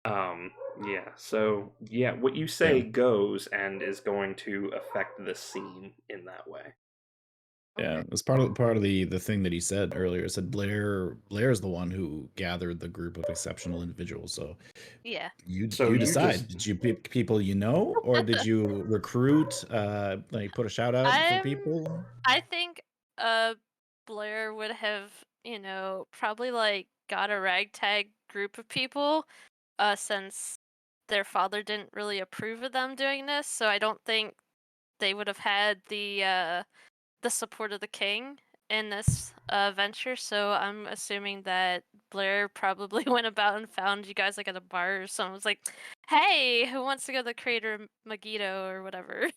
Um, yeah, so yeah, what you say Yeah. goes and is going to affect the scene in that way. Yeah, Okay. it's part of the thing that he said earlier. It said Blair's the one who gathered the group of exceptional individuals. So Yeah. So you you decide. just Did you pick people you know, or did you recruit? Like put a shout out for people? I think uh Blair would have, probably like got a ragtag group of people, since their father didn't really approve of them doing this, so I don't think they would have had the support of the king in this venture. So I'm assuming that Blair probably went about and found you guys like at a bar or something. Was like, "Hey, who wants to go to the Crater Megiddo or whatever?"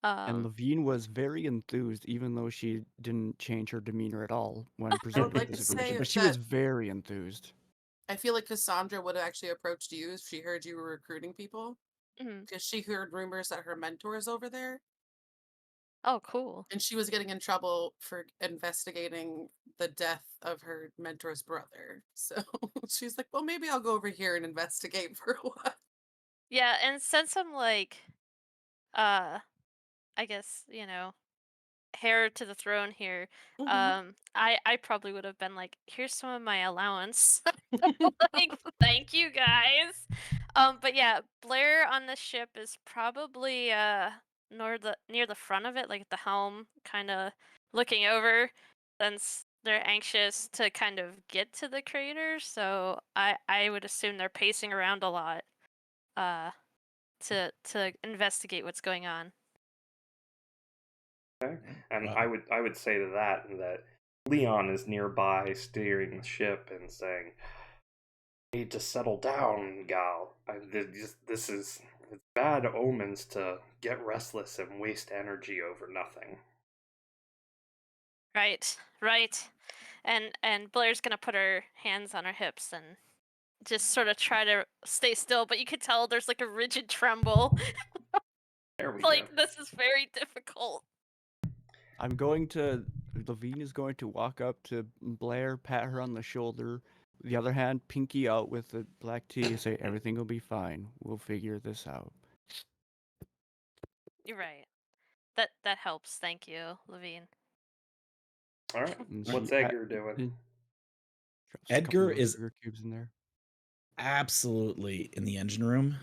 And Um, Levine was very enthused, even though she didn't change her demeanor at all when I would presented with like this to information. say But she was that very enthused. I feel like Cassandra would have actually approached you if she heard you were recruiting people, mhm. because she heard rumors that her mentor is over there, Oh, cool. and she was getting in trouble for investigating the death of her mentor's brother. So she's like, "Well, maybe I'll go over here and investigate for a while." Yeah, and since I'm like, uh, I guess heir to the throne here, Mhm. I probably would have been like, here's some of my allowance. Like, thank you guys. But yeah, Blair on the ship is probably near the front of it, like at the helm, kind of looking over, since they're anxious to kind of get to the crater. So I would assume they're pacing around a lot, uh, to investigate what's going on. and Wow. I would say to that Leon is nearby steering the ship and saying, "Need to settle down, gal. This is it's bad omens to get restless and waste energy over nothing." Right, right. And Blair's gonna put her hands on her hips and just sort of try to stay still, but you could tell there's like a rigid tremble. There we go. Like, this is very difficult. I'm going to. Levine is going to walk up to Blair, pat her on the shoulder. The other hand, pinky out with the black tea, say, "Everything will be fine. We'll figure this out." You're right. That helps. Thank you, Levine. All right, And what's she Edgar doing? drops a couple Edgar more is sugar cubes in there. absolutely in the engine room,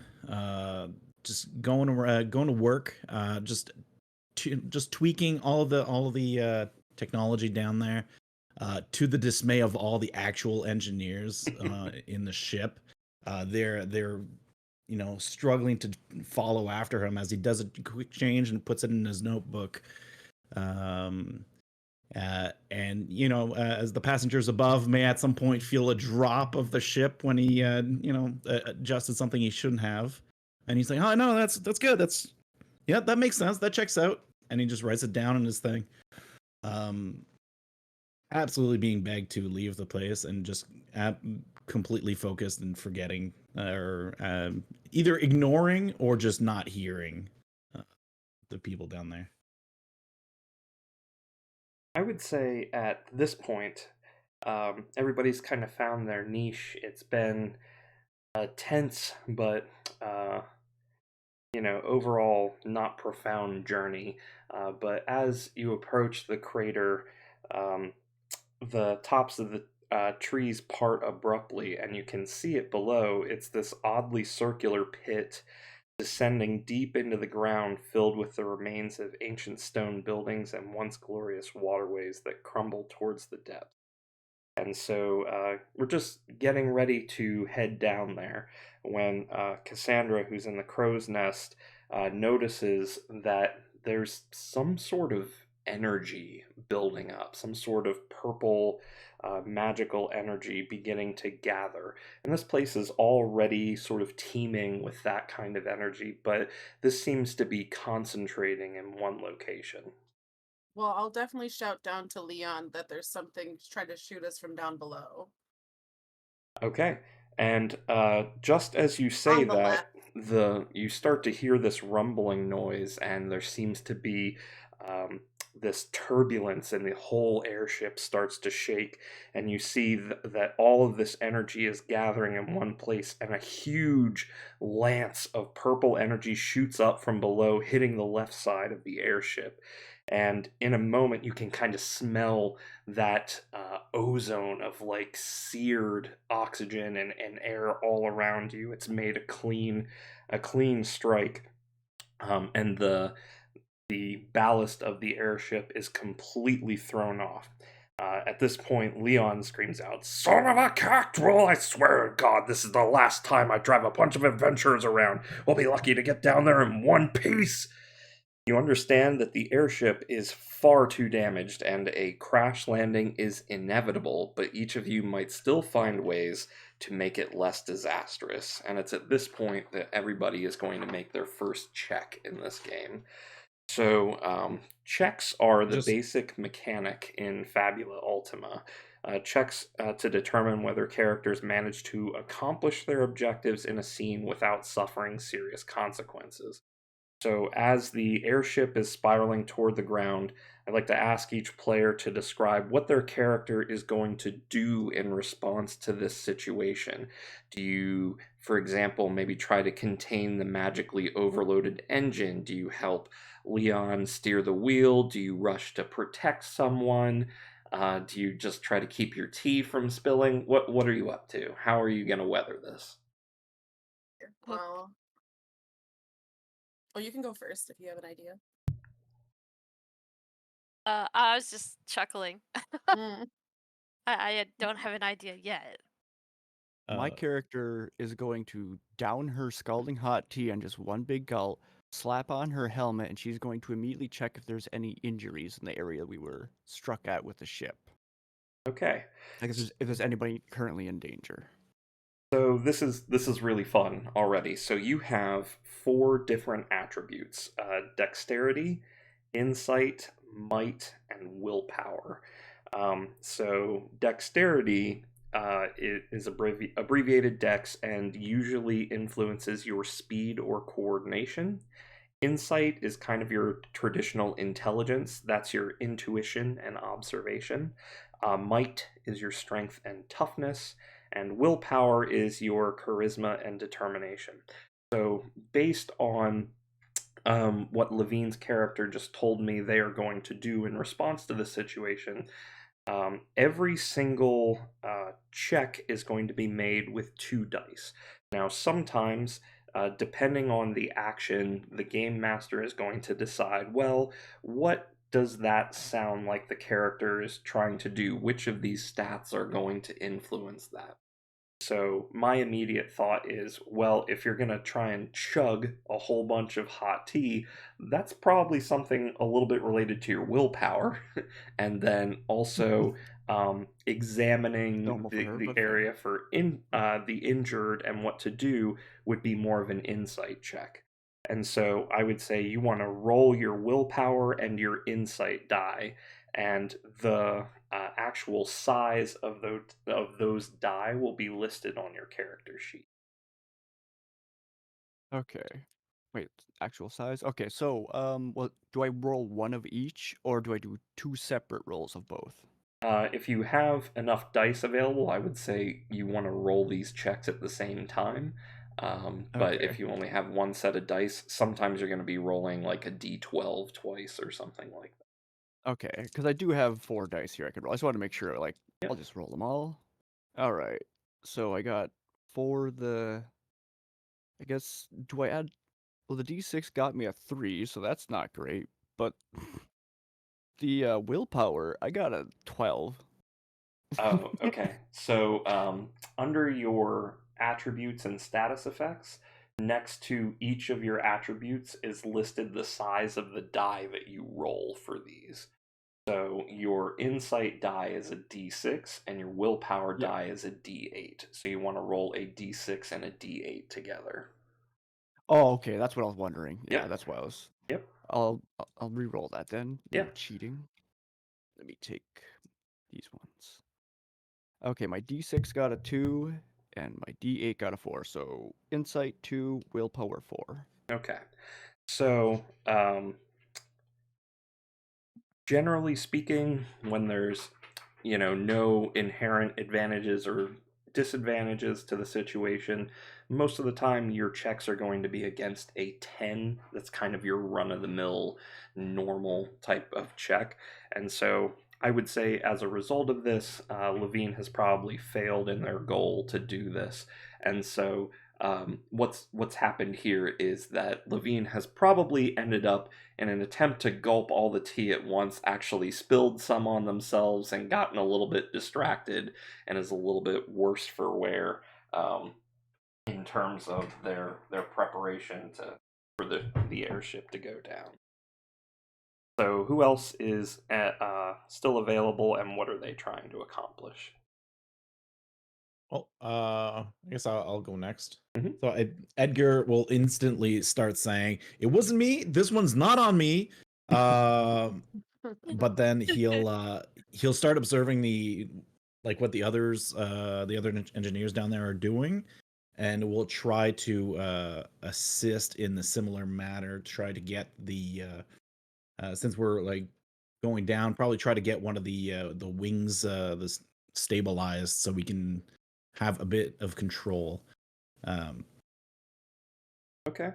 just going to work, just tweaking all of the technology down there, to the dismay of all the actual engineers in the ship. They're struggling to follow after him as he does a quick change and puts it in his notebook. Um, and as the passengers above may at some point feel a drop of the ship when he adjusted something he shouldn't have, and he's like, "Oh no, that's good. Yeah, that makes sense. That checks out." And he just writes it down in his thing. Um, Absolutely being begged to leave the place and just completely focused and forgetting, or either ignoring or just not hearing uh, the people down there. I would say at this point, everybody's kind of found their niche. It's been a tense, but uh, overall not profound journey. But as you approach the crater, um, the tops of the trees part abruptly, and you can see it below. It's this oddly circular pit descending deep into the ground, filled with the remains of ancient stone buildings and once glorious waterways that crumble towards the depths. And so we're just getting ready to head down there when Cassandra, who's in the crow's nest, notices that there's some sort of energy building up, some sort of purple magical energy beginning to gather. And this place is already sort of teeming with that kind of energy, but this seems to be concentrating in one location. Well, I'll definitely shout down to Leon that there's something trying to shoot us from down below. Okay. And just as you say On the left. that, you start to hear this rumbling noise, and there seems to be um, this turbulence and the whole airship starts to shake, and you see that all of this energy is gathering in one place, and a huge lance of purple energy shoots up from below, hitting the left side of the airship. And in a moment, you can kind of smell that ozone of like seared oxygen and air all around you. It's made a clean strike, and the ballast of the airship is completely thrown off. At this point, Leon screams out, "Son of a cactual! I swear to God, this is the last time I drive a bunch of adventurers around. We'll be lucky to get down there in one piece." You understand that the airship is far too damaged and a crash landing is inevitable, but each of you might still find ways to make it less disastrous. And it's at this point that everybody is going to make their first check in this game. So, checks are the Just basic mechanic in Fabula Ultima. Checks to determine whether characters manage to accomplish their objectives in a scene without suffering serious consequences. So, as the airship is spiraling toward the ground, I'd like to ask each player to describe what their character is going to do in response to this situation. Do you, for example, maybe try to contain the magically overloaded engine? Do you help Leon steer the wheel? Do you rush to protect someone? Do you just try to keep your tea from spilling? What are you up to? How are you going to weather this? Well, you can go first if you have an idea. I was just chuckling. Mm. I don't have an idea yet. My uh, character is going to down her scalding hot tea on just one big gulp, slap on her helmet, and she's going to immediately check if there's any injuries in the area we were struck at with the ship. Okay. Like if there's anybody currently in danger. So this is really fun already. So you have four different attributes: dexterity, insight, might, and willpower. So dexterity is abbreviated dex and usually influences your speed or coordination. Insight is kind of your traditional intelligence. That's your intuition and observation. Might is your strength and toughness. And willpower is your charisma and determination. So, based on what Levine's character just told me they are going to do in response to the situation, every single check is going to be made with 2 dice. Now, sometimes, depending on the action, the game master is going to decide, well, what does that sound like the character is trying to do? Which of these stats are going to influence that? So my immediate thought is, well, if you're going to try and chug a whole bunch of hot tea, that's probably something a little bit related to your willpower. And then also examining Normal for her, the but fair. area for the injured and what to do would be more of an insight check. And so I would say you want to roll your willpower and your insight die, and the actual size of those die will be listed on your character sheet. Okay. Wait, actual size? Okay, so well, do I roll one of each or do I do 2 separate rolls of both? If you have enough dice available, I would say you want to roll these checks at the same time. But if Okay. you only have one set of dice, sometimes you're going to be rolling like a d12 twice or something like that. Okay, because I do have 4 dice here I could roll. I just want to make sure, like, Yep. I'll just roll them all. All right. So I got for the, I guess, do I add, well, the d6 got me a 3, so that's not great. But the willpower, I got a 12. Oh, okay. So, under your attributes and status effects, next to each of your attributes is listed the size of the die that you roll for these. So, your insight die is a d6, and your willpower Yeah. die is a d8. So, you want to roll a d6 and a d8 together. Oh, okay, that's what I was wondering. Yeah, Yep. that's why I was. Yep. I'll re-roll that then. Yeah. No cheating. Let me take these ones. Okay, my d6 got a 2 and my d8 got a 4. So insight 2, willpower 4. Okay. So, Generally speaking, when there's, no inherent advantages or disadvantages to the situation, most of the time your checks are going to be against a 10. That's kind of your run of the mill, normal type of check. And so I would say, as a result of this, Levine has probably failed in their goal to do this. And so what's happened here is that Levine has probably ended up, in an attempt to gulp all the tea at once, actually spilled some on themselves and gotten a little bit distracted and is a little bit worse for wear, in terms of their preparation for the airship to go down. So who else is still available, and what are they trying to accomplish? Well, I guess I'll go next. Mhm. So Edgar will instantly start saying, "It wasn't me. This one's not on me." But then he'll start observing what the others, the other engineers down there are doing, and will try to assist in the similar manner. Try to get since we're like going down, probably try to get one of the wings stabilized so we can have a bit of control. Um, Okay.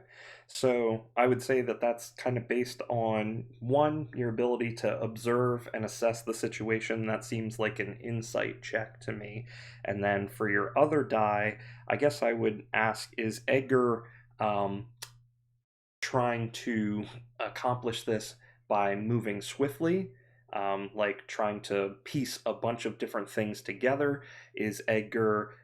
So I would say that that's kind of based on, one, your ability to observe and assess the situation. That seems like an insight check to me. And then for your other die, I guess I would ask, is Edgar um, trying to accomplish this by moving swiftly, like trying to piece a bunch of different things together? Is Edgar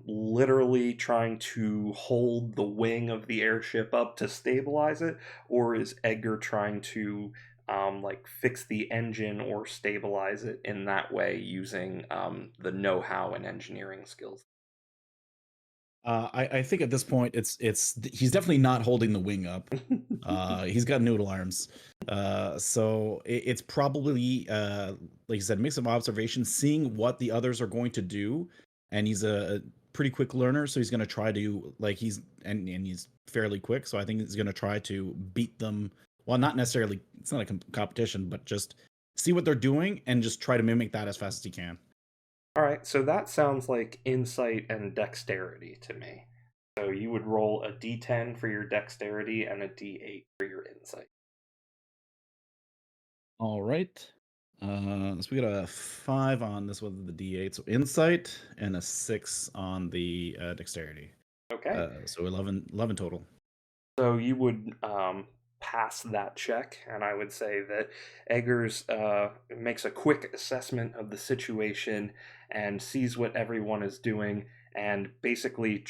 literally trying to hold the wing of the airship up to stabilize it? Or is Edgar trying to like fix the engine or stabilize it in that way using the know-how and engineering skills? I think at this point he's definitely not holding the wing up. He's got noodle arms. So it's probably like I said, make some observations, seeing what the others are going to do, and he's a pretty quick learner, so he's going to try to like and he's fairly quick, so I think he's going to try to beat them. Well, not necessarily. It's not a competition, but just see what they're doing and just try to mimic that as fast as he can. All right, so that sounds like insight and dexterity to me. So you would roll a d10 for your dexterity and a d8 for your insight. All right. So we got a 5 on this one, the D8, so insight, and a 6 on the dexterity. Okay, So 11 total. so you would pass that check, and I would say that Eggers makes a quick assessment of the situation and sees what everyone is doing, and basically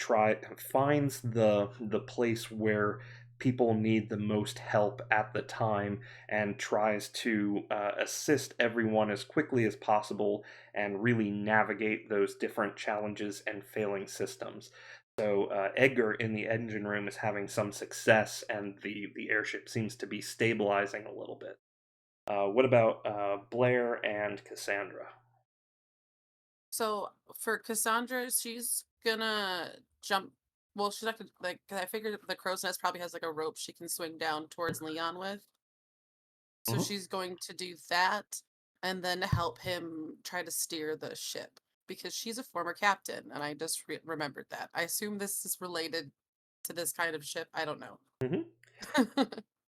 finds the place where people need the most help at the time, and tries to assist everyone as quickly as possible and really navigate those different challenges and failing systems. So Edgar in the engine room is having some success, and the airship seems to be stabilizing a little bit. What about Blair and Cassandra? So for Cassandra, she's gonna jump. Well, she's not gonna like. 'Cause I figured the crow's nest probably has like a rope she can swing down towards Leon with. So Mhm. she's going to do that and then help him try to steer the ship because she's a former captain, and I just remembered that. I assume this is related to this kind of ship. I don't know. Mhm.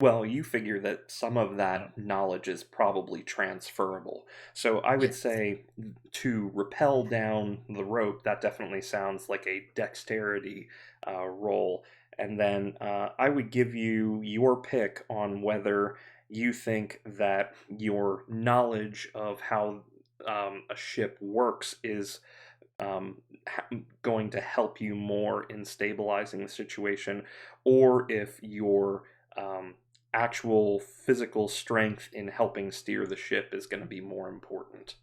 Well, you figure that some of Uh, that knowledge is probably transferable. So I would Yes. say, to rappel down the rope, that definitely sounds like a dexterity roll. And then I would give you your pick on whether you think that your knowledge of how a ship works is going to help you more in stabilizing the situation, or if your um, actual physical strength in helping steer the ship is going to be more important.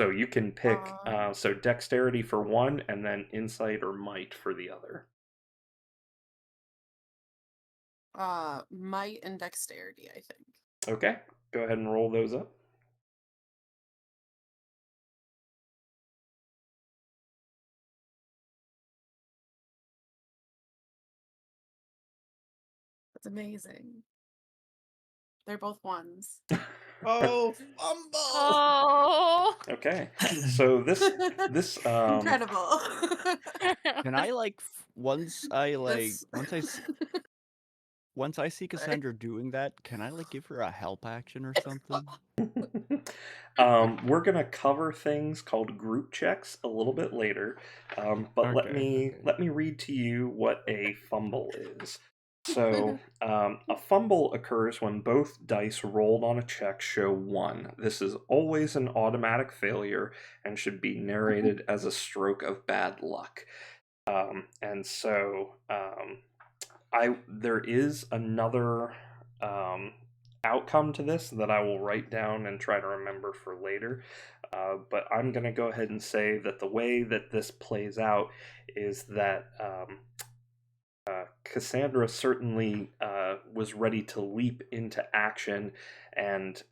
So you can pick Um, so dexterity for one, and then insight or might for the other. Might and dexterity, I think. Okay, go ahead and roll those up. That's amazing. They're both ones. Oh, fumble! Oh. Okay, so this Incredible. Can I This. once I see Sorry. Cassandra doing that, can I give her a help action or something? we're gonna cover things called group checks a little bit later, but let Okay, me okay. let me read to you what a fumble is. So, a fumble occurs when both dice rolled on a check show 1. This is always an automatic failure and should be narrated as a stroke of bad luck. And so, there is another outcome to this that I will write down and try to remember for later. But I'm going to go ahead and say that the way that this plays out is that Cassandra certainly was ready to leap into action and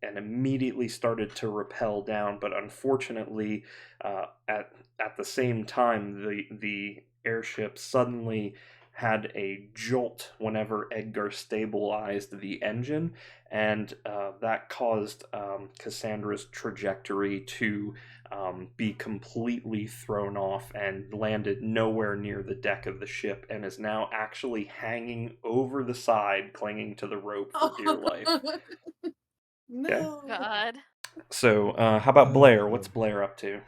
immediately started to rappel down. But unfortunately, at the same time, the airship suddenly had a jolt whenever Edgar stabilized the engine, and that caused Cassandra's trajectory to be completely thrown off and landed nowhere near the deck of the ship and is now actually hanging over the side, clinging to the rope for dear life. Okay. No. God. So, how about Blair? What's Blair up to?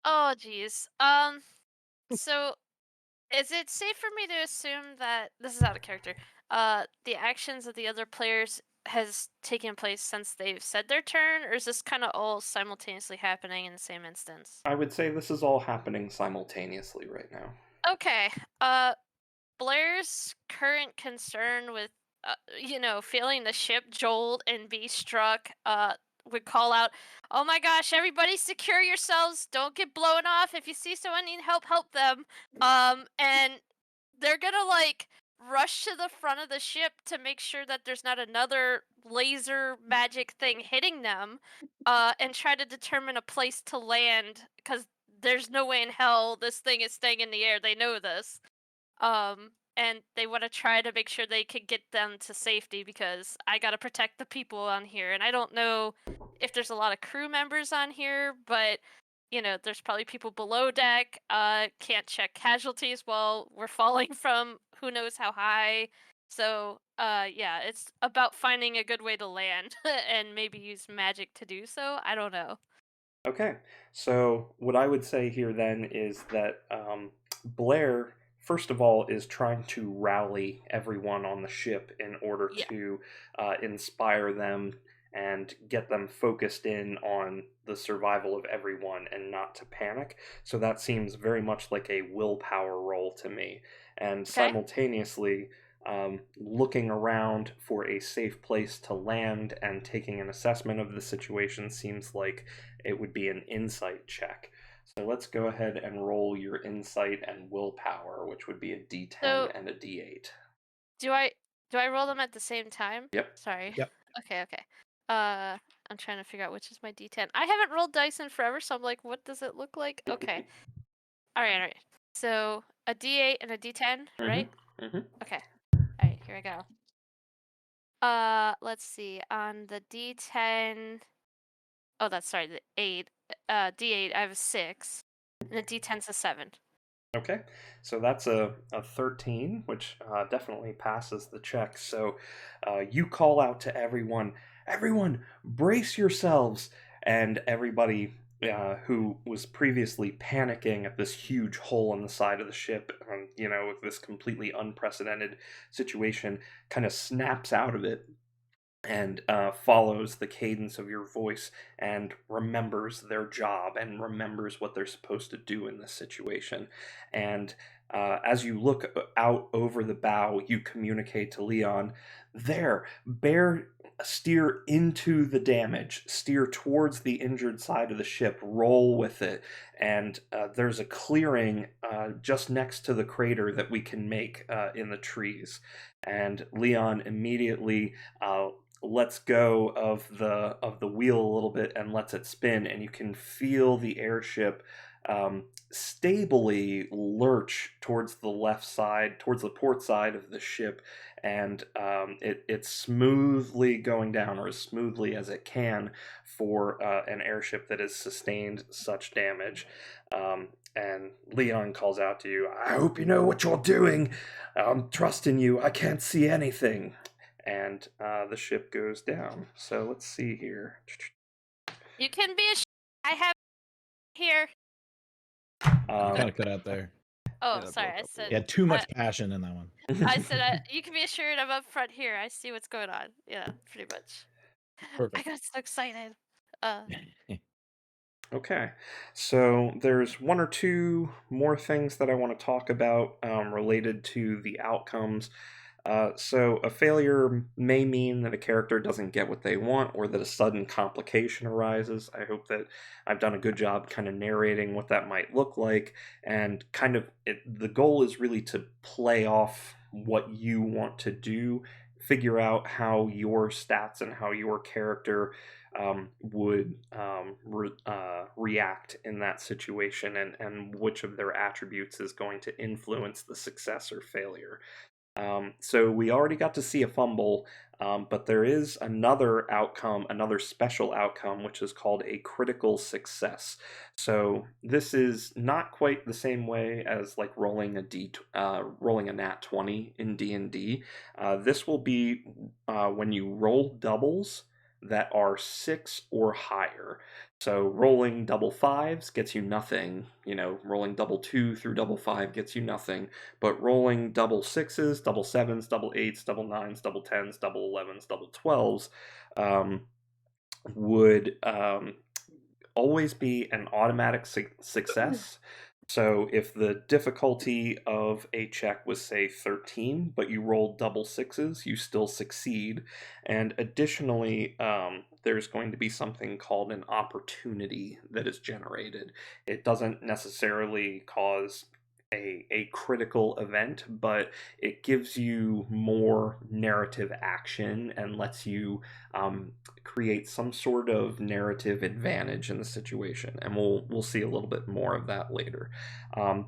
Oh, geez. So is it safe for me to assume that this is out of character? The actions of the other players has taken place since they've said their turn, or is this kind of all simultaneously happening in the same instance? I would say this is all happening simultaneously right now. Okay. Blair's current concern with, feeling the ship jolt and be struck, would call out, "Oh my gosh, everybody secure yourselves! Don't get blown off! If you see someone need help, help them!" And they're gonna, like, rush to the front of the ship to make sure that there's not another laser magic thing hitting them, and try to determine a place to land, because there's no way in hell this thing is staying in the air. They know this. And they want to try to make sure they can get them to safety because I got to protect the people on here. And I don't know if there's a lot of crew members on here, but there's probably people below deck. Can't check casualties while we're falling from who knows how high. So, yeah, it's about finding a good way to land and maybe use magic to do so. I don't know. Okay, so what I would say here then is that Blair, first of all, is trying to rally everyone on the ship in order Yeah. to inspire them and get them focused in on the survival of everyone and not to panic. So that seems very much like a willpower roll to me. And Okay. simultaneously, looking around for a safe place to land and taking an assessment of the situation seems like it would be an insight check. So let's go ahead and roll your insight and willpower, which would be a d10 So and a d8. do I roll them at the same time? Yep. Sorry. Yep. Okay, okay. I'm trying to figure out which is my D10. I haven't rolled dice in forever, so I'm like, what does it look like? Okay. All right. So a D8 and a D10, right? Mm-hmm. Okay. All right, here I go. Let's see. On the D10, oh, that's sorry, the 8. D8, I have a 6, and the D10's a 7. Okay, so that's a 13, which definitely passes the check. So you call out to everyone, brace yourselves. And everybody who was previously panicking at this huge hole in the side of the ship, with this completely unprecedented situation, kind of snaps out of it and follows the cadence of your voice and remembers their job and remembers what they're supposed to do in this situation. And as you look out over the bow, you communicate to Leon, there, steer into the damage, steer towards the injured side of the ship, roll with it. And there's a clearing just next to the crater that we can make in the trees. And Leon immediately lets go of the wheel a little bit and lets it spin, and you can feel the airship stably lurch towards the left side, towards the port side of the ship, and it's smoothly going down, or as smoothly as it can for an airship that has sustained such damage. And Leon calls out to you, "I hope you know what you're doing. I'm trusting you. I can't see anything." And the ship goes down. So let's see here. You can be I have here. Kind of cut out there. Oh, that sorry. broke I up a said little. Yeah, too much passion in that one. I said you can be assured I'm up front here. I see what's going on. Yeah, pretty much. I Perfect. got so excited. Okay, so there's one or two more things that I want to talk about related to the outcomes. So a failure may mean that a character doesn't get what they want, or that a sudden complication arises. I hope that I've done a good job kind of narrating what that might look like, and kind of the goal is really to play off what you want to do, figure out how your stats and how your character would react in that situation, and which of their attributes is going to influence the success or failure. So we already got to see a fumble, but there is another outcome, another special outcome, which is called a critical success. So this is not quite the same way as like rolling a nat 20 in D&D. This will be when you roll doubles that are 6 or higher. So rolling double fives gets you nothing. Rolling double 2 through double 5 gets you nothing. But rolling double 6s, double 7s, double 8s, double 9s, double 10s, double 11s, double 12s would always be an automatic success. So if the difficulty of a check was, say, 13, but you rolled double 6s, you still succeed. And additionally, there's going to be something called an opportunity that is generated. It doesn't necessarily cause a critical event, but it gives you more narrative action and lets you create some sort of narrative advantage in the situation, and we'll see a little bit more of that later.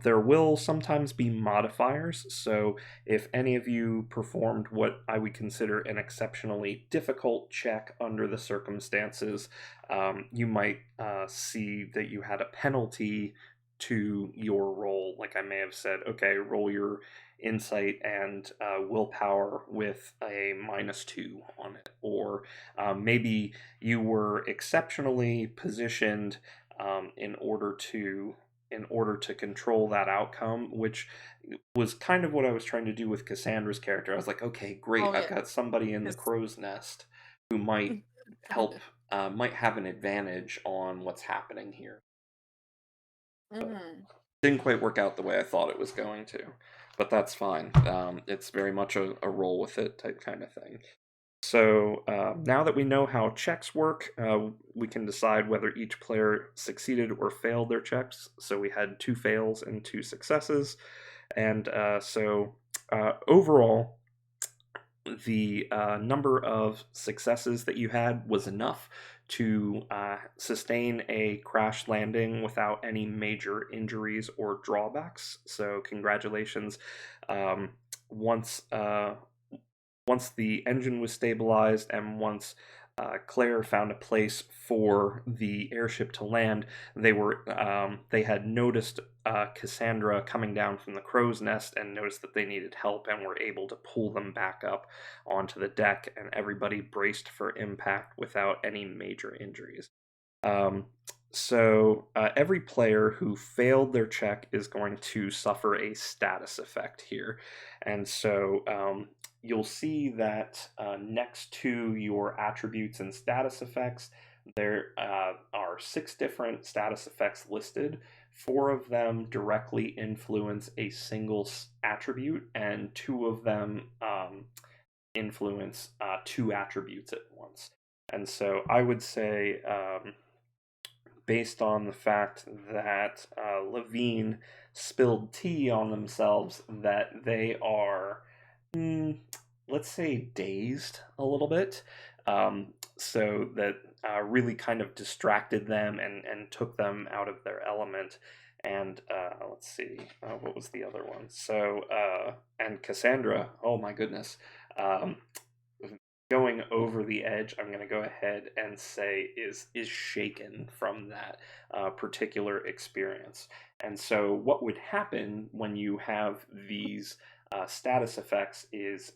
There will sometimes be modifiers, so if any of you performed what I would consider an exceptionally difficult check under the circumstances, you might see that you had a penalty to your roll. Like I may have said, okay, roll your insight and willpower with a -2 on it, or maybe you were exceptionally positioned in order to control that outcome, which was kind of what I was trying to do with Cassandra's character. I was like, okay, great, Oh, I've yeah. got somebody in the Yes. crow's nest who might help, might have an advantage on what's happening here. Mhm. Didn't quite work out the way I thought it was going to, but that's fine. It's very much a roll with it type kind of thing. So now that we know how checks work, we can decide whether each player succeeded or failed their checks. So we had 2 fails and 2 successes. And so overall, the number of successes that you had was enough to sustain a crash landing without any major injuries or drawbacks. So congratulations. Once the engine was stabilized, and once Claire found a place for the airship to land, they had noticed Cassandra coming down from the crow's nest and noticed that they needed help, and were able to pull them back up onto the deck, and everybody braced for impact without any major injuries. So every player who failed their check is going to suffer a status effect here. And so you'll see that next to your attributes and status effects, there are 6 different status effects listed. 4 of them directly influence a single attribute, and 2 of them influence 2 attributes at once. And so I would say, based on the fact that Levine spilled tea on themselves, that they are, let's say, dazed a little bit. So that really kind of distracted them and took them out of their element. And let's see, what was the other one? So, and Cassandra, oh my goodness. Um, Going over the edge, I'm going to go ahead and say is shaken from that particular experience. And so, what would happen when you have these status effects is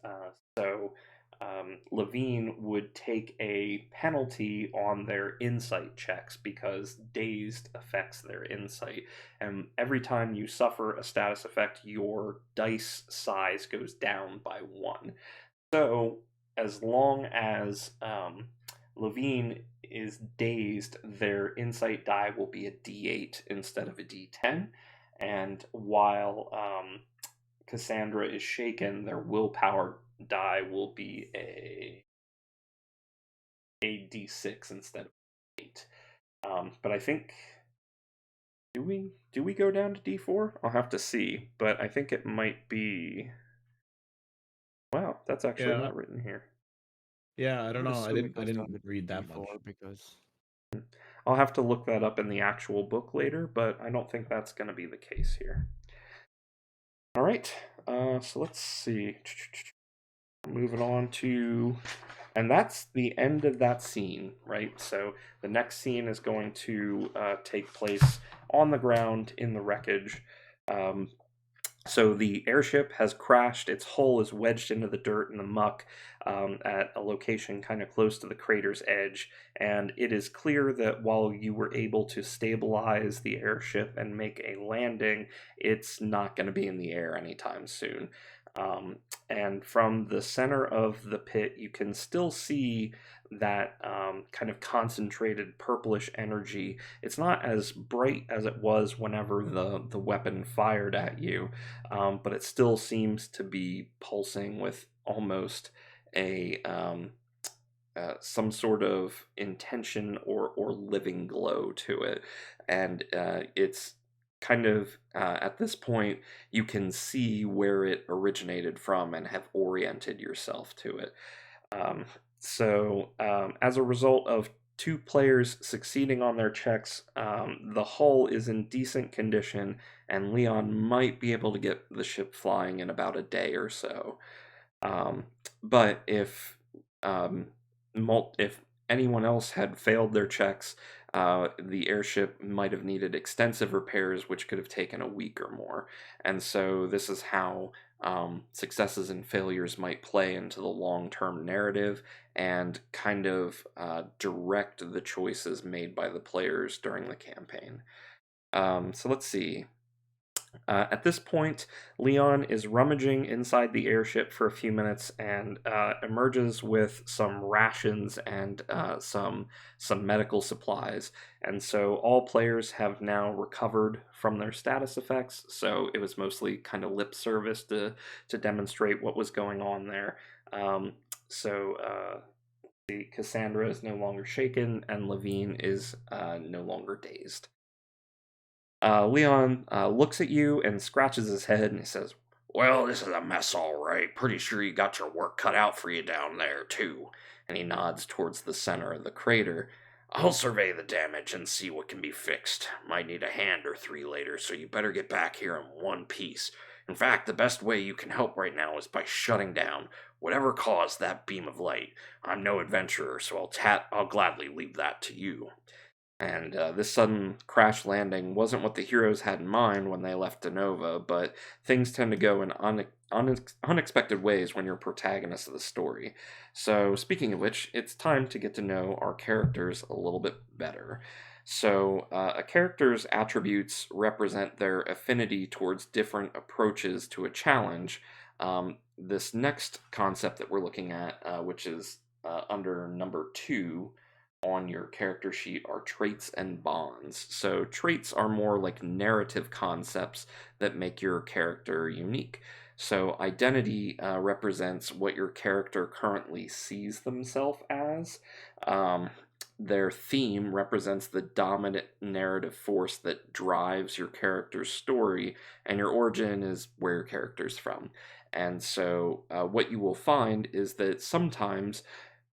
Levine would take a penalty on their insight checks because dazed affects their insight. And every time you suffer a status effect, your dice size goes down by 1. So, as long as Levine is dazed, their insight die will be a D8 instead of a D10. And while Cassandra is shaken, their willpower die will be a D6 instead of 8. But I think do we go down to D4? I'll have to see, but I think it might be. Wow, that's actually Yeah. not written here. Yeah, I I don't would know. I assume it didn't I goes down didn't to read that much. D4 because I'll have to look that up in the actual book later, but I don't think that's going to be the case here. All right, so let's see. Moving on to, and that's the end of that scene, right? So the next scene is going to take place on the ground in the wreckage. So the airship has crashed. Its hull is wedged into the dirt and the muck at a location kind of close to the crater's edge. And it is clear that while you were able to stabilize the airship and make a landing, it's not going to be in the air anytime soon. And from the center of the pit, you can still see that kind of concentrated purplish energy. It's not as bright as it was whenever the weapon fired at you, but it still seems to be pulsing with almost a some sort of intention or living glow to it, and it's kind of at this point you can see where it originated from and have oriented yourself to it. Um, as a result of 2 players succeeding on their checks, the hull is in decent condition, and Leon might be able to get the ship flying in about a day or so. But if anyone else had failed their checks, the airship might have needed extensive repairs, which could have taken a week or more. And so this is how successes and failures might play into the long-term narrative and kind of direct the choices made by the players during the campaign. So let's see. At this point, Leon is rummaging inside the airship for a few minutes and emerges with some rations and some medical supplies. And so all players have now recovered from their status effects. So it was mostly kind of lip service to demonstrate what was going on there. The Cassandra is no longer shaken, and Levine is no longer dazed. Leon looks at you and scratches his head and he says, "Well, this is a mess, all right. Pretty sure you got your work cut out for you down there, too." And he nods towards the center of the crater. "I'll survey the damage and see what can be fixed. Might need a hand or 3 later, so you better get back here in one piece. In fact, the best way you can help right now is by shutting down whatever caused that beam of light. I'm no adventurer, so I'll gladly leave that to you." And this sudden crash landing wasn't what the heroes had in mind when they left Denova, but things tend to go in unexpected ways when you're protagonist of the story. So, speaking of which, it's time to get to know our characters a little bit better. So, a character's attributes represent their affinity towards different approaches to a challenge. This next concept that we're looking at, which is under number 2, on your character sheet, are traits and bonds. So traits are more like narrative concepts that make your character unique. So identity represents what your character currently sees themselves as. Their theme represents the dominant narrative force that drives your character's story, and your origin is where your character's from. And so what you will find is that sometimes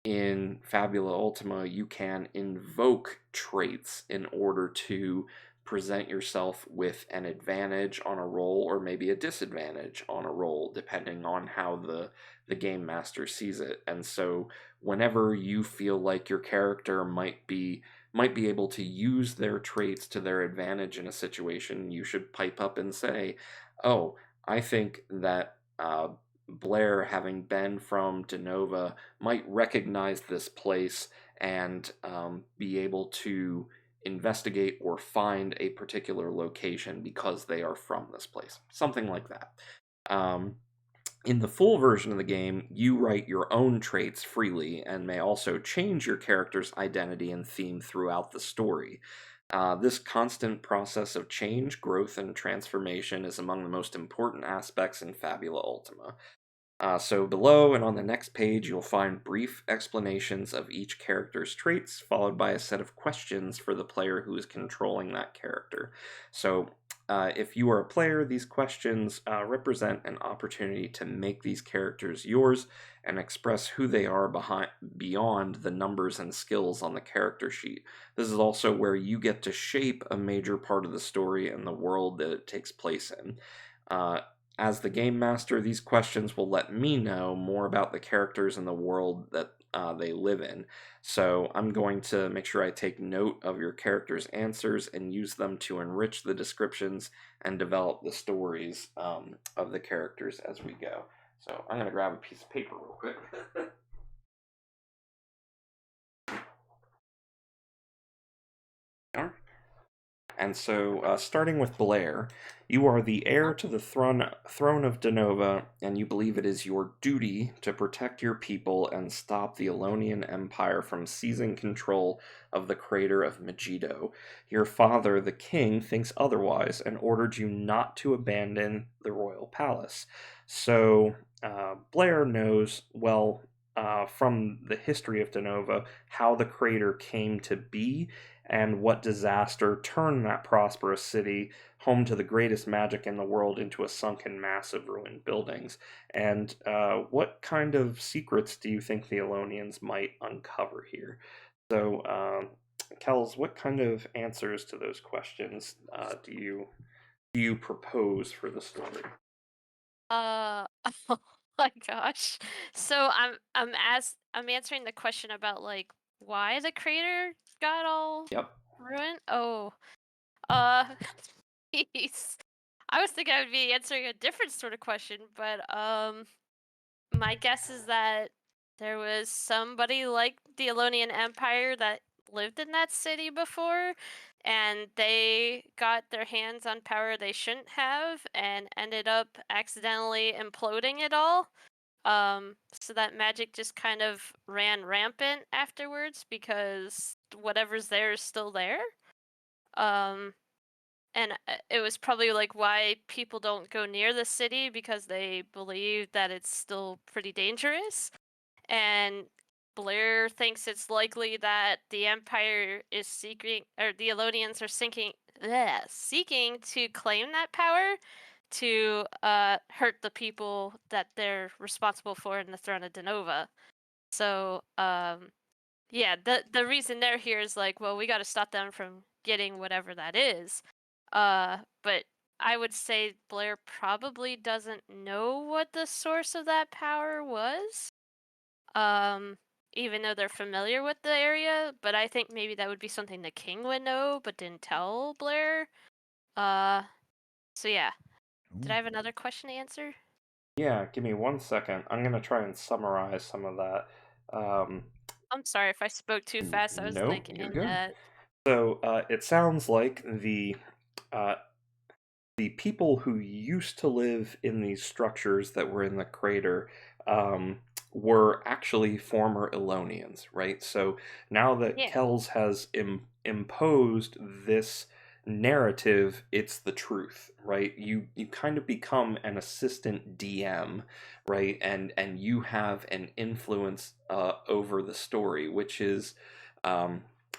in Fabula Ultima, you can invoke traits in order to present yourself with an advantage on a roll or maybe a disadvantage on a roll, depending on how the game master sees it. And so whenever you feel like your character might be able to use their traits to their advantage in a situation, you should pipe up and say, oh, I think that Blair, having been from Denova, might recognize this place and be able to investigate or find a particular location because they are from this place. Something like that. In the full version of the game, you write your own traits freely and may also change your character's identity and theme throughout the story. This constant process of change, growth, and transformation is among the most important aspects in Fabula Ultima. So below and on the next page, you'll find brief explanations of each character's traits, followed by a set of questions for the player who is controlling that character. So if you are a player, these questions represent an opportunity to make these characters yours and express who they are beyond the numbers and skills on the character sheet. This is also where you get to shape a major part of the story and the world that it takes place in. As the game master, these questions will let me know more about the characters and the world that they live in. So I'm going to make sure I take note of your characters' answers and use them to enrich the descriptions and develop the stories of the characters as we go. So I'm going to grab a piece of paper real quick. And so, starting with Blair, you are the heir to the throne of Denova, and you believe it is your duty to protect your people and stop the Elonian Empire from seizing control of the crater of Megiddo. Your father, the king, thinks otherwise and ordered you not to abandon the royal palace. So, Blair knows, well, from the history of Denova, how the crater came to be and what disaster turned that prosperous city, home to the greatest magic in the world, into a sunken mass of ruined buildings. And what kind of secrets do you think the Elonians might uncover here? So, Kels, what kind of answers to those questions do you propose for the story? Oh my gosh. So I'm answering the question about like why the crater got all Yep. ruined. Oh, uh, jeez. I was thinking I would be answering a different sort of question, but my guess is that there was somebody like the Elonian Empire that lived in that city before, and they got their hands on power they shouldn't have and ended up accidentally imploding it all. So that magic just kind of ran rampant afterwards because whatever's there is still there. Um, and it was probably like why people don't go near the city because they believe that it's still pretty dangerous. And Blair thinks it's likely that the Empire is seeking, or the Elodians are seeking to claim that power to hurt the people that they're responsible for in the throne of Denova. So, yeah, the reason they're here is like, well, we got to stop them from getting whatever that is. But I would say Blair probably doesn't know what the source of that power was. Even though they're familiar with the area, but I think maybe that would be something the king would know, but didn't tell Blair. So yeah. Did I have another question to answer? Yeah, give me 1 second. I'm going to try and summarize some of that. I'm sorry if I spoke too fast. I was No, like you're in good. that. So it sounds like uh, the people who used to live in these structures that were in the crater were actually former Elonians, right? So now that Yeah. Kells has imposed this narrative, it's the truth, right? You kind of become an assistant DM, right? And you have an influence over the story, which is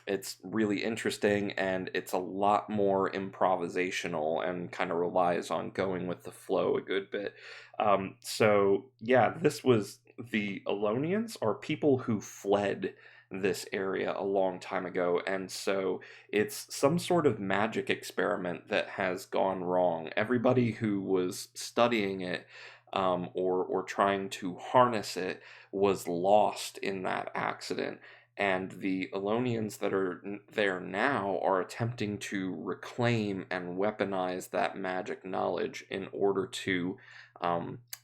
it's really interesting, and it's a lot more improvisational and kind of relies on going with the flow a good bit. So yeah, this was the Elonians are people who fled this area a long time ago, and so it's some sort of magic experiment that has gone wrong. Everybody who was studying it or trying to harness it was lost in that accident. And the Elonians that are there now are attempting to reclaim and weaponize that magic knowledge in order to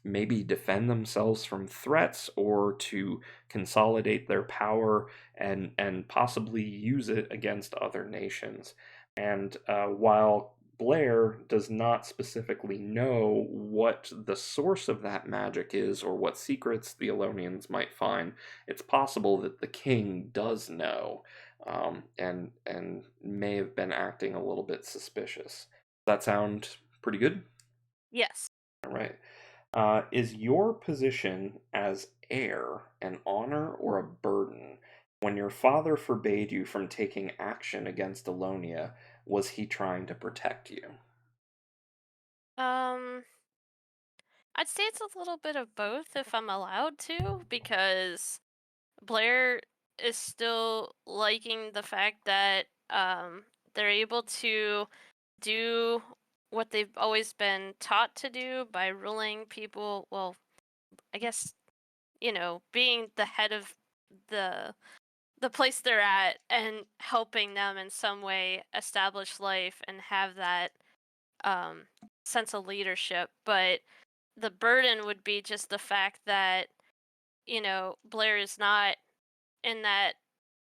maybe defend themselves from threats or to consolidate their power and possibly use it against other nations. And while Blair does not specifically know what the source of that magic is or what secrets the Elonians might find, it's possible that the king does know, and may have been acting a little bit suspicious. Does that sound pretty good? Yes. All right. Is your position as heir an honor or a burden? When your father forbade you from taking action against Alonia, was he trying to protect you? Um, I'd say it's a little bit of both if I'm allowed to, because Blair is still liking the fact that they're able to do what they've always been taught to do by ruling people. Well, I guess, being the head of the the place they're at and helping them in some way establish life and have that um sense of leadership. But the burden would be just the fact that, Blair is not in that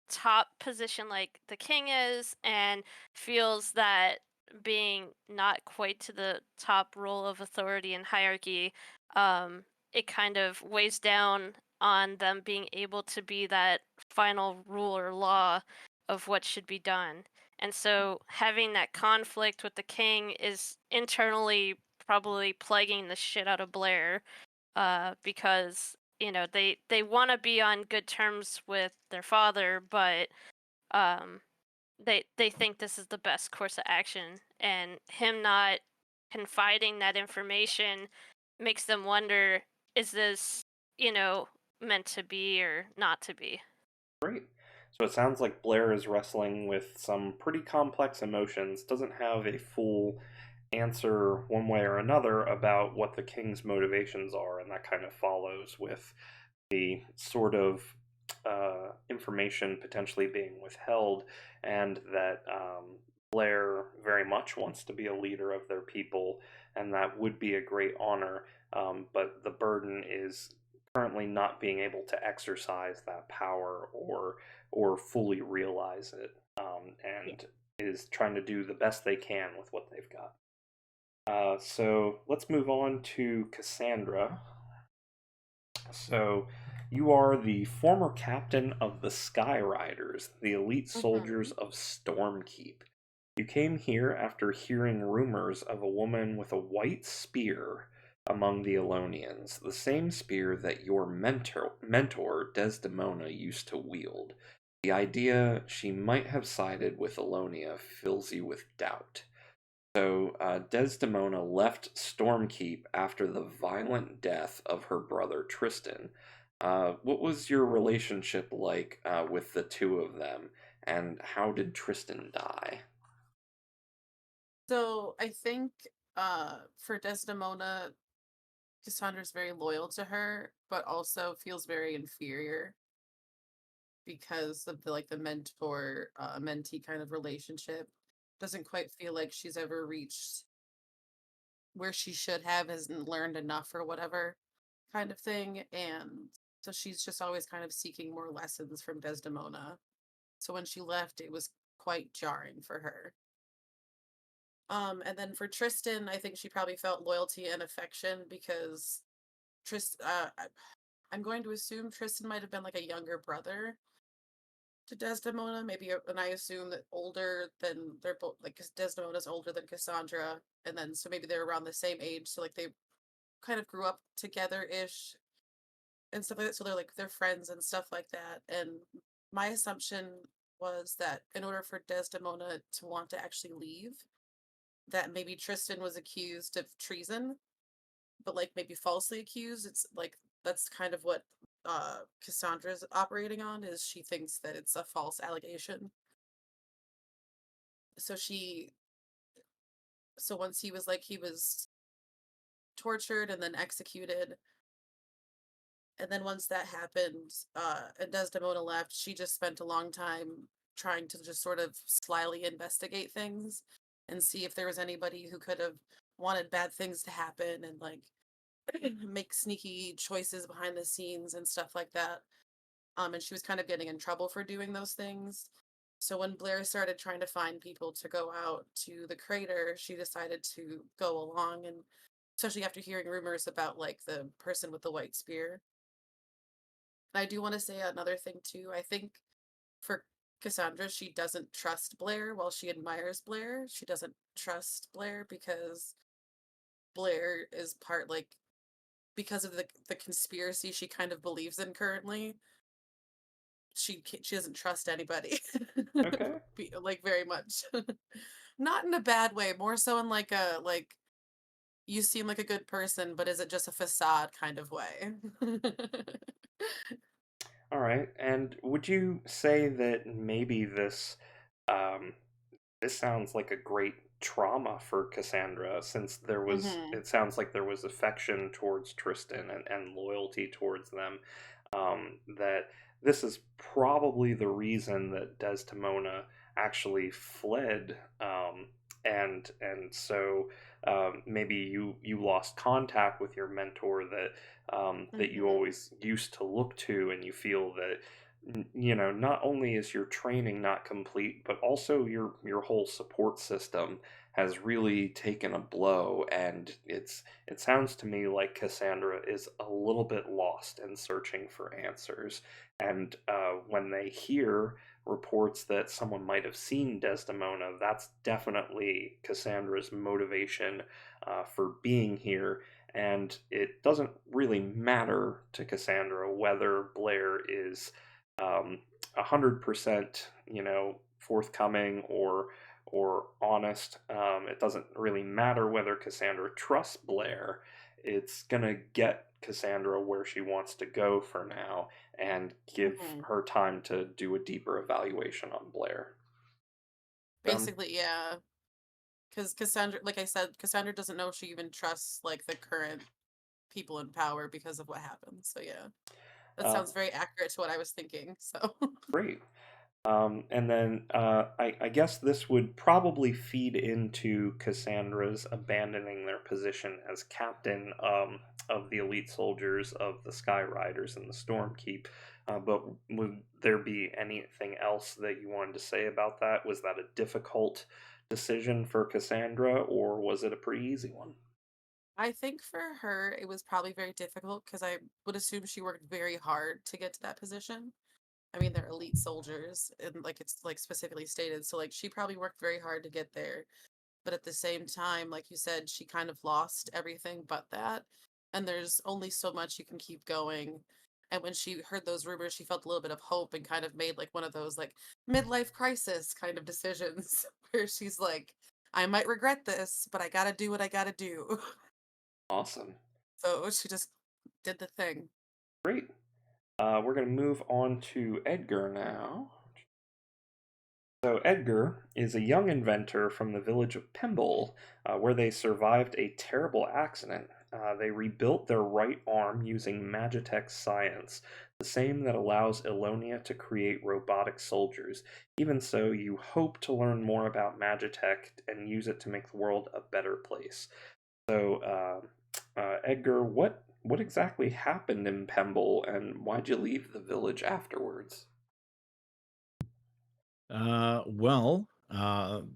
top position like the king is, and feels that being not quite to the top role of authority and hierarchy, um, it kind of weighs down on them being able to be that final rule or law of what should be done. And so having that conflict with the king is internally probably plaguing the shit out of Blair, because they want to be on good terms with their father, but um, they think this is the best course of action, and him not confiding that information makes them wonder: is this, meant to be or not to be? Great. So it sounds like Blair is wrestling with some pretty complex emotions, doesn't have a full answer one way or another about what the king's motivations are, and that kind of follows with the sort of information potentially being withheld, and that Blair very much wants to be a leader of their people, and that would be a great honor, but the burden is currently not being able to exercise that power or fully realize it, Yeah. and is trying to do the best they can with what they've got. So let's move on to Cassandra. So you are the former captain of the Sky Riders, the elite soldiers Mhm. of Stormkeep. You came here after hearing rumors of a woman with a white spear among the Elonians, the same spear that your mentor Desdemona used to wield. The idea she might have sided with Elonia fills you with doubt. So, Desdemona left Stormkeep after the violent death of her brother Tristan. What was your relationship like with the two of them, and how did Tristan die? So I think for Desdemona, Cassandra's very loyal to her, but also feels very inferior because of the mentor mentee kind of relationship. Doesn't quite feel like she's ever reached where she should have, hasn't learned enough or whatever kind of thing. And so she's just always kind of seeking more lessons from Desdemona. So when she left, it was quite jarring for her. And then for Tristan, I think she probably felt loyalty and affection because I'm going to assume Tristan might have been like a younger brother to Desdemona, maybe, and I assume that older than they're both like because Desdemona's older than Cassandra, and then so maybe they're around the same age, so like they kind of grew up together ish and stuff like that. So they're friends and stuff like that. And my assumption was that in order for Desdemona to want to actually leave, that maybe Tristan was accused of treason, but like maybe falsely accused. It's like that's kind of what Cassandra's operating on is she thinks that it's a false allegation. So once he was tortured and then executed, and then once that happened, and Desdemona left, she just spent a long time trying to just sort of slyly investigate things and see if there was anybody who could have wanted bad things to happen and like make sneaky choices behind the scenes and stuff like that. And she was kind of getting in trouble for doing those things. So when Blair started trying to find people to go out to the crater, she decided to go along, and especially after hearing rumors about like the person with the white spear. And I do want to say another thing too. I think for Cassandra, she doesn't trust Blair while she admires Blair. She doesn't trust Blair because Blair is part like because of the conspiracy she kind of believes in currently. She doesn't trust anybody. Okay. Like very much. Not in a bad way, more so in like a like you seem like a good person, but is it just a facade kind of way? All right. And would you say that maybe um, this sounds like a great trauma for Cassandra, since Hmm. it sounds like there was affection towards Tristan and loyalty towards them, that this is probably the reason that Desdemona actually fled, and so maybe you lost contact with your mentor that you Hmm. always used to look to, and you feel that you know, not only is your training not complete, but also your whole support system has really taken a blow, and it sounds to me like Cassandra is a little bit lost and searching for answers. And when they hear reports that someone might have seen Desdemona, that's definitely Cassandra's motivation for being here. And it doesn't really matter to Cassandra whether Blair is 100%, you know, forthcoming or honest. It doesn't really matter whether Cassandra trusts Blair. It's gonna get Cassandra where she wants to go for now, and give Hmm. her time to do a deeper evaluation on Blair. Um, Basically, yeah. Because Cassandra, like I said, Cassandra doesn't know if she even trusts like the current people in power because of what happened. So yeah, that uh, sounds very accurate to what I was thinking. So. Great. And then I guess this would probably feed into Cassandra's abandoning their position as captain of the elite soldiers of the Sky Riders and the Stormkeep. But would there be anything else that you wanted to say about that? Was that a difficult decision for Cassandra, or was it a pretty easy one? I think for her, it was probably very difficult because I would assume she worked very hard to get to that position. I mean, they're elite soldiers, and like it's like specifically stated. So like she probably worked very hard to get there. But at the same time, like you said, she kind of lost everything but that. And there's only so much you can keep going. And when she heard those rumors, she felt a little bit of hope and kind of made like one of those like midlife crisis kind of decisions where she's like, I might regret this, but I gotta do what I gotta do. Awesome. So she just did the thing. Great. We're going to move on to Edgar now. So, Edgar is a young inventor from the village of Pemble, where they survived a terrible accident. They rebuilt their right arm using Magitech science, the same that allows Elonia to create robotic soldiers. Even so, you hope to learn more about Magitech and use it to make the world a better place. So, Edgar, what exactly happened in Pemble, and why'd you leave the village afterwards?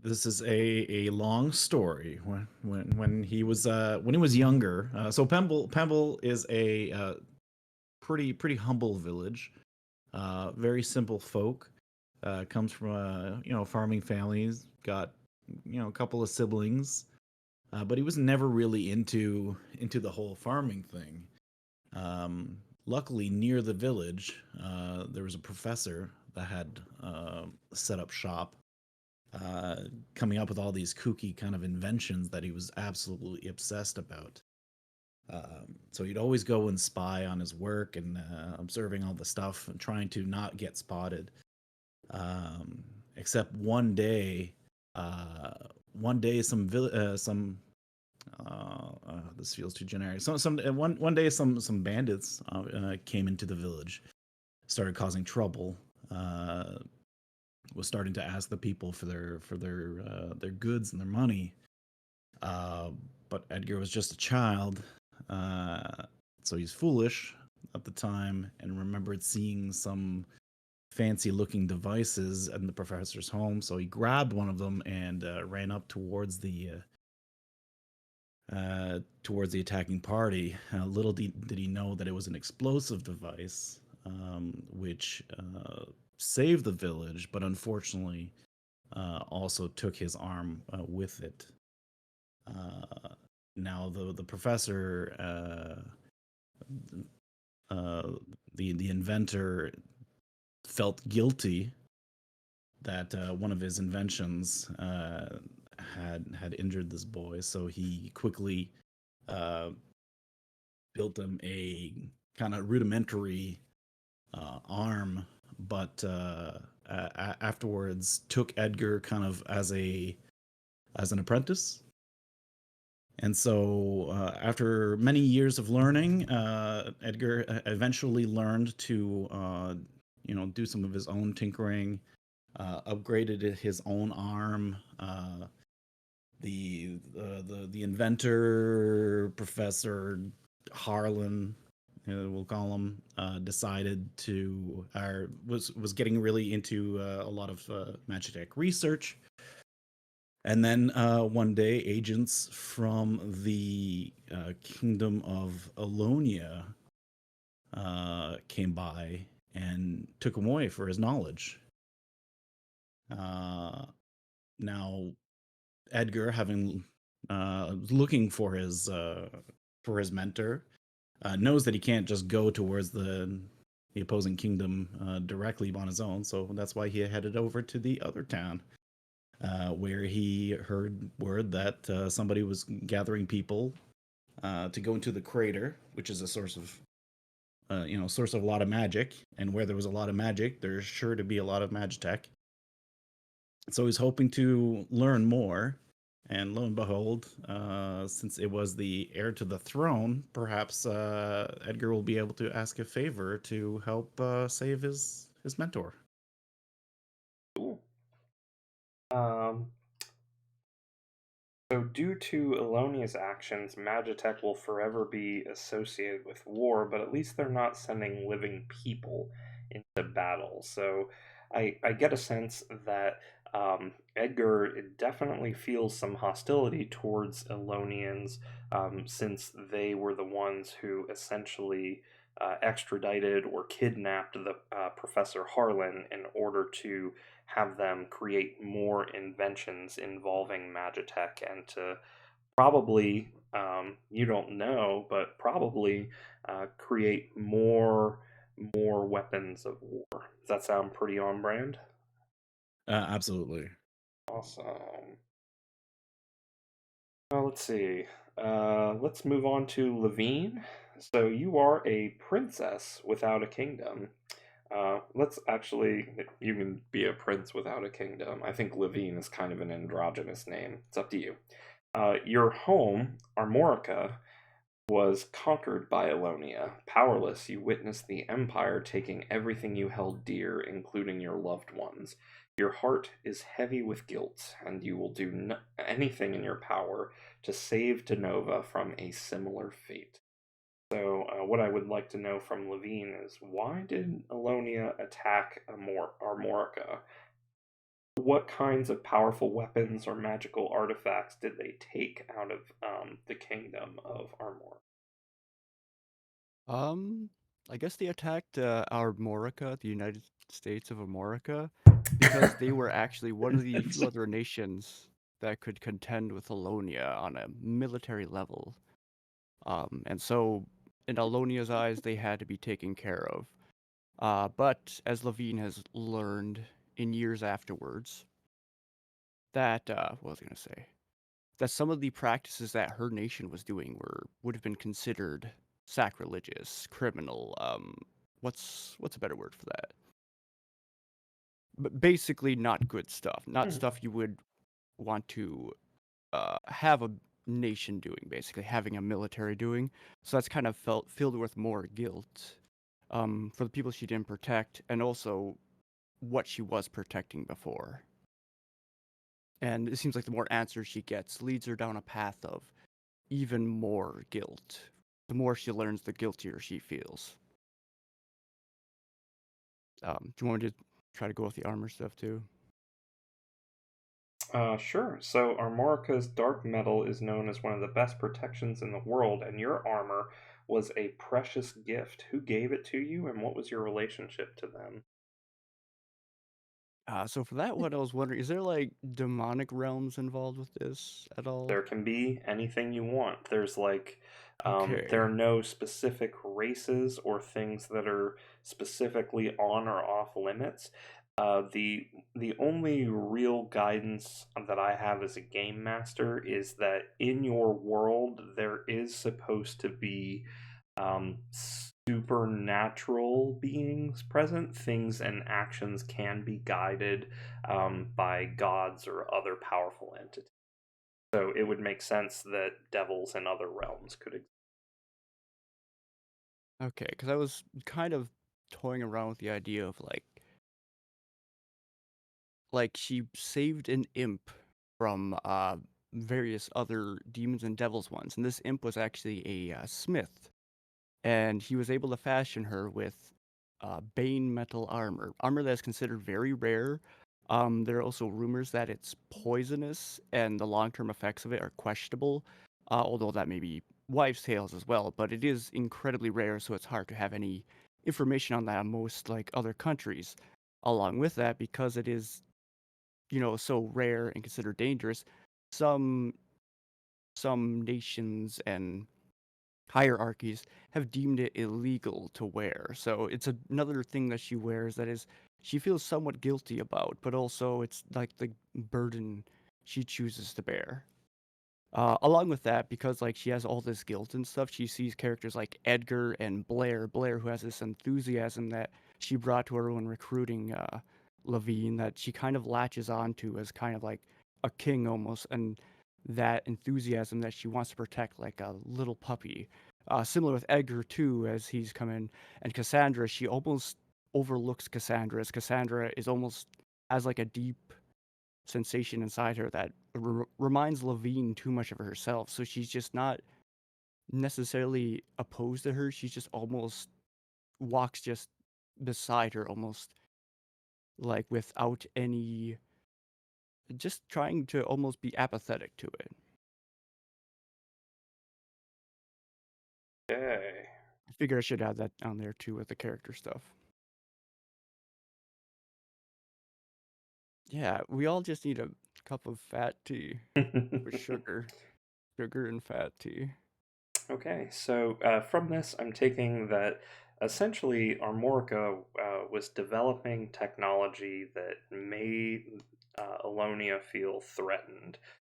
This is a long story. When he was younger, so Pemble is a pretty humble village. Very simple folk. Comes from a farming family. He's got a couple of siblings, but he was never really into the whole farming thing. Luckily, near the village, there was a professor that had set up shop, uh, coming up with all these kooky kind of inventions that he was absolutely obsessed about. So he'd always go and spy on his work and observing all the stuff and trying to not get spotted. Except uh, one day, some this feels too generic. One day, some bandits came into the village, started causing trouble. Was starting to ask the people for their goods and their money. Uh, but Edgar was just a child, uh, so he's foolish at the time and remembered seeing some fancy looking devices in the professor's home. So he grabbed one of them and ran up towards the attacking party. Little did he know that it was an explosive device, which saved the village, but unfortunately also took his arm with it. Uh, Now the professor, uh, the inventor, felt guilty that one of his inventions had injured this boy, so he quickly uh, built him a kind of rudimentary arm, but afterwards took Edgar kind of as an apprentice. And so, after many years of learning, Edgar eventually learned to, do some of his own tinkering, upgraded his own arm. The inventor, Professor Harlan, we'll call him, decided to, or was getting really into a lot of Magitech research. And then one day, agents from the kingdom of Alonia came by and took him away for his knowledge. Now, Edgar, having looking for his mentor, knows that he can't just go towards the opposing kingdom directly on his own. So that's why he headed over to the other town. Where he heard word that somebody was gathering people to go into the crater, which is a source of a lot of magic. And where there was a lot of magic, there's sure to be a lot of magitech. So he's hoping to learn more. And lo and behold, since it was the heir to the throne, perhaps Edgar will be able to ask a favor to help save his mentor. Cool. So, due to Elonia's actions, Magitech will forever be associated with war, but at least they're not sending living people into battle. So, I get a sense that Edgar definitely feels some hostility towards Elonians, since they were the ones who essentially extradited or kidnapped the Professor Harlan in order to have them create more inventions involving Magitech and to probably, you don't know, but probably create more weapons of war. Does that sound pretty on brand? Absolutely. Awesome. Let's see. Let's move on to Levine. So you are a princess without a kingdom. Let's actually, you can be a prince without a kingdom. I think Levine is kind of an androgynous name. It's up to you. Your home, Armorica, was conquered by Alonia. Powerless, you witnessed the Empire taking everything you held dear, including your loved ones. Your heart is heavy with guilt, and you will do anything in your power to save Denova from a similar fate. So, what I would like to know from Levine is why did Alonia attack Armorica? What kinds of powerful weapons or magical artifacts did they take out of the kingdom of Armorica? Um, I guess they attacked our Morica, the United States of Amorica, because they were actually one of the few other nations that could contend with Alonia on a military level. And so, in Alonia's eyes, they had to be taken care of. But as Levine has learned in years afterwards, that what was I gonna say? That some of the practices that her nation was doing would have been considered sacrilegious, criminal. What's a better word for that? But basically, not good stuff. Not Hmm. stuff you would want to have a nation doing. Basically, having a military doing. So that's kind of filled with more guilt for the people she didn't protect, and also what she was protecting before. And it seems like the more answers she gets leads her down a path of even more guilt. The more she learns, the guiltier she feels. Do you want me to try to go with the armor stuff too? Sure. So Armorica's dark metal is known as one of the best protections in the world, and your armor was a precious gift. Who gave it to you, and what was your relationship to them? So for that one, I was wondering, is there like demonic realms involved with this at all? There can be anything you want. There's like, there Okay. are no specific races or things that are specifically on or off limits. The only real guidance that I have as a game master is that in your world there is supposed to be supernatural beings present. Things and actions can be guided by gods or other powerful entities. So it would make sense that devils in other realms could exist. Okay, because I was kind of toying around with the idea of like she saved an imp from various other demons and devils once, and this imp was actually a smith, and he was able to fashion her with bane metal armor that is considered very rare. There are also rumors that it's poisonous, and the long-term effects of it are questionable, although that may be wives' tales as well. But it is incredibly rare, so it's hard to have any information on that in most like other countries. Along with that, because it is so rare and considered dangerous, some some nations and hierarchies have deemed it illegal to wear. So it's another thing that she wears that is she feels somewhat guilty about, but also it's like the burden she chooses to bear. Along with that, because like she has all this guilt and stuff, she sees characters like Edgar and Blair, who has this enthusiasm that she brought to her when recruiting Levine, that she kind of latches onto as kind of like a king almost, and that enthusiasm that she wants to protect like a little puppy. Similar with Edgar too, as he's come in, and Cassandra, she almost overlooks Cassandra, as Cassandra is almost has like a deep sensation inside her that reminds Levine too much of herself. So she's just not necessarily opposed to her. She's just almost walks just beside her, almost like without any, just trying to almost be apathetic to it. Okay. I figure I should add that on there too with the character stuff. Yeah, we all just need a cup of fat tea with sugar and fat tea. Okay, so from this, I'm taking that essentially Armorica was developing technology that made Alonia feel threatened.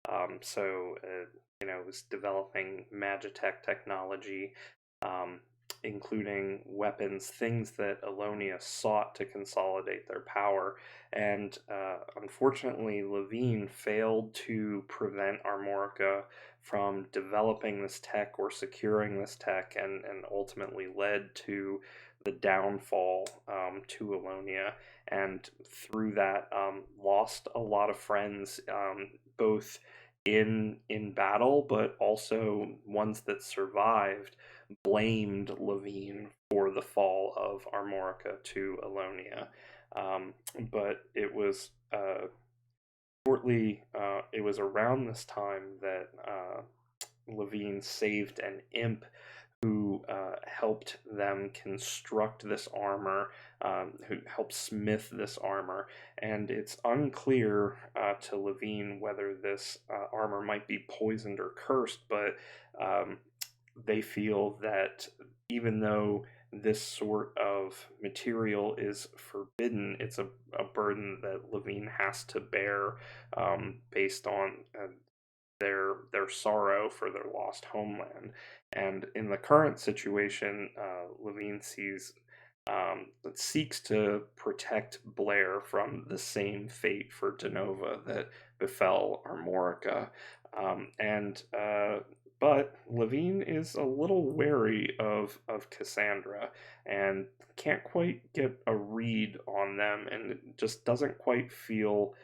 It was developing magitech technology, um, including weapons, things that Alonia sought to consolidate their power. And unfortunately, Levine failed to prevent Armorica from developing this tech or securing this tech, and ultimately led to the downfall to Alonia, and through that lost a lot of friends, both in battle, but also ones that survived blamed Levine for the fall of Armorica to Alonia. But it was it was around this time that Levine saved an imp who helped them construct this armor, who helped smith this armor. And it's unclear to Levine whether this armor might be poisoned or cursed, but they feel that even though this sort of material is forbidden, it's a burden that Levine has to bear based on their sorrow for their lost homeland. And in the current situation, Levine seeks to protect Blair from the same fate for Denova that befell Armorica. And but Levine is a little wary of Cassandra and can't quite get a read on them, and just doesn't quite feel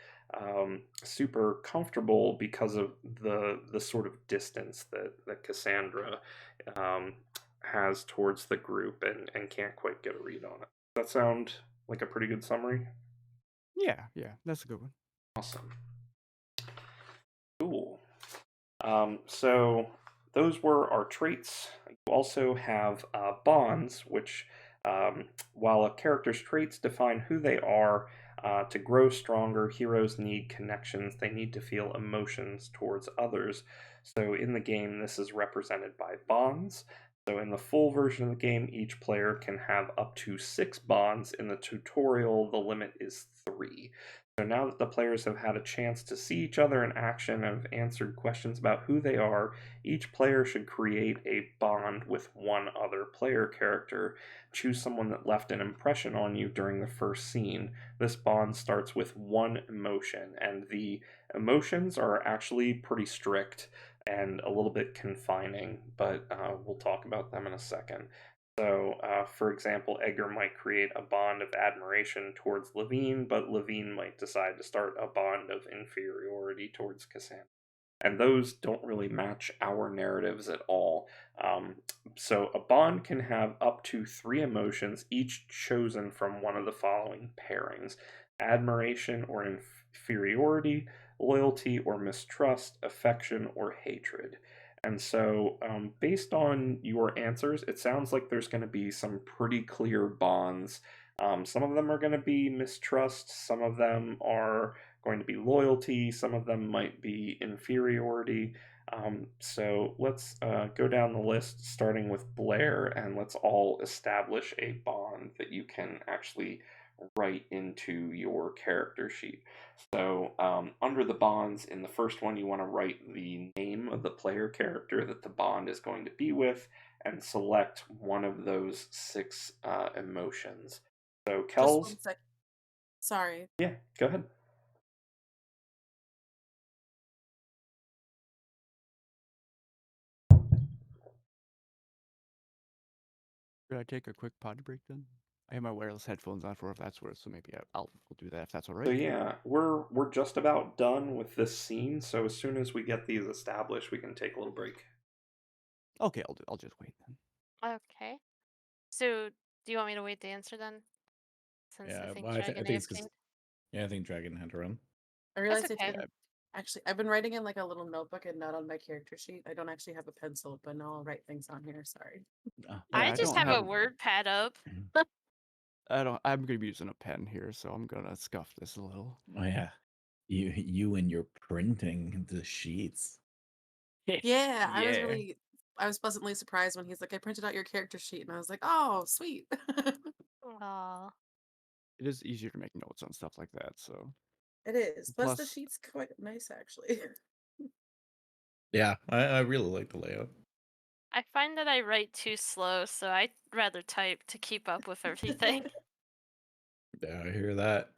super comfortable because of the sort of distance that Cassandra um, has towards the group, and can't quite get a read on it. Does that sound like a pretty good summary? Yeah, that's a good one. Awesome. Cool. So those were our traits. You also have bonds, which, while a character's traits define who they are, to grow stronger, heroes need connections. They need to feel emotions towards others. So in the game, this is represented by bonds. So in the full version of the game, each player can have up to 6 bonds. In the tutorial, the limit is 3. So now that the players have had a chance to see each other in action and have answered questions about who they are, each player should create a bond with one other player character. Choose someone that left an impression on you during the first scene. This bond starts with 1 emotion, and the emotions are actually pretty strict and a little bit confining, but we'll talk about them in a second. So, for example, Edgar might create a bond of admiration towards Levine, but Levine might decide to start a bond of inferiority towards Cassandra. And those don't really match our narratives at all. So, a bond can have up to 3 emotions, each chosen from one of the following pairings: admiration or inferiority, loyalty or mistrust, affection or hatred. And so, based on your answers, it sounds like there's going to be some pretty clear bonds. Some of them are going to be mistrust, some of them are going to be loyalty, some of them might be inferiority. So let's go down the list, starting with Blair, and let's all establish a bond that you can actually write into your character sheet. So, under the bonds, in the first one, you want to write the name of the player character that the bond is going to be with, and select one of those 6 emotions. So, Just Kells, 1 sec. Sorry. yeah, go ahead. Should I take a quick potty break then? I have my wireless headphones on for if that's worth, so maybe I'll do that if that's all So right. yeah, we're just about done with this scene. So as soon as we get these established, we can take a little break. Okay, I'll just wait then. Okay. So, do you want me to wait to answer then? Since I Yeah, think well, I Dragon think it's because AFK'd. I think Dragon had to run. I That's realized I okay. didn't actually. I've been writing in like a little notebook and not on my character sheet. I don't actually have a pencil, but now I'll write things on here. Sorry. Oh, Yeah, I I that's just don't have fine. a have. word pad up. I'm gonna be using a pen here, so I'm gonna scuff this a little. Oh yeah, you and your printing the sheets. Yeah, Yeah. I was pleasantly surprised when he's like, I printed out your character sheet, and I was like, oh, sweet. Aw. It is easier to make notes on stuff like that, so. It is. Plus, the Plus, sheet's quite nice, actually. Yeah, I really like the layout. I find that I write too slow, so I'd rather type to keep up with everything. Yeah, I hear that.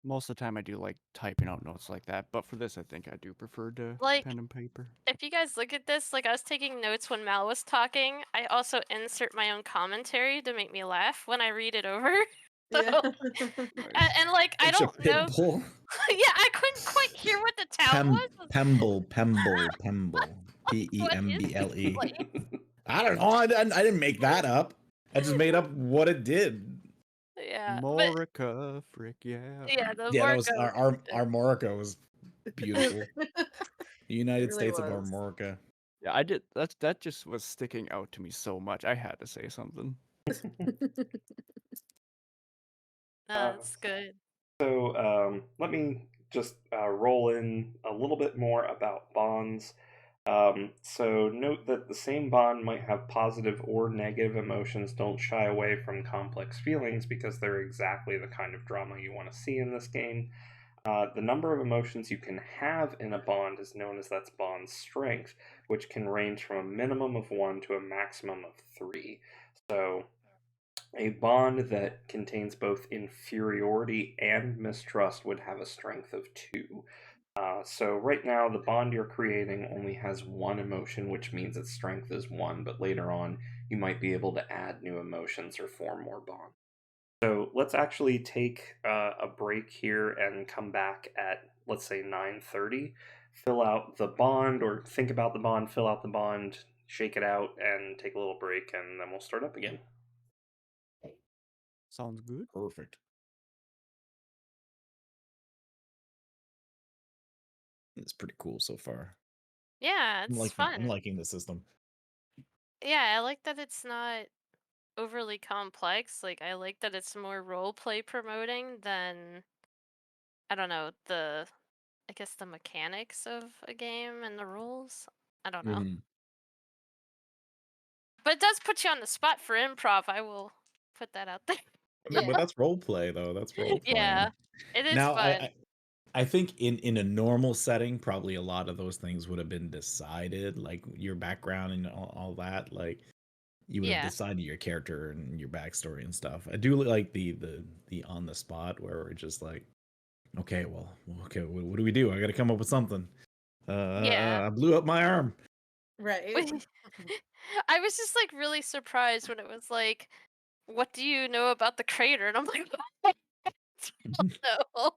most of the time I do like typing out notes like that, but for this I think I do prefer to Like, pen and paper. if you guys look at this, like I was taking notes when Mal was talking. I also insert my own commentary to make me laugh when I read it over. So, Yeah. and like I It's a don't know. pimple. Yeah, I couldn't quite hear what the town was. Pemble. What is this PEMBLE. place? I don't know. I didn't make that up. I just made up what it did. Yeah, but Morica, frick yeah. yeah, the Yeah, that was Morgo. our Morica was beautiful. The United really States of was. Armorica. Yeah, I did. That just was sticking out to me so much. I had to say something. That's good. So let me just roll in a little bit more about bonds. So note that the same bond might have positive or negative emotions. Don't shy away from complex feelings because they're exactly the kind of drama you want to see in this game. The number of emotions you can have in a bond is known as that's bond strength, which can range from a minimum of 1 to a maximum of 3. So, a bond that contains both inferiority and mistrust would have a strength of 2. So right now, the bond you're creating only has one emotion, which means its strength is 1, but later on, you might be able to add new emotions or form more bonds. So let's actually take a break here and come back at, let's say, 9:30. Fill out the bond, or think about the bond, fill out the bond, shake it out, and take a little break, and then we'll start up again. Sounds good. Perfect. It's pretty cool so far. Yeah, I'm it's liking I'm fun. liking the system. Yeah, I like that it's not overly complex. Like, I like that it's more role play promoting than, I don't know, I guess the mechanics of a game and the rules. I don't know. Mhm. But it does put you on the spot for improv. I will put that out there. I mean, Yeah. but that's role play though. That's role Yeah, playing. it is Now, fun. I think in a normal setting, probably a lot of those things would have been decided, like your background and all that. Like you would have Yeah. decided your character and your backstory and stuff. I do like the on the spot where we're just like, okay, okay, what do we do? I got to come up with something. Yeah. I blew up my arm. Right. I was just like really surprised when it was like, what do you know about the crater? And I'm like, no.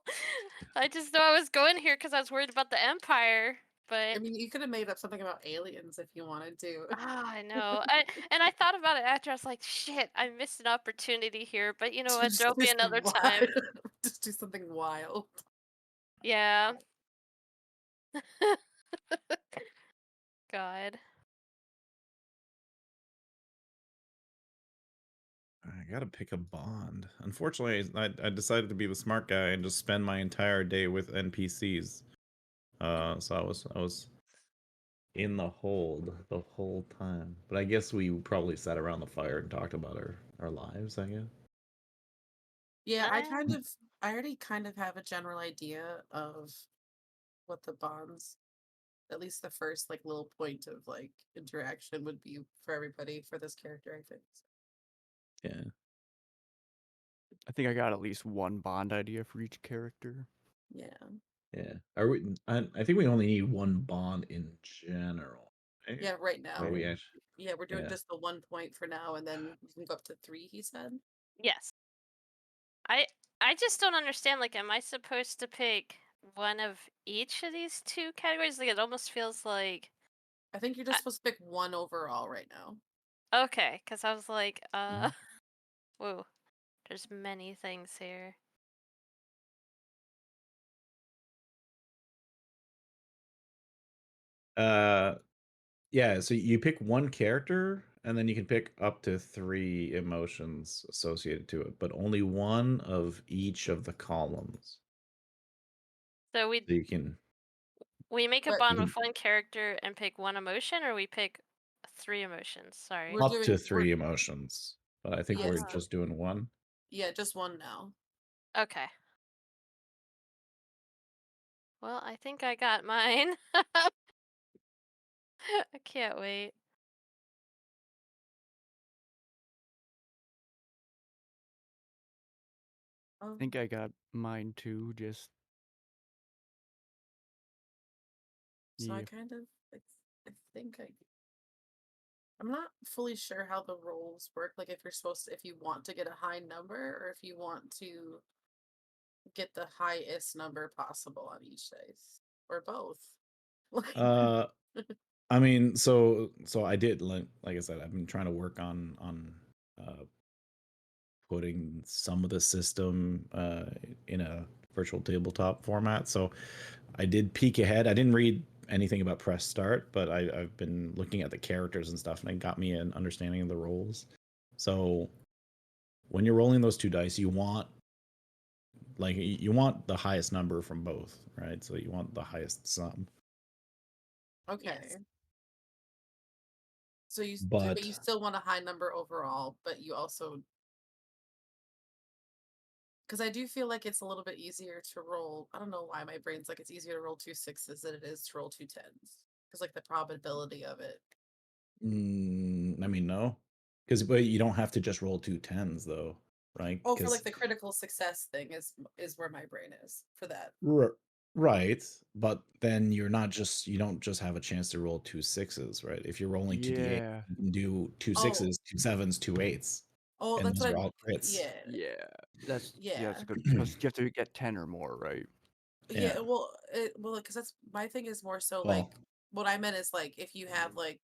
I just know I was going here because I was worried about the Empire. I But mean, you could have made up something about aliens if you wanted to. I know. I thought about it after. I was like, shit, I missed an opportunity here. But you know what? Just There'll do be some another wild. time. Just do something wild. Yeah. God. I gotta pick a bond. Unfortunately, I decided to be the smart guy and just spend my entire day with NPCs. So I was in the hold the whole time. But I guess we probably sat around the fire and talked about our lives, I guess. Yeah, Uh, I already kind of have a general idea of what the bonds, at least the first like little point of like interaction would be for everybody for this character, I think. Yeah. I think I got at least one bond idea for each character. Yeah. Yeah. Are we I think we only need one bond in general. Right? Yeah, right Or now. we Right. actually Yeah, we're doing yeah. just the 1 point for now, and then you can go up to 3, he said. yes. I I just don't understand. Like, am I supposed to pick one of each of these two categories? Like, it almost feels like I think you're just supposed to pick one overall right now. okay, because I was like, Mhm. whoa, there's many things here. Uh yeah, so you pick one character and then you can pick up to 3 emotions associated to it, but only one of each of the columns. So So we make a But bond you can with one character and pick one emotion, or we pick three emotions. Sorry. we're up to doing 3 emotions, but I think we're yes, Ah, just doing 1. yeah, just one now. okay. Well, I think I got mine. I can't wait. I think I got mine too. Just So I yeah. kind of I think I'm not fully sure how the roles work. Like if you're supposed to, if you want to get a high number or if you want to get the highest number possible on each dice or both. Like Uh I mean, so I did like I said, I've been trying to work on uh putting some of the system in a virtual tabletop format. So I did peek ahead. I didn't read anything about press start, but I've been looking at the characters and stuff, and it got me an understanding of the roles. So when you're rolling those 2 dice, you want the highest number from both, right? So you want the highest sum. okay. Yes. So but you But still want a high number overall, but you also because I do feel like it's a little bit easier to roll. I don't know why my brain's like it's easier to roll 2 6s than it is to roll 2 10s. Because like the probability of it. I mean, no, but you don't have to just roll 2 10s though, right? Oh, for Because like the critical success thing is where my brain is for that. right, but then you don't just have a chance to roll 2 6s, right? If you're rolling 2d8, Yeah. you can do two Oh, sixes, 2 7s, 2 8s, oh, and that's those what are I. all crits. Yeah, Yeah. That's yeah. good because you have to get 10 or more, right? Yeah. Yeah, well, because that's my thing is more so Well, like what I meant is like if you have like,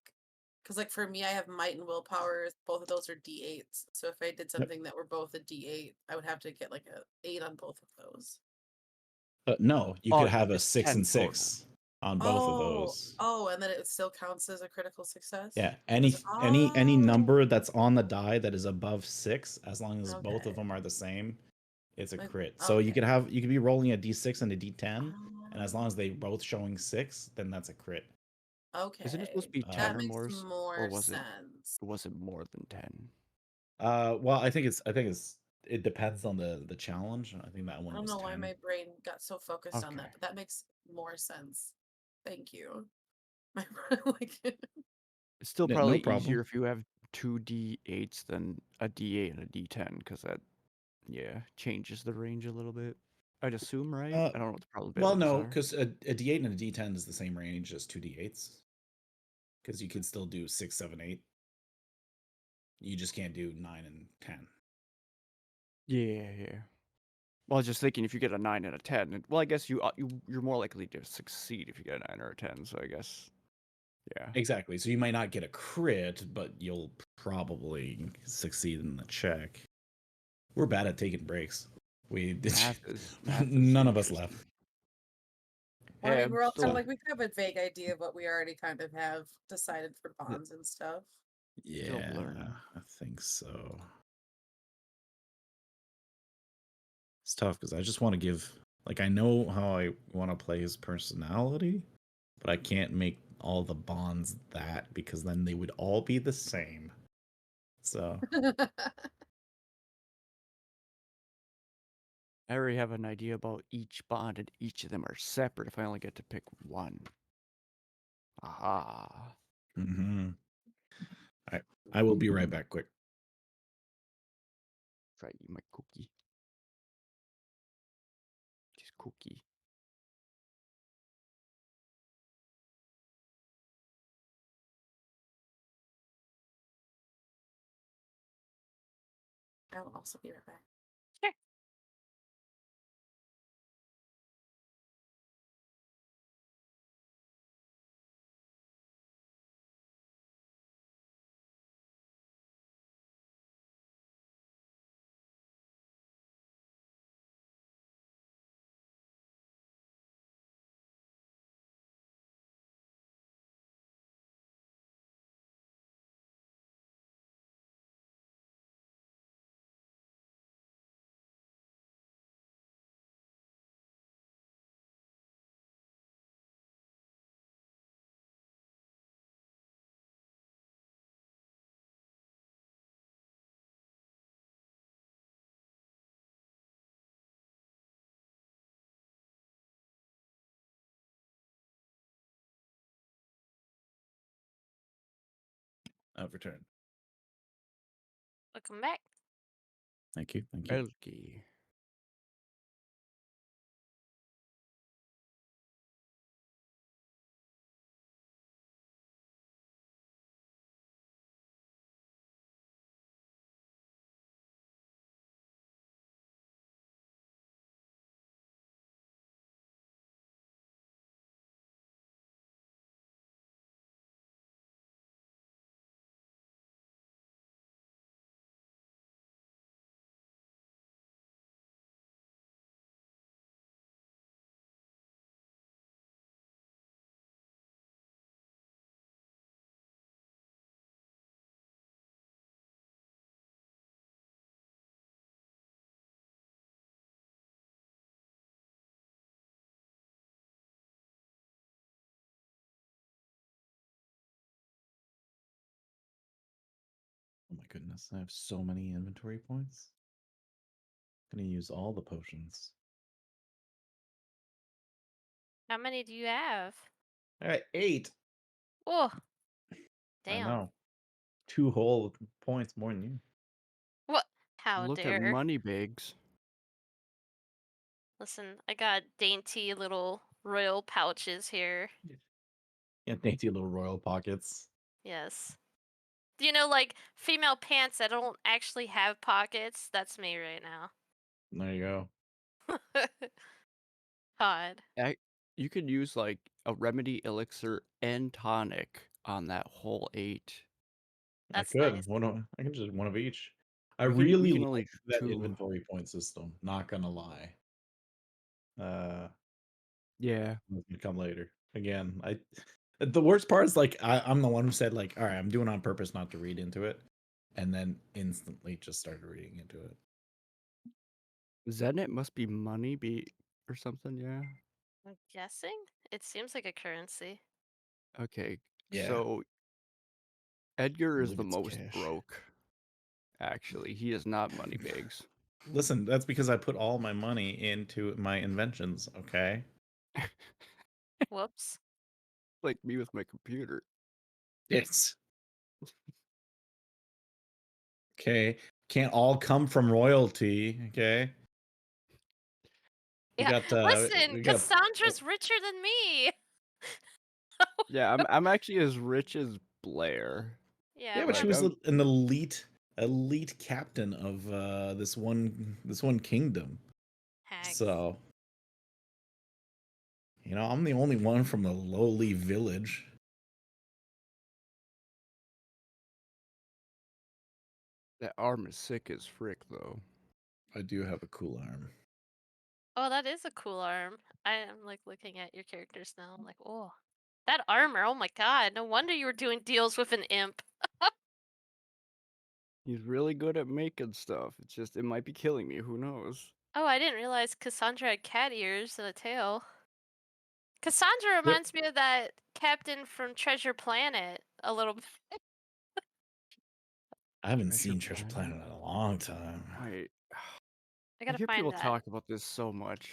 because like for me, I have might and willpower. Both of those are D8s. So if I did yep. something that were both a D8, I would have to get like a 8 on both of those. No, you Oh, could have a it's 6 10 and total. 6 on both of those. And then it still counts as a critical success. Yeah, Does it? any number that's on the die that is above 6, as long as both of Okay. them are the same, it's a Like, crit. So you okay. could be rolling a d6 and a d10, and as long as Ah, they both showing 6, then that's a crit. Isn't it supposed okay, to be 10 that or makes more, or more sense. was it more than 10? Well, I think it depends on the challenge. I think that I one don't was know why 10. my brain got so focused on Okay. that, but that makes more sense. Thank you. My brain, like, It's still Yeah, no probably problem. easier if you have 2d8s than a d8 and a d10 because that, changes the range a little bit. I'd assume, right? I don't know what the Well, probabilities no, are. because a d8 and a d10 is the same range as two d8s, because you can still do 6, 7, 8. You just can't do 9 and 10. Yeah. Well, I was just thinking if you get a 9 and a 10, well, I guess you're more likely to succeed if you get a 9 or a 10. So I guess, yeah. Exactly. So you might not get a crit, but you'll probably succeed in the check. We're bad at taking breaks. Math is None of us interesting. left. well, I Hey, mean, I'm we're all kind of still like we have a vague idea of what we already kind of have decided for bonds and stuff. Yeah, learning. I think so. It's tough because I just want to give, like, I know how I want to play his personality, but I can't make all the bonds that, because then they would all be the same. So I already have an idea about each bond, and each of them are separate if I only get to pick one. Aha. I will be right back quick. Try eat my cookie. Just cookie. I'll also be right back. Sure. I've returned. Welcome back. Thank you. Thank you. Elky. Oh my goodness, I have so many inventory points. gonna use all the potions. How many do you have? All right, 8. Oh, I damn. know. 2 whole points more than you. What? How Look at dare? money bigs. Listen, I got dainty little royal pouches here. Yeah, dainty little royal pockets. Yes. You know, like female pants that don't actually have pockets? That's me right now. There you go. God. You could use like a remedy elixir and tonic on that whole 8. That's I could. nice. I can just one of each. I We really can like only do that 2. inventory point system, not gonna lie. Yeah. That's gonna come later. Again, the worst part is like I'm the one who said like, all right, I'm doing it on purpose not to read into it, and then instantly just started reading into it. Zenit must be money or something, yeah. I'm guessing? It seems like a currency. Okay. Yeah. So Edgar I is believe the it's most cash. broke. Actually, he is not money bigs. Listen, that's because I put all my money into my inventions, okay? Whoops. Like me with my computer. Yes. Okay. Can't all come from royalty, okay? We Yeah. got Listen, we got Cassandra's richer than me. Yeah, I'm actually as rich as Blair. Yeah, yeah, but she Like was I'm an elite captain of this one kingdom. hags. So, I'm the only one from a lowly village. that arm is sick as frick though. I do have a cool arm. Oh, that is a cool arm. I am like looking at your characters now. I'm like, oh, that armor. Oh my god. No wonder you were doing deals with an imp. He's really good at making stuff. It's just it might be killing me, who knows? Oh, I didn't realize Cassandra had cat ears and a tail. Cassandra Yep. reminds me of that captain from Treasure Planet a little bit. I haven't Treasure seen Treasure Planet in a long time. I I I gotta hear find people that. talk about this so much.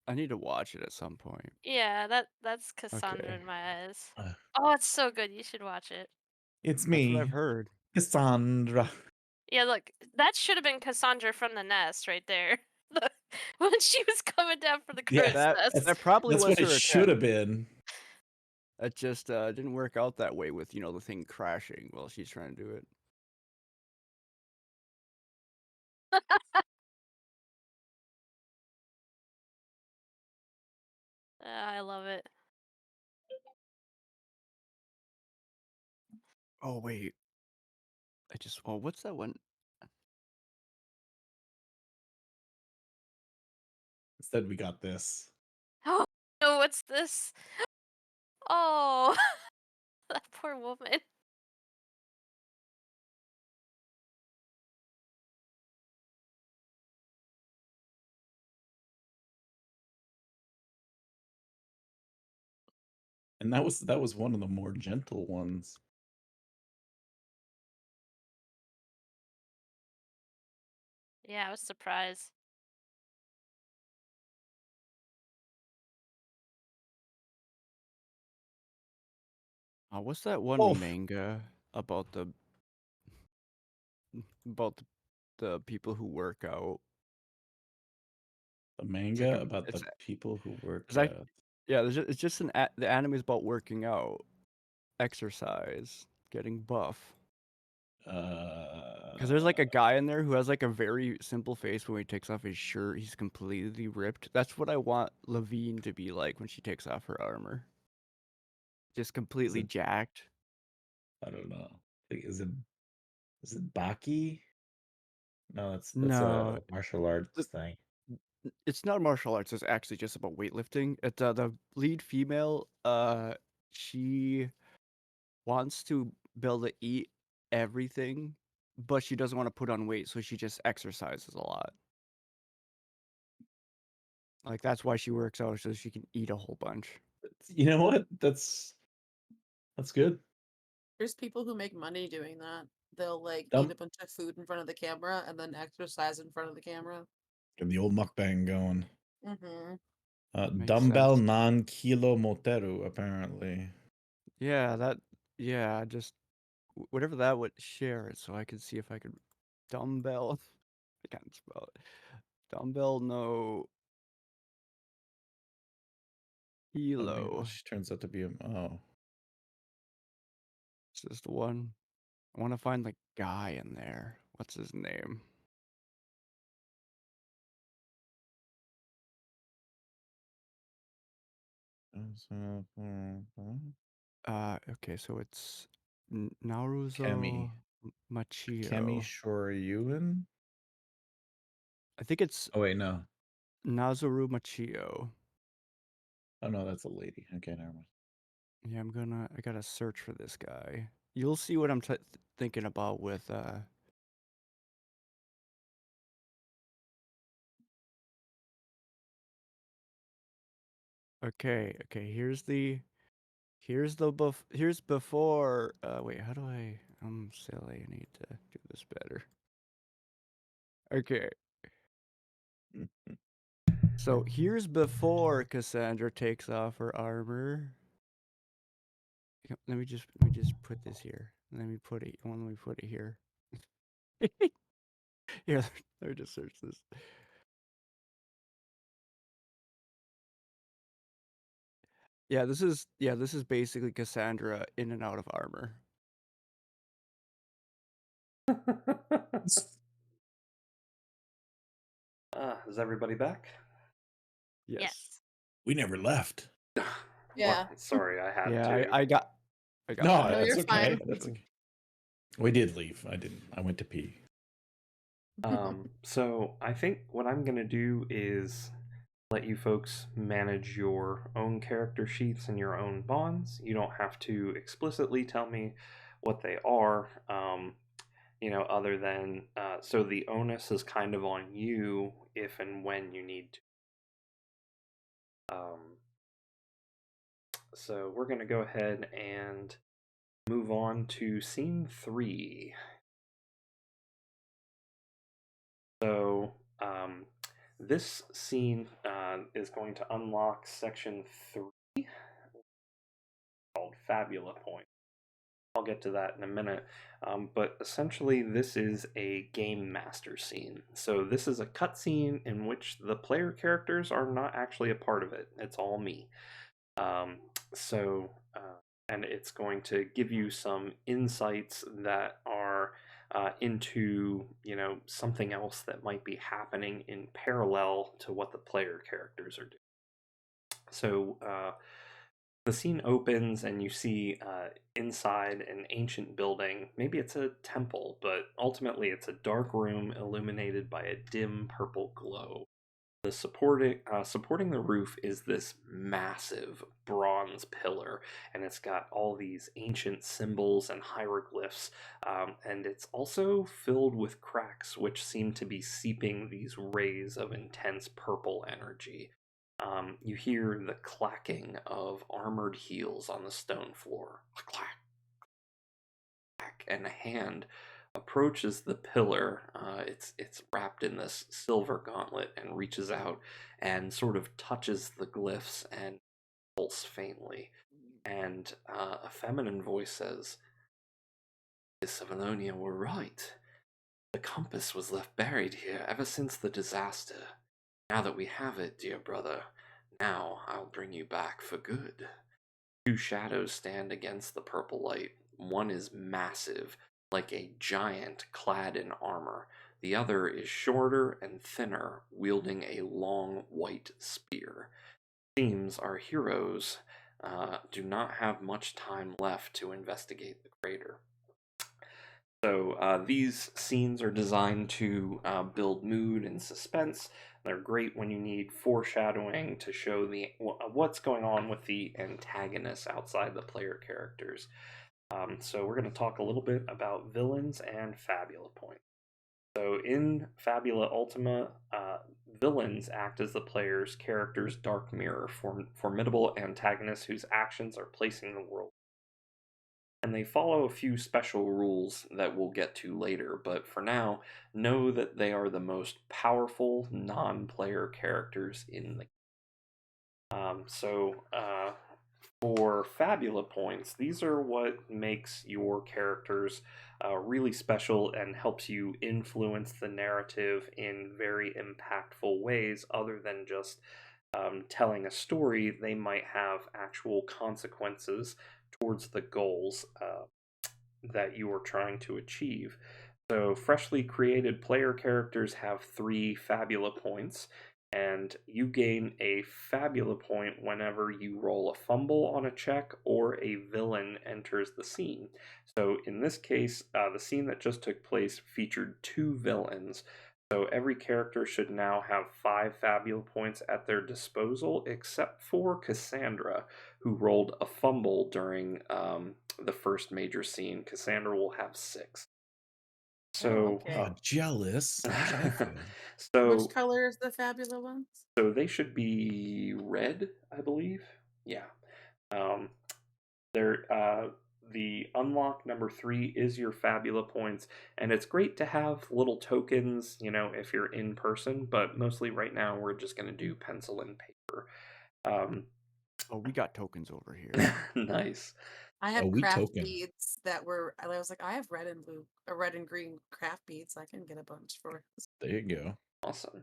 I need to watch it at some point. Yeah, that's Cassandra Okay. in my eyes. Uh, Oh, it's so good. You should watch it. It's That's what me, I've heard. Cassandra. Yeah, look, that should have been Cassandra from the nest right there. When she was coming down for the crow's That nest. that probably That's was what it her should have attempt. been. It just didn't work out that way with, the thing crashing while she's trying to do it. I love it. Oh wait. What's that one? Instead, we got this. Oh, no, what's this? Oh, that poor woman. And that was one of the more gentle ones. Yeah, I was surprised. What's that one Oh, manga about about the people who work out? the It's like manga about it's the people who work Cause at. yeah, it's just the anime is about working out, exercise, getting buff. Cause there's like a guy in there who has like a very simple face when he takes off his shirt. He's completely ripped. That's what I want Levine to be like when she takes off her armor. Just completely it- jacked. I don't know. Is it Baki? No, that's a No, martial arts th- thing. it's not martial arts. It's actually just about weightlifting. It's the lead female. She wants to be able to eat everything, but she doesn't want to put on weight, so she just exercises a lot. Like that's why she works out so she can eat a whole bunch. You know what? That's good. There's people who make money doing that. They'll like eat Dumb. a bunch of food in front of the camera and then exercise in front of the camera. Get the old mukbang going. Mm-hmm. Makes Dumbbell sense. non kilo moteru, apparently. Yeah, just whatever that would share it so I could see if I could dumbbell. I can't spell it. Dumbbell no Oh, maybe kilo. she turns out to be a. Oh. Is this the one? I want to find the guy in there. What's his name? Okay, so it's Naruto Kemi Machio. Shoryuin? I think it's Oh, wait, no. Nazoru Machio. Oh, no, that's a lady. Okay, never mind. Yeah, I gotta search for this guy. You'll see what I'm thinking about with, Okay, here's before, wait, how do I'm silly, I need to do this better. Okay. So here's before Cassandra takes off her armor. Let me just put this here. Let me put it here. Here, let me just search this. Yeah, this is basically Cassandra in and out of armor. Is everybody back? Yes. We never left. Yeah. Well, sorry, I had Yeah, to. I got No, that. No, that's you're okay. fine. That's okay. We did leave. I didn't. I went to pee. So I think what I'm gonna do is let you folks manage your own character sheets and your own bonds. You don't have to explicitly tell me what they are, other than so the onus is kind of on you if and when you need to. So we're going to go ahead and move on to scene 3. So this scene is going to unlock section 3 called Fabula Point. I'll get to that in a minute. But essentially, this is a game master scene. So this is a cutscene in which the player characters are not actually a part of it. It's all me. Um, so, and it's going to give you some insights that are into, something else that might be happening in parallel to what the player characters are doing. So, the scene opens and you see inside an ancient building. Maybe it's a temple, but ultimately it's a dark room illuminated by a dim purple glow. The supporting the roof is this massive bronze pillar, and it's got all these ancient symbols and hieroglyphs, and it's also filled with cracks which seem to be seeping these rays of intense purple energy. You hear the clacking of armored heels on the stone floor. Clack, clack, and a hand approaches the pillar. It's wrapped in this silver gauntlet and reaches out and sort of touches the glyphs and pulse faintly. And a feminine voice says, "The Savalonia were right. The compass was left buried here ever since the disaster. Now that we have it, dear brother, now I'll bring you back for good." Two shadows stand against the purple light. One is massive, like a giant clad in armor. The other is shorter and thinner, wielding a long white spear. It seems our heroes do not have much time left to investigate the crater. So these scenes are designed to build mood and suspense. They're great when you need foreshadowing to show what's going on with the antagonists outside the player characters. So we're going to talk a little bit about villains and Fabula Point. So in Fabula Ultima, villains act as the player's character's dark mirror, formidable antagonists whose actions are placing the world. and they follow a few special rules that we'll get to later, but for now, know that they are the most powerful non-player characters in the for Fabula points, these are what makes your characters really special and helps you influence the narrative in very impactful ways other than just telling a story. They might have actual consequences towards the goals that you are trying to achieve. So, freshly created player characters have 3 Fabula points, and you gain a Fabula point whenever you roll a fumble on a check or a villain enters the scene. So, in this case, the scene that just took place featured 2 villains. So, every character should now have 5 Fabula points at their disposal, except for Cassandra, who rolled a fumble during the first major scene. Cassandra will have 6. So, okay. Jealous. How should I feel? Which so, color is the Fabula ones? so they should be red, I believe. Yeah. Um, they're the unlock number 3 is your Fabula points, and it's great to have little tokens, if you're in person. But mostly right now, we're just going to do pencil and paper. Oh, we got tokens over here. Nice. I Oh, had we craft token. beads that were. I was like, I have red and blue, red and green craft beads. I can get a bunch for. There you go. Awesome.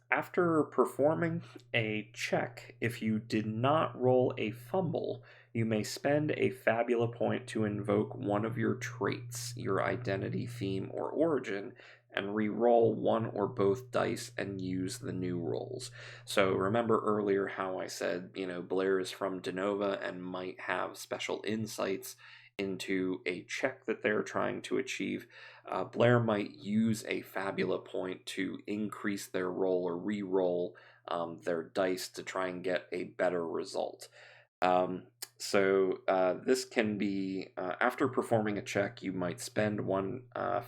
After performing a check, if you did not roll a fumble, you may spend a Fabula point to invoke one of your traits, your identity, theme, or origin, and re-roll one or both dice and use the new rolls. So remember earlier how I said, Blair is from Denova and might have special insights into a check that they're trying to achieve. Blair might use a Fabula point to increase their roll or re-roll their dice to try and get a better result. This can be, after performing a check, you might spend one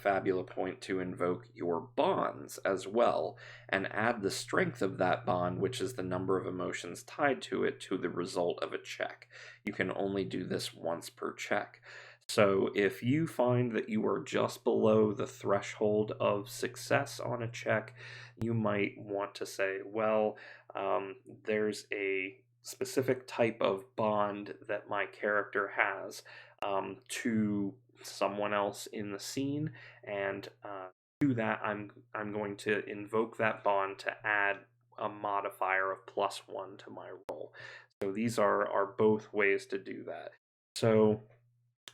Fabula point to invoke your bonds as well, and add the strength of that bond, which is the number of emotions tied to it, to the result of a check. You can only do this once per check. So if you find that you are just below the threshold of success on a check, you might want to say, well, there's a specific type of bond that my character has to someone else in the scene, and to that I'm going to invoke that bond to add a modifier of +1 to my roll. So these are both ways to do that. So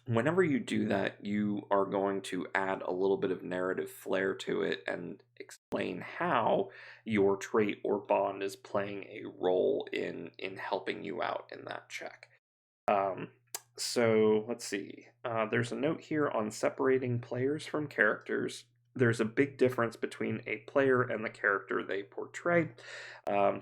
whenever you do that, you are going to add a little bit of narrative flair to it and explain how your trait or bond is playing a role in helping you out in that check. Um, so let's see. There's a note here on separating players from characters. There's a big difference between a player and the character they portray.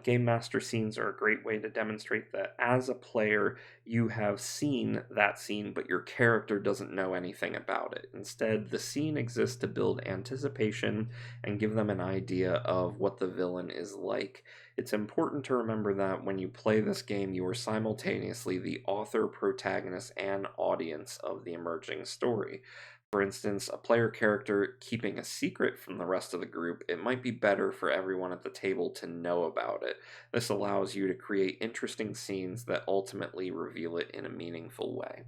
Game master scenes are a great way to demonstrate that as a player, you have seen that scene, but your character doesn't know anything about it. Instead, the scene exists to build anticipation and give them an idea of what the villain is like. It's important to remember that when you play this game, you are simultaneously the author, protagonist, and audience of the emerging story. For instance, a player character keeping a secret from the rest of the group, it might be better for everyone at the table to know about it. This allows you to create interesting scenes that ultimately reveal it in a meaningful way.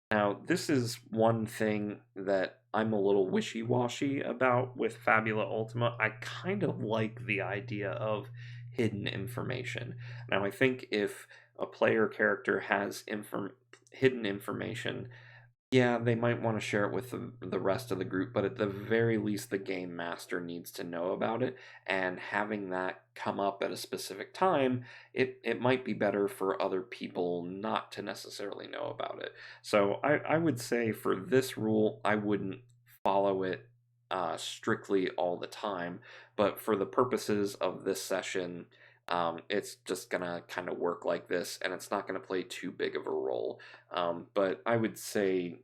Now, this is one thing that I'm a little wishy-washy about with Fabula Ultima. I kind of like the idea of hidden information. Now, I think if a player character has hidden information, yeah, they might want to share it with the rest of the group, but at the very least, the game master needs to know about it. And having that come up at a specific time, it might be better for other people not to necessarily know about it. So I would say for this rule, I wouldn't follow it strictly all the time, but for the purposes of this session, it's just gonna kind of work like this, and it's not gonna play too big of a role. But I would say,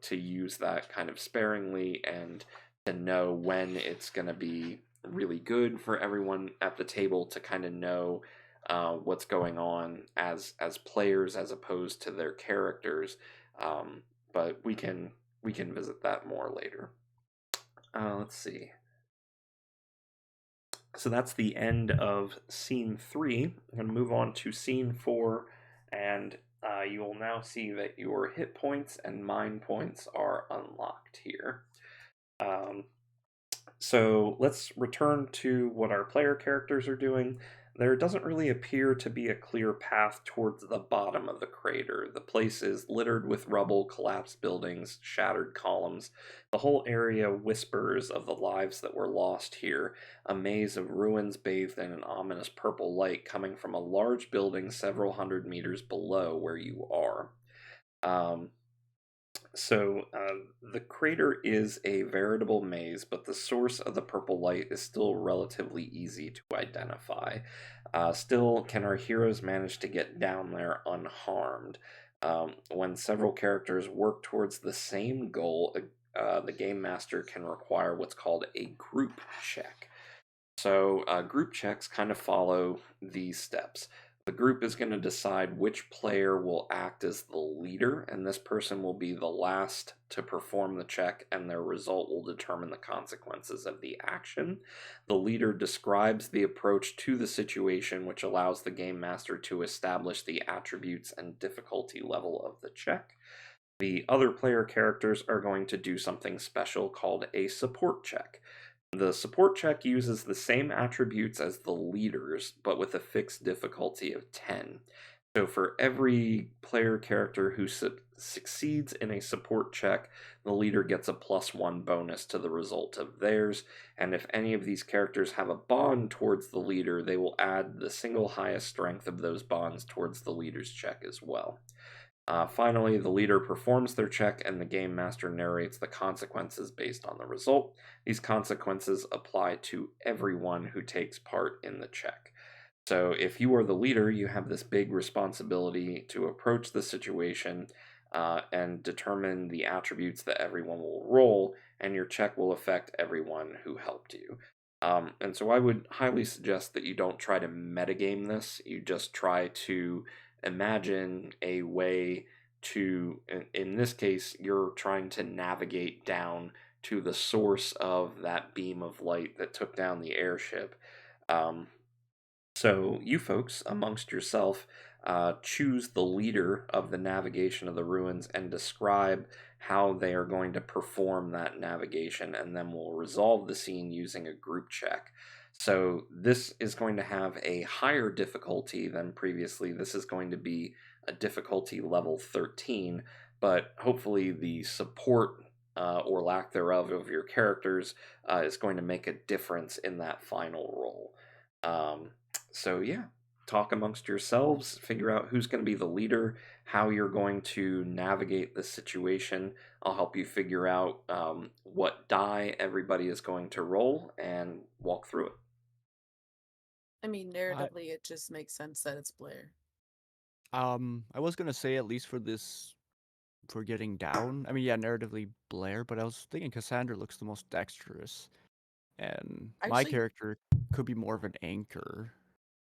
to use that kind of sparingly and to know when it's going to be really good for everyone at the table to kind of know what's going on as players as opposed to their characters. But we can visit that more later. Let's see. So that's the end of scene 3. I'm going to move on to scene 4, and you will now see that your hit points and mind points are unlocked here. So let's return to what our player characters are doing. There doesn't really appear to be a clear path towards the bottom of the crater. The place is littered with rubble, collapsed buildings, shattered columns. The whole area whispers of the lives that were lost here, a maze of ruins bathed in an ominous purple light coming from a large building several hundred meters below where you are. So the crater is a veritable maze, but the source of the purple light is still relatively easy to identify. Still, can our heroes manage to get down there unharmed? When several characters work towards the same goal, the game master can require what's called a group check. So group checks kind of follow these steps. The group is going to decide which player will act as the leader, and this person will be the last to perform the check, and their result will determine the consequences of the action. The leader describes the approach to the situation, which allows the game master to establish the attributes and difficulty level of the check. The other player characters are going to do something special called a support check. The support check uses the same attributes as the leaders, but with a fixed difficulty of 10. So for every player character who succeeds in a support check, the leader gets a +1 bonus to the result of theirs, and if any of these characters have a bond towards the leader, they will add the single highest strength of those bonds towards the leader's check as well. Finally, the leader performs their check and the game master narrates the consequences based on the result. These consequences apply to everyone who takes part in the check. So if you are the leader, you have this big responsibility to approach the situation and determine the attributes that everyone will roll, and your check will affect everyone who helped you. And so I would highly suggest that you don't try to metagame this. You just try to imagine a way to, in this case, you're trying to navigate down to the source of that beam of light that took down the airship. So you folks, amongst yourself, choose the leader of the navigation of the ruins and describe how they are going to perform that navigation, and then we'll resolve the scene using a group check. So this is going to have a higher difficulty than previously. This is going to be a difficulty level 13, but hopefully the support or lack thereof of your characters is going to make a difference in that final roll. So yeah, talk amongst yourselves, figure out who's going to be the leader, how you're going to navigate the situation. I'll help you figure out what die everybody is going to roll and walk through it. I mean, narratively, it just makes sense that it's Blair. I was gonna say at least for this, for getting down. I mean, yeah, narratively Blair, but I was thinking Cassandra looks the most dexterous, and my Actually, character could be more of an anchor,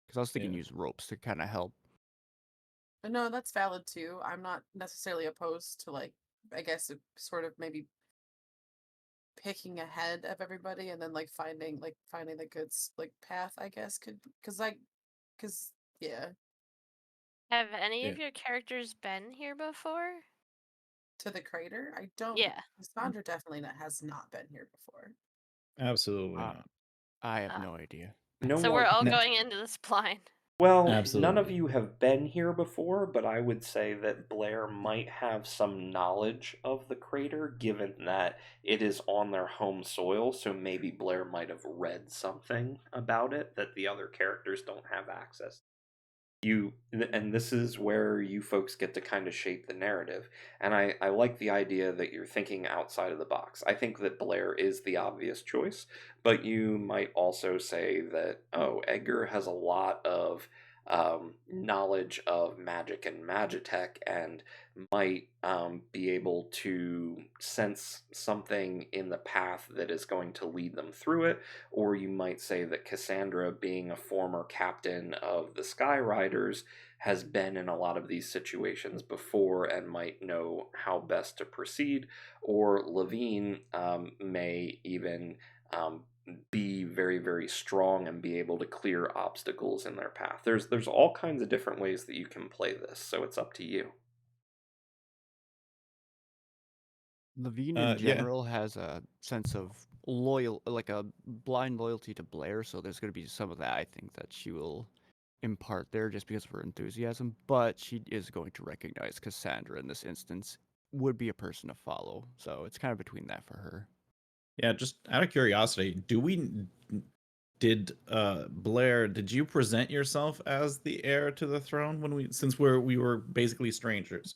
because I was thinking use ropes to kind of help. no, that's valid too. I'm not necessarily opposed to, like, I guess sort of maybe picking ahead of everybody and then finding the good path, I guess, could because yeah. Have any Yeah. of your characters been here before? To the crater, I don't. Yeah. Cassandra definitely has not been here before. Absolutely Uh, not. I have Uh, no idea. No So one. we're all going into this blind. Well, none of Absolutely. you have been here before, but I would say that Blair might have some knowledge of the crater, given that it is on their home soil, so maybe Blair might have read something about it that the other characters don't have access to. And this is where you folks get to kind of shape the narrative. And I like the idea that you're thinking outside of the box. I think that Blair is the obvious choice, but you might also say that, oh, Edgar has a lot of knowledge of magic and magitech and might be able to sense something in the path that is going to lead them through it. Or you might say that Cassandra, being a former captain of the Sky Riders, has been in a lot of these situations before and might know how best to proceed. Or Levine may even be very, very strong and be able to clear obstacles in their path. There's all kinds of different ways that you can play this, so it's up to you. Levine in Yeah. general has a sense of loyal, like a blind loyalty to Blair, so there's going to be some of that I think that she will impart there just because of her enthusiasm, but she is going to recognize Cassandra in this instance would be a person to follow, so it's kind of between that for her. Yeah, just out of curiosity, did Blair, did you present yourself as the heir to the throne since we were basically strangers?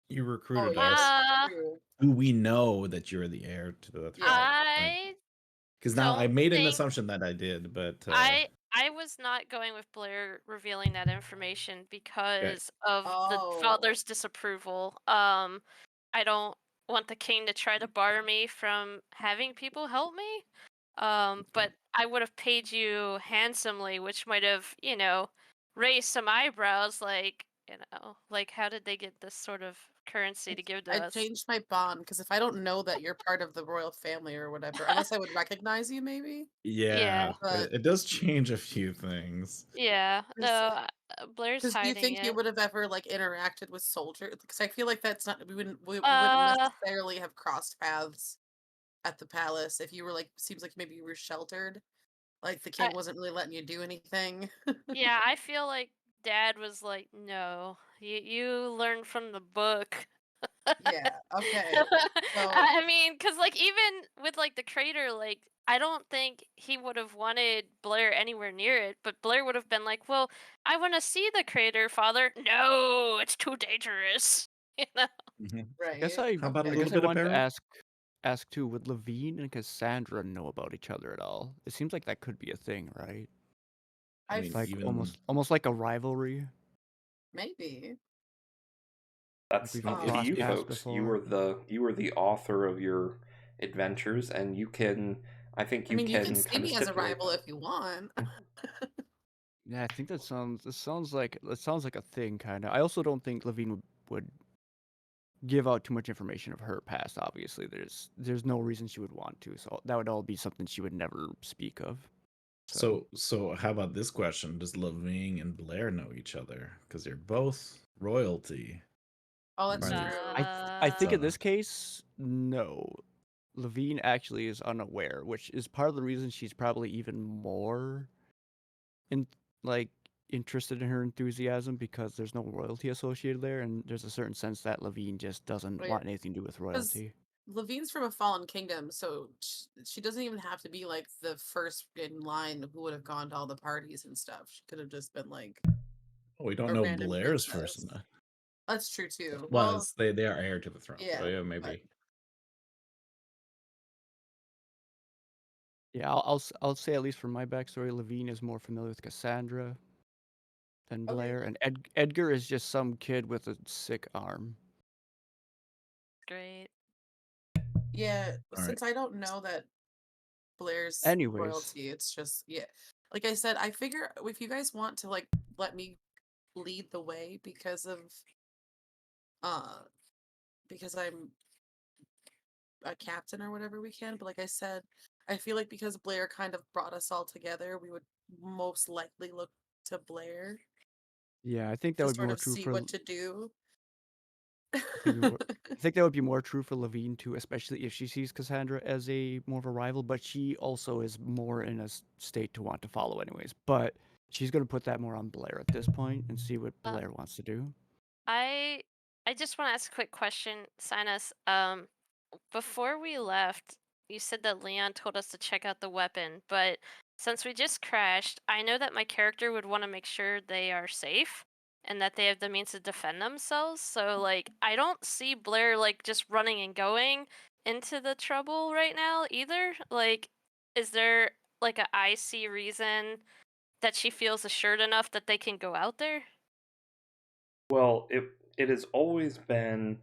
You Oh recruited yeah, us. that's Uh, true. Do we know that you're the heir to the throne? Yeah. I Because now I don't made an think assumption that I did, but I was not going with Blair revealing that information okay. because of the Oh. father's disapproval. I don't want the king to try to bar me from having people help me. But I would have paid you handsomely, which might have, raised some eyebrows, like how did they get this sort of currency to give to I us? changed my bond because if I don't know that you're part of the royal family or whatever, unless I would recognize you, maybe. Yeah, Yeah, But it does change a few things. yeah. No, Blair's because do you hiding think you it. would have ever like interacted with soldiers? Because I feel like that's not we wouldn't Uh, necessarily have crossed paths at the palace if you were like seems like maybe you were sheltered. Like the I, king wasn't really letting you do anything. yeah, I feel like Dad was like, no, you learn from the book. Yeah. Okay. So I mean, because like even with like the crater, like I don't think he would have wanted Blair anywhere near it, but Blair would have been like, "Well, I want to see the crater, Father." No, it's too dangerous. You know? Mhm. Guess right. I How about a I Okay. little guess I bit of wanted to peril? ask too, would Levine and Cassandra know about each other at all? It seems like that could be a thing, right? I I mean, Like even almost like a rivalry. maybe. Like That's we've up to Um. crossed you, paths folks. before. You were the author of your adventures, and you can, I think I you mean, you can can see kind of me as a stipulate rival that. if you want. Yeah, I think that sounds like a thing kind of. I also don't think Levine would give out too much information of her past. Obviously, there's no reason she would want to. So that would all be something she would never speak of. So so how about this question? Does Levine and Blair know each other? Because they're both royalty, Oh, that's right? true. I think in So this case, no. Levine actually is unaware, which is part of the reason she's probably even more in like interested in her enthusiasm because there's no royalty associated there, and there's a certain sense that Levine just doesn't Right. want anything to do with Because royalty. Levine's from a fallen kingdom, so she doesn't even have to be like the first in line who would have gone to all the parties and stuff. She could have just been like we don't a know random Blair's first. princess. That's true too. Well, Was they are heir to the throne, so yeah, yeah, but maybe. Yeah, I'll say at least from my backstory, Levine is more familiar with Cassandra than okay. Blair, and Edgar is just some kid with a sick arm. Great. Yeah, All right. since I don't know that Blair's Anyways, royalty, it's just yeah. Like I said, I figure if you guys want to like let me lead the way uh because I'm a captain or whatever we can. But like I said, I feel like because Blair kind of brought us all together, we would most likely look to Blair yeah, I think that to would be sort more of true see for. what to do. I think that would be more true for Levine too, especially if she sees Cassandra as a more of a rival, but she also is more in a state to want to follow anyways. But she's gonna put that more on Blair at this point and see what Uh, Blair wants to do. I I just want to ask a quick question, Sinus. Before we left, you said that Leon told us to check out the weapon, but since we just crashed, I know that my character would want to make sure they are safe and that they have the means to defend themselves. So, like, I don't see Blair, like, just running and going into the trouble right now either. Like, is there, like, a I see reason that she feels assured enough that they can go out there? Well, it has always been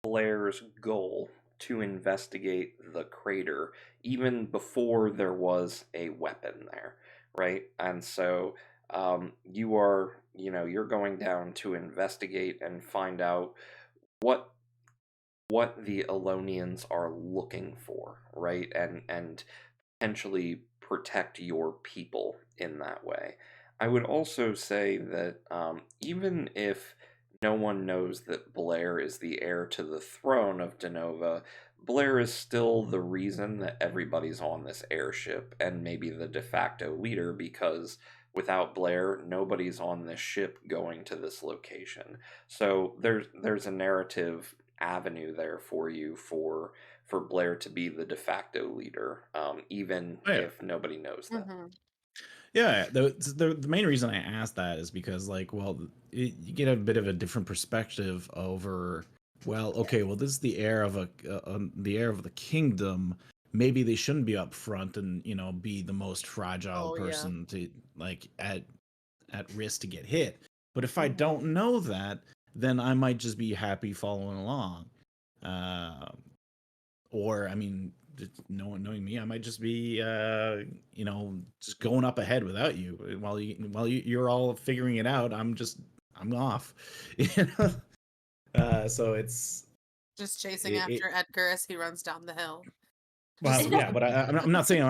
Blair's goal to investigate the crater even before there was a weapon there, right? And so you're going down to investigate and find out what what the Elonians are looking for, right? And potentially protect your people in that way. I would also say that even if no one knows that Blair is the heir to the throne of Denova, Blair is still the reason that everybody's on this airship and maybe the de facto leader because without Blair, nobody's on this ship going to this location. So there's a narrative avenue there for you for Blair to be the de facto leader, even Oh, yeah. if nobody knows that. Mm-hmm. Yeah, the main reason I asked that is because, like, well, you get a bit of a different perspective over, well, okay, well, this is the heir of the heir of the kingdom. Maybe they shouldn't be up front and be the most fragile Oh yeah. person to like at risk to get hit. But if I Mhm. don't know that, then I might just be happy following along. Uh, or I mean, knowing me, I might just be just going up ahead without you you're all figuring it out. I'm off. you know? So Just chasing it, after Edgar as he runs down the hill. well, Just yeah, but I'm not saying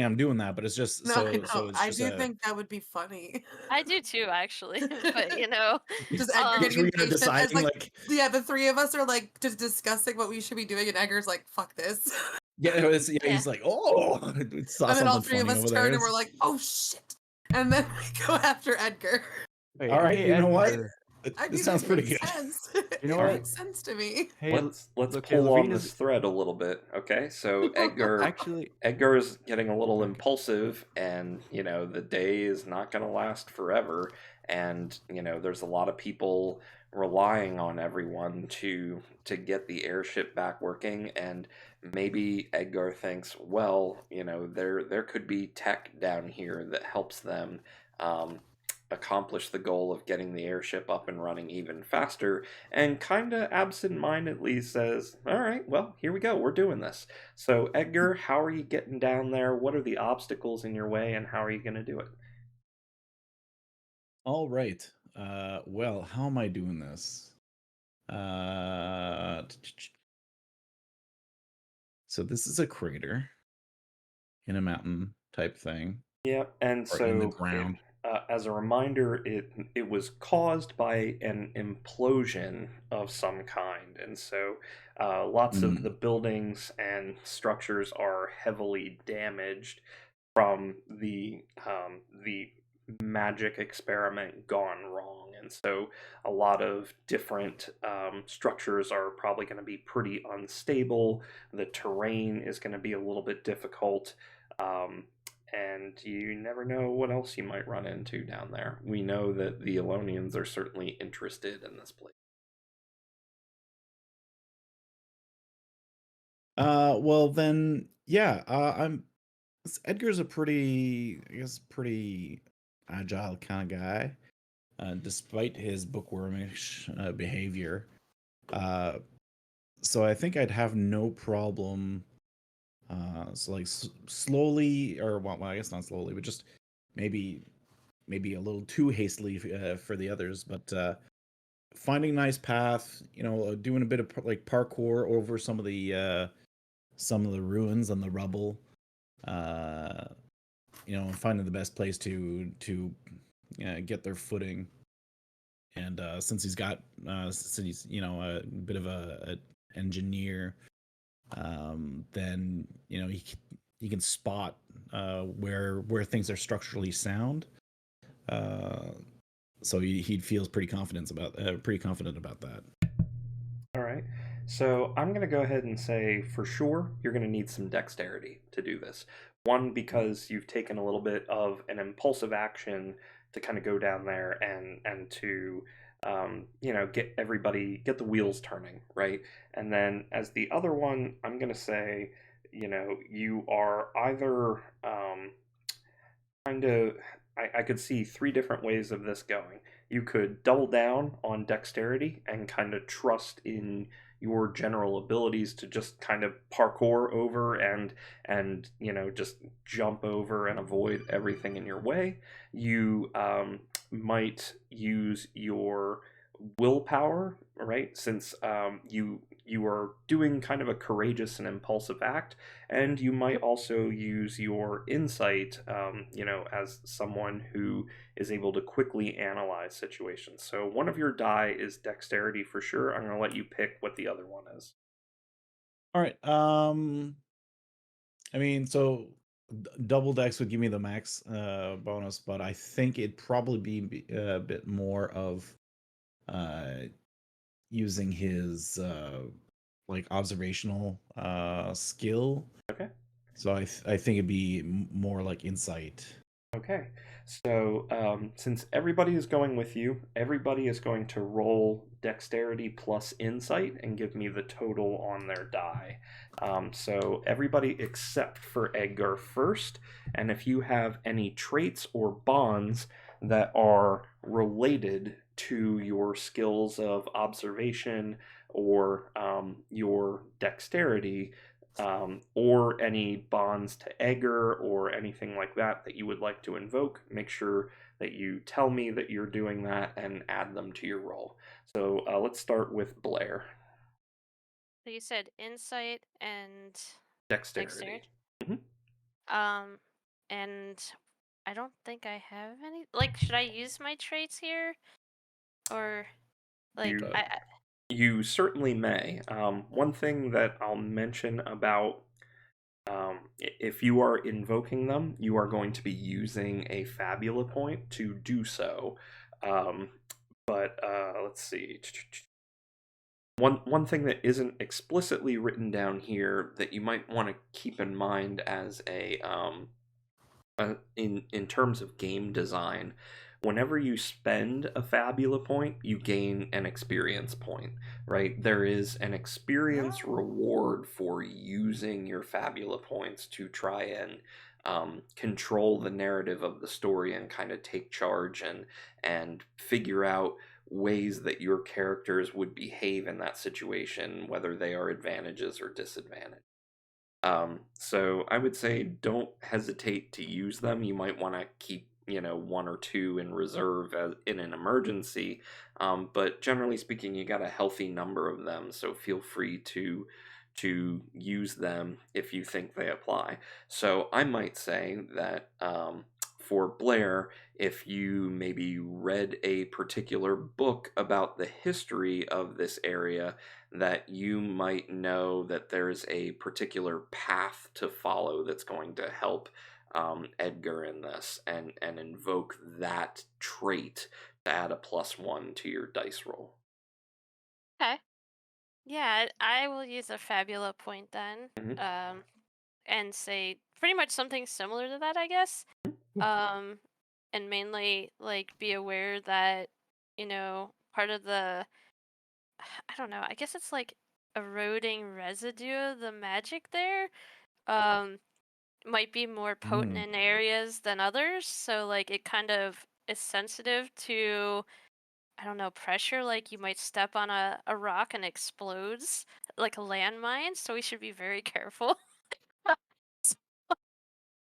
I'm doing that, but it's just no, I so know. it's I just do think that would be funny. I do too, actually. But Just Edgar the getting three are impatient as deciding like like the three of us are like just discussing what we should be doing, and Edgar's like, "Fuck this," yeah, Yeah. he's like, oh, saw and then all something three of funny us over turn there. and we're like, "Oh shit!" And then we go after Edgar. Wait, All right, hey, you know what? Edgar. I This mean, sounds it pretty makes good. sense. You know It what? makes sense to me. Hey, Let's look, hey, pull on Levine this is thread a little bit, okay? So actually Edgar is getting a little okay. impulsive, and the day is not going to last forever, and there's a lot of people relying on everyone to get the airship back working, and maybe Edgar thinks, well, there could be tech down here that helps them. Accomplish the goal of getting the airship up and running even faster, and kinda absent-mindedly says, all right, well, here we go, we're doing this. So Edgar, how are you getting down there? What are the obstacles in your way, and how are you going to do it? All right. Well, how am I doing this? Uh, so this is a crater in a mountain type thing, Yeah, and or in the so ground. as a reminder, it was caused by an implosion of some kind, and so lots of the Mm. buildings and structures are heavily damaged from the magic experiment gone wrong, and so a lot of different structures are probably going to be pretty unstable. The terrain is going to be a little bit difficult. Um, and you never know what else you might run into down there. We know that the Elonians are certainly interested in this place. Well then, yeah. Edgar's a pretty, I guess, pretty agile kind of guy, despite his bookwormish behavior. Uh, so I think I'd have no problem. So like slowly, or well, I guess not slowly, but just maybe maybe a little too hastily for the others, but finding a nice path, doing a bit of like parkour over some of the ruins and the rubble, uh, and finding the best place to get their footing. And since he's a bit of a engineer, then he can spot where things are structurally sound. Uh, so he feels pretty confident about that. All right. So I'm going to go ahead and say for sure you're going to need some dexterity to do this. One, because you've taken a little bit of an impulsive action to kind of go down there and to get the wheels turning, right? And then as the other one, I'm going to say, you are either kind of I could see three different ways of this going. You could double down on dexterity and kind of trust in your general abilities to just kind of parkour over and just jump over and avoid everything in your way. You might use your willpower, right? Since you are doing kind of a courageous and impulsive act, and you might also use your insight, as someone who is able to quickly analyze situations. So one of your die is dexterity for sure. I'm gonna let you pick what the other one is. All right. I mean, so double dex would give me the max bonus, but I think it'd probably be a bit more of uh using his like observational skill. Okay. So I think it'd be more like insight. Okay, so since everybody is going with you, everybody is going to roll dexterity plus insight and give me the total on their die. So everybody except for Edgar first, and if you have any traits or bonds that are related to your skills of observation or your dexterity, or any bonds to Egger or anything like that that you would like to invoke, make sure that you tell me that you're doing that and add them to your roll. So let's start with Blair. So you said insight and Dexterity. dexterity. Mhm. And I don't think I have any. Like, should I use my traits here, or like You, I you certainly may. One thing that I'll mention about if you are invoking them, you are going to be using a Fabula point to do so. Um, but let's see. One thing that isn't explicitly written down here that you might want to keep in mind as in terms of game design, whenever you spend a Fabula point, you gain an experience point, right? There is an experience reward for using your Fabula points to try and control the narrative of the story and kind of take charge and figure out ways that your characters would behave in that situation, whether they are advantages or disadvantages. So I would say don't hesitate to use them. You might want to keep, one or two in reserve as in an emergency. But generally speaking, you got a healthy number of them, so feel free to use them if you think they apply. So I might say that for Blair, if you maybe read a particular book about the history of this area, that you might know that there's a particular path to follow that's going to help Edgar in this, and invoke that trait to add a +1 to your dice roll. okay. Yeah, I will use a Fabula point then. Mhm. And say pretty much something similar to that, I guess. Um, and mainly like be aware that, part of the I don't know, I guess it's like eroding residue of the magic there. Um, might be more potent Mm. in areas than others. So like it kind of is sensitive to, I don't know, pressure. Like you might step on a rock and explodes like a landmine. So we should be very careful.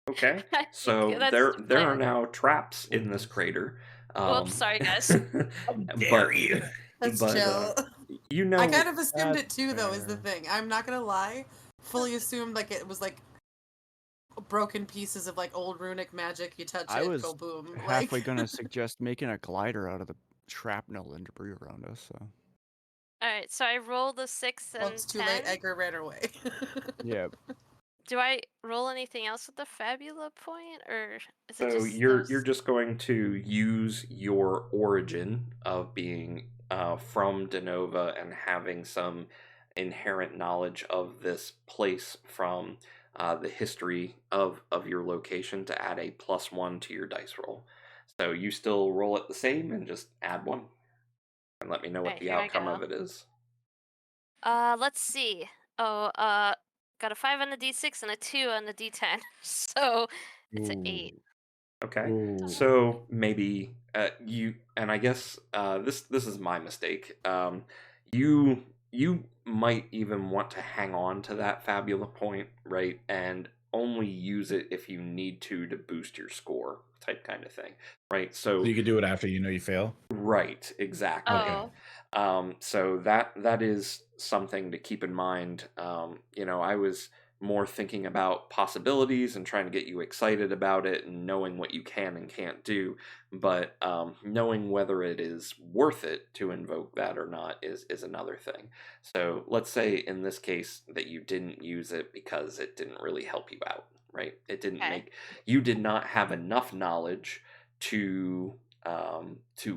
Okay, I think so that's the there are plan. now traps in this crater, Whoops, sorry guys. How dare but you? That's but chill. you I know kind of assumed it That's too, though, is the fair. thing. I'm not gonna lie. Fully assumed like it was like broken pieces of like old runic magic. You touch I it, go was boom. Like, halfway gonna suggest making a glider out of the shrapnel and debris around us. So All right, so I rolled a 6 well, and it's too late. 10. Edgar ran away. yeah, Do I roll anything else with the Fabula point, or is it So just you're those? just going to use your origin of being from Denova and having some inherent knowledge of this place from the history of your location to add a +1 to your dice roll. So you still roll it the same and just add one and let me know All what right, the here I outcome go. of it is. Let's see. Oh, got a 5 on the D6 and a 2 on the D10. So it's an 8. ooh, Okay. Ooh. So maybe you, and I guess this is my mistake. You you might even want to hang on to that Fabula point, right? And only use it if you need to boost your score, type kind of thing, right? So So you could do it after you know you fail. right, exactly. Okay. So that is something to keep in mind. I was more thinking about possibilities and trying to get you excited about it and knowing what you can and can't do, but knowing whether it is worth it to invoke that or not is another thing. So let's say in this case that you didn't use it because it didn't really help you out, right? It didn't Okay. you did not have enough knowledge to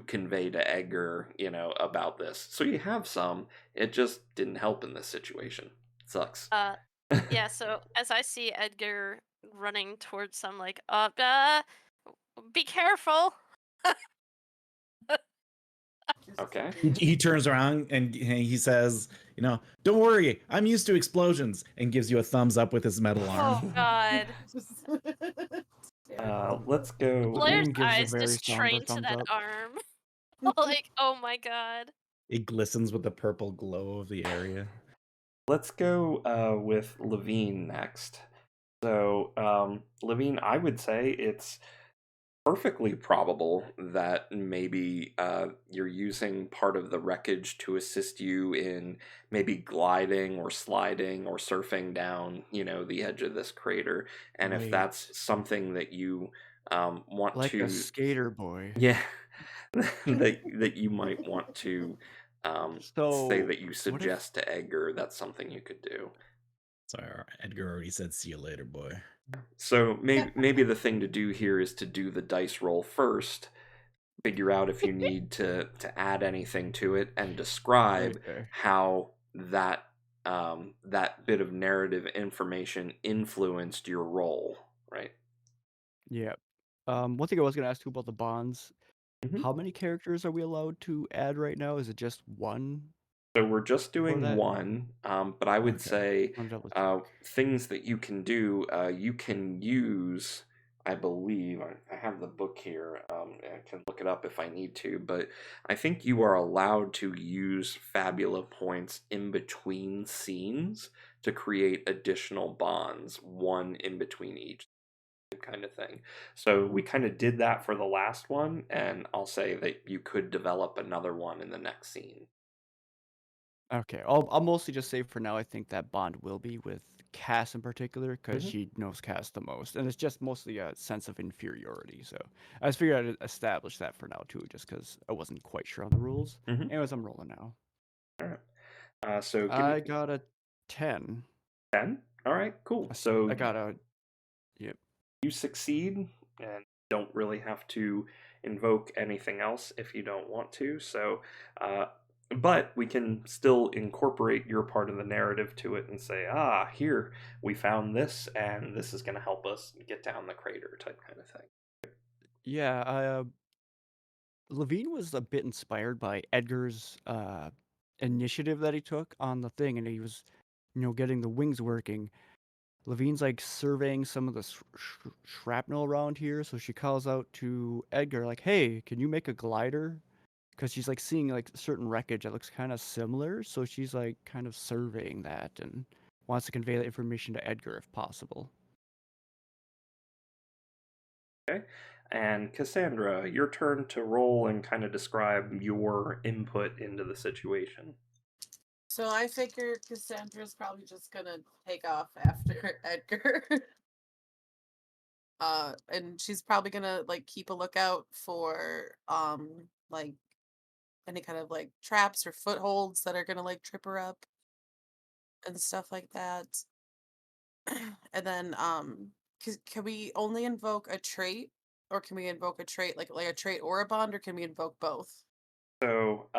convey to Edgar, about this. So you have some. It just didn't help in this situation. Sucks. Yeah, so as I see Edgar running towards some, like, be careful. Okay. He turns around and he says, don't worry, I'm used to explosions, and gives you a thumbs up with his metal arm. Oh God. Let's go. Blair's Levine gives a eyes very just somber train to thumbs that up. arm. Like, oh my God. It glistens with the purple glow of the area. Let's go with Levine next. So, Levine, I would say it's perfectly probable that maybe you're using part of the wreckage to assist you in maybe gliding or sliding or surfing down, the edge of this crater. And if Right. that's something that you want Like a to, skater boy. yeah, that you might want to say So, that you what if suggest to Edgar, that's something you could do. Sorry, Edgar already said, "See you later, boy." So maybe the thing to do here is to do the dice roll first, figure out if you need to add anything to it, and describe okay. how that bit of narrative information influenced your roll, right? Yeah. One thing I was gonna ask you about the bonds. Mhm. How many characters are we allowed to add right now? Is it just one So we're just for doing that? one, but I would Okay. say I'll double check. things that you can do, you can use. I believe I have the book here. I can look it up if I need to, but I think you are allowed to use Fabula points in between scenes to create additional bonds, one in between each kind of thing. So we kind of did that for the last one, and I'll say that you could develop another one in the next scene. Okay. I'll mostly just say for now I think that bond will be with Cass in particular because Mhm. she knows Cass the most, and it's just mostly a sense of inferiority. So I just figured I'd establish that for now too, just because I wasn't quite sure on the rules. Mhm. Anyways, I'm rolling now. All right. So give me I got a 10. 10. All right, cool. So I got a yep. you succeed and don't really have to invoke anything else if you don't want to. So, but we can still incorporate your part of the narrative to it and say, here we found this, and this is going to help us get down the crater, type kind of thing. Yeah, Levine was a bit inspired by Edgar's initiative that he took on the thing, and he was, getting the wings working. Levine's like surveying some of the shrapnel around here, so she calls out to Edgar, like, "Hey, can you make a glider?" Because she's like seeing like certain wreckage that looks kind of similar, so she's like kind of surveying that and wants to convey that information to Edgar if possible. Okay. And Cassandra, your turn to roll and kind of describe your input into the situation. So I figure Cassandra's probably just gonna take off after Edgar. And she's probably gonna like keep a lookout for like any kind of like traps or footholds that are gonna like trip her up and stuff like that. And then can we only invoke a trait, or can we invoke a trait like a trait or a bond, or can we invoke both? So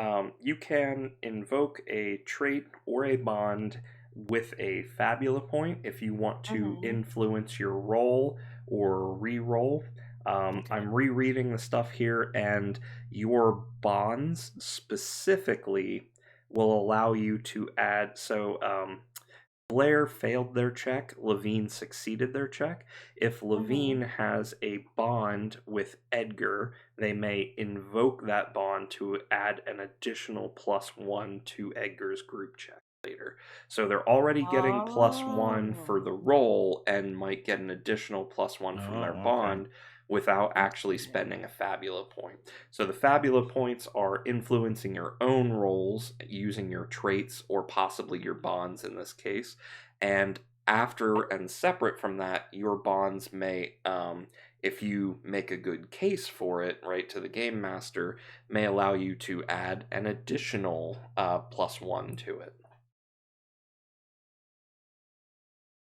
you can invoke a trait or a bond with a Fabula point if you want to Mm-hmm. influence your roll or re-roll. Okay. I'm rereading the stuff here, and your bonds specifically will allow you to add. So Blair failed their check, Levine succeeded their check. If Levine has a bond with Edgar, they may invoke that bond to add an additional +1 to Edgar's group check later. So they're already getting +1 for the roll and might get an additional +1 from their bond without actually spending a Fabula point. So the Fabula points are influencing your own rolls using your traits or possibly your bonds in this case. And after and separate from that, your bonds may, if you make a good case for it, right, to the game master, may allow you to add an additional +1 to it.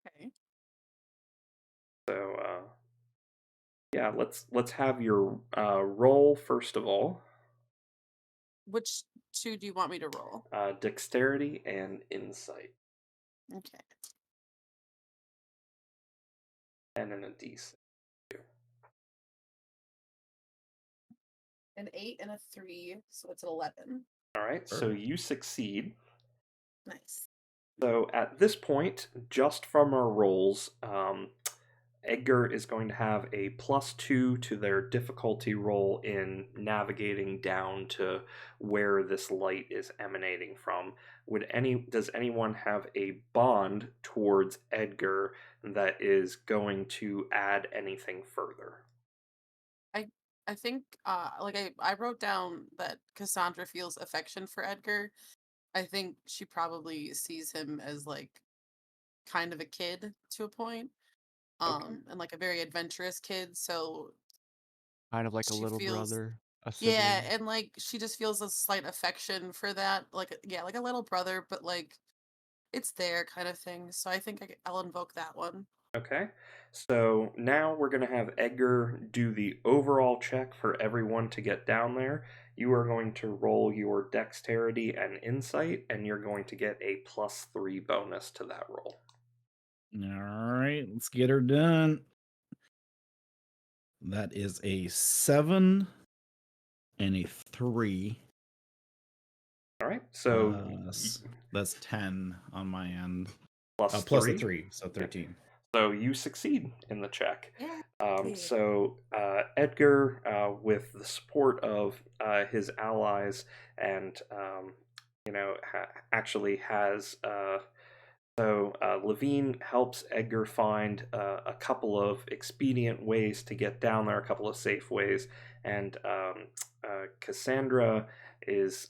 Okay. So yeah, let's have your roll first of all. Which 2 do you want me to roll? Dexterity and insight, Okay. and then a d6. An 8 and a 3, so it's an 11. All right, so you succeed. Nice. So at this point, just from our rolls, Edgar is going to have a +2 to their difficulty roll in navigating down to where this light is emanating from. Does anyone have a bond towards Edgar that is going to add anything further? I think I wrote down that Cassandra feels affection for Edgar. I think she probably sees him as like kind of a kid to a point. And like a very adventurous kid, so Kind of like a she little feels brother, a yeah, sibling. and like she just feels a slight affection for that, like yeah, like a little brother, but like it's there kind of thing. So I think I'll invoke that one. Okay, so now we're going to have Edgar do the overall check for everyone to get down there. You are going to roll your dexterity and insight, and you're going to get a +3 bonus to that roll. All right, let's get her done. That is a 7 and a 3. All right, so That's 10 on my end. plus Plus a 3. 3, so 13. So you succeed in the check. Yeah. So Edgar, with the support of his allies, and actually has. So Levine helps Edgar find a couple of expedient ways to get down there, a couple of safe ways, and Cassandra is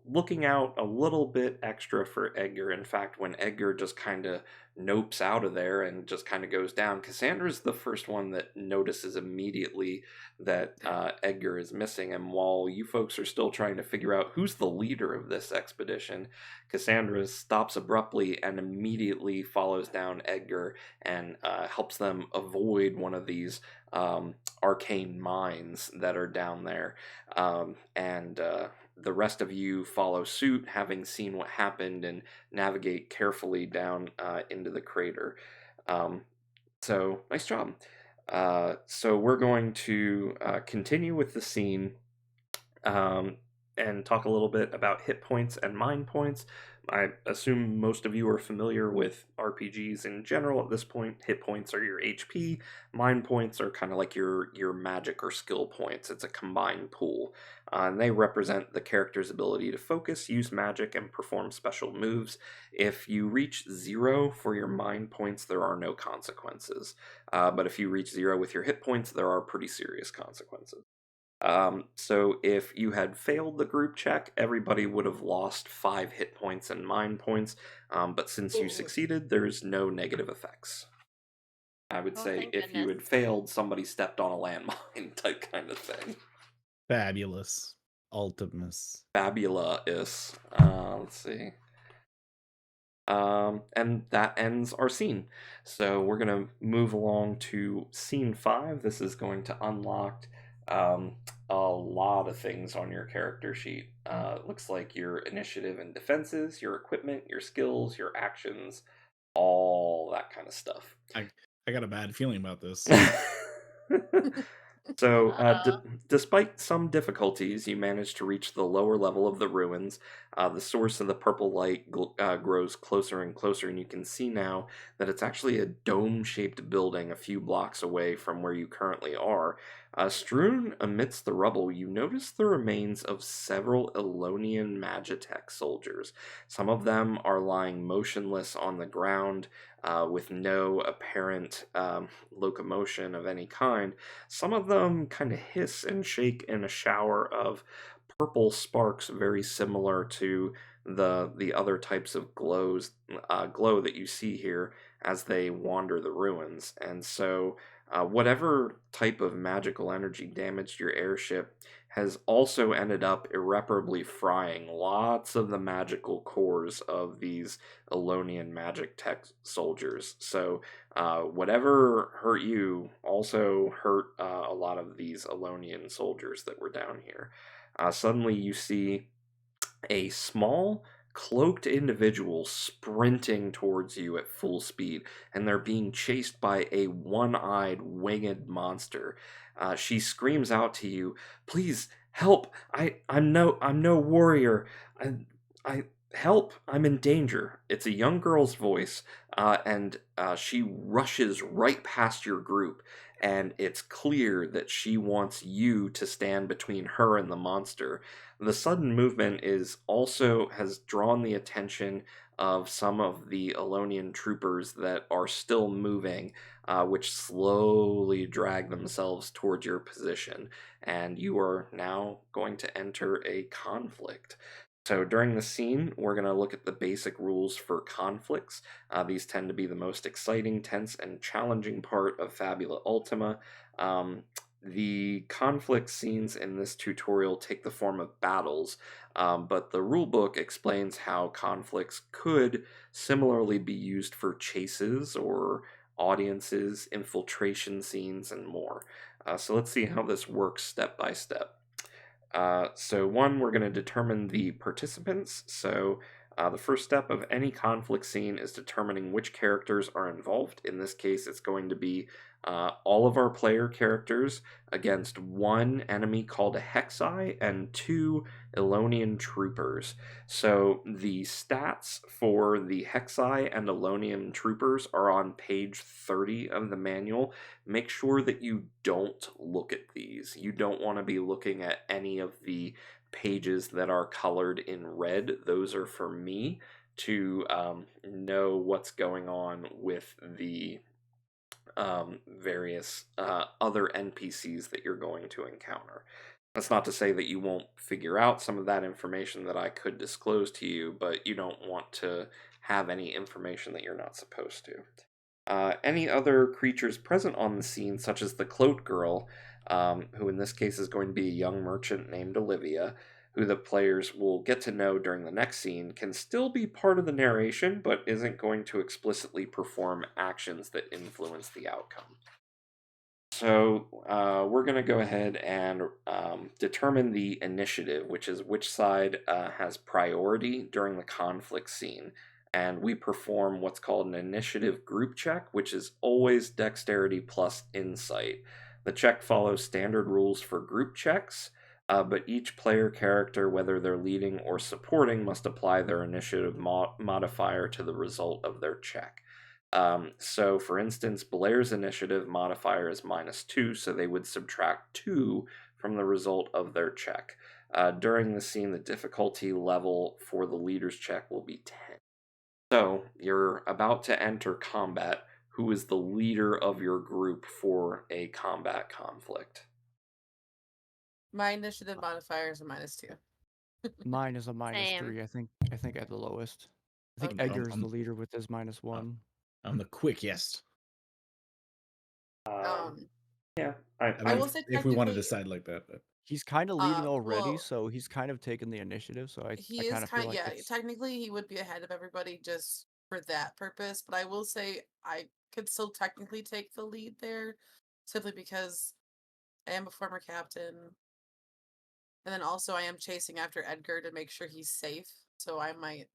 looking out a little bit extra for Edgar. In fact, when Edgar just kind of nopes out of there and just kind of goes down, Cassandra's the first one that notices immediately that Edgar is missing. And while you folks are still trying to figure out who's the leader of this expedition, Cassandra stops abruptly and immediately follows down Edgar and helps them avoid one of these arcane mines that are down there. And the rest of you follow suit, having seen what happened, and navigate carefully down into the crater. So, nice job. So we're going to continue with the scene and talk a little bit about hit points and mind points. I assume most of you are familiar with RPGs in general at this point. Hit points are your HP. Mind points are kind of like your magic or skill points. It's a combined pool. And they represent the character's ability to focus, use magic, and perform special moves. If you reach 0 for your mind points, there are no consequences. But if you reach 0 with your hit points, there are pretty serious consequences. So if you had failed the group check, everybody would have lost 5 hit points and mind points. But since you succeeded, there's no negative effects. I would say thank if you had goodness. failed, somebody stepped on a landmine type kind of thing. Fabulous. Ultimus. Fabulous. Let's see. And that ends our scene. So we're going to move along to scene 5. This is going to unlock a lot of things on your character sheet. Looks like your initiative and defenses, your equipment, your skills, your actions, all that kind of stuff. I got a bad feeling about this. So, Uh, despite some difficulties, you manage to reach the lower level of the ruins. The source of the purple light grows closer and closer, and you can see now that it's actually a dome shaped building a few blocks away from where you currently are. Strewn amidst the rubble, you notice the remains of several Elonian Magitech soldiers. Some of them are lying motionless on the ground with no apparent locomotion of any kind. Some of them kind of hiss and shake in a shower of purple sparks, very similar to the other types of glow that you see here as they wander the ruins. And so, whatever type of magical energy damaged your airship has also ended up irreparably frying lots of the magical cores of these Elonian magic tech soldiers. So, whatever hurt you also hurt a lot of these Elonian soldiers that were down here. Suddenly, you see a small, cloaked individual sprinting towards you at full speed, and they're being chased by a one-eyed, winged monster. She screams out to you, "Please help! I'm no warrior. I help! I'm in danger." It's a young girl's voice, and she rushes right past your group. And it's clear that she wants you to stand between her and the monster. The sudden movement is also has drawn the attention of some of the Elonian troopers that are still moving, which slowly drag themselves towards your position, and you are now going to enter a conflict. So during the scene, we're going to look at the basic rules for conflicts. These tend to be the most exciting, tense, and challenging part of Fabula Ultima. Um, the conflict scenes in this tutorial take the form of battles, but the rulebook explains how conflicts could similarly be used for chases or audiences, infiltration scenes, and more. So let's see how this works step by step. So one, we're going to determine the participants. So the first step of any conflict scene is determining which characters are involved. In this case, it's going to be all of our player characters against one enemy called a Hexai and two Elonian troopers. So the stats for the Hexai and Elonian troopers are on page 30 of the manual. Make sure that you don't look at these. You don't want to be looking at any of the pages that are colored in red. Those are for me to know what's going on with the various other NPCs that you're going to encounter. That's not to say that you won't figure out some of that information that I could disclose to you, but you don't want to have any information that you're not supposed to. Any other creatures present on the scene, such as the Cloaked Girl, who in this case is going to be a young merchant named Olivia, who the players will get to know during the next scene, can still be part of the narration, but isn't going to explicitly perform actions that influence the outcome. So we're going to go ahead and determine the initiative, which is which side has priority during the conflict scene. And we perform what's called an initiative group check, which is always dexterity plus insight. The check follows standard rules for group checks, but each player character, whether they're leading or supporting, must apply their initiative modifier to the result of their check. So, for instance, Blair's initiative modifier is -2, so they would subtract 2 from the result of their check. During the scene, the difficulty level for the leader's check will be 10. So, you're about to enter combat. Who is the leader of your group for a combat conflict? My initiative modifier is a -2. Mine is a minus Same. 3. I think at the lowest. I think Okay. Edgar's the leader with his -1. I'm the quickest. Um, Yeah, I I mean, will say if we want to technically, decide like that, but He's kind of leading already, well, so he's kind of taken the initiative. So I he is kind of feel kind. like Yeah, it's technically he would be ahead of everybody just for that purpose. But I will say I could still technically take the lead there, simply because I am a former captain, and then also I am chasing after Edgar to make sure he's safe. So I might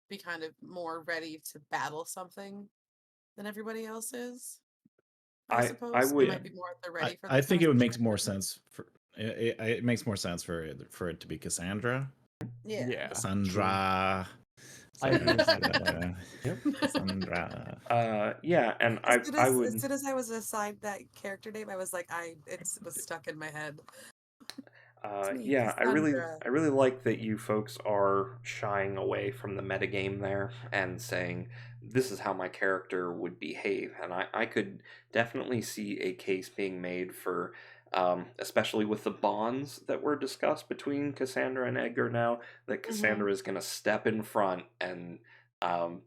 be kind of more ready to battle something than everybody else is. I I suppose. They would. might be more at the ready for I this think kind it of would make situation, more but- sense for it makes more sense for it to be Cassandra. Yeah. Yeah. Cassandra. I agree with that. Cassandra. Yep. Cassandra. Yeah, and As I as would. soon as I was assigned that character name, I was like, it was stuck in my head. It's me, Yeah, Cassandra. I really like that you folks are shying away from the metagame there and saying this is how my character would behave, and I could definitely see a case being made for, especially with the bonds that were discussed between Cassandra and Edgar now, that Cassandra is going to step in front and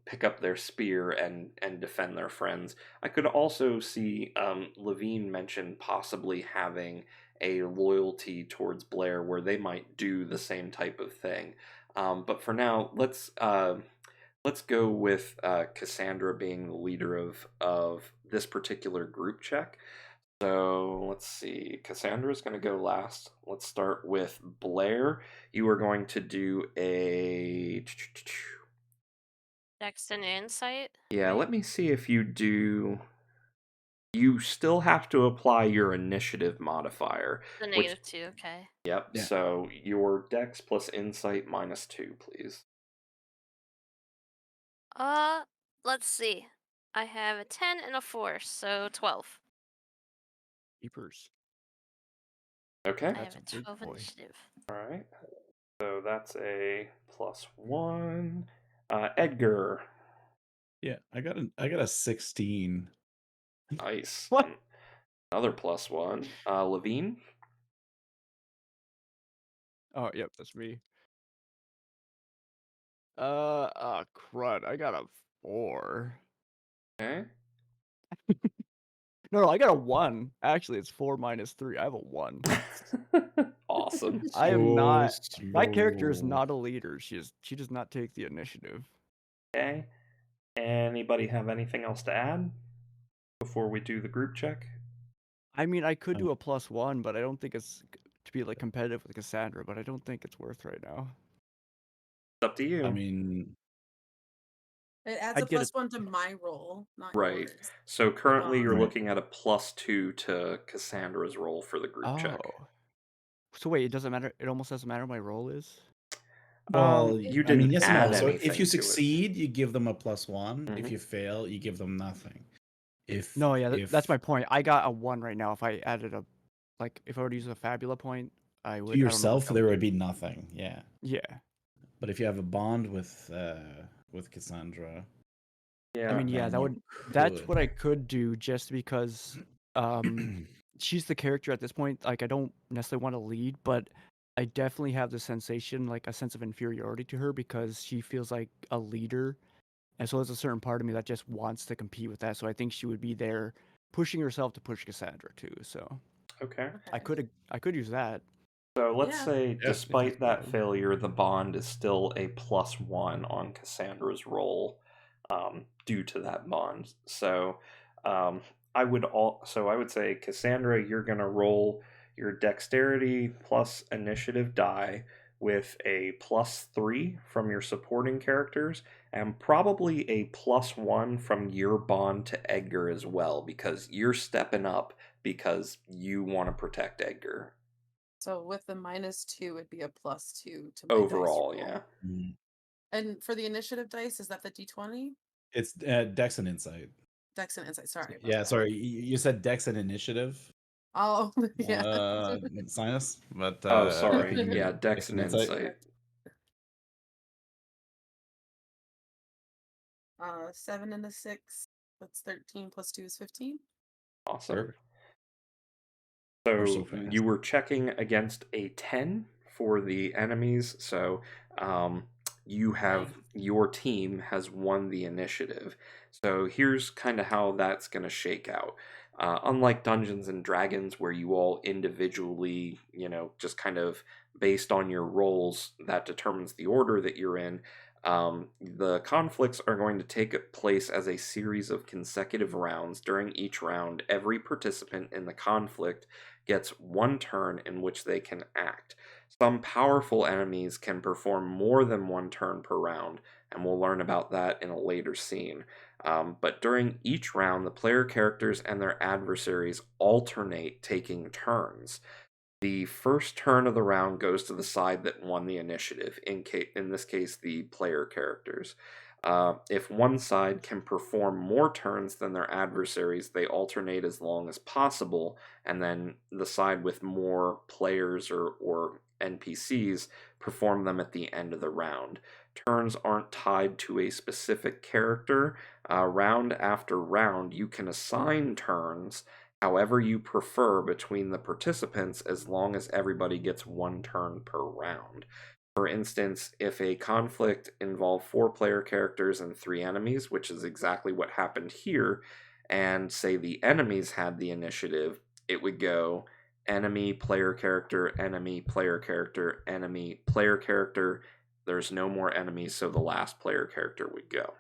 pick up their spear and defend their friends. I could also see Levine mention possibly having a loyalty towards Blair where they might do the same type of thing. But for now, let's go with Cassandra being the leader of this particular group check. So let's see. Cassandra's going to go last. Let's start with Blair. You are going to do a. Dex and insight. Yeah, right? let me see if you do. You still have to apply your initiative modifier, The which -2. Okay. Yep. Yeah. So your dex plus insight -2, please. Let's see. I have a 10 and a 4, so 12. Keepers. Okay. I That's have a a big 12 boy. initiative. All right. So that's a +1. Edgar. Yeah, I got a 16. Nice. What? Another +1. Levine. Oh, yep, that's me. Crud. I got a 4. Okay. No, I got a 1. Actually, it's 4 minus 3. I have a 1. Awesome. I am not. My character is slow. not a leader. She does not take the initiative. Okay. Anybody have anything else to add before we do the group check? I mean, I could do a +1, but I don't think it's to be like competitive with Cassandra. But I don't think it's worth right now. It's up to you. I mean, It adds I'd a get a +1 to my roll, not Right. yours. So currently you're Right. looking at a +2 to Cassandra's roll for the group check. Oh. So wait, it doesn't matter. It almost doesn't matter what my role is. well, You I mean, didn't yes and add no. So anything if you to it. succeed, you give them a +1. If Mhm. you fail, you give them nothing. If No, yeah, if that's my point. I got a 1 right now. If I added a, like, if I were to use a Fabula point, I would. to I don't know what yourself, that there would would be nothing. Yeah, Yeah. but if you have a bond with Cassandra, Yeah. I mean, yeah, then that you would. That's could. what I could do, just because she's the character at this point. Like, I don't necessarily want to lead, but I definitely have the sensation, like a sense of inferiority to her, because she feels like a leader, and so there's a certain part of me that just wants to compete with that. So I think she would be there, pushing herself to push Cassandra too. So Okay. I could use that. So let's Yeah. say, Yeah, if despite it's that valid. failure, the bond is still a +1 on Cassandra's roll, due to that bond. So, I would say, Cassandra, you're gonna roll your dexterity plus initiative die with a +3 from your supporting characters, and probably a +1 from your bond to Edgar as well, because you're stepping up because you want to protect Edgar. So with the -2, it'd be a +2 to my dice Overall, roll. yeah. Mm. And for the initiative dice, is that the D20? It's Dex and Insight. Dex and Insight. Sorry. about Yeah, that. sorry, you said Dex and Initiative, Oh, yeah. Sinus, but Oh, I sorry. think you Yeah, mean Dex and Insight. 7 and a 6. That's 13 plus 2 is 15. Awesome. Perfect. So so fast. you were checking against a 10 for the enemies, so your team has won the initiative. So here's kind of how that's going to shake out. Unlike Dungeons and Dragons, where you all individually, just kind of based on your roles, that determines the order that you're in. The conflicts are going to take place as a series of consecutive rounds. During each round, every participant in the conflict gets one turn in which they can act. Some powerful enemies can perform more than one turn per round, and we'll learn about that in a later scene. But during each round, the player characters and their adversaries alternate taking turns. The first turn of the round goes to the side that won the initiative, in this case, the player characters. If one side can perform more turns than their adversaries, they alternate as long as possible, and then the side with more players or NPCs perform them at the end of the round. Turns aren't tied to a specific character. Round after round, you can assign turns however you prefer between the participants as long as everybody gets one turn per round. For instance, if a conflict involved 4 player characters and 3 enemies, which is exactly what happened here, and say the enemies had the initiative, it would go enemy, player character, enemy, player character, enemy, player character. There's no more enemies, so the last player character would go.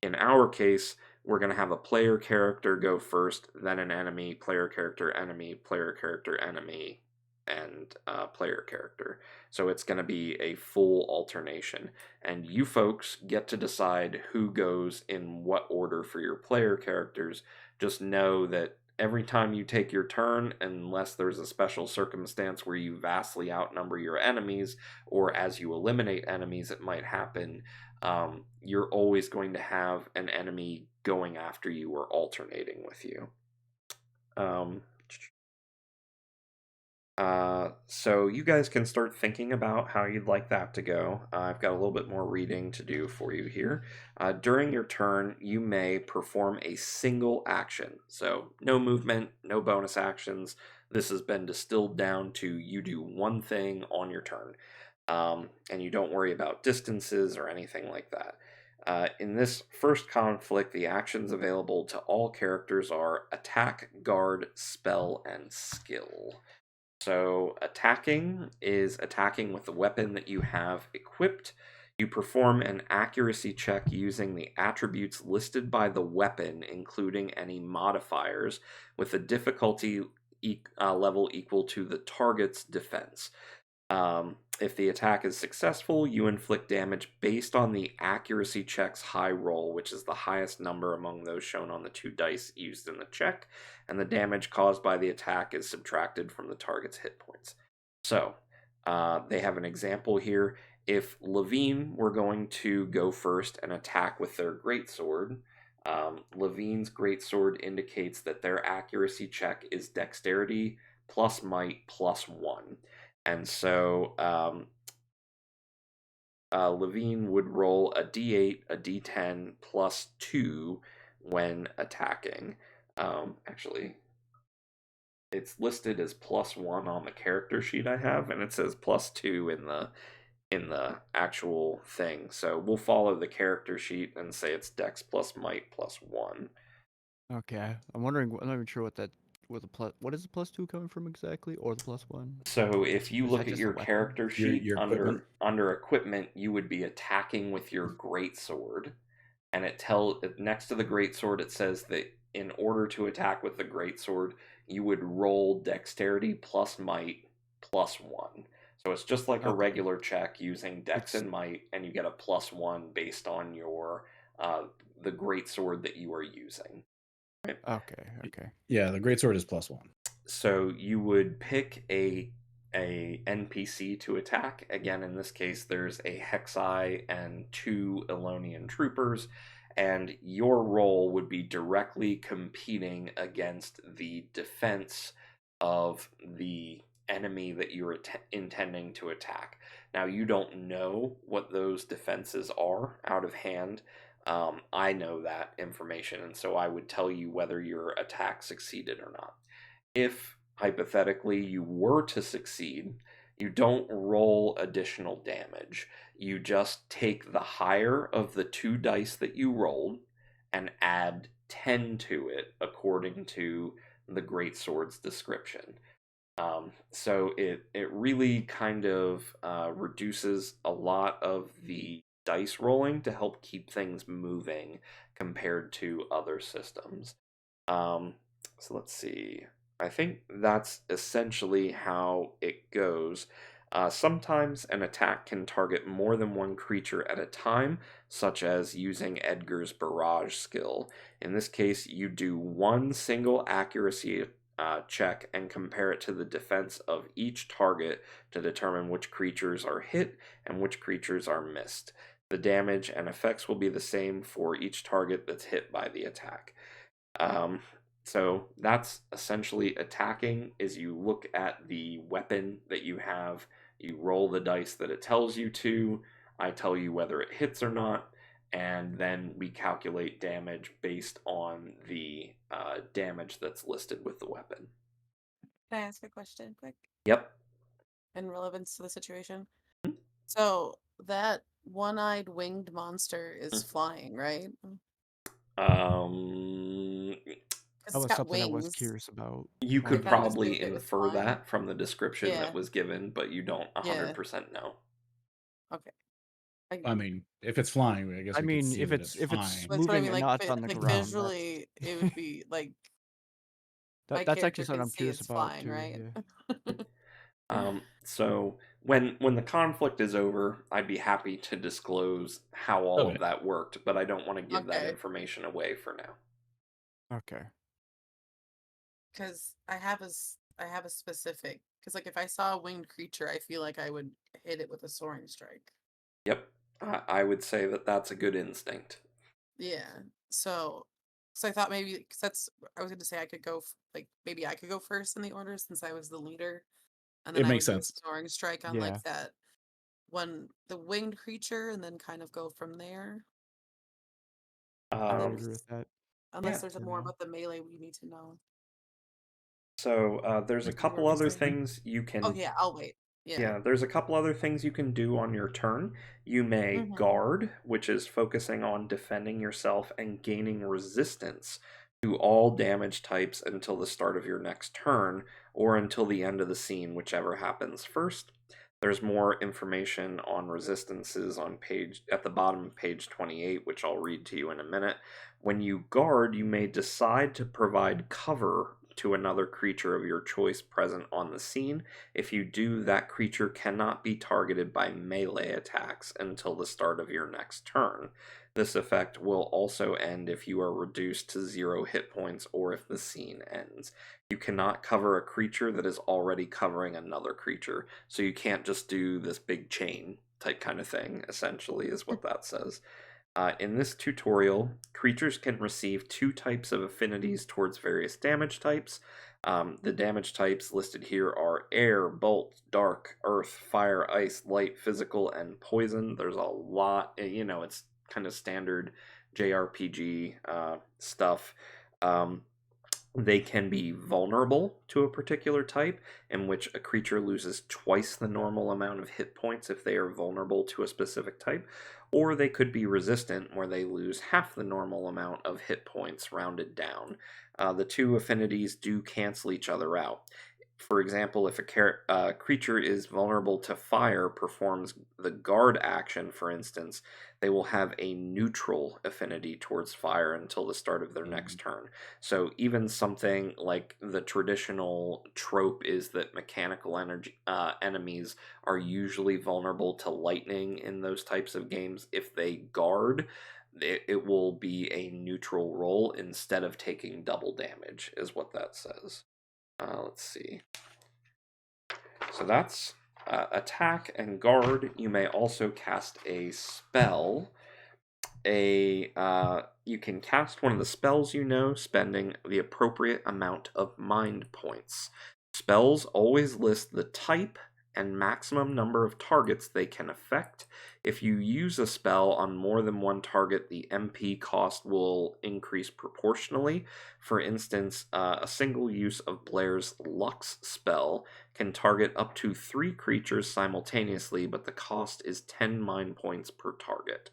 In our case, we're going to have a player character go first, then an enemy, player character, enemy, player character, enemy, and player character. So it's going to be a full alternation. And you folks get to decide who goes in what order for your player characters. Just know that every time you take your turn, unless there's a special circumstance where you vastly outnumber your enemies, or as you eliminate enemies, it might happen, you're always going to have an enemy going after you or alternating with you. So you guys can start thinking about how you'd like that to go. I've got a little bit more reading to do for you here. During your turn, you may perform a single action. So no movement, no bonus actions. This has been distilled down to you do one thing on your turn. And you don't worry about distances or anything like that. In this first conflict, the actions available to all characters are attack, guard, spell, and skill. So attacking is attacking with the weapon that you have equipped. You perform an accuracy check using the attributes listed by the weapon, including any modifiers, with a difficulty level equal to the target's defense. If the attack is successful, you inflict damage based on the accuracy check's high roll, which is the highest number among those shown on the 2 dice used in the check, and the damage caused by the attack is subtracted from the target's hit points. So, they have an example here. If Levine were going to go first and attack with their greatsword, Levine's greatsword indicates that their accuracy check is dexterity plus might plus 1. And so Levine would roll a d8, a d10, plus 2 when attacking. Actually, it's listed as plus 1 on the character sheet I have, and it says plus 2 in the actual thing. So we'll follow the character sheet and say it's dex plus might plus 1. Okay, I'm wondering. I'm not even sure what the plus. What is the plus 2 coming from exactly, or the plus 1? So if you Is look that at just a your weapon? character sheet Your equipment. under equipment, you would be attacking with your greatsword, and next to the greatsword it says that in order to attack with the greatsword, you would roll dexterity plus might plus 1. So it's just like a Okay. regular check using dex It's- and might, and you get a plus 1 based on your the greatsword that you are using. Right? Okay. Yeah, the greatsword is +1. So you would pick a NPC to attack. Again, in this case, there's a Hexai and 2 Elonian troopers, and your role would be directly competing against the defense of the enemy that you're intending to attack. Now, you don't know what those defenses are out of hand. I know that information, and so I would tell you whether your attack succeeded or not. If hypothetically you were to succeed, you don't roll additional damage. You just take the higher of the 2 dice that you rolled and add 10 to it according to the greatsword's description. So it really kind of reduces a lot of the dice rolling to help keep things moving compared to other systems. So let's see. I think that's essentially how it goes. Sometimes an attack can target more than one creature at a time, such as using Edgar's barrage skill. In this case, you do one single accuracy check and compare it to the defense of each target to determine which creatures are hit and which creatures are missed. The damage and effects will be the same for each target that's hit by the attack. So that's essentially attacking. Is you look at the weapon that you have, you roll the dice that it tells you to, I tell you whether it hits or not, and then we calculate damage based on the damage that's listed with the weapon. Can I ask a question quick Yep. in relevance to the situation? So that one-eyed winged monster is flying, right? Um, Because That it's was got something I was wings. curious about. you I could kind of probably assumed it was infer flying. that from the description Yeah. that was given, but you don't Yeah. 100% know. Okay. I mean, if it's flying, I guess I we could mean, see if that it's it's flying. That's what I moving mean. and Like, not on the like ground, visually, it would be like my that's actually character something can I'm see curious it's about flying, too. right? Yeah. So when the conflict is over, I'd be happy to disclose how all Okay. of that worked, but I don't want to give that Okay. information away for now. Okay. Because I have a specific. Because like if I saw a winged creature, I feel like I would hit it with a soaring strike. Yep, I would say that that's a good instinct. Yeah. So I thought maybe because I was going to say I could go like maybe I could go first in the order since I was the leader, and then It I makes would do a sense. soaring strike on Yeah. like that the winged creature, and then kind of go from there. I would Um, agree with that. Unless yeah. there's For more now. about the melee we need to know. So there's a Like you couple were other saying. things you Oh can. yeah, I'll wait. Yeah. Yeah, there's a couple other things you can do on your turn. You may Mm-hmm. guard, which is focusing on defending yourself and gaining resistance to all damage types until the start of your next turn, or until the end of the scene, whichever happens first. There's more information on resistances at the bottom of page 28, which I'll read to you in a minute. When you guard, you may decide to provide cover to another creature of your choice present on the scene. If you do, that creature cannot be targeted by melee attacks until the start of your next turn. This effect will also end if you are reduced to 0 hit points or if the scene ends. You cannot cover a creature that is already covering another creature, so you can't just do this big chain type kind of thing, essentially, is what that says. In this tutorial, creatures can receive 2 types of affinities towards various damage types. The damage types listed here are air, bolt, dark, earth, fire, ice, light, physical, and poison. There's a lot, it's kind of standard JRPG stuff. They can be vulnerable to a particular type, in which a creature loses twice the normal amount of hit points if they are vulnerable to a specific type, or they could be resistant, where they lose half the normal amount of hit points rounded down. The 2 affinities do cancel each other out. For example, if a creature is vulnerable to fire, performs the guard action, for instance, they will have a neutral affinity towards fire until the start of their next turn. So even something like the traditional trope is that mechanical enemies are usually vulnerable to lightning in those types of games. If they guard, it will be a neutral roll instead of taking double damage, is what that says. Let's see. So that's attack and guard. You may also cast a spell. You can cast one of the spells you know, spending the appropriate amount of mind points. Spells always list the type and maximum number of targets they can affect. If you use a spell on more than one target, the MP cost will increase proportionally. For instance, a single use of Blair's Lux spell can target up to 3 creatures simultaneously, but the cost is 10 mind points per target.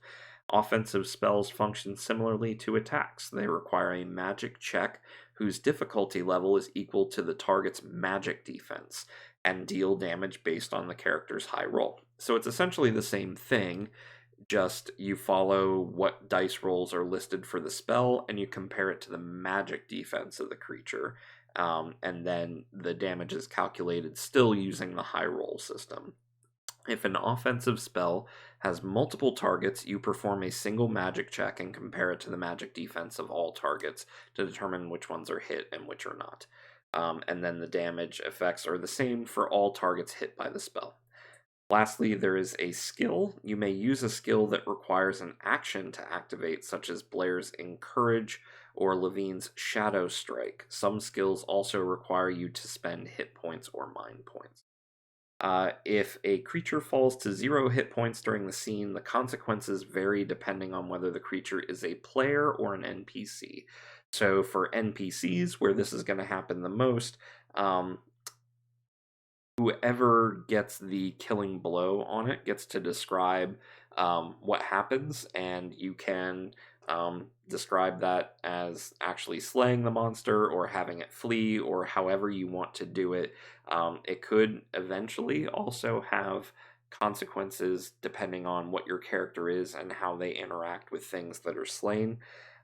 Offensive spells function similarly to attacks. They require a magic check whose difficulty level is equal to the target's magic defense and deal damage based on the character's high roll. So it's essentially the same thing, just you follow what dice rolls are listed for the spell and you compare it to the magic defense of the creature. And then the damage is calculated still using the high roll system. If an offensive spell has multiple targets, you perform a single magic check and compare it to the magic defense of all targets to determine which ones are hit and which are not. And then the damage effects are the same for all targets hit by the spell. Lastly, there is a skill. You may use a skill that requires an action to activate, such as Blair's Encourage or Levine's Shadow Strike. Some skills also require you to spend hit points or mind points. If a creature falls to 0 hit points during the scene, the consequences vary depending on whether the creature is a player or an NPC. So for NPCs, where this is going to happen the most, whoever gets the killing blow on it gets to describe what happens, and you can describe that as actually slaying the monster or having it flee or however you want to do it. It could eventually also have consequences depending on what your character is and how they interact with things that are slain.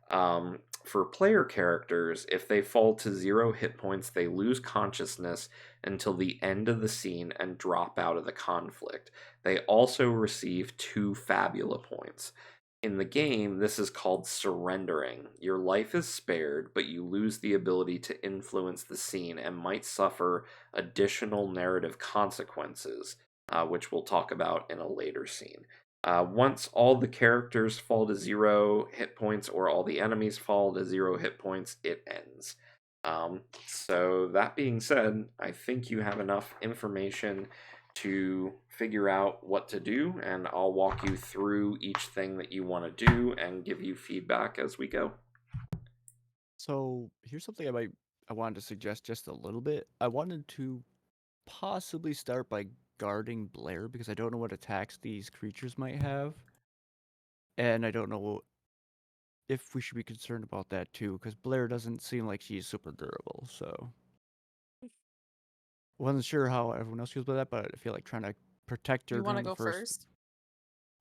For player characters, if they fall to 0 hit points, they lose consciousness until the end of the scene and drop out of the conflict. They also receive 2 Fabula points. In the game, this is called surrendering. Your life is spared, but you lose the ability to influence the scene and might suffer additional narrative consequences, which we'll talk about in a later scene. Once all the characters fall to 0 hit points or all the enemies fall to 0 hit points, it ends. So that being said, I think you have enough information to figure out what to do, and I'll walk you through each thing that you want to do and give you feedback as we go. So here's something I wanted to suggest just a little bit. I wanted to possibly start by guarding Blair because I don't know what attacks these creatures might have. And I don't know if we should be concerned about that too, because Blair doesn't seem like she's super durable, so wasn't sure how everyone else feels about that, but I feel like trying to protect her You want to during the go first. first?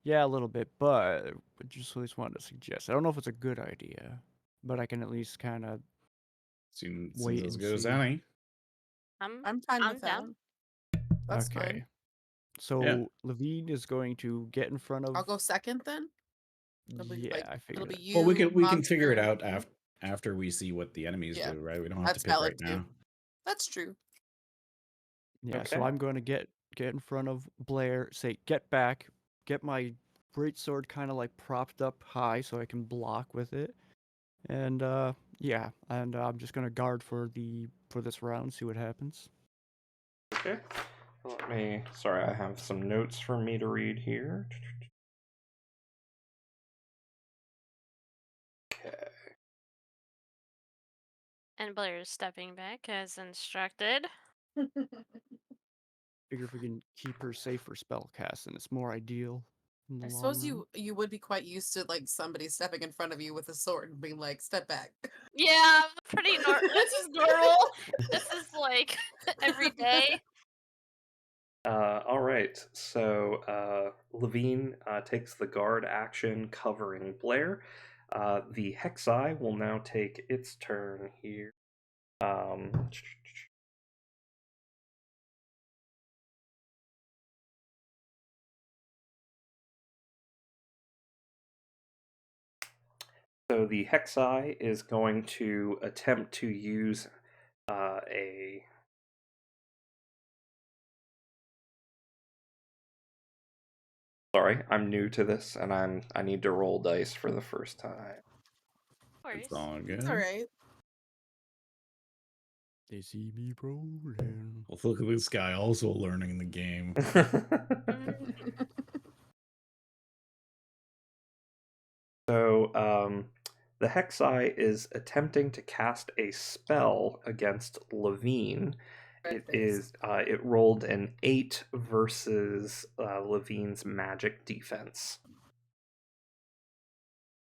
Yeah, a little bit, but I just at least wanted to suggest. I don't know if it's a good idea, but I can at least kind of Seems wait as and good as see. any. I'm fine with that. down. That's Okay. fine. So Levine is going to get in front of. I'll go second then. It'll be Yeah, like I it'll figured be that. you. Well, we can figure it Monster. out after we see what the enemies Yeah, do, right? We don't have that's to pick valid right too. now. That's true. Yeah, so Okay. I'm going to get in front of Blair, say, get back, get my greatsword kind of like propped up high so I can block with it. And yeah, and I'm just gonna guard for this round, see what happens. Okay. Sorry, I have some notes for me to read here. Okay. And Blair is stepping back as instructed. Figure if we can keep her safe for spell cast, and it's more ideal in the I long suppose run. you would be quite used to like somebody stepping in front of you with a sword and being like, "Step back." Yeah, pretty normal. This is normal. This is like every day. All right. So Levine takes the guard action covering Blair. The Hexai will now take its turn here. So the Hexai is going to attempt to use a. Sorry, I'm new to this, and I need to roll dice for the first time. Of It's course. all good. It's all right. They see me rolling. Well, look at this guy also learning the game. So the Hexai is attempting to cast a spell against Levine. It rolled an 8 versus Levine's magic defense.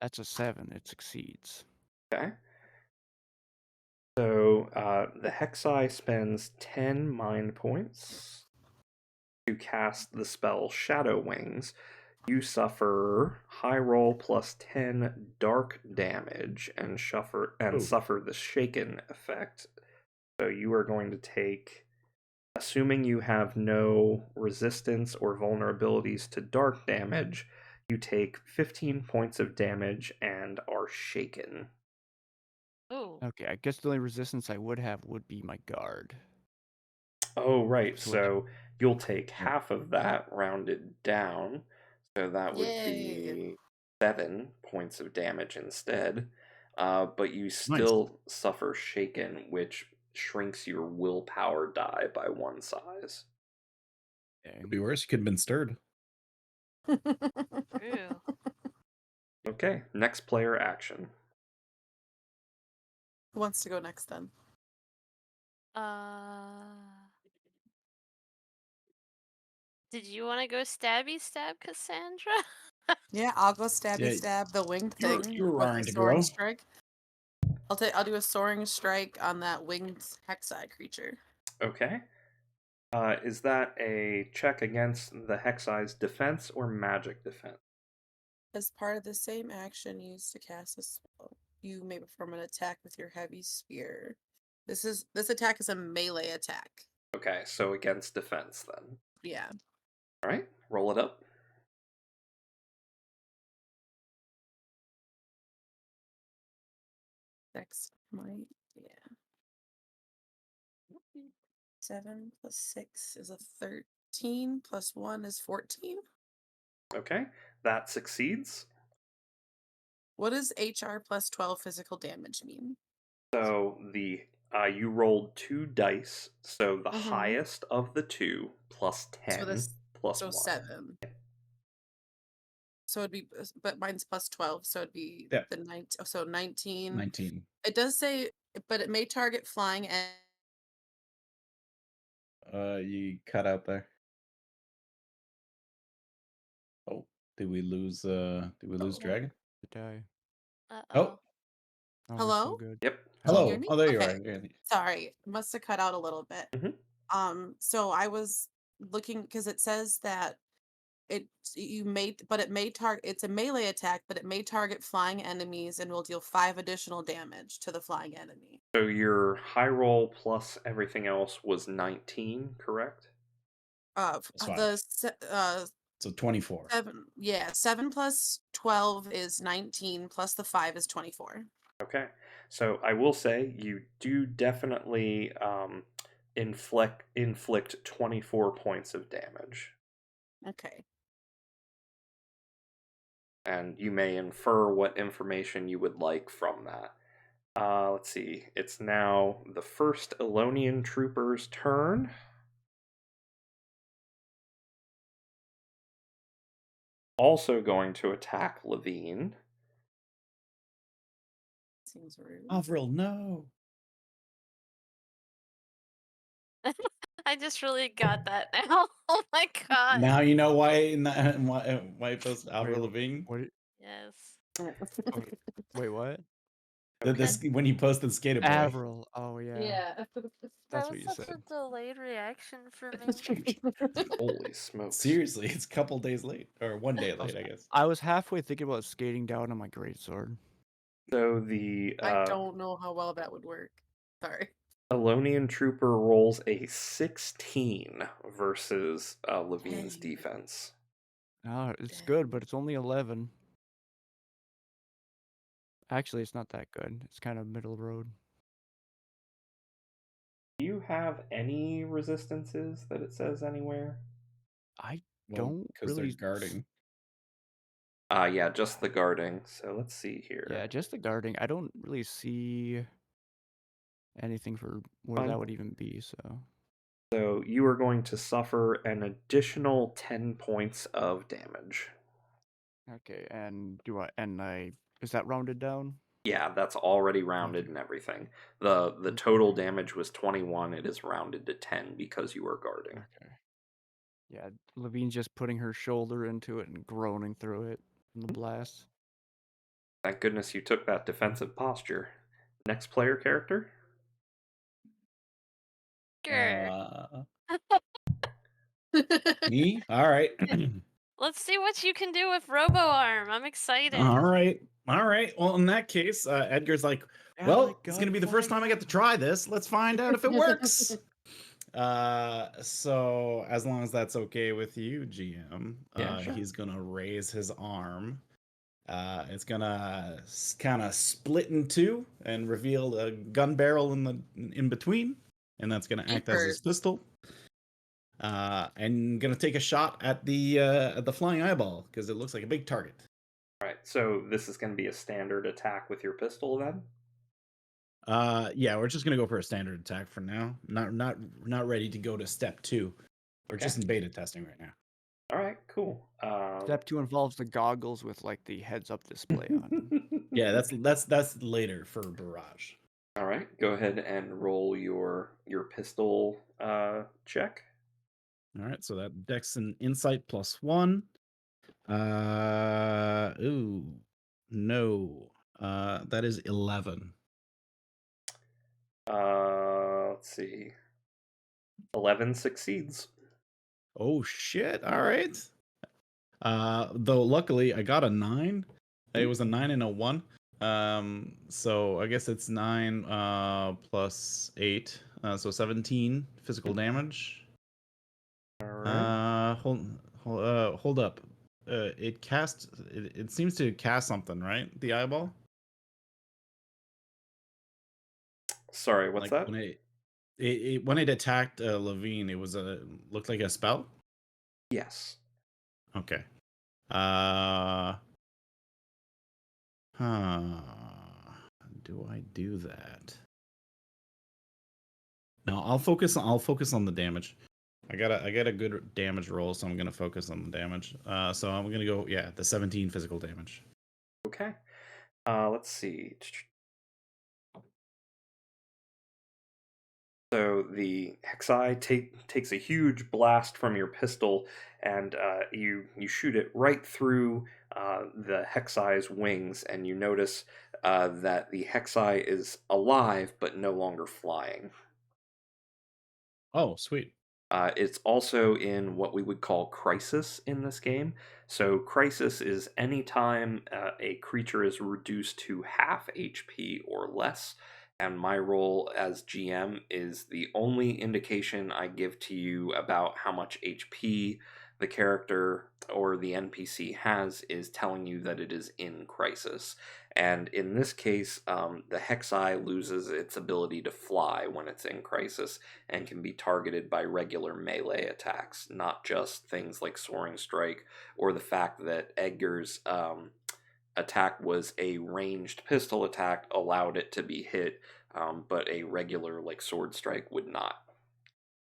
That's a 7. It succeeds. Okay. So the Hexai spends 10 mind points to cast the spell Shadow Wings. You suffer high roll plus 10 dark damage and suffer the shaken effect. So you are going to take Assuming you have no resistance or vulnerabilities to dark damage, you take 15 points of damage and are shaken. Ooh. Okay, I guess the only resistance I would have would be my guard. Oh, right. So would So you'll take Yep. half of that rounded down. So that would Yay. be 7 points of damage instead. But you Nice. still suffer shaken, which shrinks your willpower die by 1 size. Could be worse. You could have been stirred. Ooh. Okay, next player action. Who wants to go next then? Did you want to go stabby stab Cassandra? Yeah, I'll go stabby Yeah, stab the winged you're- thing you're with raring the to soaring grow. strike. I'll do a soaring strike on that winged hexi creature. Okay. Is that a check against the Hexi's defense or magic defense? As part of the same action used to cast a spell, you may perform an attack with your heavy spear. This attack is a melee attack. Okay, so against defense then. Yeah. All right, roll it up. Next might, yeah. 7 plus 6 is a 13, plus 1 is 14. Okay, that succeeds. What does HR plus 12 physical damage mean? So you rolled 2 dice, so the Mhm. highest of the 2 plus 10 So this, plus so 1. 7. So it'd be, but mine's plus 12, so it'd be Yeah. the 19. So 19. 19. It does say, but it may target flying and You cut out there. Oh, did we lose Dragon? to die. Uh-oh. Oh, Oh, we're Hello? still good. Yep. Can you hear hello. me? Oh, there you Okay. are. Yeah. Sorry, must have cut out a little bit. So I was looking because it says that it may target, it's a melee attack, but it may target flying enemies and will deal 5 additional damage to the flying enemy. So your high roll plus everything else was 19, correct? That's So 24. 7 plus 12 is 19, plus the 5 is 24. Okay. So I will say you do definitely inflict 24 points of damage. Okay. And you may infer what information you would like from that. Let's see. It's now the first Elonian trooper's turn. Also going to attack Levine. Seems rude. Avril, no. I just really got that now. Oh my god. Now you know why it was Avril Wait, Lavigne. what? Yes. Wait, what? This when you posted Skater Boy. Avril. Oh yeah. Yeah. That That's was what you such said. a delayed reaction for me. Holy smokes. Seriously, it's a couple days late or 1 day late, I guess. I was halfway thinking about skating down on my greatsword. So the I don't know how well that would work. Sorry. Elonian trooper rolls a 16 versus Levine's Dang. defense. Oh, it's Dang. good, but it's only 11. Actually, it's not that good. It's kind of middle road. Do you have any resistances that it says anywhere? I Well, don't because really. they're guarding. Yeah, just the guarding. So let's see here. Yeah, just the guarding. I don't really see anything for where Fine. that would even be. So So you are going to suffer an additional 10 points of damage. okay, and is that rounded down? Yeah, that's already rounded Okay. and everything. The total damage was 21. It is rounded to 10 because you are guarding. Okay. Yeah, Levine's just putting her shoulder into it and groaning through it from the blast. Thank goodness you took that defensive posture. Next player character? Grr. Me? All right. Let's see what you can do with Robo Arm. I'm excited. All right. Well, in that case, Edgar's like, well, it's going to be the first time I get to try this. Let's find out if it works. So as long as that's okay with you, GM, Yeah, sure. he's gonna raise his arm. It's gonna kind of split in two and reveal a gun barrel in between, and that's gonna act as his Jeepers. pistol. And gonna take a shot at the flying eyeball because it looks like a big target. All right, so this is going to be a standard attack with your pistol then? Yeah, we're just gonna go for a standard attack for now. Not ready to go to step 2. We're Okay. just in beta testing right now. All right, cool. Step 2 involves the goggles with like the heads-up display on them. Yeah, that's later for barrage. All right, go ahead and roll your pistol check. All right, so that Dex and Insight +1. Ooh, no. That is 11. Let's see. 11 succeeds. Oh shit! All right. Though luckily I got a 9. It was a 9 and a 1. So I guess it's 9 plus 8, so 17 physical damage. All right. Hold up. It seems to cast something, right? The eyeball. Sorry, what's Like that? when it attacked Levine, it was looked like a spell. Yes. Okay. Huh. Do I do that? No, I'll focus on the damage. I got a good damage roll, so I'm gonna focus on the damage. So I'm gonna go, yeah, the 17 physical damage. Okay. Let's see. So the Hexai takes a huge blast from your pistol, and you shoot it right through the Hexai's wings, and you notice that the Hexai is alive but no longer flying. Oh, sweet. It's also in what we would call crisis in this game. So crisis is any time a creature is reduced to half HP or less. And my role as GM is the only indication I give to you about how much HP the character or the NPC has is telling you that it is in crisis. And in this case, the Hexai loses its ability to fly when it's in crisis and can be targeted by regular melee attacks, not just things like Soaring Strike or the fact that Edgar's attack was a ranged pistol attack allowed it to be hit, but a regular like Sword Strike would not.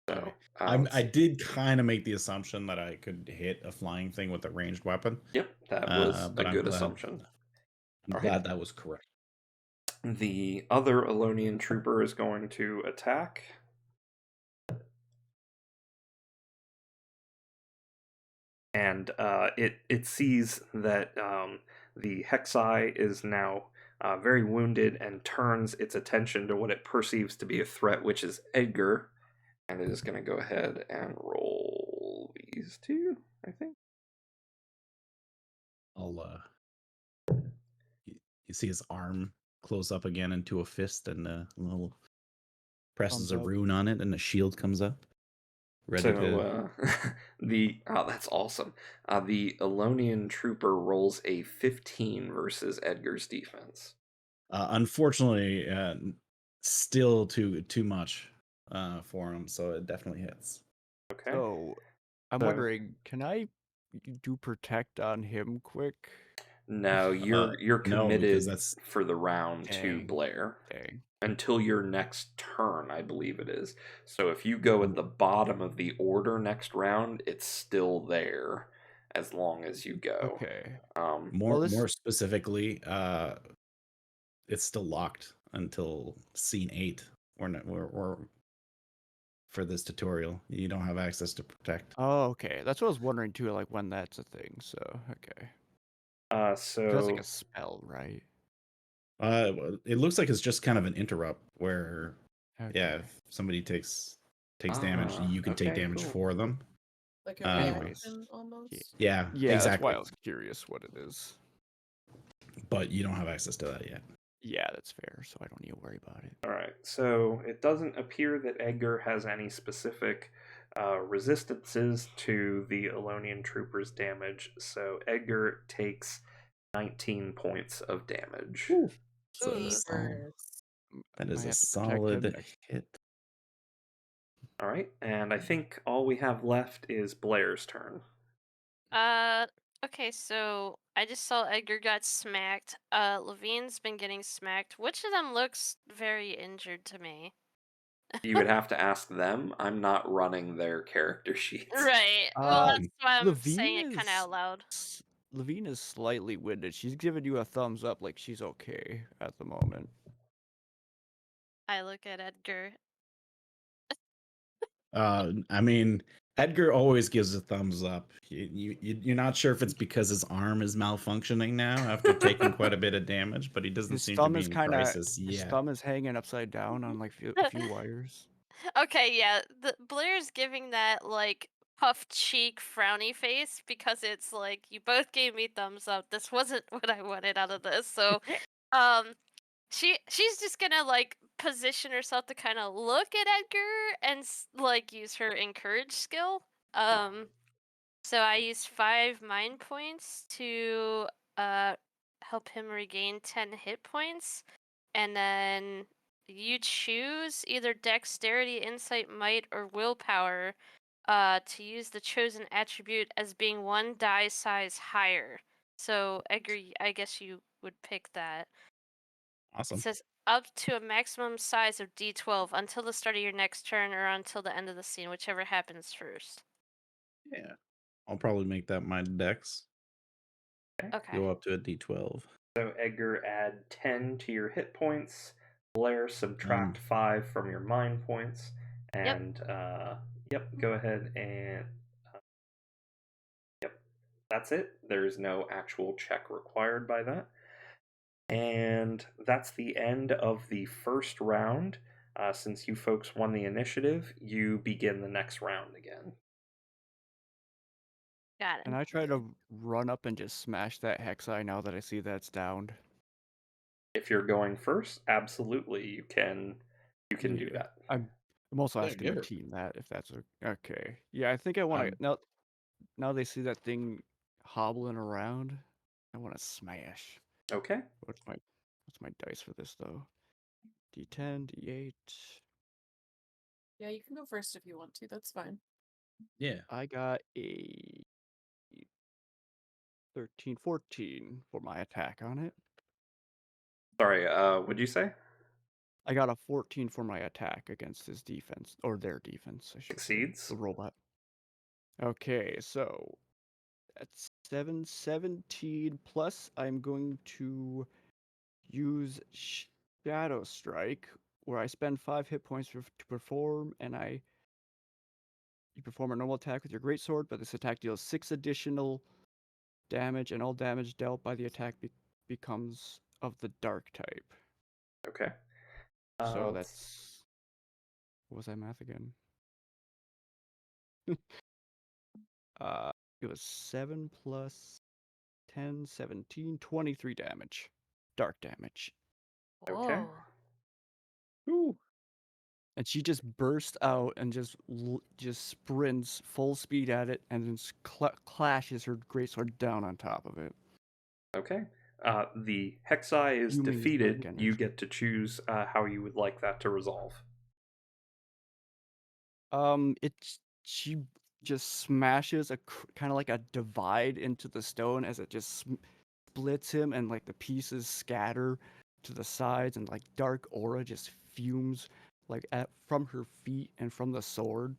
So I did kind of make the assumption that I could hit a flying thing with a ranged weapon. Yep, that was a But good assumption. I'm All glad right. that was correct. The other Elonian trooper is going to attack. And it sees that the Hexai is now very wounded and turns its attention to what it perceives to be a threat, which is Edgar. And it is going to go ahead and roll these two, I think. I'll you see his arm close up again into a fist, and a little presses Thumbs a up. rune on it, and a shield comes up. Ready to. That's awesome. The Elonian trooper rolls a 15 versus Edgar's defense. Unfortunately, still too much for him, so it definitely hits. Okay. So, I'm wondering, can I do protect on him quick? No, you're No, because committed that's for the round to Dang. Blair Dang. until your next turn, I believe it is. So if you go at the bottom of the order next round, it's still there as long as you go. Okay. more specifically. It's still locked until scene 8, or for this tutorial. You don't have access to protect. Oh, okay. That's what I was wondering too, like when that's a thing. So, okay. So That's like a spell, right? It looks like it's just kind of an interrupt where, Okay. yeah, if somebody takes damage, you can take okay, damage cool. for them. Like a Anyways. reaction almost. Yeah, Yeah, exactly. that's why I was curious what it is. But you don't have access to that yet. Yeah, that's fair. So I don't need to worry about it. All right, so it doesn't appear that Edgar has any specific resistances to the Elonian troopers' damage, so Edgar takes 19 points of damage. Ooh, so Ooh. Jeepers. that I is might a have to protect him solid next. hit. All right, and I think all we have left is Blair's turn. Okay, so I just saw Edgar got smacked. Levine's been getting smacked. Which of them looks very injured to me? You would have to ask them. I'm not running their character sheets. Right. Well, Uh, that's why I'm Levine saying it kind of is out loud. Levine is slightly winded. She's giving you a thumbs up, like she's okay at the moment. I look at Edgar. I mean, Edgar always gives a thumbs up. You're not sure if it's because his arm is malfunctioning now after taking quite a bit of damage, but he doesn't His seem to thumb be is in kind of crisis his yet. thumb is hanging upside down on like a few wires. Okay, yeah. Blair's giving that like puffed cheek, frowny face because it's like you both gave me thumbs up. This wasn't what I wanted out of this. So, um, she's just gonna like position herself to kind of look at Edgar and like use her encourage skill. So I use 5 mind points to help him regain 10 hit points, and then you choose either dexterity, insight, might, or willpower to use the chosen attribute as being 1 die size higher. So Edgar, I guess you would pick that. It Awesome. says up to a maximum size of D12 until the start of your next turn or until the end of the scene, whichever happens first. Yeah. I'll probably make that my dex. Okay. Go up to a D12. So Edgar, add 10 to your hit points. Blair, subtract 5 from your mind points. And go ahead and that's it. There's no actual check required by that. And that's the end of the first round. Since you folks won the initiative, you begin the next round again. Got it. And I try to run up and just smash that hex eye now that I see that's downed. If you're going first, absolutely you can do that. I'm also Yeah, asking get the her. team that if that's okay. Yeah, I think I want to now they see that thing hobbling around. I want to smash. Okay. What's my dice for this though? D10, D8. Yeah, you can go first if you want to. That's fine. Yeah. I got a 13, 14 for my attack on it. Sorry, what'd you say? I got a 14 for my attack against his defense, or their defense, I should say. Succeeds. The robot. Okay, so that's 17 plus I'm going to use Shadow Strike, where I spend 5 hit points to perform, and you perform a normal attack with your greatsword, but this attack deals 6 additional damage, and all damage dealt by the attack becomes of the dark type. Okay. So that's... What was that math again? It was 7 plus 10, 17, 23 damage. Dark damage. Okay. Ooh. And she just bursts out and just sprints full speed at it and then clashes her greatsword down on top of it. Okay. The Hexai is Fuming defeated. dark You energy. get to choose how you would like that to resolve. She just smashes a kind of like a divide into the stone as it just splits him, and like the pieces scatter to the sides, and like dark aura just fumes like from her feet and from the sword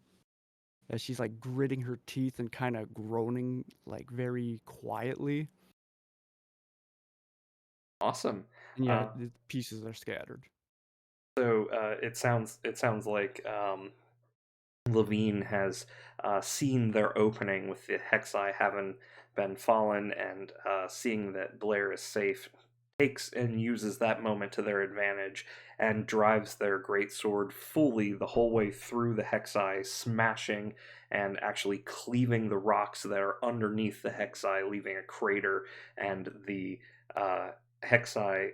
as she's like gritting her teeth and kind of groaning like very quietly. Awesome. And yeah, the pieces are scattered. So it sounds like Levine has seen their opening with the Hexai having been fallen, and seeing that Blair is safe, takes and uses that moment to their advantage and drives their greatsword fully the whole way through the Hexai, smashing and actually cleaving the rocks that are underneath the Hexai, leaving a crater, and the Hexai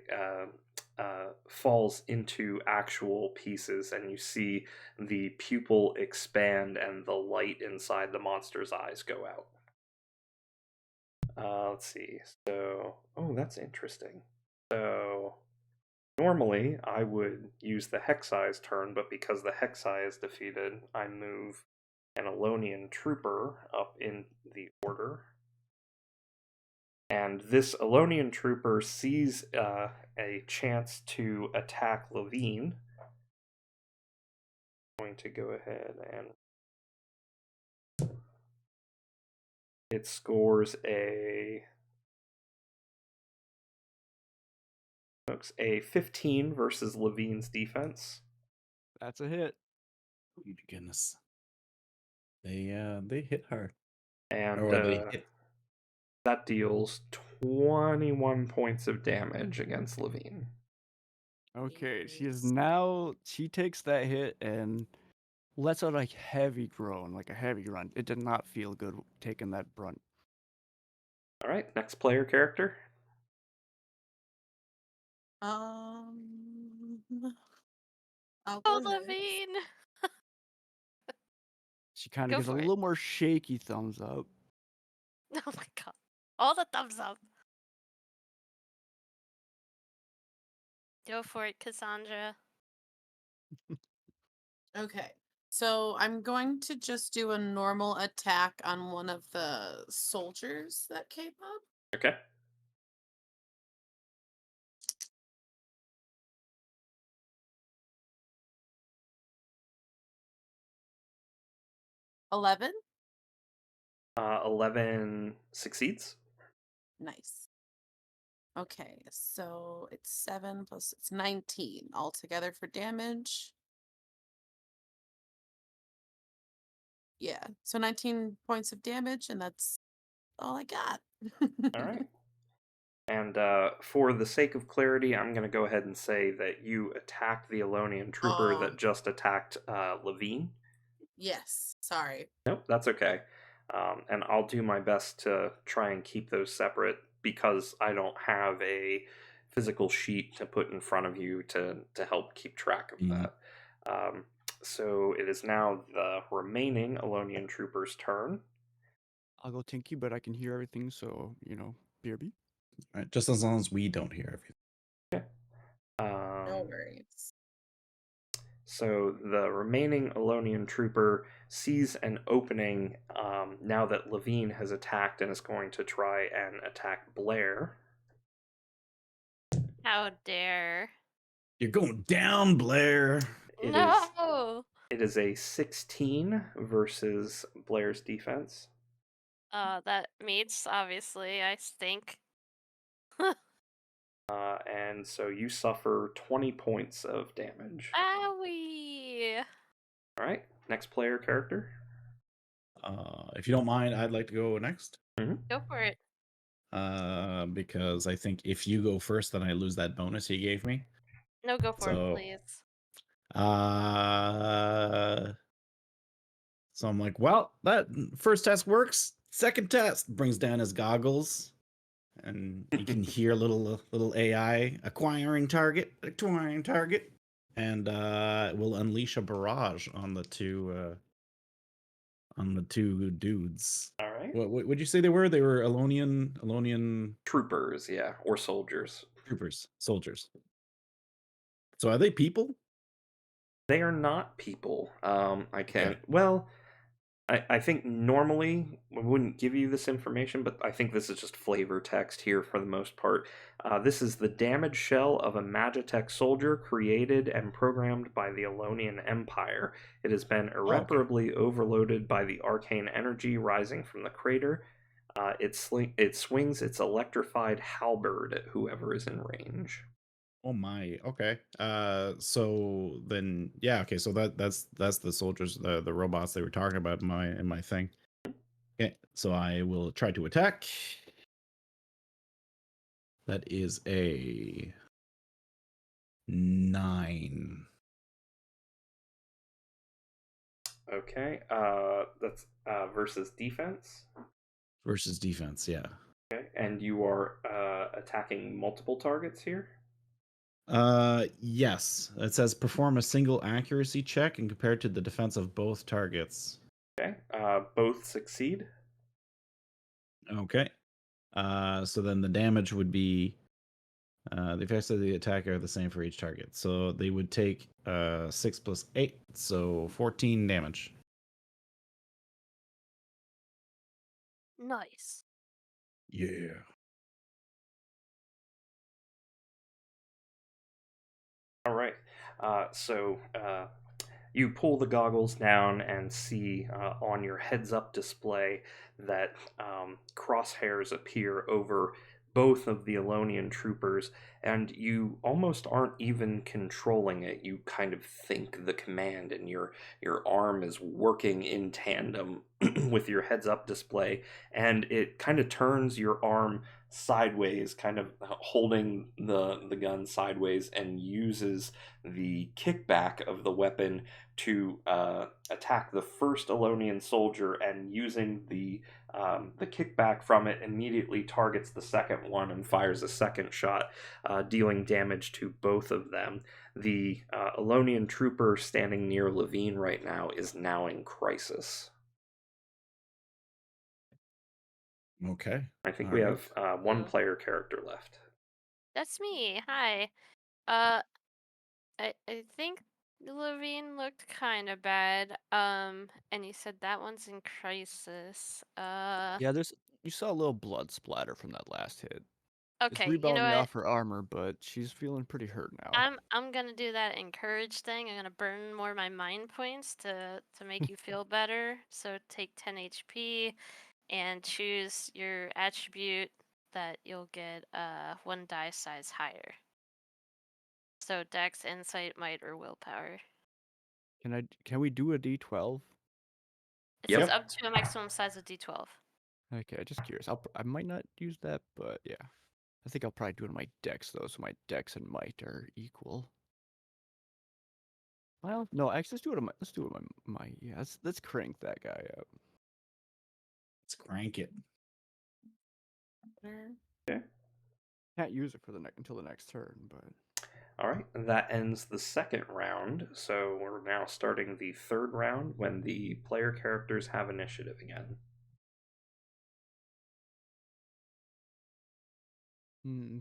falls into actual pieces, and you see the pupil expand and the light inside the monster's eyes go out. Let's see. So, oh, that's interesting. So, normally I would use the Hexai's turn, but because the Hexai is defeated, I move an Elonian trooper up in the order. And this Elonian trooper sees a chance to attack Levine. I'm going to go ahead and it scores a 15 versus Levine's defense. That's a hit. Oh, goodness. They hit hard. And Or they hit. that deals 21 points of damage against Levine. Okay, Jeez. she takes that hit and lets out a heavy groan, like a heavy grunt. It did not feel good taking that brunt. All right, next player character. I'll Oh, go ahead. Levine! She kind Go of gives a for it. little more shaky thumbs up. Oh my god. All the thumbs up. Go for it, Cassandra. Okay. So I'm going to just do a normal attack on one of the soldiers that came up. Okay. $11. 11 succeeds. Nice. Okay, so it's 7 plus it's 19 altogether for damage. Yeah, so 19 points of damage, and that's all I got. All right. And for the sake of clarity, I'm going to go ahead and say that you attacked the Elonian trooper that just attacked Levine. Yes, sorry. Nope, that's okay. And I'll do my best to try and keep those separate because I don't have a physical sheet to put in front of you to help keep track of that. So it is now the remaining Elonian trooper's turn. I'll go Tinky, but I can hear everything, so, BRB. All right, just as long as we don't hear everything. No worries. So the remaining Elonian trooper sees an opening now that Levine has attacked and is going to try and attack Blair. How dare. You're going down, Blair. No! It is a 16 versus Blair's defense. That meets, obviously. I stink. And so you suffer 20 points of damage. Owie! All right, next player character. If you don't mind, I'd like to go next. Go for it. Because I think if you go first, then I lose that bonus he gave me. No, go for it, So, please. So I'm like, well, that first test works. Second test brings down his goggles, and you can hear little AI acquiring target, and it will unleash a barrage on the two dudes. All right. What would you say they were? They were Elonian Troopers, yeah, or soldiers. Soldiers. So are they people? They are not people. I can Okay. well, I think normally we wouldn't give you this information, but I think this is just flavor text here for the most part. This is the damaged shell of a Magitech soldier created and programmed by the Elonian Empire. It has been irreparably overloaded by the arcane energy rising from the crater. It swings its electrified halberd at whoever is in range. Oh my. Okay. So then, yeah. Okay. So that's the soldiers, the robots they were talking about in my thing. Okay. So I will try to attack. That is a 9. Okay. That's versus defense. Versus defense. Yeah. Okay. And you are attacking multiple targets here. Yes. It says perform a single accuracy check and compared to the defense of both targets. Okay. Both succeed. Okay. So then the damage would be the effects of the attack are the same for each target. So they would take 6 plus 8, so 14 damage. Nice. Yeah. All right. You pull the goggles down and see on your heads up display that crosshairs appear over both of the Elonian troopers, and you almost aren't even controlling it. You kind of think the command, and your arm is working in tandem with your heads up display, and it kind of turns your arm sideways, kind of holding the gun sideways, and uses the kickback of the weapon to attack the first Elonian soldier, and using the kickback from it immediately targets the second one and fires a second shot, dealing damage to both of them. The Elonian trooper standing near Levine right now is now in crisis. Okay. I think All we right. have one player character left. That's me. Hi. I think Levine looked kind of bad. And you said that one's in crisis. Yeah, you saw a little blood splatter from that last hit. It's Okay. You know rebounding what? off her armor, but she's feeling pretty hurt now. I'm gonna do that encourage thing. I'm gonna burn more of my mind points to make you feel better. So take 10 HP and choose your attribute that you'll get 1 die size higher. So Dex, Insight, Might, or Willpower. Can we do a D12? It Yep. says up to a maximum size of D12. Okay, just curious. I might not use that, but yeah. I think I'll probably do it on my dex though, so my dex and might are equal. Well, no, actually, let's do it on my yeah. Let's crank that guy up. Let's crank it. Okay. Can't use it for until the next turn, but All right, that ends the second round. So we're now starting the third round when the player characters have initiative again.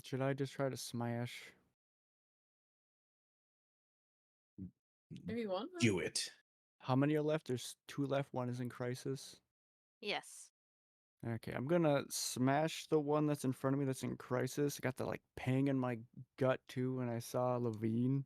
should I just try to smash? Maybe one. Do it. How many are left? There's 2 left. One is in crisis. Yes. Okay, I'm gonna smash the one that's in front of me that's in crisis. I got the like pang in my gut too when I saw Levine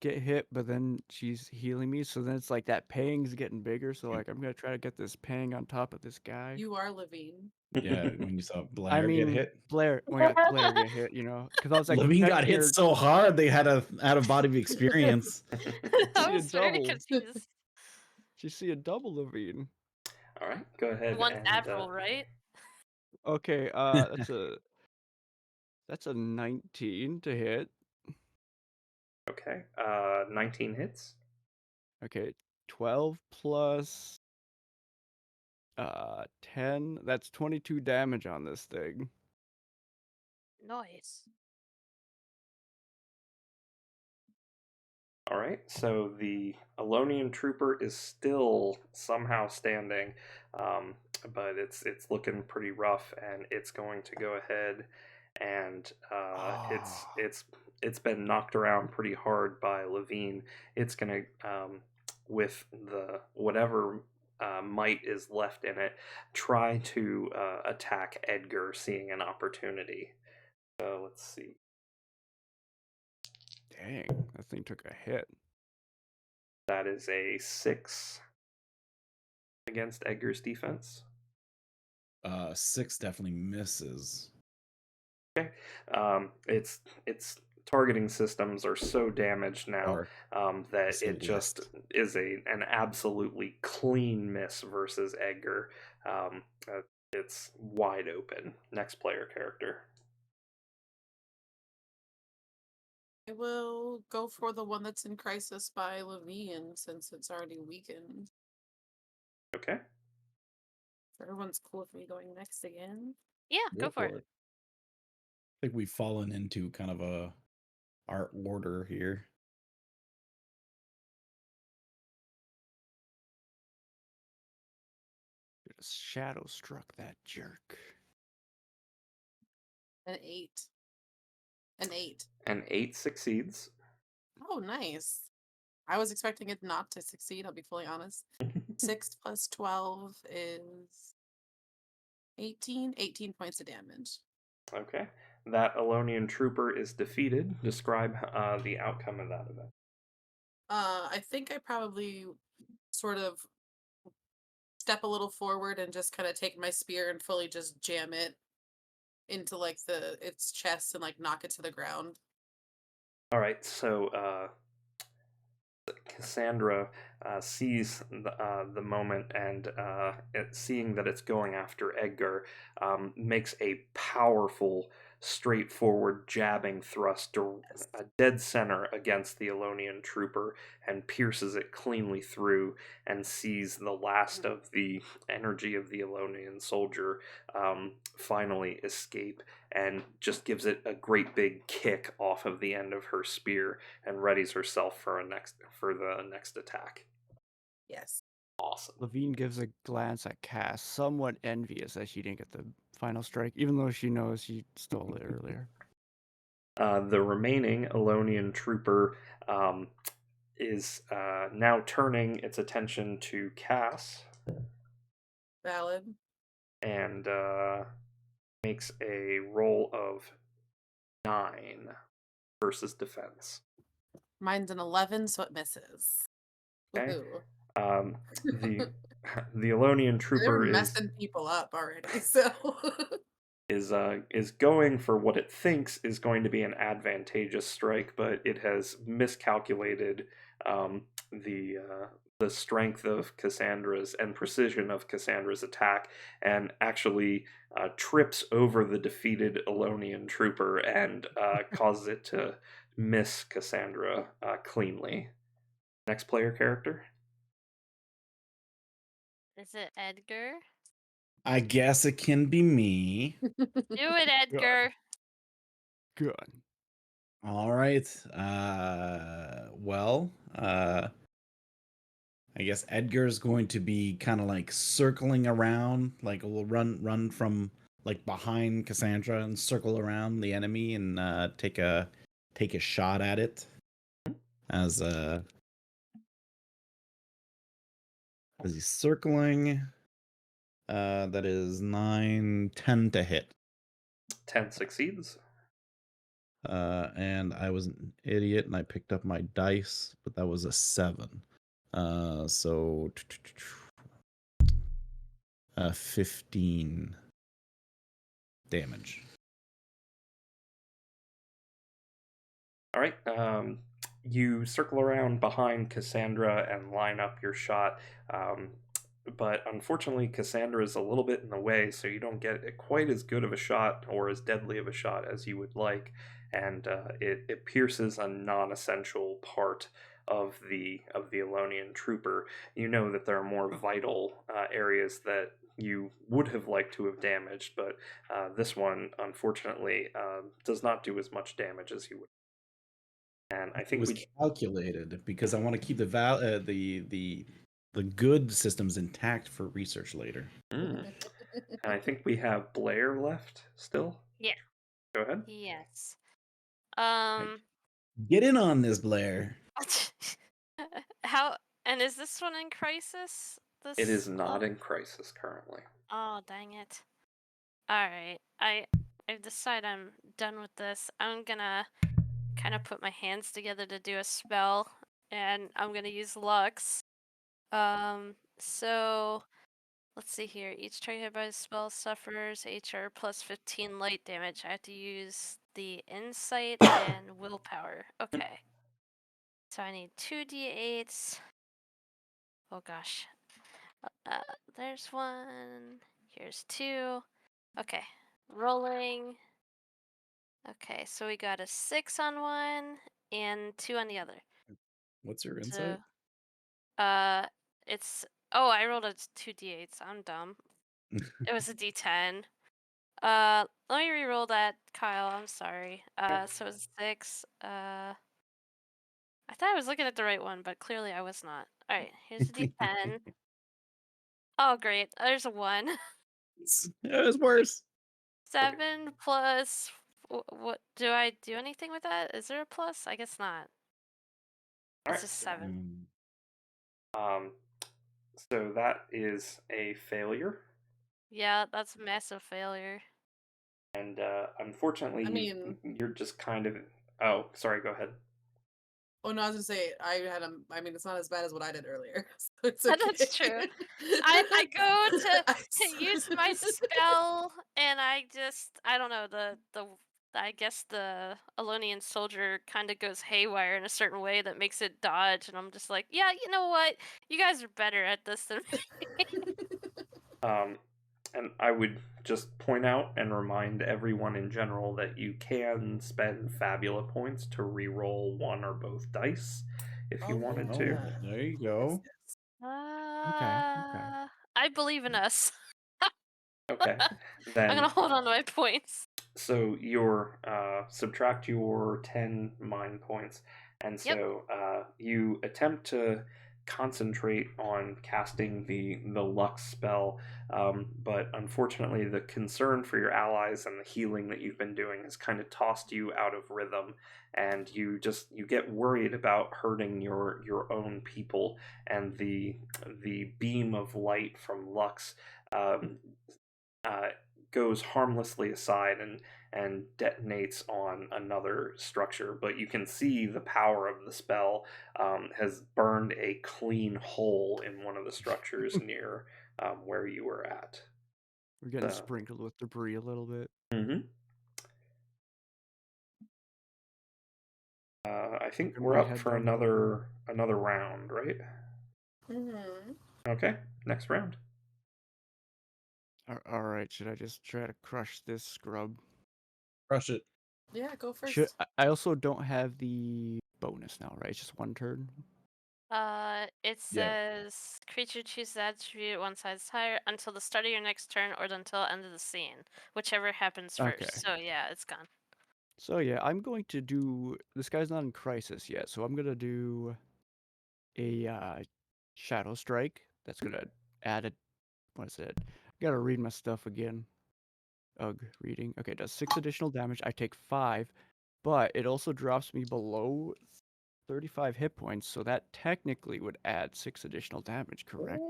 get hit, but then she's healing me, so then it's like that pang's getting bigger. So like I'm gonna try to get this pang on top of this guy. You are Levine. Yeah, when you saw I Blair get mean hit. Blair, when I got Blair get hit, because I was like Levine got protecting hit her. so hard they had a out of body experience. I See a was very double. confused. You see a double Levine. All right, go ahead One's and Admiral, right? Okay, that's a 19 to hit. okay, 19 hits. Okay, 12 plus 10. That's 22 damage on this thing. Nice. All right, so the Elonian trooper is still somehow standing, but it's looking pretty rough, and it's going to go ahead and Oh. it's been knocked around pretty hard by Levine. It's gonna with the whatever might is left in it, try to attack Edgar, seeing an opportunity. So let's see. Dang, that thing took a hit. That is a 6 against Edgar's defense. 6 definitely misses. Okay. Its targeting systems are so damaged now that so it just is an absolutely clean miss versus Edgar. It's wide open. Next player character. I will go for the one that's in crisis by Levine since it's already weakened. Okay. So everyone's cool with me going next again. Yeah, go for it. I think we've fallen into kind of a our order here. Just shadow struck that jerk. An 8. An 8. An 8 succeeds. Oh, nice. I was expecting it not to succeed, I'll be fully honest. 6 plus 12 is 18. 18 points of damage. Okay. That Elonian trooper is defeated. Describe the outcome of that event. I think I probably sort of step a little forward and just kind of take my spear and fully just jam it into like its chest and like knock it to the ground. All right, so Cassandra sees the moment and seeing that it's going after Edgar, makes a powerful, straightforward jabbing thrust, dead center against the Elonian trooper, and pierces it cleanly through and sees the last of the energy of the Elonian soldier finally escape, and just gives it a great big kick off of the end of her spear and readies herself for the next attack. Yes. Awesome. Levine gives a glance at Cass, somewhat envious that she didn't get the final strike, even though she knows she stole it earlier. The remaining Elonian trooper is now turning its attention to Cass Valid. and makes a roll of 9 versus defense. Mine's an 11, so it misses. Okay. Woohoo. The the Elonian They're trooper messing people up already, so is going for what it thinks is going to be an advantageous strike, but it has miscalculated um, the strength of Cassandra's and precision of Cassandra's attack, and actually trips over the defeated Elonian trooper and causes it to miss Cassandra cleanly. Next player character. Is it Edgar? I guess it can be me. Do it, Edgar. Good. All right. Well, I guess Edgar's going to be kind of like circling around, like we'll run from like behind Cassandra and circle around the enemy and take a shot at it as he's circling. That is 9, 10 to hit. 10 succeeds. And I was an idiot and I picked up my dice, but that was a 7. So 15 damage. All right. You circle around behind Cassandra and line up your shot. But unfortunately, Cassandra is a little bit in the way, so you don't get quite as good of a shot or as deadly of a shot as you would like. And it pierces a non-essential part of the Elonian trooper. You know that there are more vital areas that you would have liked to have damaged, but this one, unfortunately, does not do as much damage as you would. And I It think was calculated because I want to keep the good systems intact for research later. And I think we have Blair left still. Yeah. Go ahead. Yes. Get in on this, Blair. How and is this one in crisis? It is not in crisis currently. Oh, dang it. Alright. I've decided I'm done with this. I'm gonna kind of put my hands together to do a spell, and I'm gonna use Lux. So let's see here. Each target hit by the spell suffers HR plus 15 light damage. I have to use the insight and willpower. Okay. So I need 2d8s. Oh gosh. There's 1. Here's 2. Okay. Rolling. Okay, so we got a 6 on one and 2 on the other. What's your insight? So, it's I rolled a 2d8s. I'm dumb. It was a d10. Let me re-roll that, Kyle. I'm sorry. So it's 6. I thought I was looking at the right one, but clearly I was not. All right, here's a D10. Oh, great. There's a 1. It was worse. 7 plus. What do I do anything with that? Is there a plus? I guess not. It's Alright. just 7. So that is a failure, Yeah, that's a massive failure. and unfortunately, I mean, you're just kind of. Oh, sorry. Go ahead. oh no, I was gonna say I mean, it's not as bad as what I did earlier, so it's okay. That's true. I go to I use my spell, and I don't know, I guess the Alonian soldier kind of goes haywire in a certain way that makes it dodge, and I'm just like, yeah, you know what? You guys are better at this than me. And I would just point out and remind everyone in general that you can spend Fabula points to re-roll one or both dice if you Oh, wanted Oh, to. there you yes, go. yes. Okay. I believe in us. Okay, I'm then gonna hold on to my points. so your subtract your 10 mind points, and Yep. so you attempt to concentrate on casting the Lux spell, but unfortunately the concern for your allies and the healing that you've been doing has kind of tossed you out of rhythm, and you get worried about hurting your own people, and the beam of light from Lux um, uh, goes harmlessly aside and detonates on another structure. But you can see the power of the spell has burned a clean hole in one of the structures near where you were at. We're getting So, sprinkled with debris a little bit. I think We we're might up head for down to the another round, right? Mm-hmm. Okay, next round. All right, should I just try to crush this scrub? Crush it. Yeah, go Should first. I also don't have the bonus now, right? It's just one turn. It says creature chooses attribute one size higher until the start of your next turn or until the end of the scene, whichever happens Okay. first. So yeah, it's gone. So yeah, I'm going to do. This guy's not in crisis yet, so I'm gonna do a shadow strike. That's gonna add a. What is it? I gotta read my stuff again. Ugh, reading. Okay, it does 6 additional damage. I take 5, but it also drops me below 35 hit points, so that technically would add 6 additional damage, correct?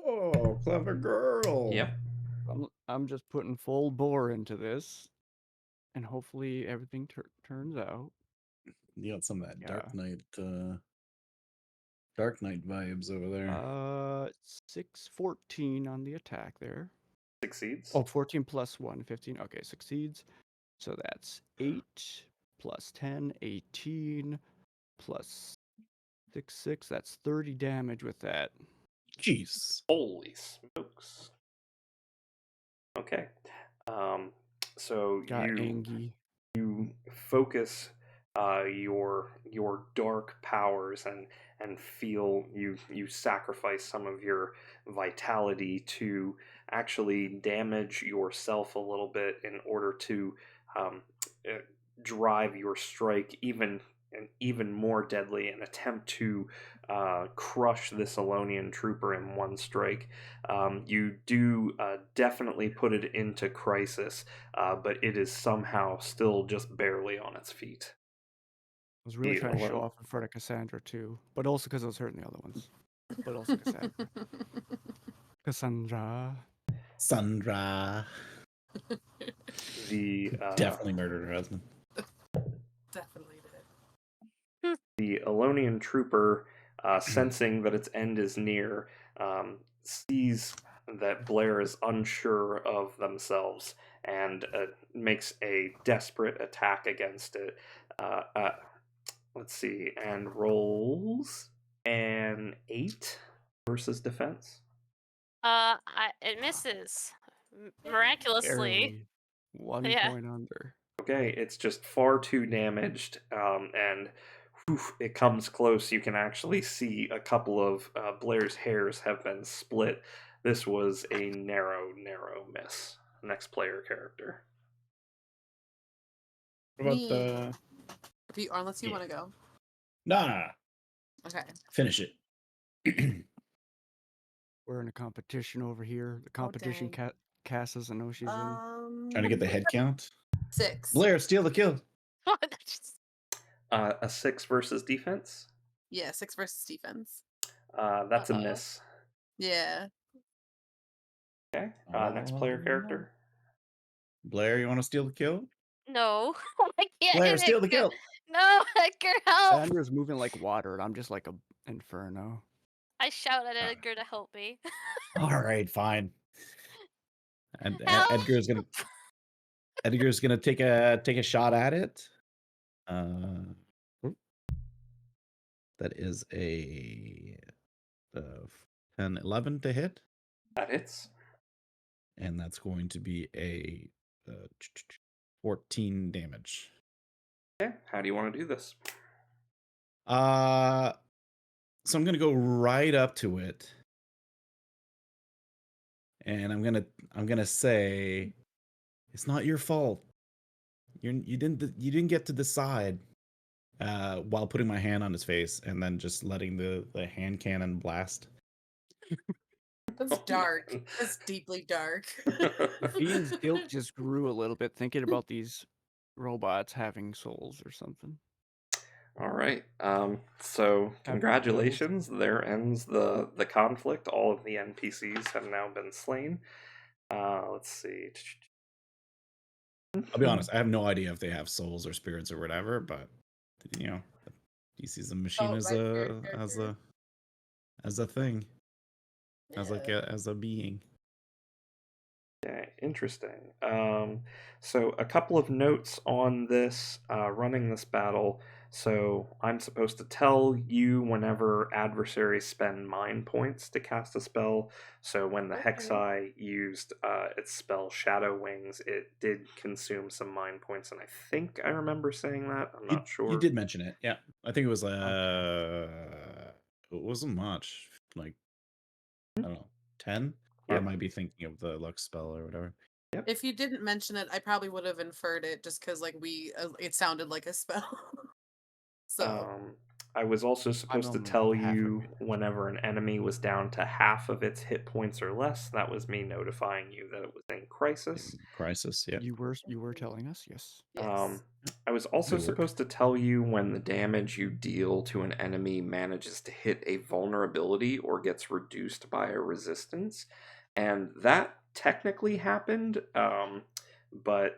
Oh, clever girl. Yep. I'm just putting full bore into this, and hopefully everything turns out. You got some of that Yeah. Dark Knight vibes over there. 614 on the attack there. Succeeds. Oh, 14 plus 1, 15. Okay, succeeds. So that's 8 plus 10, 18 plus 6. That's 30 damage with that. Jeez. Holy smokes. Okay. So Got Angie. you focus your dark powers and feel you sacrifice some of your vitality to actually damage yourself a little bit in order to um, uh, drive your strike even more deadly and attempt to crush this Alonian trooper in one strike. You do definitely put it into crisis, but it is somehow still just barely on its feet. I was really The trying to show Alon- off in front of Cassandra too, but also because I was hurting the other ones. But also Cassandra. Cassandra. Sandra. the Definitely murdered her husband. Definitely did. the Alonian trooper, sensing that its end is near, sees that Blair is unsure of themselves and makes a desperate attack against it. Let's see, and rolls an 8 versus defense. It misses miraculously. Barely. 1 Yeah. point under. Okay, it's just far too damaged, and it comes close. You can actually see a couple of Blair's hairs have been split. This was a narrow miss. next player character. What about Me. the? Unless you Yeah. want to go. Nah. Okay. Finish it. We're in a competition over here. The competition dang. Cass doesn't know she's in. Trying to get the head count. 6. Blair, steal the kill. That's just- A 6 versus defense. Yeah, 6 versus defense. That's a miss. Yeah. Okay. Next player character. Blair, you want to steal the kill? no, I can't Blair, hit steal the Edgar. kill. No, Edgar, help! Sandra's moving like water, and I'm just like a inferno. I shout at Edgar to help me. All right, fine. And Help! Edgar's gonna take a shot at it. That is a 10, 11 to hit, That hits. and that's going to be a 14 damage. Okay. How do you want to do this? So I'm gonna go right up to it, and I'm gonna say, it's not your fault. You didn't get to decide. While putting my hand on his face and then just letting the hand cannon blast. That's Oh, dark. man. That's deeply dark. Fiend's guilt just grew a little bit thinking about these robots having souls or something. All right. So congratulations. There ends the conflict. All of the NPCs have now been slain. Let's see. I'll be honest, I have no idea if they have souls or spirits or whatever, but you know, he sees the machine as right, a thing, as Yeah. as a being. Okay, interesting. So a couple of notes on this running this battle. So I'm supposed to tell you whenever adversaries spend mind points to cast a spell. So when the Okay. Hexai used its spell Shadow Wings, it did consume some mind points, and I think I remember saying that. I'm not sure. You did mention it, yeah. I think it was it wasn't much, like I don't know, 10. Or I Yep. might be thinking of the Lux spell or whatever. If you didn't mention it, I probably would have inferred it just because, like, it sounded like a spell. So, I was also supposed to on tell half of you it. whenever an enemy was down to half of its hit points or less. That was me notifying you that it was in crisis. Crisis, yeah. You were telling us, yes. yes. I was also Good work. supposed to tell you when the damage you deal to an enemy manages to hit a vulnerability or gets reduced by a resistance, and that technically happened, but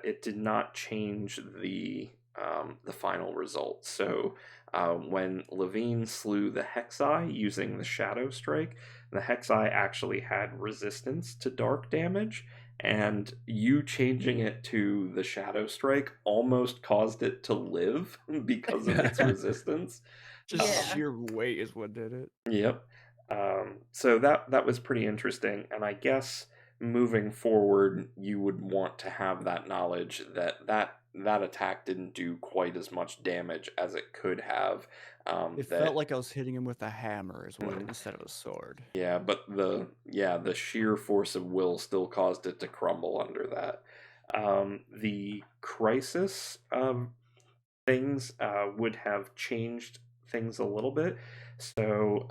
it did not change the final result. So when Levine slew the Hexai using the Shadow Strike, the Hexai actually had resistance to dark damage, and you changing it to the Shadow Strike almost caused it to live because of its resistance. Just Yeah. sheer weight is what did it. Yep. So that was pretty interesting, and I guess moving forward, you would want to have that knowledge that attack didn't do quite as much damage as it could have. It felt like I was hitting him with a hammer, is what instead of a sword. Yeah, but the sheer force of will still caused it to crumble under that. The crisis things would have changed things a little bit. So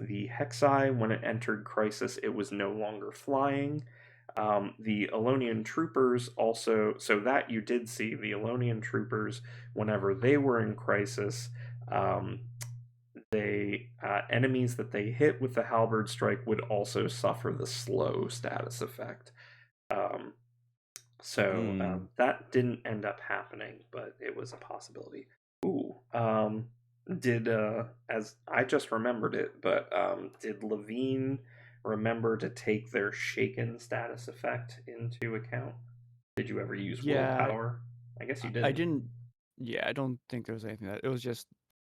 the Hexai, when it entered crisis, it was no longer flying. The Elonian troopers also, so that you did see, the Elonian troopers, whenever they were in crisis, they enemies that they hit with the halberd strike would also suffer the slow status effect. That didn't end up happening, but it was a possibility. Ooh, did as I just remembered it, but did Levine remember to take their shaken status effect into account? Did you ever use willpower? I guess you did. I didn't. Yeah, I don't think there was anything that. It was just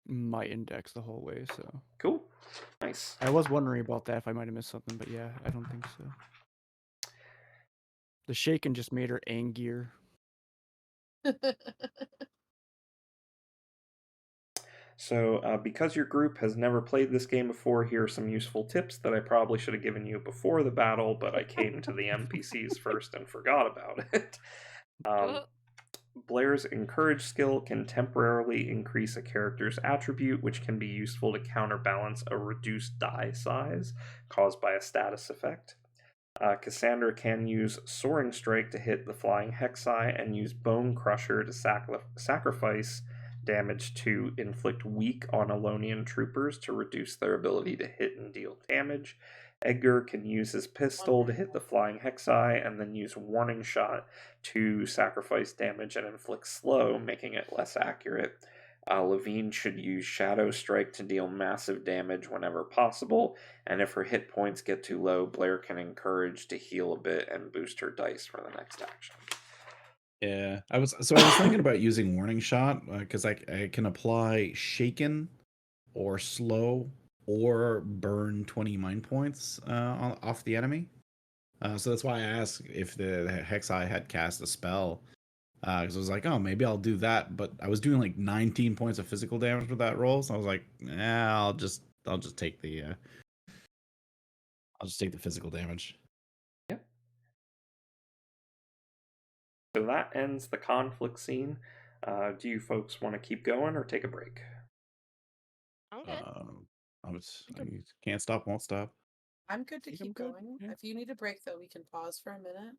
my index the whole way. So Cool, nice. I was wondering about that if I might have missed something, but yeah, I don't think so. The shaken just made her angrier. So, because your group has never played this game before, here are some useful tips that I probably should have given you before the battle, but I came to the NPCs first and forgot about it. Um, Blair's Encourage skill can temporarily increase a character's attribute, which can be useful to counterbalance a reduced die size caused by a status effect. Cassandra can use Soaring Strike to hit the flying Hexai and use Bone Crusher to sacrifice damage to inflict weak on Alonian troopers to reduce their ability to hit and deal damage. Edgar can use his pistol to hit the flying Hexai and then use Warning Shot to sacrifice damage and inflict slow, making it less accurate. Levine should use Shadow Strike to deal massive damage whenever possible, and if her hit points get too low, Blair can encourage to heal a bit and boost her dice for the next action. Yeah, I was thinking about using Warning Shot because I can apply Shaken or Slow or burn 20 mind points off the enemy. So that's why I asked if the Hexai had cast a spell. Because I was like, oh, maybe I'll do that. But I was doing like 19 points of physical damage with that roll, so I was like, I'll just take the physical damage. Yep. So that ends the conflict scene. Do you folks want to keep going or take a break? Okay. I can't stop, won't stop. I'm good to I'm keep good, going. yeah. If you need a break, though, we can pause for a minute.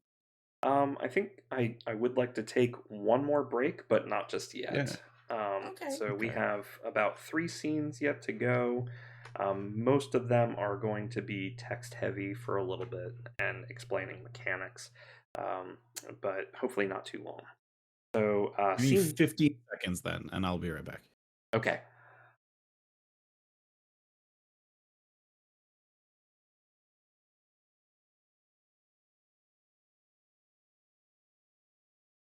I think I would like to take one more break, but not just yet. Okay. So we Okay. have about 3 scenes yet to go. Most of them are going to be text heavy for a little bit and explaining mechanics, but hopefully not too long. So, Give me scene. 15 seconds then, and I'll be right back. Okay.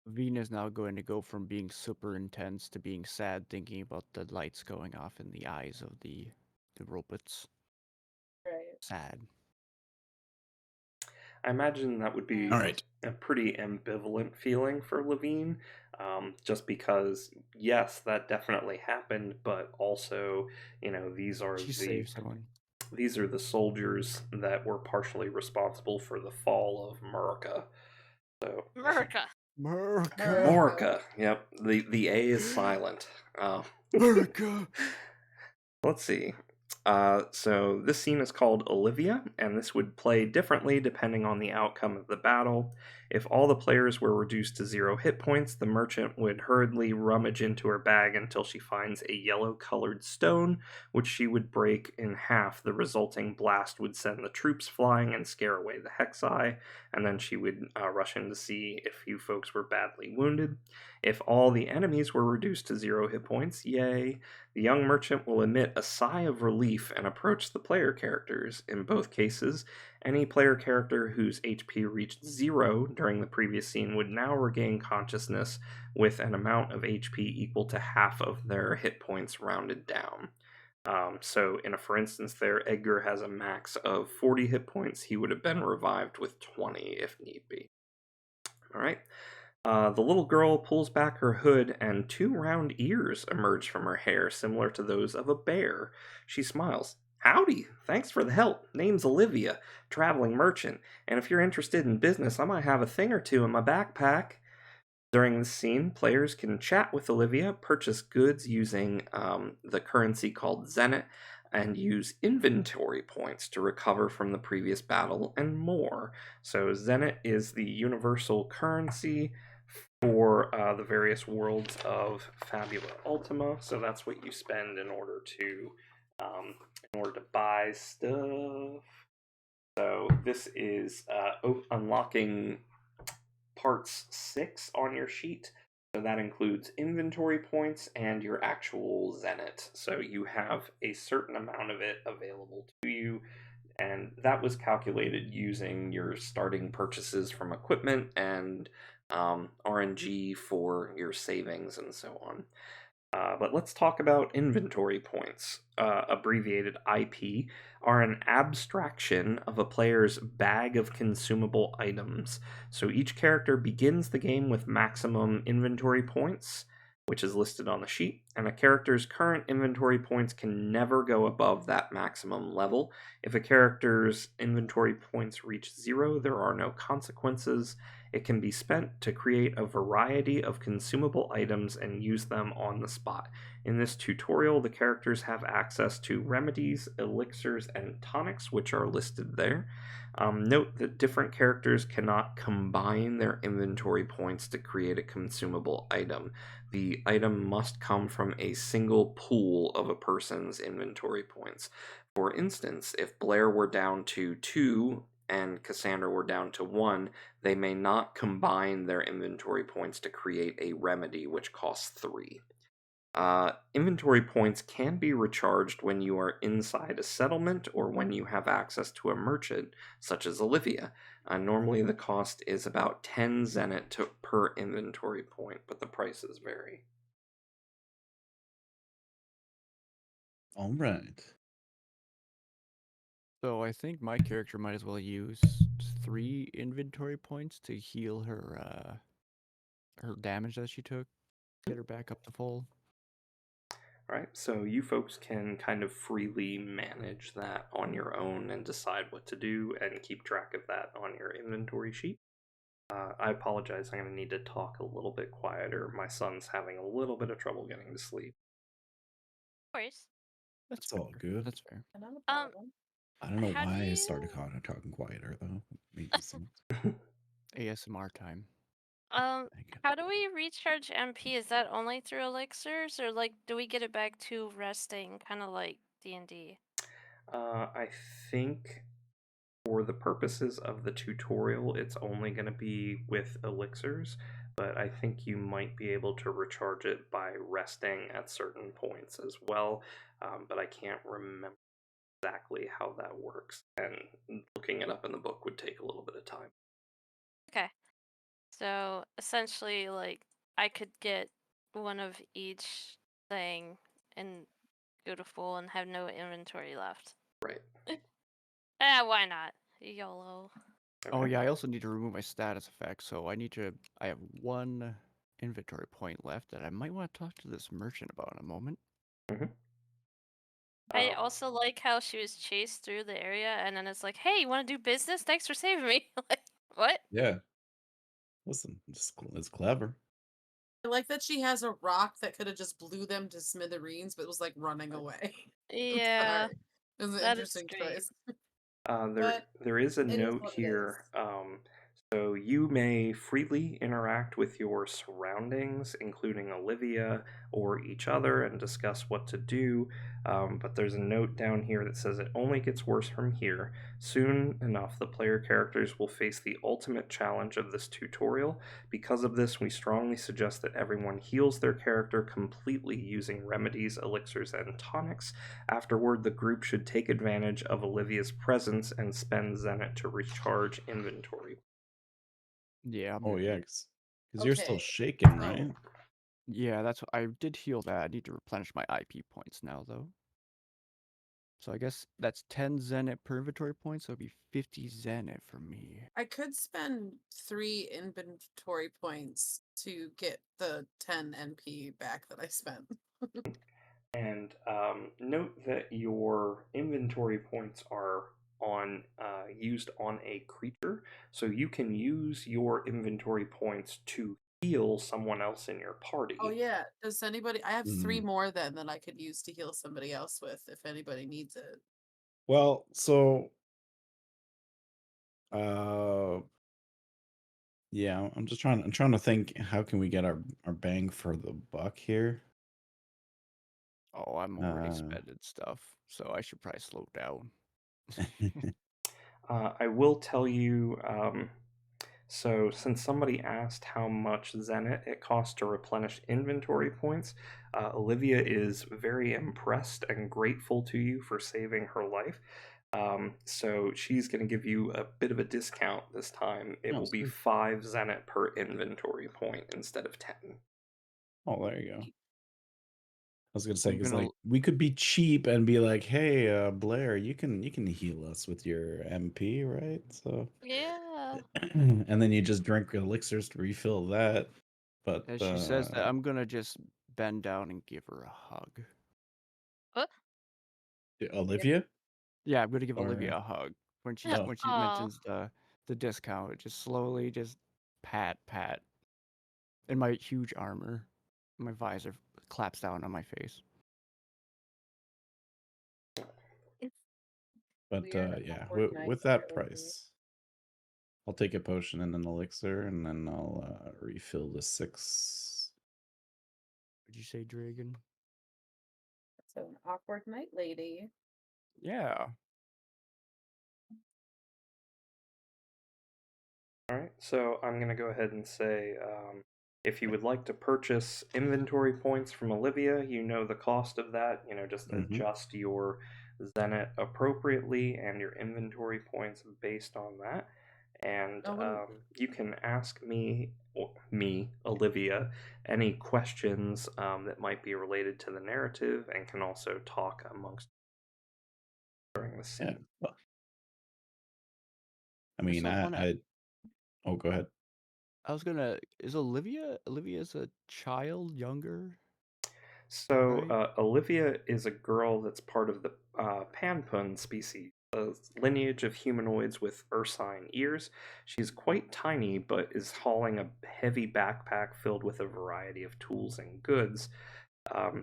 Veen is now going to go from being super intense to being sad, thinking about the lights going off in the eyes of the robots. Right. Sad. I imagine that would be All right. a pretty ambivalent feeling for Levine, just because, yes, that definitely happened, but also, these are She saved someone. these are the soldiers that were partially responsible for the fall of Murica. So America. Murica, yep. The A is silent. America. Let's see. So this scene is called Olivia, and this would play differently depending on the outcome of the battle. If all the players were reduced to 0 hit points, the merchant would hurriedly rummage into her bag until she finds a yellow-colored stone, which she would break in half. The resulting blast would send the troops flying and scare away the Hexai, and then she would rush in to see if you folks were badly wounded. If all the enemies were reduced to 0 hit points, yay, the young merchant will emit a sigh of relief and approach the player characters. In both cases, any player character whose HP reached 0 during the previous scene would now regain consciousness with an amount of HP equal to half of their hit points rounded down. So, for instance, there, Edgar has a max of 40 hit points. He would have been revived with 20 if need be. All right. The little girl pulls back her hood, and 2 round ears emerge from her hair, similar to those of a bear. She smiles. Howdy, thanks for the help. Name's Olivia, traveling merchant, and if you're interested in business, I might have a thing or two in my backpack. During this scene, players can chat with Olivia, purchase goods using the currency called Zenit, and use inventory points to recover from the previous battle, and more. So Zenit is the universal currency for the various worlds of Fabula Ultima. So that's what you spend in order to buy stuff. So this is unlocking parts 6 on your sheet. So that includes inventory points and your actual Zenit. So you have a certain amount of it available to you, and that was calculated using your starting purchases from equipment and RNG for your savings and so on. But let's talk about inventory points. Abbreviated IP are an abstraction of a player's bag of consumable items. So each character begins the game with maximum inventory points. which is listed on the sheet, and a character's current inventory points can never go above that maximum level. If a character's inventory points reach 0, there are no consequences. It can be spent to create a variety of consumable items and use them on the spot. In this tutorial, the characters have access to remedies, elixirs, and tonics, which are listed there. Note that different characters cannot combine their inventory points to create a consumable item. The item must come from a single pool of a person's inventory points. For instance, if Blair were down to 2 and Cassandra were down to 1, they may not combine their inventory points to create a remedy which costs 3. Inventory points can be recharged when you are inside a settlement or when you have access to a merchant, such as Olivia. Normally, the cost is about 10 zenith per inventory point, but the prices vary. All right. So I think my character might as well use 3 inventory points to heal her her damage that she took, get her back up to full. All right, so you folks can kind of freely manage that on your own and decide what to do and keep track of that on your inventory sheet. I apologize, I'm going to need to talk a little bit quieter. My son's having a little bit of trouble getting to sleep. Of course. That's all good. That's fair. Not a Um, problem. I don't know how do why I you? started talking quieter though. Maybe some. ASMR time. Thank you. How do we recharge MP? Is that only through elixirs, or like, do we get it back to resting, kind of like D&D? I think for the purposes of the tutorial, it's only going to be with elixirs, but I think you might be able to recharge it by resting at certain points as well, but I can't remember exactly how that works, and looking it up in the book would take a little bit of time. Okay. So essentially, like, I could get one of each thing and go to full and have no inventory left. Right. Why not? YOLO. Oh Okay. yeah, I also need to remove my status effect, so I have 1 inventory point left that I might want to talk to this merchant about in a moment. Mhm. I Um, also like how she was chased through the area and then it's like, hey, you want to do business? Thanks for saving me. Like, what? Yeah. Listen, it's clever. I like that she has a rock that could have just blew them to smithereens, but was like running away. I'm Yeah, sorry. It was an that is interesting great. choice. there But there is a it is note what it here. is. So you may freely interact with your surroundings, including Olivia or each other, and discuss what to do. But there's a note down here that says it only gets worse from here. Soon enough, the player characters will face the ultimate challenge of this tutorial. Because of this, we strongly suggest that everyone heals their character completely using remedies, elixirs, and tonics. Afterward, the group should take advantage of Olivia's presence and spend zenith to recharge inventory. Yeah, Oh yeah, because you're still Okay. shaking, So right? yeah, that's what I did heal that. I need to replenish my IP points now though. So I guess that's 10 zenith per inventory point, so it'd be 50 zenith for me. I could spend 3 inventory points to get the 10 NP back that I spent. And note that your inventory points are used on a creature, so you can use your inventory points to heal someone else in your party. Oh yeah. Does anybody I have 3 Mhm. more then that I could use to heal somebody else with if anybody needs it. Well, so uh yeah, I'm trying to think how can we get our bang for the buck here? Oh, I'm already Uh spending stuff, so I should probably slow down. I will tell you. So, since somebody asked how much zenith it costs to replenish inventory points, Olivia is very impressed and grateful to you for saving her life. So, she's going to give you a bit of a discount this time. It Oh, will be sweet. 5 zenith per inventory point instead of 10. Oh, there you go. I was gonna say I'm because gonna like we could be cheap and be like, hey, Blair, you can heal us with your MP, right? So, Yeah. and then you just drink elixirs to refill that. But And she says that I'm gonna just bend down and give her a hug. What? Olivia? Yeah, I'm gonna give Or Olivia a hug when she Oh. Aw. mentions the discount. Just slowly, just pat in my huge armor. My visor claps down on my face. But Weird, yeah, awkward night with there, that Olivia. price, I'll take a potion and an elixir, and then I'll refill the 6. What'd you say, Dragon? So an awkward night, lady. Yeah. All right, so I'm going to go ahead and say if you would like to purchase inventory points from Olivia, you know the cost of that. Just adjust your Zenit appropriately and your inventory points based on that. And you can ask me, Olivia, any questions that might be related to the narrative, and can also talk amongst during the scene. Yeah. Well, I mean, also wanna oh, go ahead. I was gonna. Is Olivia's a child younger? So, Right? Olivia is a girl that's part of the Panpun species, a lineage of humanoids with ursine ears. She's quite tiny, but is hauling a heavy backpack filled with a variety of tools and goods.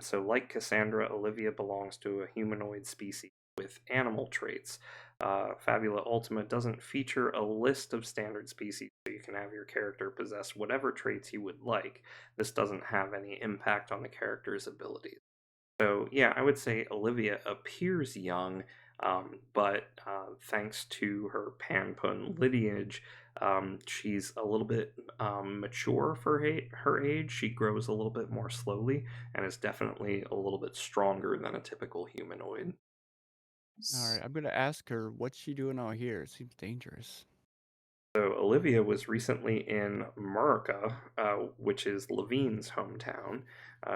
So, like Cassandra, Olivia belongs to a humanoid species with animal traits. Fabula Ultima doesn't feature a list of standard species, so you can have your character possess whatever traits you would like. This doesn't have any impact on the character's abilities. So, yeah, I would say Olivia appears young, but thanks to her Panpun lineage, she's a little bit mature for her age. She grows a little bit more slowly and is definitely a little bit stronger than a typical humanoid. Alright, I'm gonna ask her what's she doing out here. It seems dangerous. So Olivia was recently in Murica, which is Levine's hometown.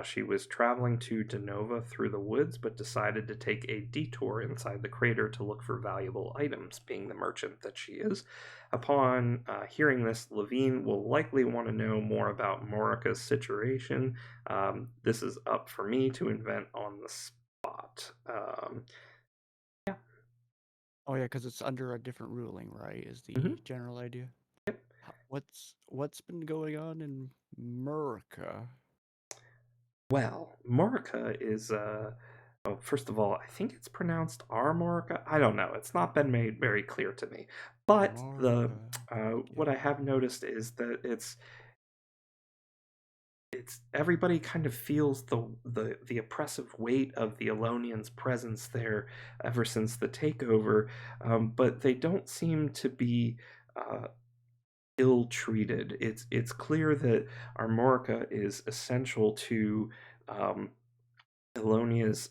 She was traveling to Denova through the woods, but decided to take a detour inside the crater to look for valuable items, being the merchant that she is. Upon hearing this, Levine will likely want to know more about Murica's situation. This is up for me to invent on the spot. Oh yeah, because it's under a different ruling, right? Is the Mhm. general idea. What's been going on in Murica? Well, Morica is oh, first of all, I think it's pronounced Armorica. I don't know. It's not been made very clear to me. But the Murica. what I Okay. have noticed is that it's everybody kind of feels the oppressive weight of the Elonians' presence there ever since the takeover, but they don't seem to be uh, ill treated. It's clear that Armorica is essential to um, Elonia's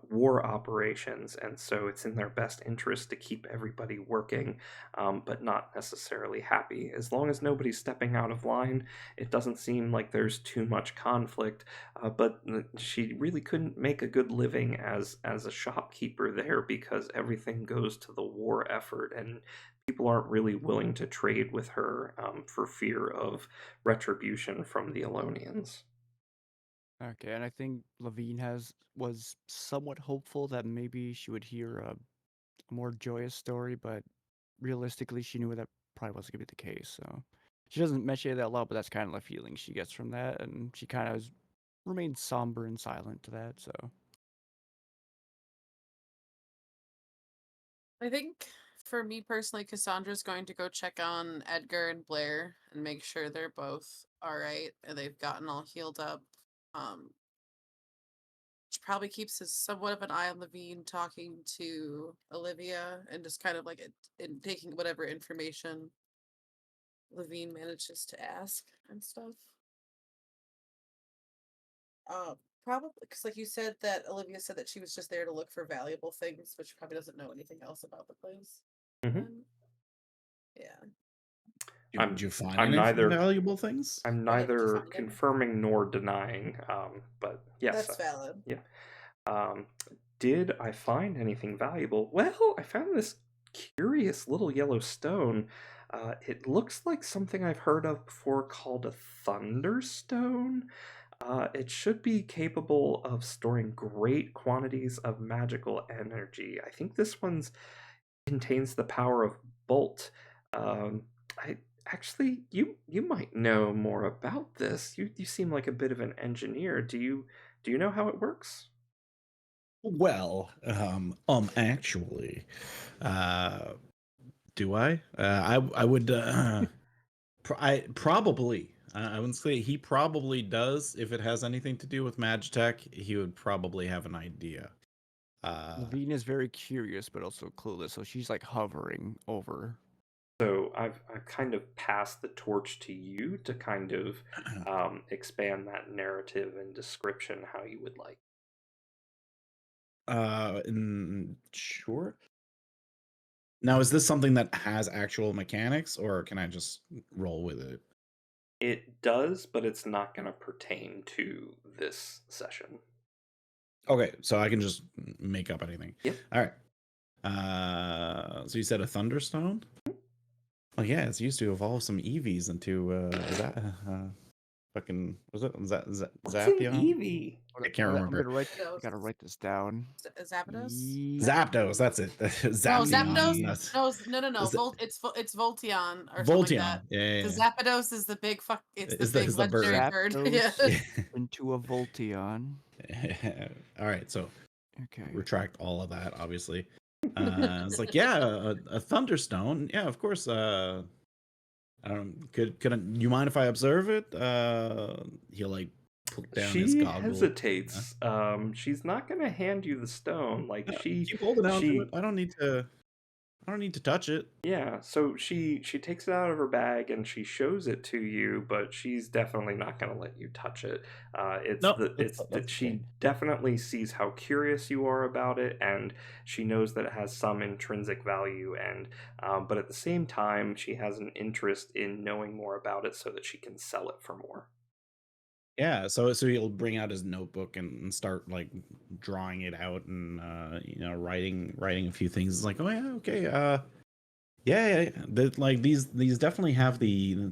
war operations, and so it's in their best interest to keep everybody working, but not necessarily happy. As long as nobody's stepping out of line, it doesn't seem like there's too much conflict. But she really couldn't make a good living as a shopkeeper there because everything goes to the war effort, and people aren't really willing to trade with her for fear of retribution from the Elonians. Okay, and I think Levine was somewhat hopeful that maybe she would hear a more joyous story, but realistically, she knew that probably wasn't gonna be the case. So she doesn't mention it out loud, but that's kind of the feeling she gets from that, and she kind of remains somber and silent to that. So I think for me personally, Cassandra's going to go check on Edgar and Blair and make sure they're both all right and they've gotten all healed up. She probably keeps somewhat of an eye on Levine, talking to Olivia and just kind of like taking whatever information Levine manages to ask and stuff. Probably because, like you said, that Olivia said that she was just there to look for valuable things, but she probably doesn't know anything else about the place. Hmm. Yeah. Did you find I'm any neither valuable things? I'm Oh yeah, did you neither find anything? confirming nor denying, but yes, That's valid. yeah. Um, did I find anything valuable? Well, I found this curious little yellow stone. It looks like something I've heard of before called a thunderstone. It should be capable of storing great quantities of magical energy. I think this one's contains the power of bolt. Um, I actually, you might know more about this. You seem like a bit of an engineer. Do you know how it works? Well, actually, uh, do I? I would, I probably. I wouldn't say he probably does. If it has anything to do with Magitech, he would probably have an idea. Levine is very curious, but also clueless, so she's like hovering over. So I've kind of passed the torch to you to kind of expand that narrative and description how you would like. Sure. Now, is this something that has actual mechanics, or can I just roll with it? It does, but it's not going to pertain to this session. Okay, so I can just make up anything. Yep. All right. So you said a thunderstone? Oh yeah, it's used to evolve some EVs into is that fucking was it What's an Zapion? Eevee? I can't I'm remember. gonna write. I gotta write this down. Zapdos? Zapdos, that's it. No, Zapion. Zapdos. No. Is it- It's Voltion or something like Voltion. that. Yeah. Because Zapdos is the big fuck. It's the Is big the bird. legendary bird. Zapdos Yeah. into a Voltion. All right, so Okay. retract all of that, obviously. It's like, yeah, a thunderstone. Yeah, of course. I don't. You mind if I observe it? He'll like put down his She goggle. hesitates. She's not going to hand you the stone. Like Keep holding on to it. I don't need to touch it. Yeah, so she takes it out of her bag and she shows it to you, but she's definitely not going to let you touch it. She definitely sees how curious you are about it, and she knows that it has some intrinsic value, and but at the same time, she has an interest in knowing more about it so that she can sell it for more. Yeah, so he'll bring out his notebook and start like drawing it out and writing a few things. It's like, oh yeah, okay, yeah. Like these definitely have the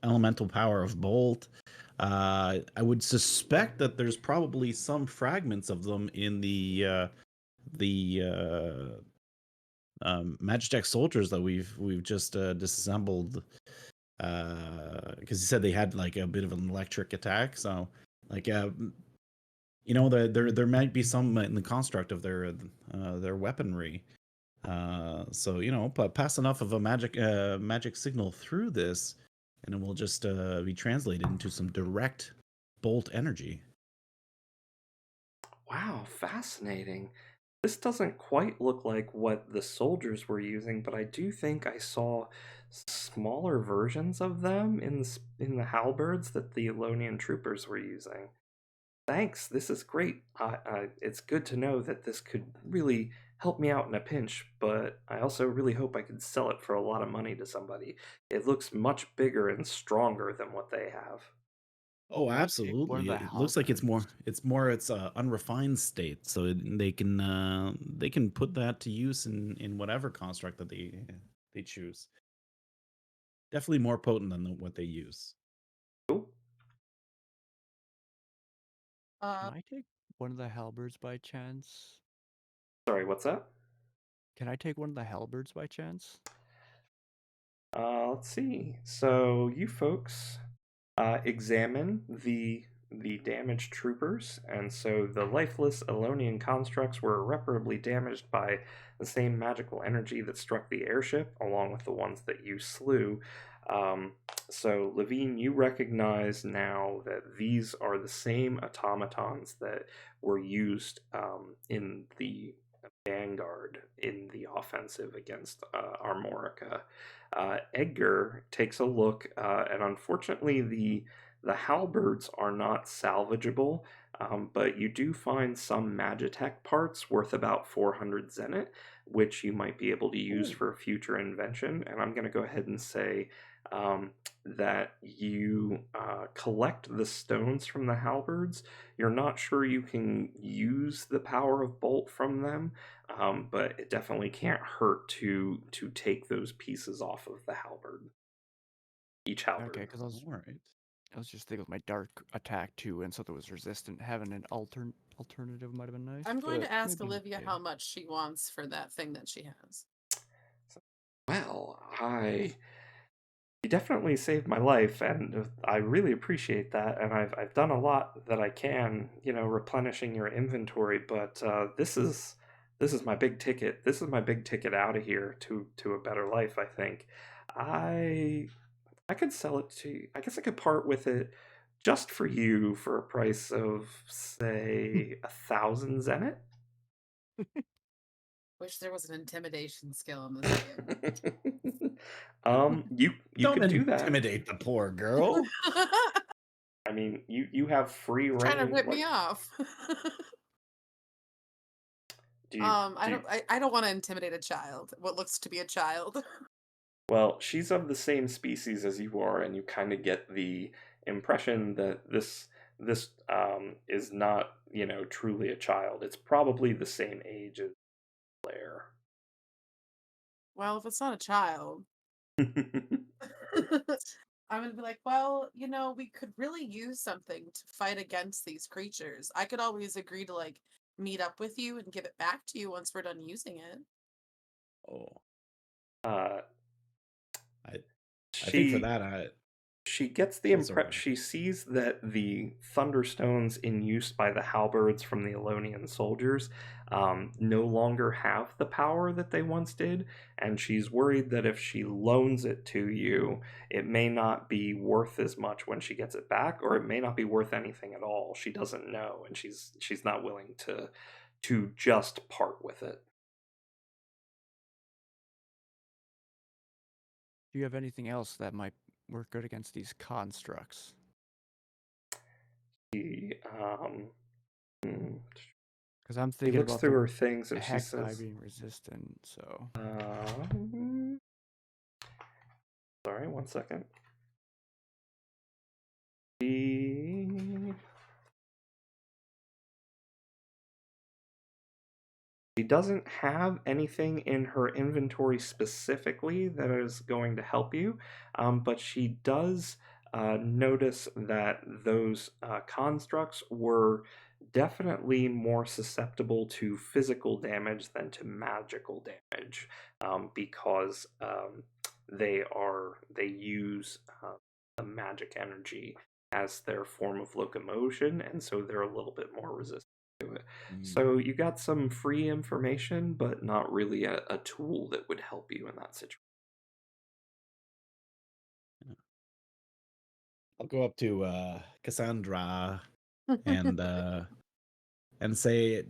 elemental power of bolt. I would suspect that there's probably some fragments of them in the Magitech soldiers that we've just disassembled. Because he said they had like a bit of an electric attack, so like there might be some in the construct of their weaponry. So pass enough of a magic signal through this, and it will just be translated into some direct bolt energy. Wow, fascinating. This doesn't quite look like what the soldiers were using, but I do think I saw smaller versions of them in the halberds that the Elonian troopers were using. Thanks, this is great. It's good to know that this could really help me out in a pinch, but I also really hope I could sell it for a lot of money to somebody. It looks much bigger and stronger than what they have. Oh, Can I take one of absolutely. the It looks like it's more halberds? its unrefined state, so they can put that to use in whatever construct that they choose. Definitely more potent than what they use. Cool. Can I take one of the halberds by chance? Sorry, what's that? Can I take one of the halberds by chance? Let's see. So you folks examine the damaged troopers, and so the lifeless Elonian constructs were irreparably damaged by the same magical energy that struck the airship, along with the ones that you slew. So Levine, you recognize now that these are the same automatons that were used in the vanguard in the offensive against Armorica. Edgar takes a look, and unfortunately, the halberds are not salvageable, but you do find some Magitech parts worth about 400 Zenit, which you might be able to use for a future invention. And I'm going to go ahead and say that you collect the stones from the halberds. You're not sure you can use the power of bolt from them, but it definitely can't hurt to take those pieces off of the halberd. Each halberd. Okay, because All right. I was just thinking with my dark attack too, and so that was resistant. Having an alternative might have been nice. I'm going but to ask maybe Olivia okay. how much she wants for that thing that she has. Well, you definitely saved my life, and I really appreciate that. And I've done a lot that I can, replenishing your inventory. But this is my big ticket. This is my big ticket out of here to a better life. I think I I could sell it to you. I guess I could part with it just for you for a price of say 1,000 zenit. Wish there was an intimidation skill in this game. You Don't could do that. intimidate the poor girl. I mean, you have free Trying to reign. rip me off. Do you do I don't want to intimidate a child. What looks to be a child. Well, she's of the same species as you are, and you kind of get the impression that this is not, truly a child. It's probably the same age as Blair. Well, if it's not a child, I'm gonna be like, well, we could really use something to fight against these creatures. I could always agree to meet up with you and give it back to you once we're done using it. Oh, uh, I think for she that, she gets the oh, sorry. she sees that the thunderstones in use by the halberds from the Elonian soldiers no longer have the power that they once did, and she's worried that if she loans it to you, it may not be worth as much when she gets it back, or it may not be worth anything at all. She doesn't know, and she's not willing to just part with it. Do you have anything else that might work good against these constructs? She hmm, Because I'm she thinking looks about through the her things and she hex die says, being resistant. So sorry, one second. She doesn't have anything in her inventory specifically that is going to help you, but she does notice that those constructs were definitely more susceptible to physical damage than to magical damage, because they use the magic energy as their form of locomotion, and so they're a little bit more resistant to it. So you got some free information, but not really a tool that would help you in that situation. I'll go up to Cassandra and say,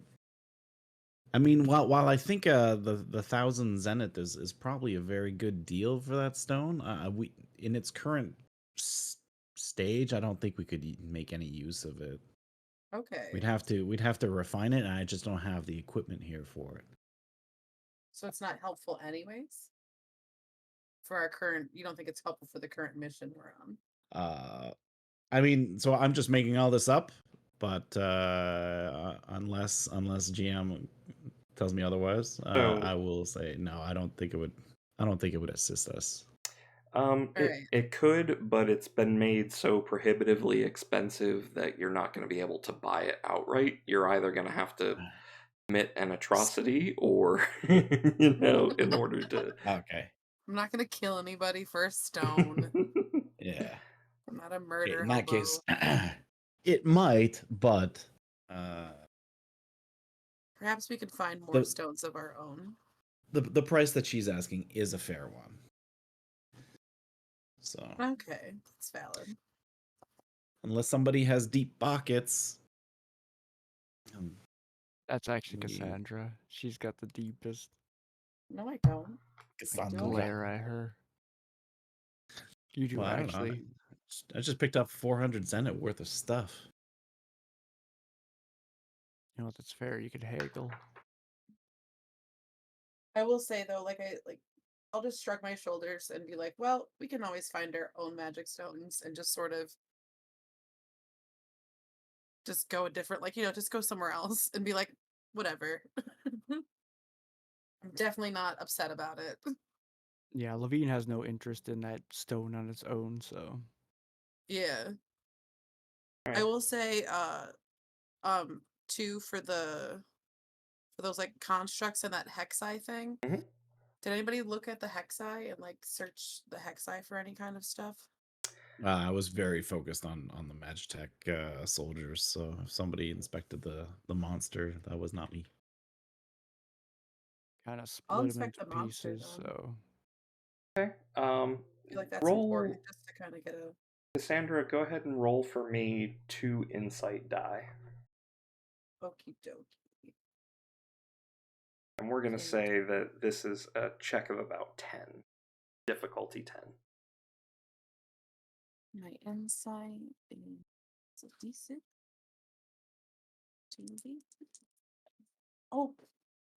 I mean, while I think the 1,000 zenith is probably a very good deal for that stone, we in its current stage, I don't think we could make any use of it. Okay. We'd have to refine it, and I just don't have the equipment here for it. So it's not helpful anyways? For our current, you don't think it's helpful for the current mission we're on? I mean, so I'm just making all this up, but unless GM tells me otherwise, So I will say no. I don't think it would. I don't think it would assist us. Alright. it could, but it's been made so prohibitively expensive that you're not going to be able to buy it outright. You're either going to have to commit an atrocity, or in order to. Okay. I'm not gonna kill anybody for a stone. Yeah. I'm not a Okay, murder in that hobo. case, it might, but Perhaps we could find more the stones of our own. the price that she's asking is a fair one. So Okay, that's valid. unless somebody has deep pockets, that's actually we- Cassandra. She's got the deepest. No, I don't. Cassandra. Glare at her. You do Well, I don't know. actually. I just picked up 400 zenith worth of stuff. You know what? That's fair. You could haggle. I will say though, I'll just shrug my shoulders and be like, well, we can always find our own magic stones and just sort of just go a different, like, just go somewhere else and be like, whatever. I'm definitely not upset about it. Yeah, Levine has no interest in that stone on its own, so. Yeah. I Alright. will say, too, for those like constructs and that hexi thing. Mhm. Did anybody look at the hexi and like search the hexi for any kind of stuff? I was very focused on the Magitech soldiers, so if somebody inspected the monster, that was not me. Kind of I'll split them inspect into the monster pieces, then. so. Okay. I feel like that's important Roll, just to kind of get a Cassandra, go ahead and roll for me 2 insight die. okie dokie. And we're going to Okay. say that this is a check of about 10. Difficulty 10. My insight is a D6. 2D. Oh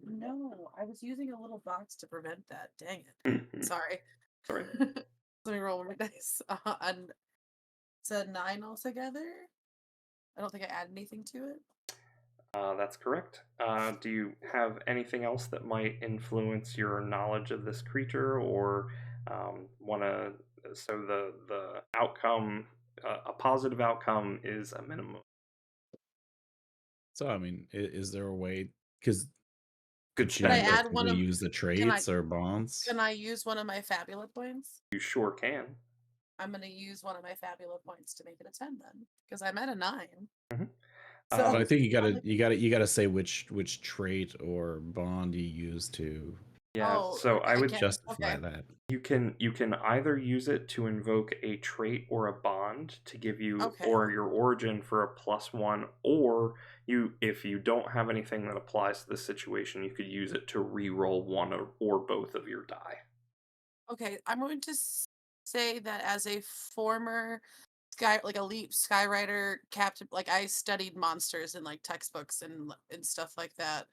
no, I was using a little box to prevent that. Dang it. Sorry. Sorry. Let me roll one more dice. And it's a 9 altogether. I don't think I add anything to it. That's correct. Do you have anything else that might influence your knowledge of this creature, or want to? So the outcome, a positive outcome, is a minimum. So I mean, is there a way? Because Good could she Could I spend. just add one simply of use the can I traits or bonds? can I use one of my Fabula points? You sure can. I'm gonna use one of my Fabula points to make it a 10 then. Because I'm at a 9. Mhm. But I So think you I'm gotta like, you gotta you gotta say which trait or bond you use to Yeah. oh, So I I would can't. justify Okay. that. you can either use it to invoke a trait or a bond to give you Okay. or your origin for a +1, or if you don't have anything that applies to this situation, you could use it to re-roll one or both of your die. Okay. I'm going to say that as a former like elite skywriter captain, like I studied monsters in like textbooks and stuff like that.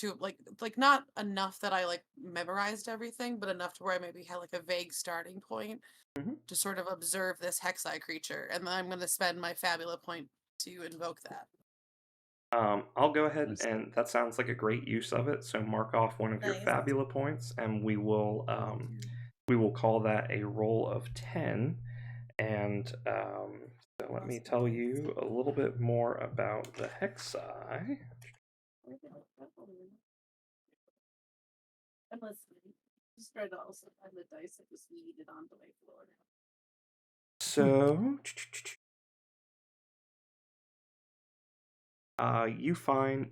To like not enough that I like memorized everything, but enough to where I maybe had like a vague starting point Mhm. to sort of observe this hexi creature, and then I'm going to spend my Fabula point to invoke that. I'll go ahead, Nice. and that sounds like a great use of it. So mark off one of your Nice. Fabula points, and Thank you. we will call that a roll of 10. And so let me Awesome, tell thanks. you a little bit more about the hexi. I'm listening. Just trying to also find the dice that was needed on the way floor. So you find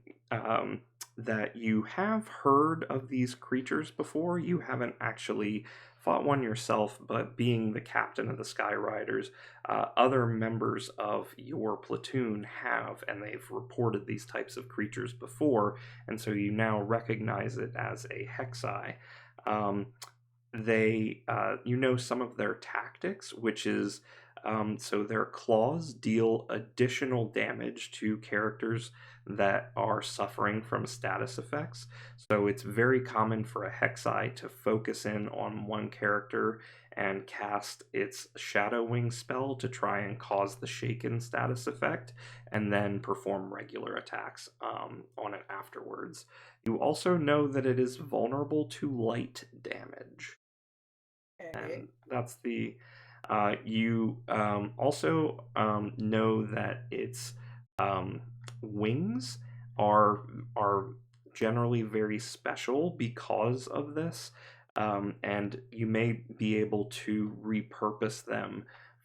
that you have heard of these creatures before. You haven't actually fought one yourself, but being the captain of the Sky Riders, other members of your platoon have, and they've reported these types of creatures before, and so you now recognize it as a hexi. Um, you know some of their tactics, which is so their claws deal additional damage to characters that are suffering from status effects. So it's very common for a hexi to focus in on one character and cast its shadow wing spell to try and cause the shaken status effect, and then perform regular attacks on it afterwards. You also know that it is vulnerable to light damage, Okay. and that's the you also know that its wings are are generally very special because of this, and you may be able to repurpose them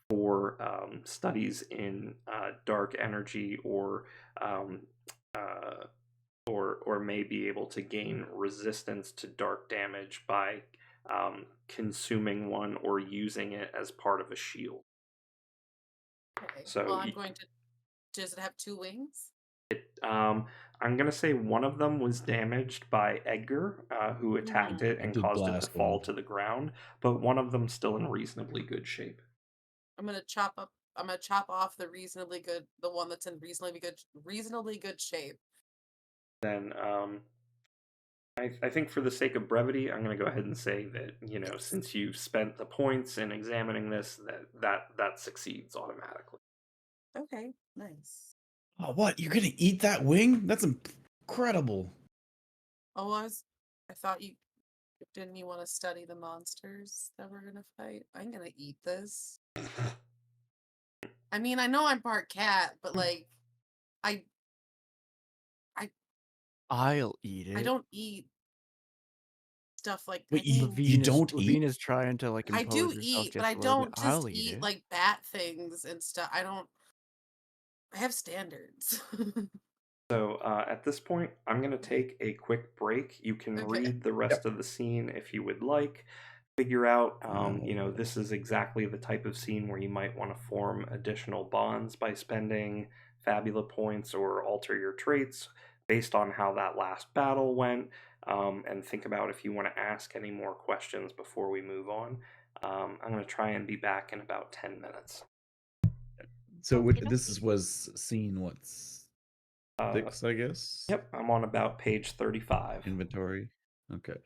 for studies in dark energy, um, uh, or may be able to gain resistance to dark damage by consuming one or using it as part of a shield. Okay. Well, So I'm going to. Does it have 2 wings? um, I'm going to say one of them was damaged by Edgar, who attacked it I and did caused it to blast one fall of to them. the ground, but one of them's still in reasonably good shape. I'm gonna chop up. I'm gonna chop off the one that's in reasonably good shape. Then I think for the sake of brevity, I'm going to go ahead and say that, you know, since you've spent the points in examining this, that succeeds automatically. Okay, nice. Oh, what? You're gonna eat that wing? That's incredible. Oh, I thought you didn't you want to study the monsters that we're gonna fight? I'm gonna eat this. I mean, I know I'm part cat, but like, I I'll eat I it. don't eat stuff like I Wait, you do. don't Levine eat? is trying to like I do impose herself eat, but just I a little bit. don't just I'll eat eat it. like bat things and stuff. I don't. I have standards. So at this point, I'm going to take a quick break. You can Okay. read the rest of the scene if you would like. Figure out, you know, No. this is exactly the type of scene where you might want to form additional bonds by spending Fabula points or alter your traits based on how that last battle went. And think about if you want to ask any more questions before we move on. I'm going to try and be back in about 10 minutes. So Okey this was scene what's Uh, 6, I guess? yep, I'm on about page 35. Inventory. Okay.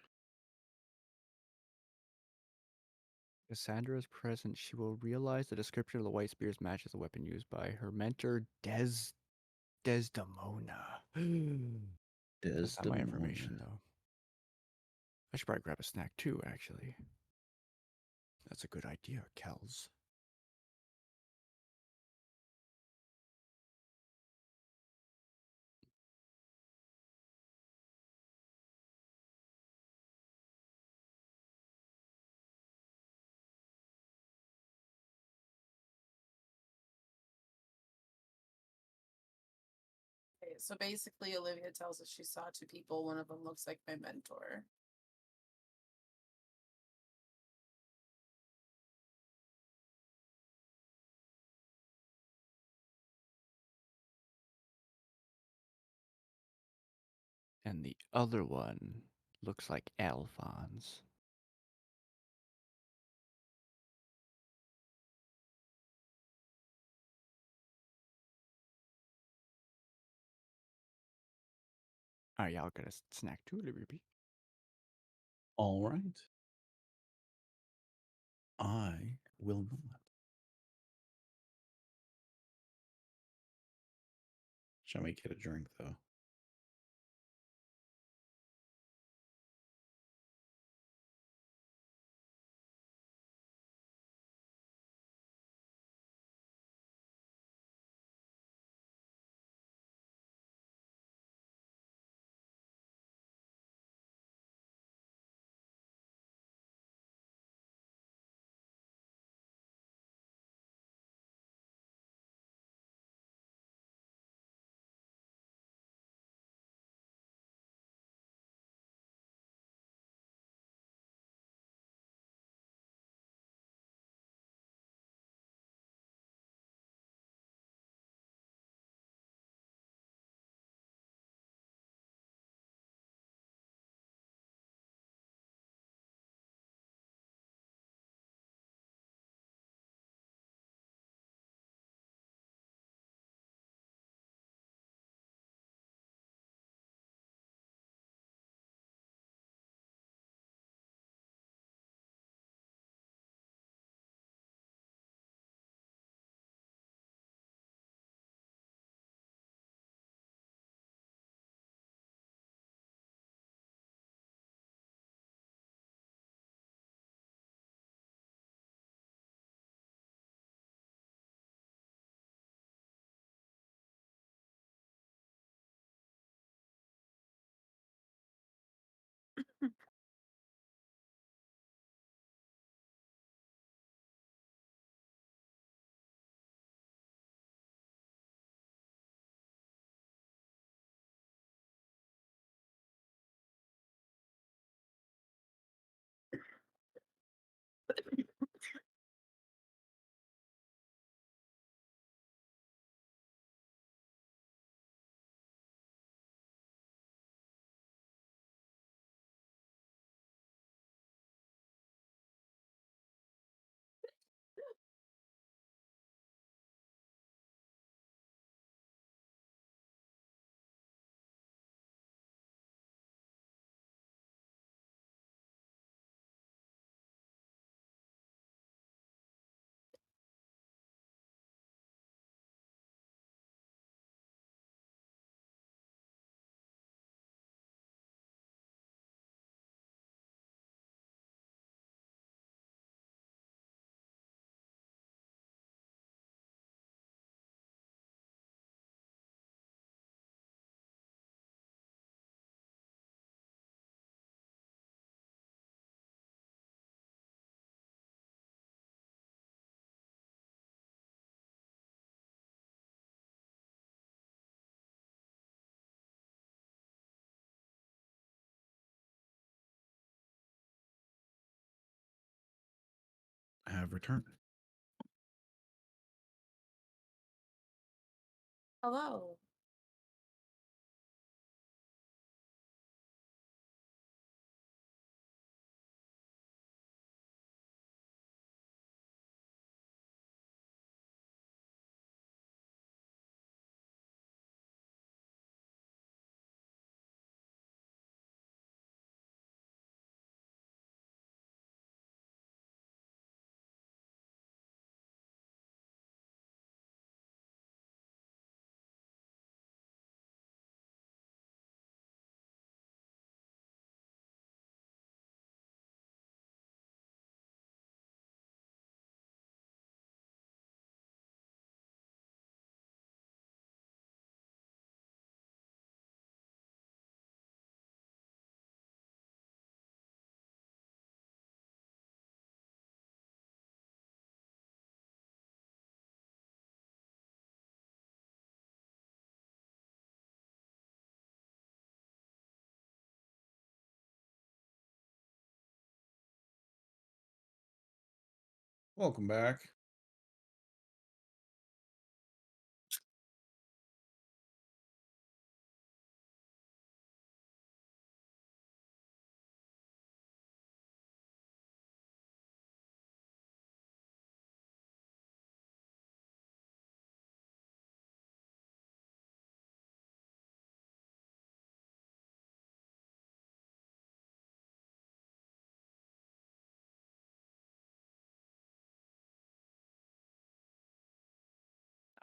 Cassandra is present. She will realize the description of the white spears matches the weapon used by her mentor, Desdemona. That's not my information, though. I should probably grab a snack, too, actually. That's a good idea, Kels. Okay, so basically, Olivia tells us she saw two people. One of them looks like my mentor. And the other one looks like Alphonse. Alright, yeah, I'll get a snack too, Libby. All right. I will not. Shall we get a drink though? have returned. Hello. Welcome back.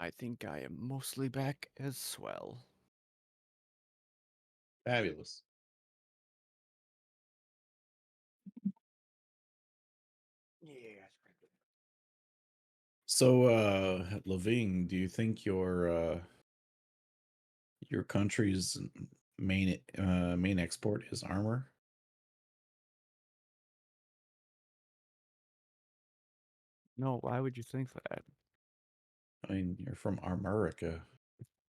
I think I am mostly back as well. Fabulous. Yeah. So, Levine, do you think your country's main export is armor? No, why would you think that? I mean, you're from Armorica.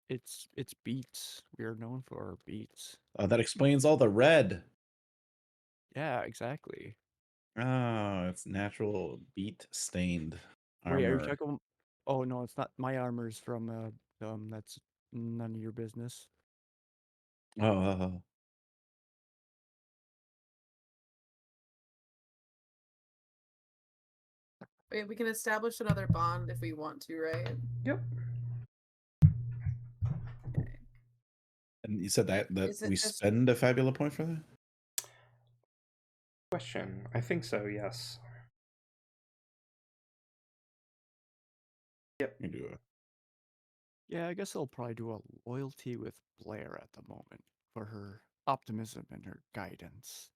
It's beets. We are known for our beets. That explains all the red. Yeah, exactly. Oh, it's natural beet stained Wait, are you armor. talking? Oh no, it's not. My armor's from that's none of your business. Oh, Wait, we can establish another bond if we want to, right? Yep. Okay. and you said that Is it we just spend a Fabula point for that? Question. I think so, yes. Yep. You do it. Yeah, I guess I'll probably do a loyalty with Blair at the moment for her optimism and her guidance.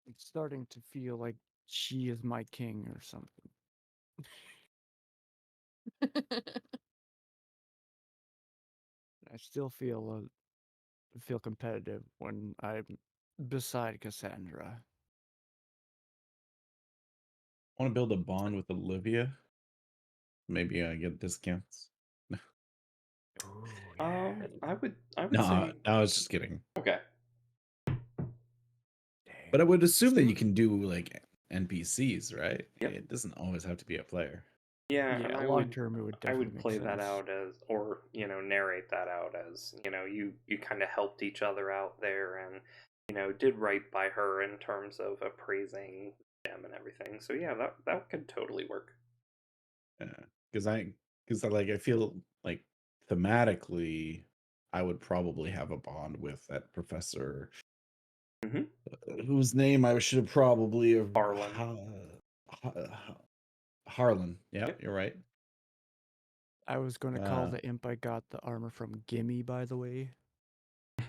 It's starting to feel like she is my king or something. I still feel competitive when I'm beside Cassandra. Want to build a bond with Olivia? Maybe I get discounts. Oh I would No, say I was just kidding. okay. dang. But I would assume that you Still, can do like NPCs, right? Yep. It doesn't always have to be a player. Yeah, and yeah, long term it would I definitely would make play that sense. out as, or narrate that out as, you kind of helped each other out there, and did right by her in terms of appraising them and everything. So yeah, that could totally work. Because I feel like thematically, I would probably have a bond with that professor, Mm-hmm. whose name I should have probably Harlan. Harlan. Yeah, Yep. you're right. I was going to call the imp I got the armor from Gimme, by the way.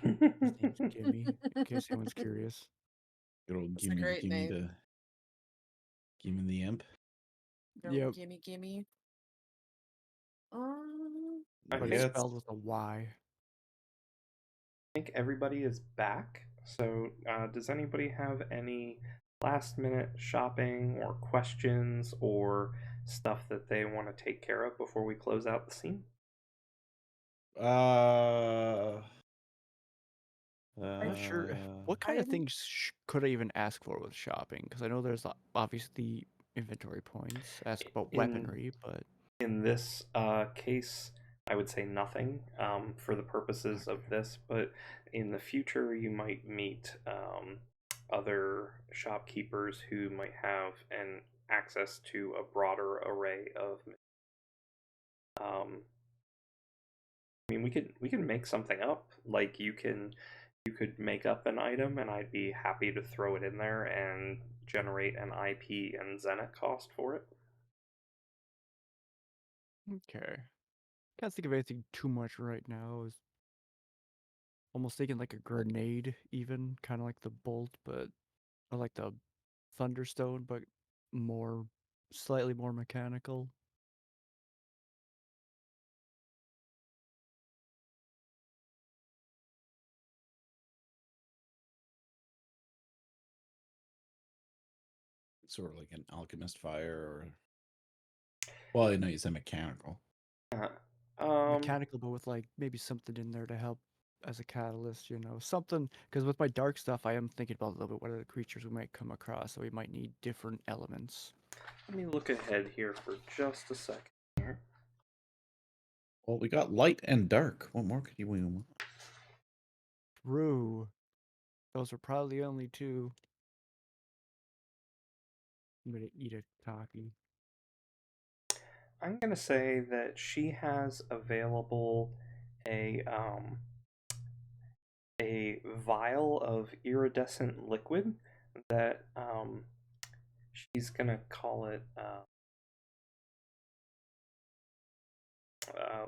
His name's Gimme, in case anyone's curious. Good old That's a great name. give me the imp. Yep. Gimme. I But think it's Yeah, spelled with a Y. everybody is back. So does anybody have any last minute shopping or questions or stuff that they want to take care of before we close out the scene? I'm not sure what kind of I'm things could I even ask for with shopping? Because I know there's obviously inventory points. Ask about In weaponry, but in this case, I would say nothing for the purposes of okay. this, but in the future, you might meet other shopkeepers who might have an access to a broader array of. Um, I mean, we can make something up. Like you could make up an item, and I'd be happy to throw it in there and generate an IP and Zenit cost for it. Okay. Can't think of anything too much right now. I was almost thinking like a grenade, even kind of like the bolt, but or like the thunderstone, but more, slightly more mechanical. Sort of like an alchemist fire, or well, I know you said mechanical. Uh, um, Mechanical, but with like maybe something in there to help as a catalyst, something. Because with my dark stuff, I am thinking about a little bit what are the creatures we might come across, so we might need different elements. Let me look ahead here for just a second here. Well, we got light and dark. What more could you want? True. Those are probably the only two. I'm gonna eat a coffee. I'm gonna say that she has available a a vial of iridescent liquid that she's gonna call it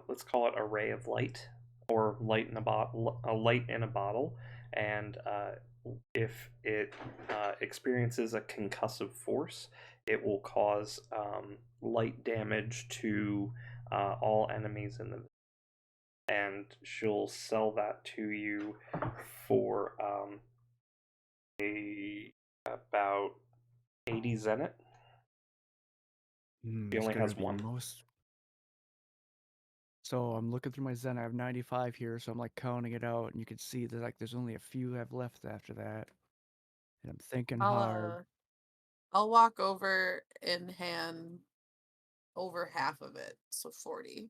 let's call it a ray of light or light in a bottle, a light in a bottle, and if it experiences a concussive force, it will cause light damage to all enemies in the. And she'll sell that to you for a about 80 zenit. She It's only gonna has be one. most. So I'm looking through my Zen. I have 95 here, so I'm like counting it out, and you can see that like there's only a few I have left after that. And I'm thinking I'll hard. uh I'll walk over and hand over half of it, so 40.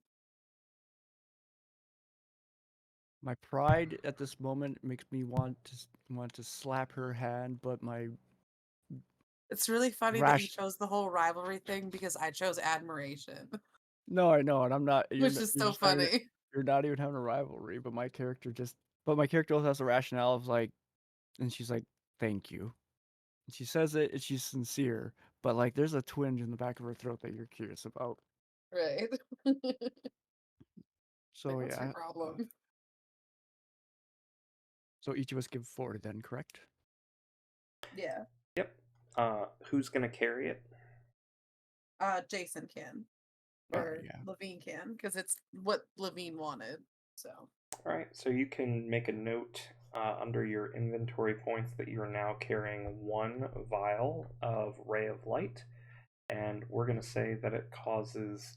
My pride at this moment makes me want to slap her hand, but my It's really funny that you rash. chose the whole rivalry thing because I chose admiration, No, I know, and I'm not. which is You're so just not even. funny. You're not even having a rivalry, but my character just. But my character also has a rationale of like, and she's like, "Thank you." And she says it, and she's sincere, but like, there's a twinge in the back of her throat that you're curious about. Right. Like, So what's your yeah. problem? So each of us give 40 then, correct? Yeah. Yep. Who's gonna carry it? Jason can. All right, Or yeah. Levine can, because it's what Levine wanted. So All right. So you can make a note under your inventory points that you are now carrying one vial of ray of light, and we're gonna say that it causes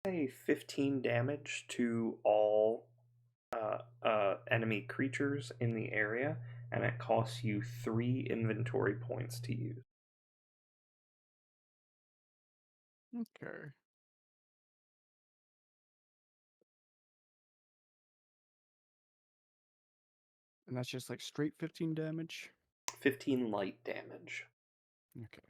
say 15 damage to all enemy creatures in the area, and it costs you 3 inventory points to use. Okay. And that's just like straight 15 damage? 15 light damage. Okay.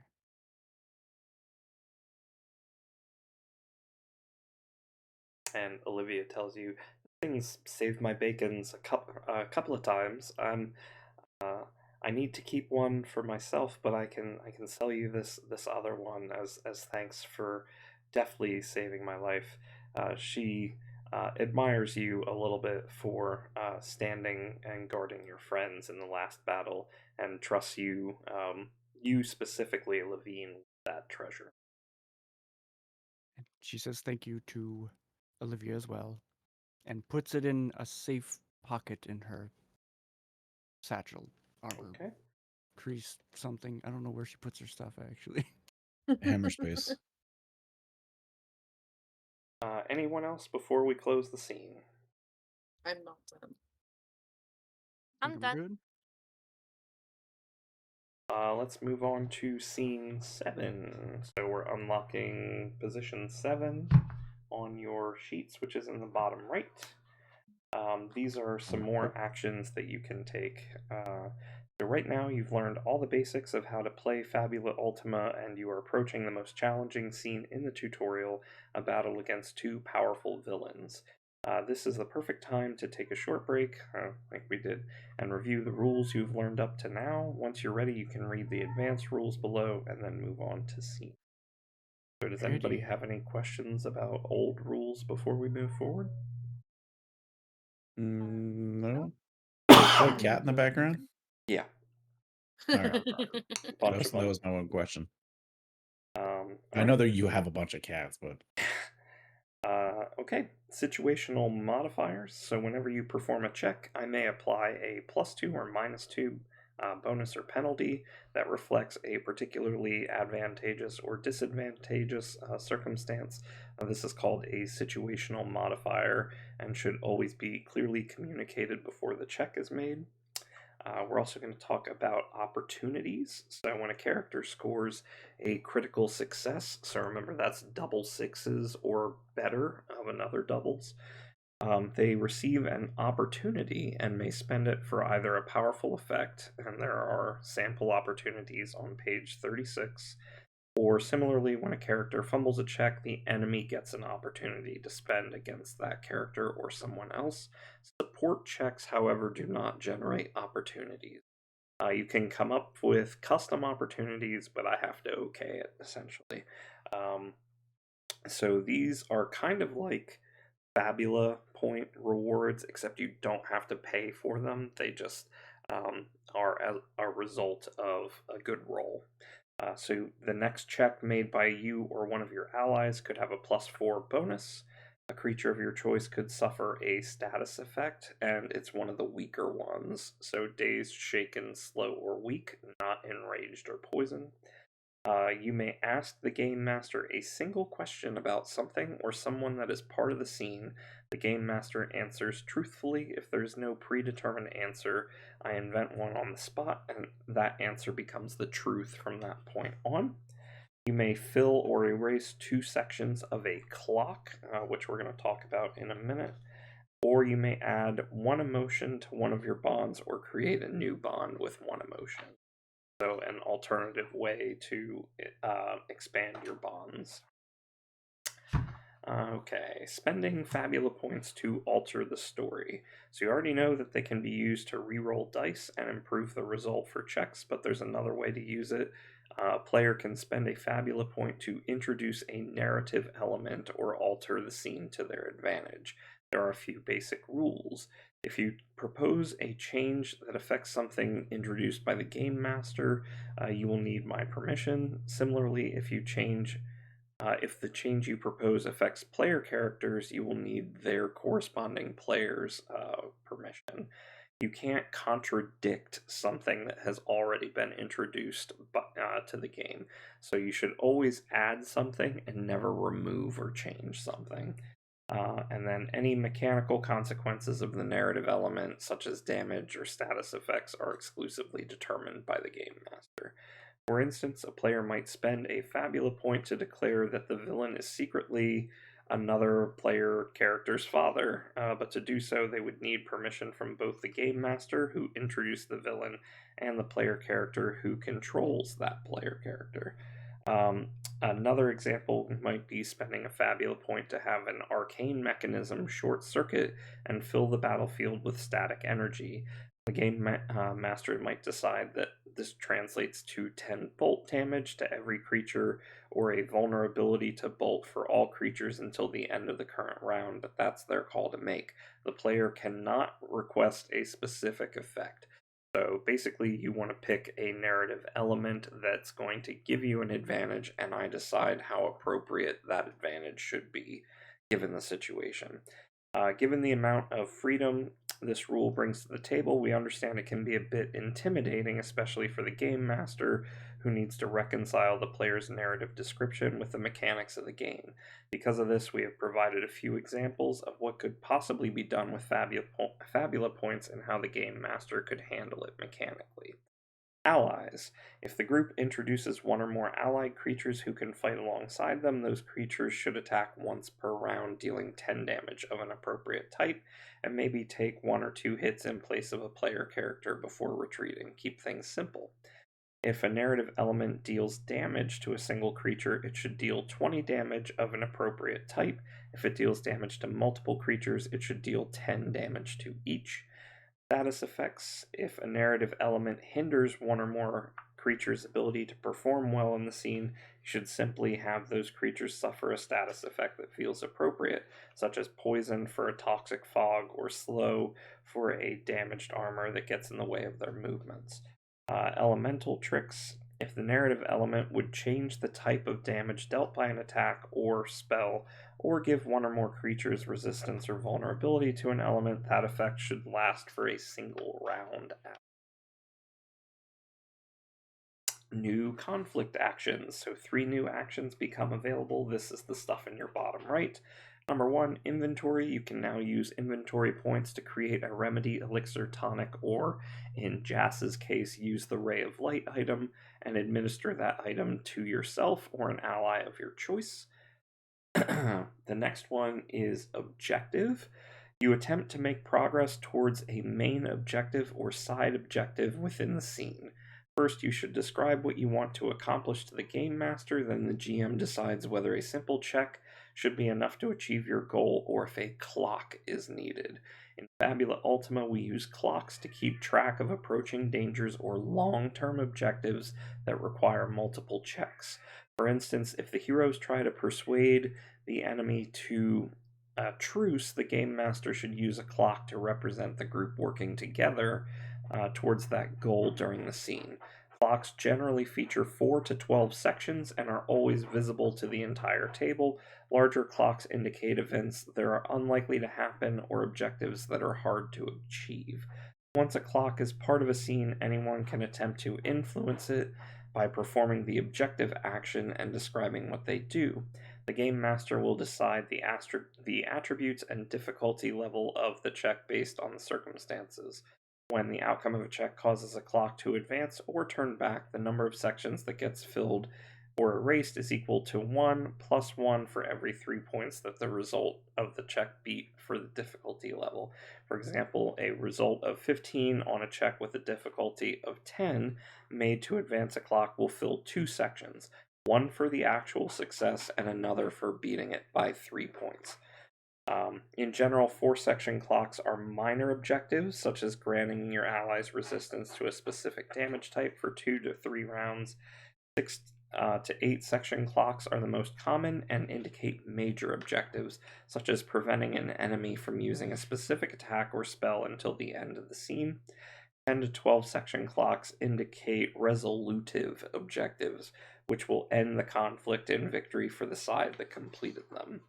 And Olivia tells you, things saved my bacons a couple of times. Uh, I need to keep one for myself, but I can sell you this other one as thanks for deftly saving my life. She admires you a little bit for standing and guarding your friends in the last battle, and trusts you, you specifically, Levine, with that treasure. And she says thank you to Olivia as well, and puts it in a safe pocket in her satchel, armor, Okay. crease, something. I don't know where she puts her stuff actually. Hammer space. Anyone else before we close the scene? I'm not done. I'm Think done. good. Let's move on to scene 7. So we're unlocking position 7 on your sheets, which is in the bottom right. These are some more actions that you can take. So right now you've learned all the basics of how to play Fabula Ultima, and you are approaching the most challenging scene in the tutorial, a battle against 2 powerful villains. This is the perfect time to take a short break, like we did, and review the rules you've learned up to now. Once you're ready, you can read the advanced rules below and then move on to scene. So does anybody have any questions about old rules before we move forward? No. Is that a cat in the background? Yeah. Alright. Bunch of That them. was my one question. I Alright. know that you have a bunch of cats, but Okay, situational modifiers. So whenever you perform a check, I may apply a +2 or -2 bonus or penalty that reflects a particularly advantageous or disadvantageous circumstance. This is called a situational modifier and should always be clearly communicated before the check is made. We're also going to talk about opportunities. So when a character scores a critical success, so remember that's double sixes or better of another doubles, they receive an opportunity and may spend it for either a powerful effect, and there are sample opportunities on page 36, or similarly, when a character fumbles a check, the enemy gets an opportunity to spend against that character or someone else. Support checks, however, do not generate opportunities. You can come up with custom opportunities, but I have to okay it, essentially. So these are kind of like Fabula point rewards, except you don't have to pay for them. They just are a result of a good roll. So the next check made by you or one of your allies could have a +4 bonus. A creature of your choice could suffer a status effect, and it's one of the weaker ones. So dazed, shaken, slow, or weak, not enraged or poisoned. You may ask the game master a single question about something or someone that is part of the scene. The game master answers truthfully. If there's no predetermined answer, I invent one on the spot, and that answer becomes the truth from that point on. You may fill or erase 2 sections of a clock, which we're going to talk about in a minute. Or you may add 1 emotion to one of your bonds or create a new bond with 1 emotion. So an alternative way to expand your bonds. Okay, spending Fabula points to alter the story. So you already know that they can be used to reroll dice and improve the result for checks, but there's another way to use it. A player can spend a Fabula point to introduce a narrative element or alter the scene to their advantage. There are a few basic rules. If you propose a change that affects something introduced by the game master, you will need my permission. Similarly, if the change you propose affects player characters, you will need their corresponding players' permission. You can't contradict something that has already been introduced to the game. So you should always add something and never remove or change something. And then any mechanical consequences of the narrative element, such as damage or status effects, are exclusively determined by the game master. For instance, a player might spend a Fabula point to declare that the villain is secretly another player character's father, but to do so they would need permission from both the game master, who introduced the villain, and the player character who controls that player character. Another example might be spending a Fabula point to have an arcane mechanism short circuit and fill the battlefield with static energy. The game master might decide that this translates to 10 bolt damage to every creature, or a vulnerability to bolt for all creatures until the end of the current round, but that's their call to make. The player cannot request a specific effect. So basically, you want to pick a narrative element that's going to give you an advantage, and I decide how appropriate that advantage should be given the situation. Given the amount of freedom this rule brings to the table, we understand it can be a bit intimidating, especially for the game master who needs to reconcile the player's narrative description with the mechanics of the game. Because of this, we have provided a few examples of what could possibly be done with Fabula points and how the game master could handle it mechanically. Allies. If the group introduces one or more allied creatures who can fight alongside them, those creatures should attack once per round, dealing 10 damage of an appropriate type, and maybe take 1 or 2 hits in place of a player character before retreating. Keep things simple. If a narrative element deals damage to a single creature, it should deal 20 damage of an appropriate type. If it deals damage to multiple creatures, it should deal 10 damage to each. Status effects. If a narrative element hinders one or more creatures' ability to perform well in the scene, you should simply have those creatures suffer a status effect that feels appropriate, such as poison for a toxic fog or slow for a damaged armor that gets in the way of their movements. Elemental tricks. If the narrative element would change the type of damage dealt by an attack or spell, or give one or more creatures resistance or vulnerability to an element, that effect should last for a single round. New conflict actions. So 3 new actions become available. This is the stuff in your bottom right. Number 1, inventory. You can now use inventory points to create a remedy, elixir, tonic, or, in Jass's case, use the ray of light item and administer that item to yourself or an ally of your choice. The next one is objective. You attempt to make progress towards a main objective or side objective within the scene. First, you should describe what you want to accomplish to the game master, then the GM decides whether a simple check should be enough to achieve your goal or if a clock is needed. In Fabula Ultima, we use clocks to keep track of approaching dangers or long-term objectives that require multiple checks. For instance, if the heroes try to persuade the enemy to truce, the game master should use a clock to represent the group working together towards that goal during the scene. Clocks generally feature 4 to 12 sections and are always visible to the entire table. Larger clocks indicate events that are unlikely to happen or objectives that are hard to achieve. Once a clock is part of a scene, anyone can attempt to influence it by performing the objective action and describing what they do. The game master will decide the attributes and difficulty level of the check based on the circumstances. When the outcome of a check causes a clock to advance or turn back, the number of sections that gets filled or erased is equal to 1 plus 1 for every 3 points that the result of the check beat for the difficulty level. For example, a result of 15 on a check with a difficulty of 10 made to advance a clock will fill 2 sections, one for the actual success and another for beating it by 3 points. In general, 4-section clocks are minor objectives, such as granting your allies resistance to a specific damage type for 2 to 3 rounds. 6 to 8-section clocks are the most common and indicate major objectives, such as preventing an enemy from using a specific attack or spell until the end of the scene. 10 to 12-section clocks indicate resolutive objectives, which will end the conflict in victory for the side that completed them.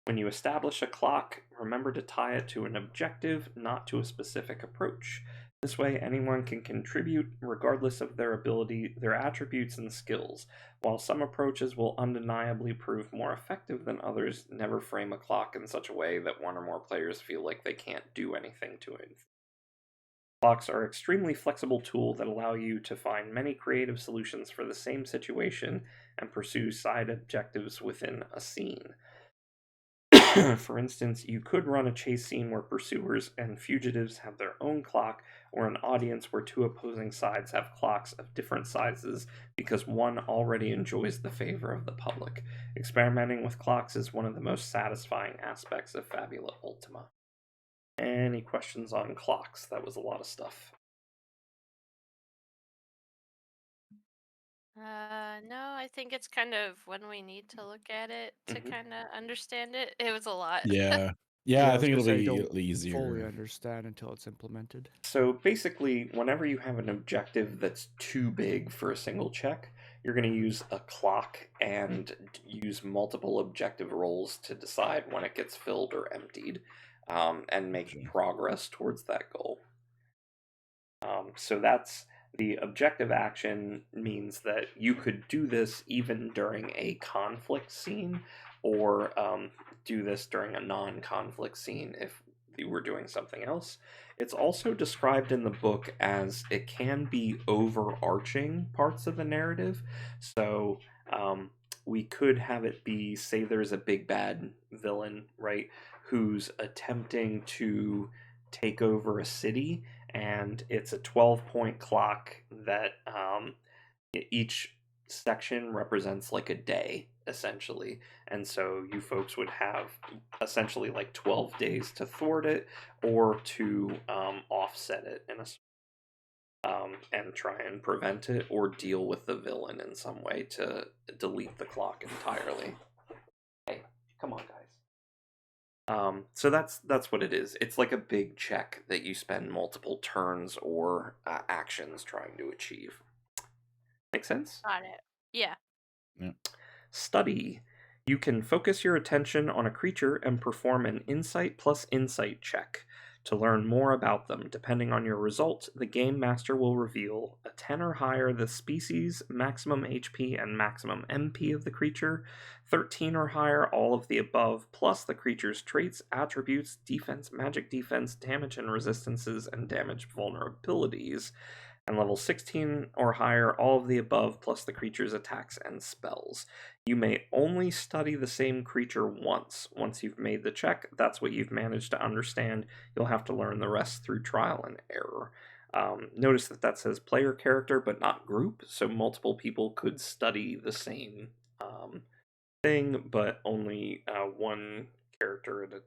When you establish a clock, remember to tie it to an objective, not to a specific approach. This way, anyone can contribute regardless of their ability, their attributes, and skills. While some approaches will undeniably prove more effective than others, never frame a clock in such a way that one or more players feel like they can't do anything to it. Clocks are an extremely flexible tool that allow you to find many creative solutions for the same situation and pursue side objectives within a scene. For instance, you could run a chase scene where pursuers and fugitives have their own clock, or an audience where 2 opposing sides have clocks of different sizes because one already enjoys the favor of the public. Experimenting with clocks is one of the most satisfying aspects of Fabula Ultima. Any questions on clocks? That was a lot of stuff. No, I think it's kind of when we need to look at it to Mhm. kind of understand it. It was a lot. Yeah. Yeah, I was think gonna it'll say, be don't fully easier. understand until it's implemented. So basically, whenever you have an objective that's too big for a single check, you're going to use a clock and use multiple objective rolls to decide when it gets filled or emptied, and make Gotcha. progress towards that goal. So that's the objective action means that you could do this even during a conflict scene, or do this during a non-conflict scene if you were doing something else. It's also described in the book as it can be overarching parts of the narrative. So we could have it be, say there's a big bad villain, right, who's attempting to take over a city, and it's a 12-point clock that each section represents like a day, essentially. And so you folks would have essentially like 12 days to thwart it or to offset it in a and try and prevent it or deal with the villain in some way to delete the clock entirely. Hey, come on, guys. So that's what it is. It's like a big check that you spend multiple turns or actions trying to achieve. Make sense? Got it. Yeah. Study. You can focus your attention on a creature and perform an insight plus insight check to learn more about them. Depending on your result, the game master will reveal a 10 or higher the species, maximum HP, and maximum MP of the creature, 13 or higher all of the above, plus the creature's traits, attributes, defense, magic defense, damage and resistances, and damage vulnerabilities, and level 16 or higher all of the above, plus the creature's attacks and spells. You may only study the same creature once. Once you've made the check, that's what you've managed to understand. You'll have to learn the rest through trial and error. Notice that says player character, but not group, so multiple people could study the same thing, but only one character at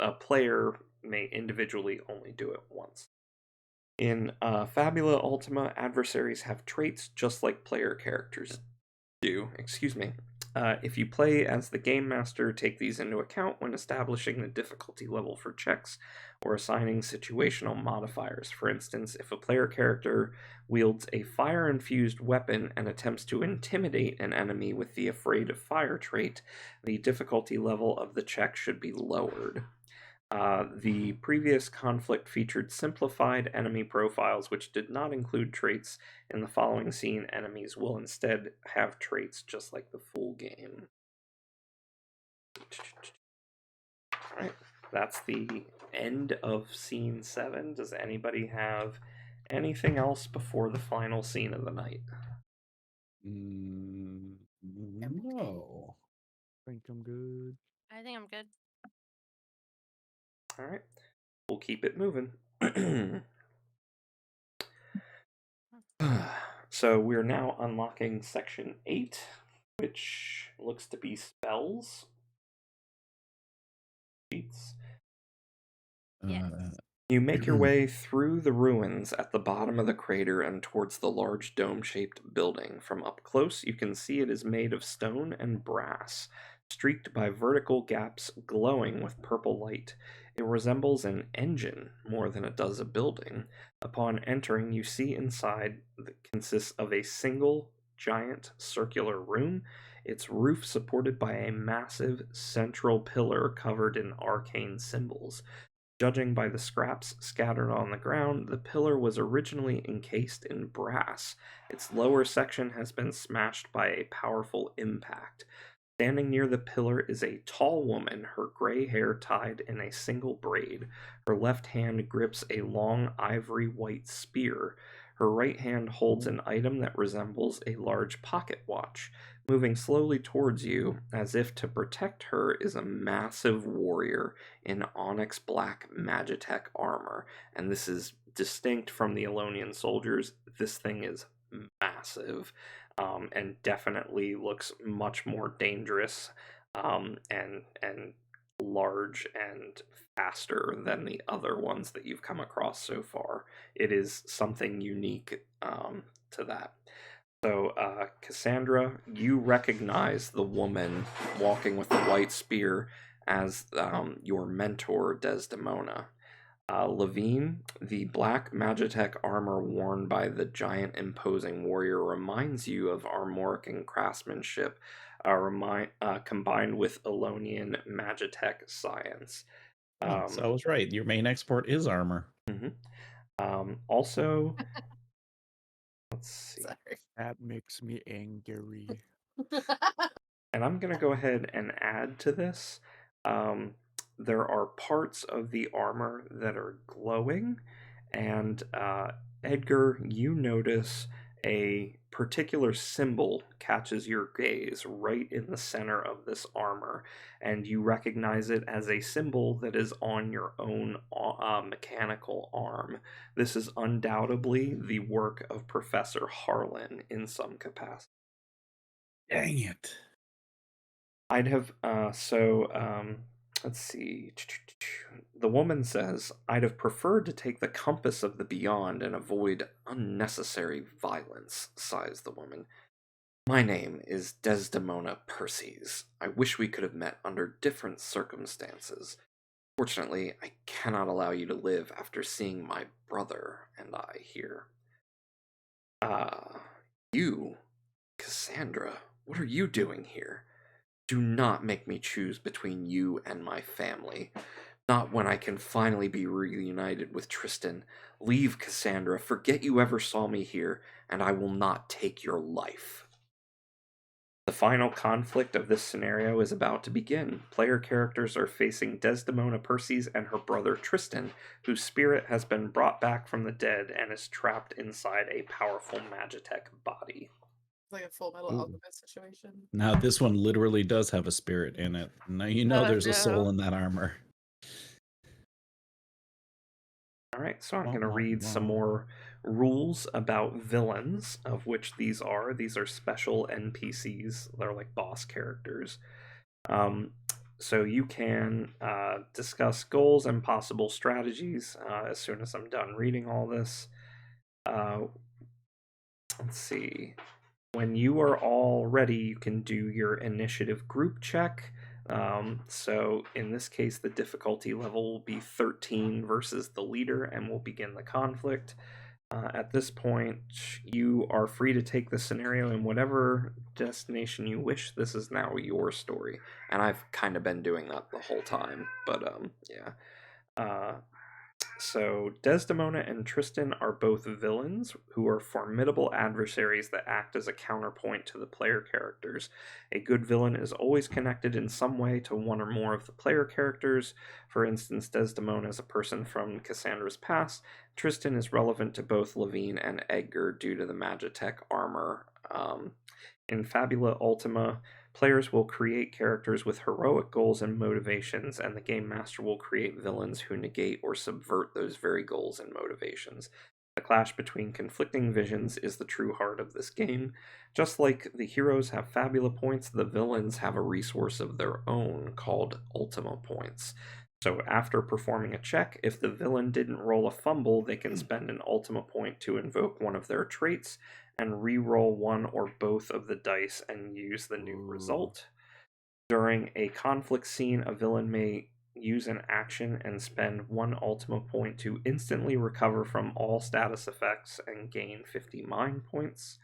a player may individually only do it once. In Fabula Ultima, adversaries have traits just like player characters do. If you play as the game master, take these into account when establishing the difficulty level for checks or assigning situational modifiers. For instance, if a player character wields a fire-infused weapon and attempts to intimidate an enemy with the Afraid of Fire trait, the difficulty level of the check should be lowered. The previous conflict featured simplified enemy profiles which did not include traits. In the following scene, enemies will instead have traits just like the full game. Alright, that's the end of scene 7. Does anybody have anything else before the final scene of the night? No. I think I'm good. I think I'm good. Alright, we'll keep it moving. So we're now unlocking section 8, which looks to be spells. Sheets. Yes. You make your way through the ruins at the bottom of the crater and towards the large dome-shaped building. From up close, you can see it is made of stone and brass, streaked by vertical gaps glowing with purple light. It resembles an engine more than it does a building. Upon entering, you see inside that consists of a single giant circular room, its roof supported by a massive central pillar covered in arcane symbols. Judging by the scraps scattered on the ground, the pillar was originally encased in brass. Its lower section has been smashed by a powerful impact. Standing near the pillar is a tall woman, her gray hair tied in a single braid. Her left hand grips a long ivory white spear. Her right hand holds an item that resembles a large pocket watch. Moving slowly towards you, as if to protect her, is a massive warrior in onyx black Magitech armor. And this is distinct from the Elonian soldiers. This thing is massive. And definitely looks much more dangerous and large and faster than the other ones that you've come across so far. It is something unique to that. So, Cassandra, you recognize the woman walking with the white spear as your mentor, Desdemona. Levine, the black Magitech armor worn by the giant imposing warrior reminds you of armorican craftsmanship combined with Elonian Magitech science. So I was right. Your main export is armor. Also, let's see. Sorry. That makes me angry. And I'm going to go ahead and add to this. There are parts of the armor that are glowing, and Edgar, you notice a particular symbol catches your gaze right in the center of this armor, and you recognize it as a symbol that is on your own mechanical arm. This is undoubtedly the work of Professor Harlan in some capacity. Dang it. I'd have let's see. The woman says, "I'd have preferred to take the compass of the beyond and avoid unnecessary violence," sighs the woman. "My name is Desdemona Perses. I wish we could have met under different circumstances. Fortunately, I cannot allow you to live after seeing my brother and I here." You, Cassandra, what are you doing here? Do not make me choose between you and my family. Not when I can finally be reunited with Tristan. Leave, Cassandra. Forget you ever saw me here, and I will not take your life. The final conflict of this scenario is about to begin. Player characters are facing Desdemona Perses and her brother Tristan, whose spirit has been brought back from the dead and is trapped inside a powerful Magitech body. Like a Full Metal Alchemist situation. Now this one literally does have a spirit in it. Now you know there's a soul in that armor. All right, so I'm going to read some more rules about villains, of which these are special NPCs. They're like boss characters. So you can discuss goals and possible strategies as soon as I'm done reading all this. Let's see. When you are all ready, you can do your initiative group check. So in this case, the difficulty level will be 13 versus the leader, and we'll begin the conflict. At this point, you are free to take the scenario in whatever destination you wish. This is now your story, and I've kind of been doing that the whole time, but yeah. So Desdemona and Tristan are both villains who are formidable adversaries that act as a counterpoint to the player characters. A good villain is always connected in some way to one or more of the player characters. For instance, Desdemona is a person from Cassandra's past. Tristan is relevant to both Levine and Edgar due to the Magitech armor. In Fabula Ultima, players will create characters with heroic goals and motivations, and the game master will create villains who negate or subvert those very goals and motivations. The clash between conflicting visions is the true heart of this game. Just like the heroes have Fabula points, the villains have a resource of their own called Ultima points. So after performing a check, if the villain didn't roll a fumble, they can spend an Ultima point to invoke one of their traits and re-roll one or both of the dice and use the new result. During a conflict scene, a villain may use an action and spend one Ultima point to instantly recover from all status effects and gain 50 mind points.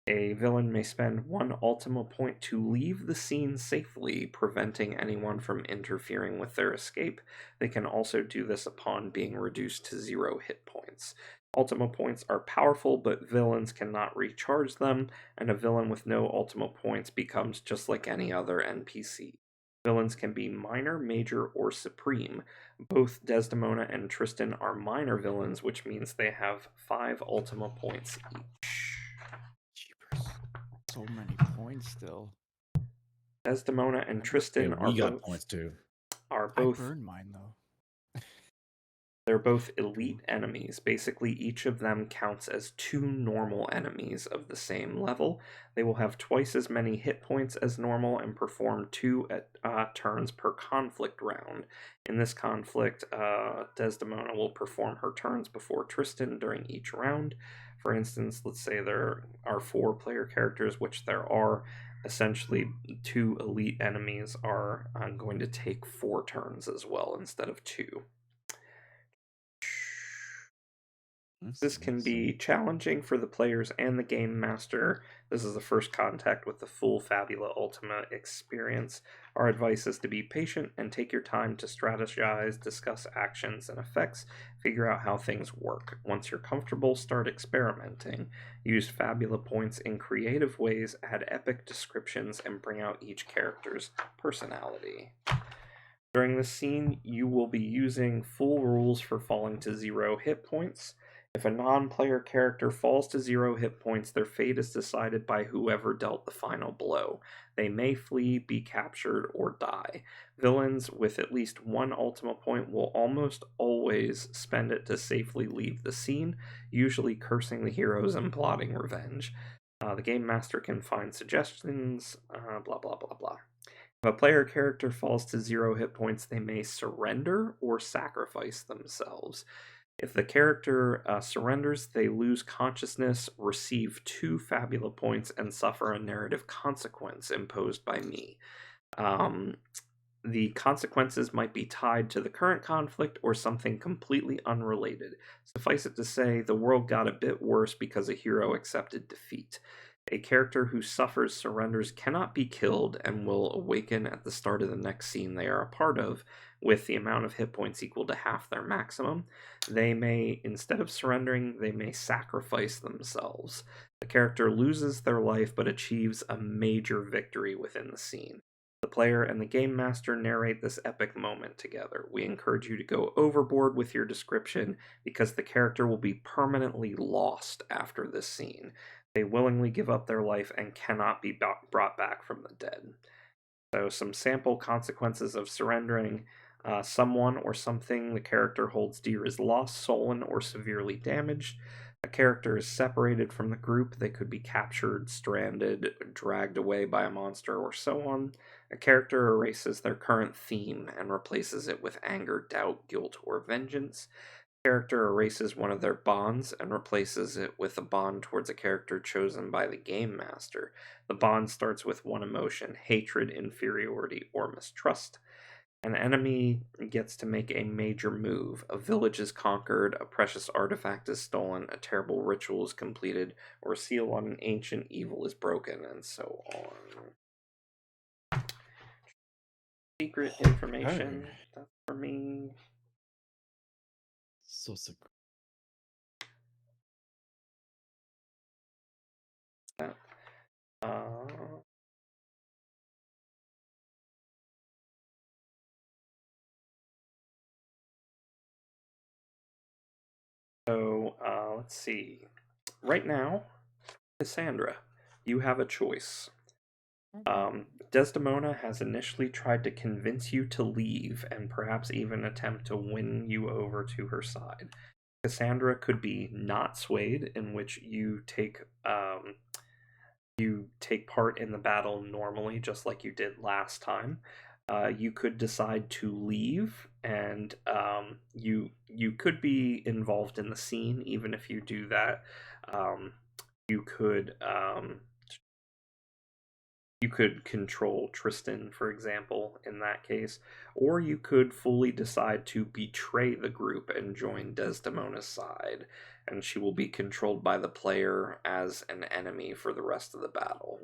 A villain may spend one Ultima point to leave the scene safely, preventing anyone from interfering with their escape. They can also do this upon being reduced to 0 hit points. Ultima points are powerful, but villains cannot recharge them, and a villain with no Ultima points becomes just like any other NPC. Villains can be minor, major, or supreme. Both Desdemona and Tristan are minor villains, which means they have 5 Ultima points each. Jeepers. So many points still. Desdemona and Tristan we got points too. I burned mine though. They're both elite enemies. Basically, each of them counts as 2 normal enemies of the same level. They will have twice as many hit points as normal and perform 2 turns per conflict round. In this conflict, Desdemona will perform her turns before Tristan during each round. For instance, let's say there are 4 player characters, which there are. essentially 2 elite enemies are going to take 4 turns as well instead of 2. This can be challenging for the players and the game master. This is the first contact with the full Fabula Ultima experience. Our advice is to be patient and take your time to strategize, discuss actions and effects, figure out how things work. Once you're comfortable, start experimenting. Use Fabula points in creative ways, add epic descriptions, and bring out each character's personality. During this scene, you will be using full rules for falling to 0 hit points. If a non-player character falls to 0 hit points, their fate is decided by whoever dealt the final blow. They may flee, be captured, or die. Villains with at least 1 Ultima point will almost always spend it to safely leave the scene, usually cursing the heroes and plotting revenge. The Game Master can find suggestions, blah blah blah blah. If a player character falls to 0 hit points, they may surrender or sacrifice themselves. If the character surrenders, they lose consciousness, receive 2 Fabula points, and suffer a narrative consequence imposed by me. The consequences might be tied to the current conflict or something completely unrelated. Suffice it to say, the world got a bit worse because a hero accepted defeat. A character who suffers surrenders cannot be killed and will awaken at the start of the next scene they are a part of, with the amount of hit points equal to half their maximum. They may, instead of surrendering, they may sacrifice themselves. The character loses their life but achieves a major victory within the scene. The player and the game master narrate this epic moment together. We encourage you to go overboard with your description because the character will be permanently lost after this scene. They willingly give up their life and cannot be brought back from the dead. So some sample consequences of surrendering. Someone or something the character holds dear is lost, stolen, or severely damaged. A character is separated from the group. They could be captured, stranded, dragged away by a monster, or so on. A character erases their current theme and replaces it with anger, doubt, guilt, or vengeance. Character erases one of their bonds and replaces it with a bond towards a character chosen by the game master. The bond starts with one emotion: hatred, inferiority, or mistrust. An enemy gets to make a major move. A village is conquered, a precious artifact is stolen, a terrible ritual is completed, or a seal on an ancient evil is broken, and so on. Secret information. That's for me. So secret. Let's see. Right now, Cassandra, you have a choice. Desdemona has initially tried to convince you to leave and perhaps even attempt to win you over to her side. Cassandra could be not swayed, in which you take part in the battle normally, just like you did last time. You could decide to leave, and you could be involved in the scene. Even if you do that, you could control Tristan, for example, in that case, or you could fully decide to betray the group and join Desdemona's side, and she will be controlled by the player as an enemy for the rest of the battle.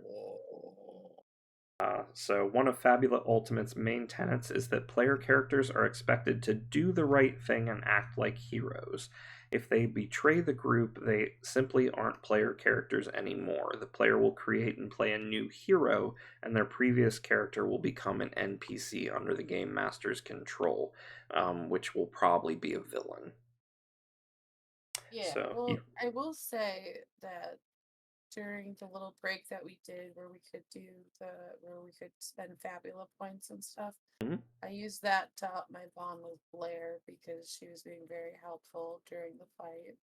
So one of Fabula Ultimate's main tenets is that player characters are expected to do the right thing and act like heroes. If they betray the group, they simply aren't player characters anymore. The player will create and play a new hero, and their previous character will become an NPC under the Game Master's control, which will probably be a villain. Yeah, So well, I will say that during the little break that we did where we could spend Fabula points and stuff, Mhm. I used that to up my bond with Blair because she was being very helpful during the fight.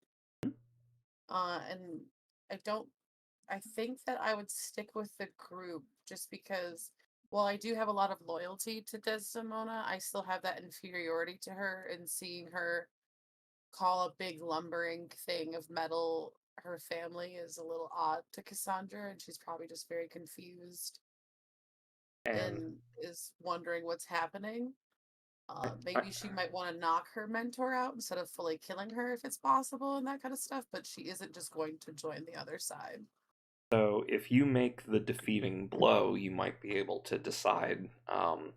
And I think that I would stick with the group just because while I do have a lot of loyalty to Desdemona, I still have that inferiority to her, and seeing her call a big lumbering thing of metal her family is a little odd to Cassandra, and she's probably just very confused. And and is wondering what's happening. I, Maybe she might want to knock her mentor out instead of fully killing her if it's possible and that kind of stuff, but she isn't just going to join the other side. so if you make the defeating blow, you might be able to decide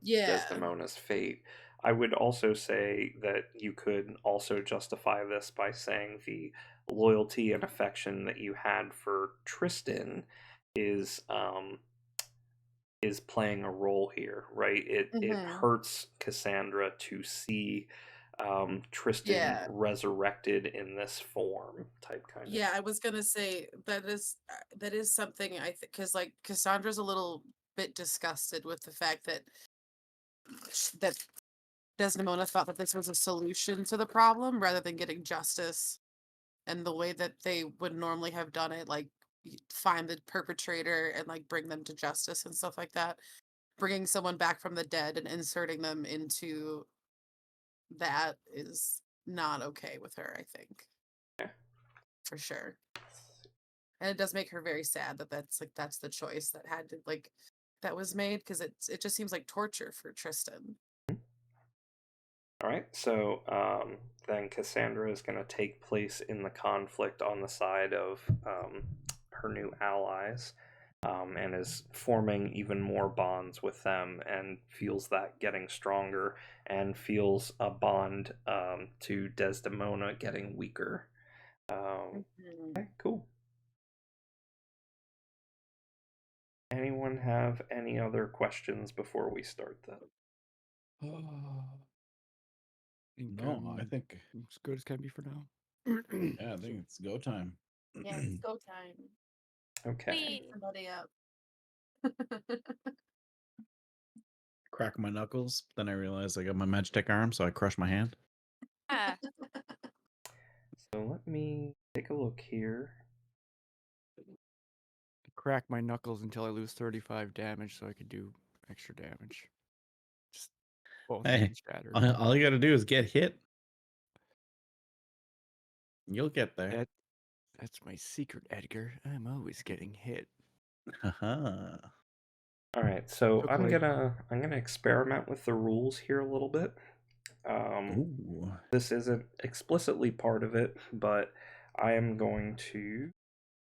Yeah. Desdemona's fate. I would also say that you could also justify this by saying the loyalty and affection that you had for Tristan is playing a role here, right? It Hmm. hurts Cassandra to see Tristan Yeah. resurrected in this form, type kind of. Yeah, I was gonna say that is something I think because like Cassandra's a little bit disgusted with the fact that Desdemona thought that this was a solution to the problem rather than getting justice and the way that they would normally have done it, like find the perpetrator and like bring them to justice and stuff like that. Bringing someone back from the dead and inserting them into that is not okay with her, I think, Yeah. for sure. And it does make her very sad that that's the choice that had to like that was made because it just seems like torture for Tristan. All right, so then Cassandra is going to take place in the conflict on the side of her new allies, and is forming even more bonds with them, and feels that getting stronger, and feels a bond to Desdemona getting weaker. Mhm. Okay, cool. Anyone have any other questions before we start that? Think No, I think as good as can be for now. yeah, I think it's go time. Yeah, it's go time. Okay. Pick somebody up. Crack my knuckles. Then I realized I got my Magitech arm, so I crushed my hand. Ah, So let me take a look here. Crack my knuckles until I lose 35 damage so I can do extra damage. Just both Hey, hands shattered. all you got to do is get hit. You'll get there. That's my secret, Edgar. I'm always getting hit. Haha. All right, so I'm Quickly. gonna experiment with the rules here a little bit. Ooh. This isn't explicitly part of it, but I am going to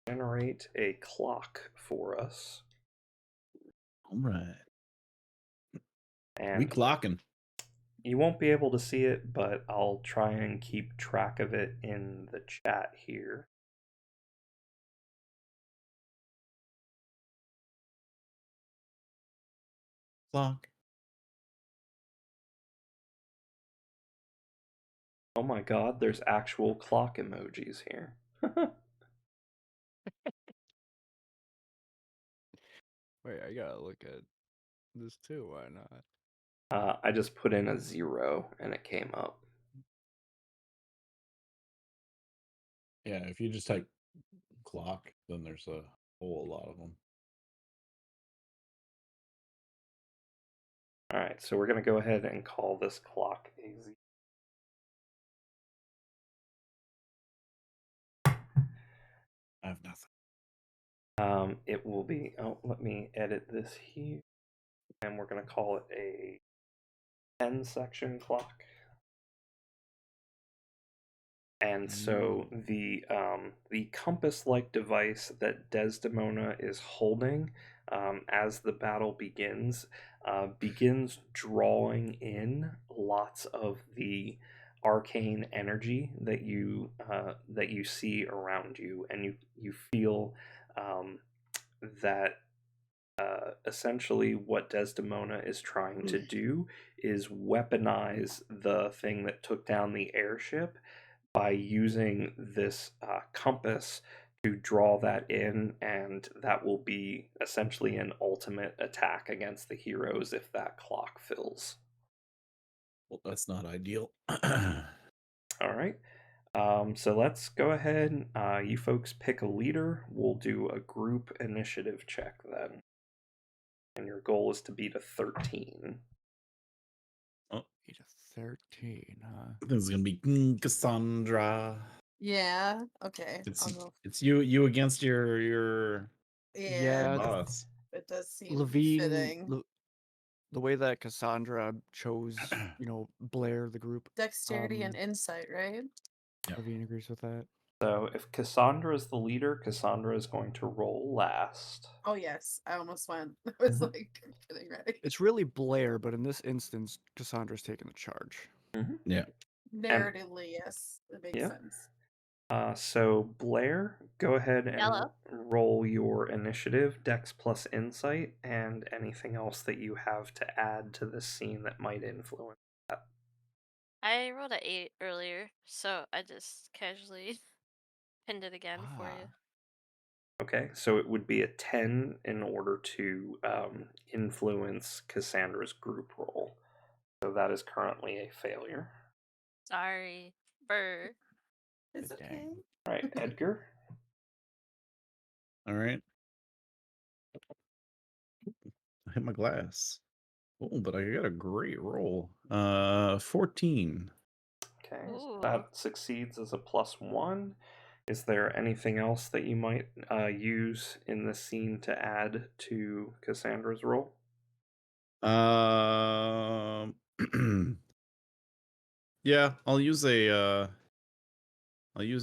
generate a clock for us, All right. We and clocking. you won't be able to see it, but I'll try and keep track of it in the chat here. Clock. Oh my god, there's actual clock emojis here. Wait, I gotta look at this too. Why not? I just put in a 0 and it came up. Yeah, if you just type clock, then there's a whole lot of them. All right, so we're going to go ahead and call this clock a 0. I have nothing. It will be, let me edit this here, and we're going to call it a 10 section clock. And so the compass-like device that Desdemona is holding as the battle begins drawing in lots of the arcane energy that you see around you, and you feel that essentially what Desdemona is trying to do is weaponize the thing that took down the airship by using this compass to draw that in, and that will be essentially an ultimate attack against the heroes if that clock fills. Well, that's not ideal. All right. So let's go ahead. You folks pick a leader. We'll do a group initiative check then. And your goal is to beat a 13. Oh, 8 to 13, huh? this is gonna be Cassandra. Yeah. Okay. I'll go. It's you against your Yeah, the boss. it does seem Levine. fitting. the way that Cassandra chose, Blair, the group. Dexterity and insight, right? Levine agrees with that. So if Cassandra is the leader, Cassandra is going to roll last. Oh yes, I almost went. I was Mhm. like getting ready. It's really Blair, but in this instance, Cassandra's taking the charge. Yeah. Narratively, yes, it makes Yeah. sense. So Blair, go ahead and Hello. roll your initiative, Dex plus Insight, and anything else that you have to add to the scene that might influence that. I rolled an 8 earlier, so I just casually pinned it again for you. Okay, so it would be a 10 in order to influence Cassandra's group roll. So that is currently a failure. Sorry. Burr. It's Dang. okay. All right, Edgar. All right. I hit my glass. Oh, but I got a great roll. 14. Okay, so Ooh. that succeeds as a +1. Is there anything else that you might use in the scene to add to Cassandra's role? Yeah, I'll use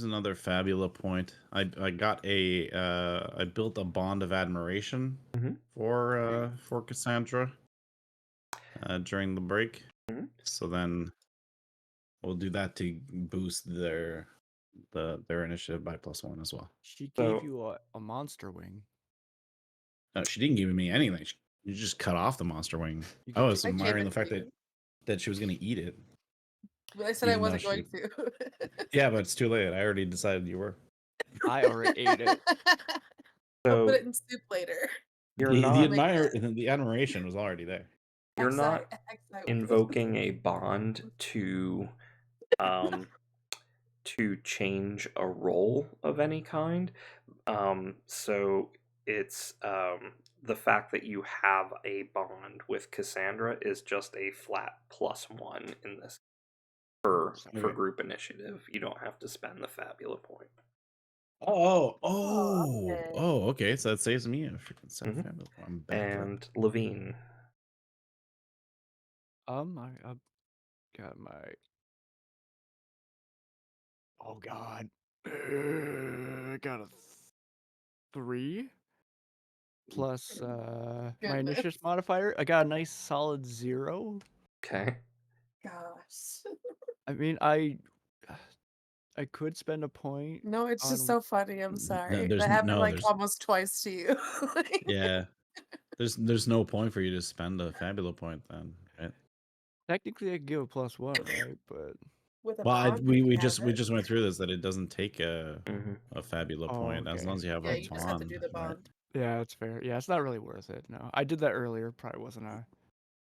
another Fabula point. I got I built a bond of admiration Mhm. for Cassandra during the break. Mhm. So then we'll do that to boost their initiative by +1 as well. She So- gave you a monster wing. No, she didn't give me anything. You just cut off the monster wing. You I could was I gave admiring it the fact to you. that she was going to eat it. But I said I even though wasn't going she- to. Yeah, but it's too late. I already decided you were. I already ate it. I'll put So it in soup later. you're the not the admiration was already there. you're Xi- not Xi- invoking a bond to to change a role of any kind. So it's the fact that you have a bond with Cassandra is just a flat +1 in this for Okay. group initiative. You don't have to spend the Fabula point. Okay. So that saves me a freaking set. Mhm. Fabulous. I'm back up. And Levine. I got my. Oh God. I got a 3 plus my Goodness. initiative modifier. I got a nice solid 0. Okay. Gosh. I mean, I could spend a point. No, it's just on- so funny. I'm sorry. there's That happened no, like there's- almost twice to you. Like, Yeah. There's no point for you to spend a Fabula point then, right? Technically, I could give a +1, right? But with a Well, bond, we you have just it. went through this that it doesn't take a Mhm. Fabula Oh, point as okay. long as you have Yeah, a you just have to bond. do the right? bond. yeah, that's fair. Yeah, it's not really worth it. No, I did that earlier. Probably wasn't a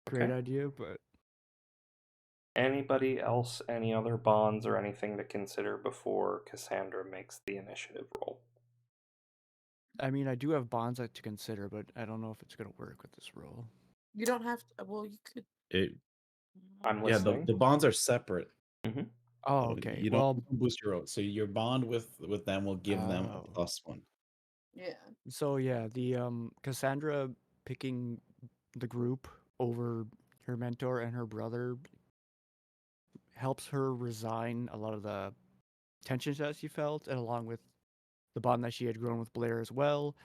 great Okay. idea, but Anybody else, any other bonds or anything to consider before Cassandra makes the initiative roll? I mean, I do have bonds to consider, but I don't know if it's gonna work with this roll. You don't have to. Well, you could. It, I'm yeah, listening. the bonds are separate. Oh, So okay. You don't boost your own. So your bond with them will give them a Oh. +1. Yeah. So yeah, the Cassandra picking the group over her mentor and her brother helps her resign a lot of the tensions that she felt, and along with the bond that she had grown with Blair as well,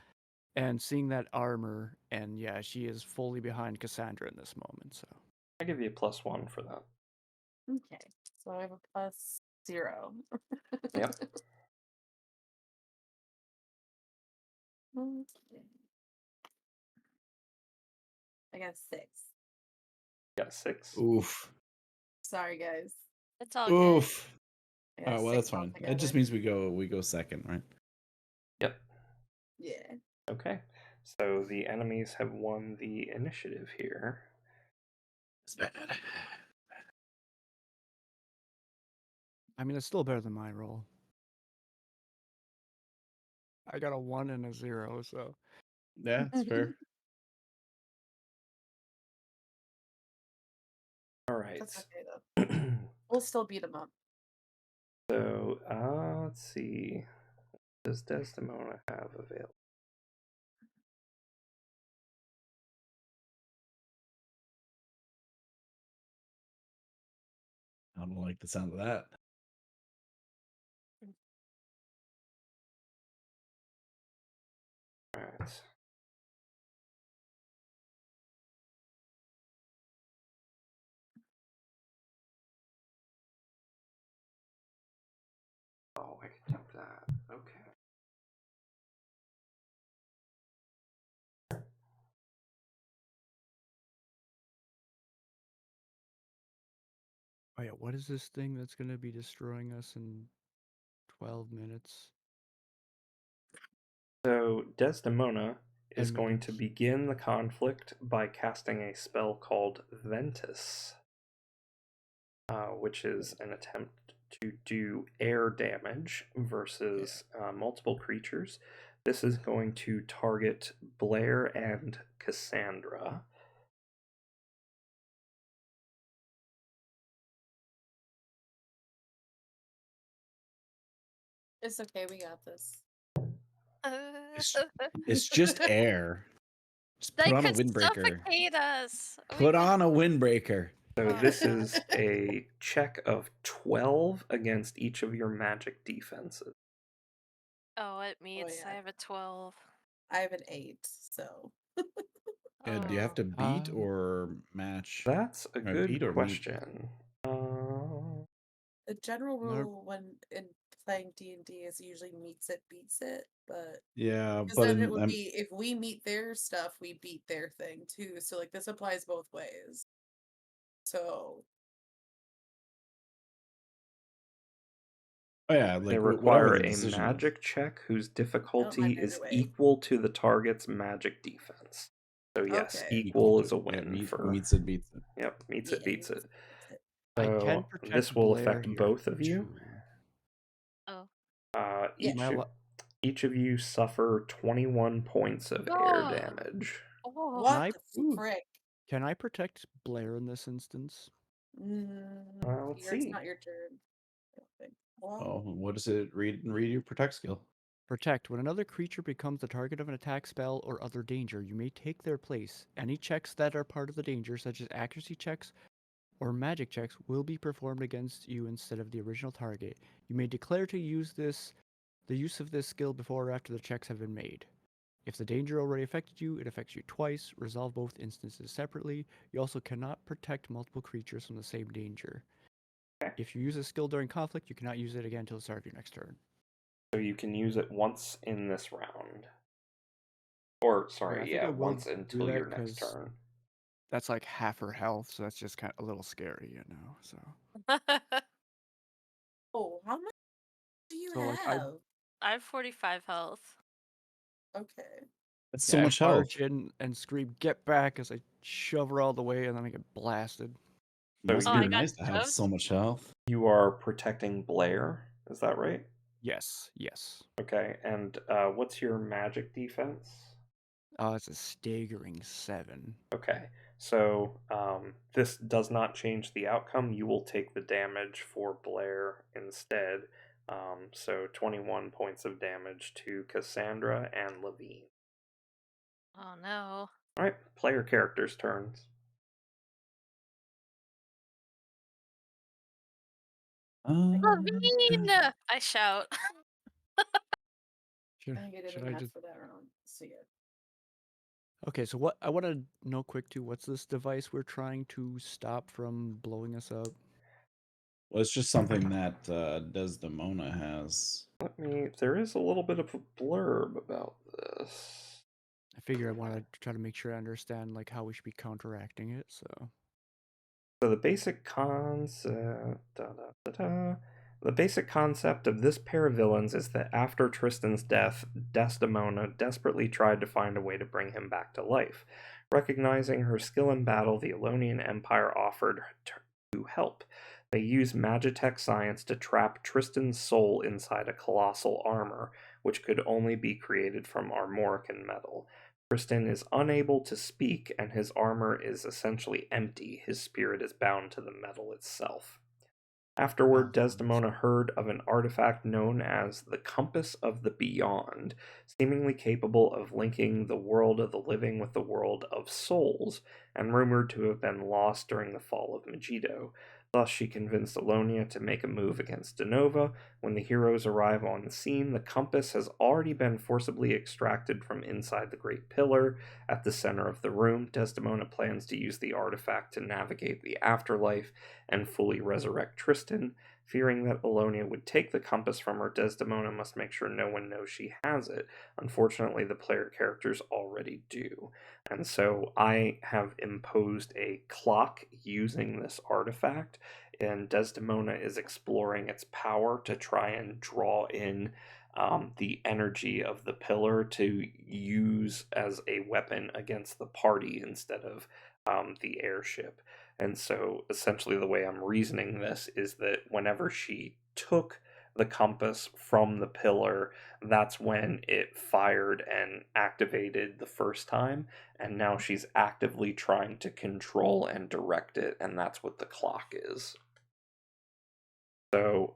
and seeing that armor, and yeah, she is fully behind Cassandra in this moment. So I give you a +1 for that. Okay. So I have a +0. Yep. Okay. I got 6. Got a 6. Oof. Sorry, guys. It's all good. Oof. I got Oh, well, 6 that's fine. That just altogether. means we go second, right? Yep. Yeah. Okay. So the enemies have won the initiative here. It's bad. I mean, it's still better than my roll. I got a 1 and a 0, so Yeah, it's fair. All right. That's okay though. We'll still beat them up. So, let's see. What does Desdemona have available? I don't like the sound of that. Alright. Oh, I can do that. Okay. Oh yeah, what is this thing that's gonna be destroying us in 12 minutes? So Desdemona 10 is going to minutes. begin the conflict by casting a spell called Ventus, which is an attempt to do air damage versus multiple creatures. This is going to target Blair and Cassandra. It's okay, we got this. It's just air. Just They put on a could windbreaker. suffocate us. Put on a windbreaker. So this is a check of 12 against each of your magic defenses. Oh, it meets. yeah. I have a 12. I have an 8, so. Do you have to beat Um, or match? That's a Or good beat or meet? question. The general No. rule when in playing D&D is usually meets it, beats it, but Yeah, because but then it would be if we meet their stuff, we beat their thing too. So like this applies both ways. So oh yeah, They like require whatever the a decision is. magic check whose I don't difficulty mind either is way. equal to the target's magic defense. So yes, Okay. equal is a Yeah, win for. meets it, beats it. Yep, meets it, beats it. Beats it. I can So protect this will Blair affect here both of you. too. Oh. Yeah. Each of you suffer 21 points of air Oh. damage. Oh. What the frick? Can I protect Blair in this instance? Let's It's see. not your turn. I don't think. Well, Oh, what does it read your protect skill? Protect. When another creature becomes the target of an attack, spell, or other danger, you may take their place. Any checks that are part of the danger, such as accuracy checks or magic checks, will be performed against you instead of the original target. You may declare to use the use of this skill before or after the checks have been made. If the danger already affected you, it affects you twice. Resolve both instances separately. You also cannot protect multiple creatures from the same danger. If you use a skill during conflict, you cannot use it again until the start of your next turn. So you can use it once in this round. Or, I sorry, think yeah, I will once do until that your next 'cause turn. that's like half her health, so that's just kind of a little scary, you know. So, oh, how much do you so like have? I have 45 health. Okay. That's yeah, so I much health. barge in and scream, "Get back!" as I shove her all the way, and then I get blasted. Must Oh, be I got nice to have shoved? so much health. You are protecting Blair, is that right? Yes, yes. Okay, and what's your magic defense? It's a staggering 7. Okay, so this does not change the outcome. You will take the damage for Blair instead. So 21 points of damage to Cassandra and Levine. Oh no. All right, player characters' turns. Levine! I shout. Should, I think I did should I enough just? for that round. See it. Okay, so what I want to know quick too. What's this device we're trying to stop from blowing us up? Well, it's just something that Desdemona has. There is a little bit of a blurb about this. I figure I want to try to make sure I understand like how we should be counteracting it. So So the basic concept, the basic concept of this pair of villains is that after Tristan's death, Desdemona desperately tried to find a way to bring him back to life. Recognizing her skill in battle, the Elonian Empire offered to help. They used Magitech science to trap Tristan's soul inside a colossal armor, which could only be created from Armorican metal. Tristan is unable to speak, and his armor is essentially empty. His spirit is bound to the metal itself. Afterward, Desdemona heard of an artifact known as the Compass of the Beyond, seemingly capable of linking the world of the living with the world of souls, and rumored to have been lost during the fall of Megiddo. Thus, she convinced Alonia to make a move against Denova. When the heroes arrive on the scene, the compass has already been forcibly extracted from inside the Great Pillar at the center of the room. Desdemona plans to use the artifact to navigate the afterlife and fully resurrect Tristan. Fearing that Alonia would take the compass from her, Desdemona must make sure no one knows she has it. Unfortunately, the player characters already do. And so I have imposed a clock using this artifact, and Desdemona is exploring its power to try and draw in the energy of the pillar to use as a weapon against the party instead of the airship. And so essentially, the way I'm reasoning this is that whenever she took the compass from the pillar, that's when it fired and activated the first time, and now she's actively trying to control and direct it, and that's what the clock is. So,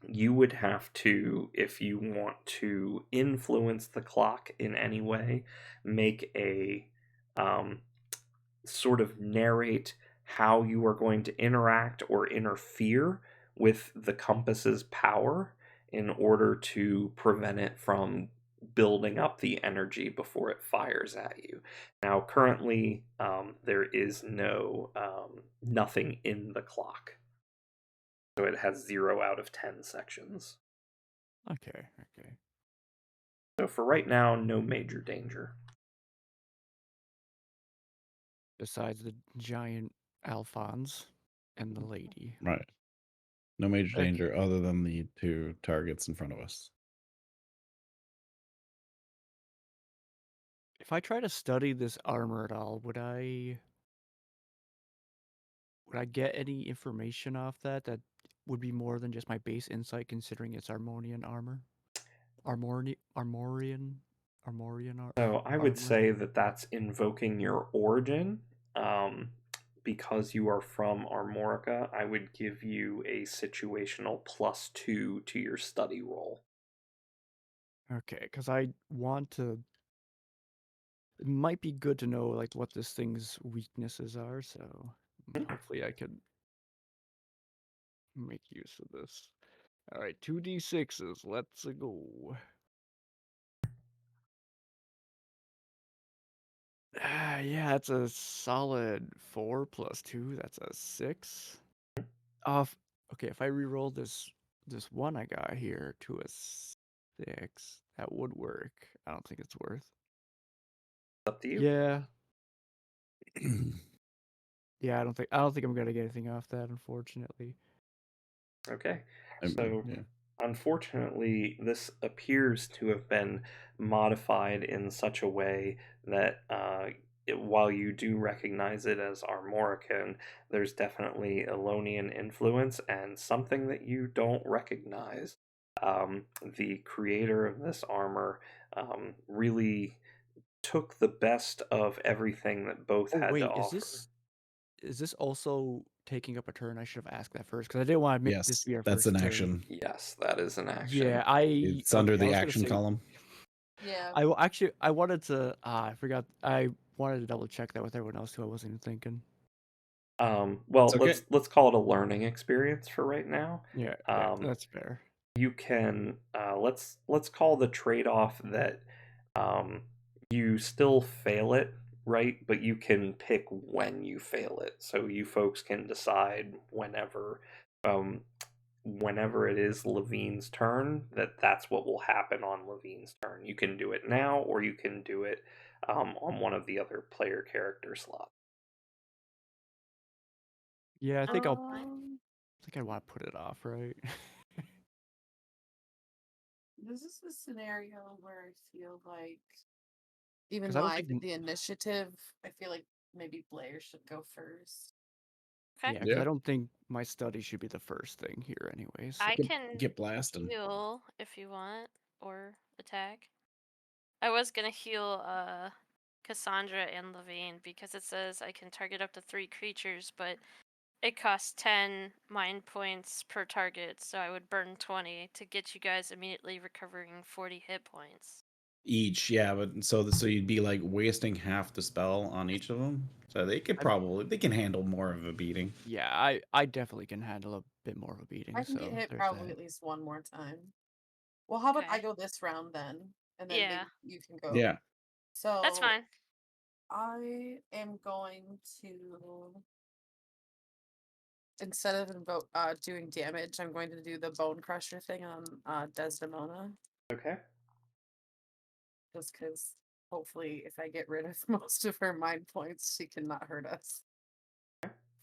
you would have to, if you want to influence the clock in any way, make a sort of narrate how you are going to interact or interfere with the compass's power in order to prevent it from building up the energy before it fires at you. Now, currently, there is nothing in the clock, so it has 0 out of 10 sections. Okay. So for right now, no major danger. Besides the giant Alphonse and the lady. Right. No major Okay. danger other than the 2 targets in front of us. If I try to study this armor at all, would I get any information off that would be more than just my base insight, considering it's Armorian armor? Armorian So I would armor. say that that's invoking your origin. Because you are from Armorica, I would give you a situational +2 to your study roll. Okay, because I want to. It might be good to know like what this thing's weaknesses are, so hopefully I could make use of this. All right, 2d6s. Let's go. Yeah, that's a solid 4 plus 2. That's a 6. Off. Okay, if I reroll this one I got here to a 6, that would work. I don't think it's worth. Up to you. Yeah. Yeah, I don't think I'm gonna get anything off that, unfortunately. Okay. I mean, So yeah. unfortunately, this appears to have been modified in such a way that while you do recognize it as Armorican, there's definitely Elonian influence and something that you don't recognize. The creator of this armor really took the best of everything that both Oh had to wait, offer. is this also taking up a turn? I should have asked that first because I didn't want to make this Yes, be our that's first an turn. action. Yes, that is an action. Yeah, It's under okay, I the was gonna action say, column. Yeah. I wanted to. I forgot. I wanted to double check that with everyone else too. I wasn't even thinking. Well, It's okay. let's call it a learning experience for right now. Yeah, Um, that's fair. you can let's call the trade-off that you still fail it, right? But you can pick when you fail it, so you folks can decide um, whenever it is Levine's turn that's what will happen on Levine's turn. You can do it now, or you can do it on one of the other player character slots. Yeah, I think Um, I want to put it off, right? this is a scenario where I feel like, even 'Cause I though don't I think. did the initiative, I feel like maybe Blair should go first. Okay. Yeah, because Yeah. I don't think my study should be the first thing here, anyways. I Get, can get blasting. heal if you want, or attack. I was gonna heal Cassandra and Levine because it says I can target up to 3 creatures, but it costs 10 mind points per target, so I would burn 20 to get you guys immediately recovering 40 hit points. each, yeah, but so you'd be like wasting half the spell on each of them. So they could I'm probably they can handle more of a beating. yeah, I definitely can handle a bit more of a beating, I can get so hit there's probably that. at least one more time. Well, how about I Okay. go this round then, and then Yeah, maybe you can go. Yeah. that's So fine. I am going to, instead of doing damage, I'm going to do the Bone Crusher thing on Desdemona, Okay. just because hopefully if I get rid of most of her mind points, she cannot hurt us.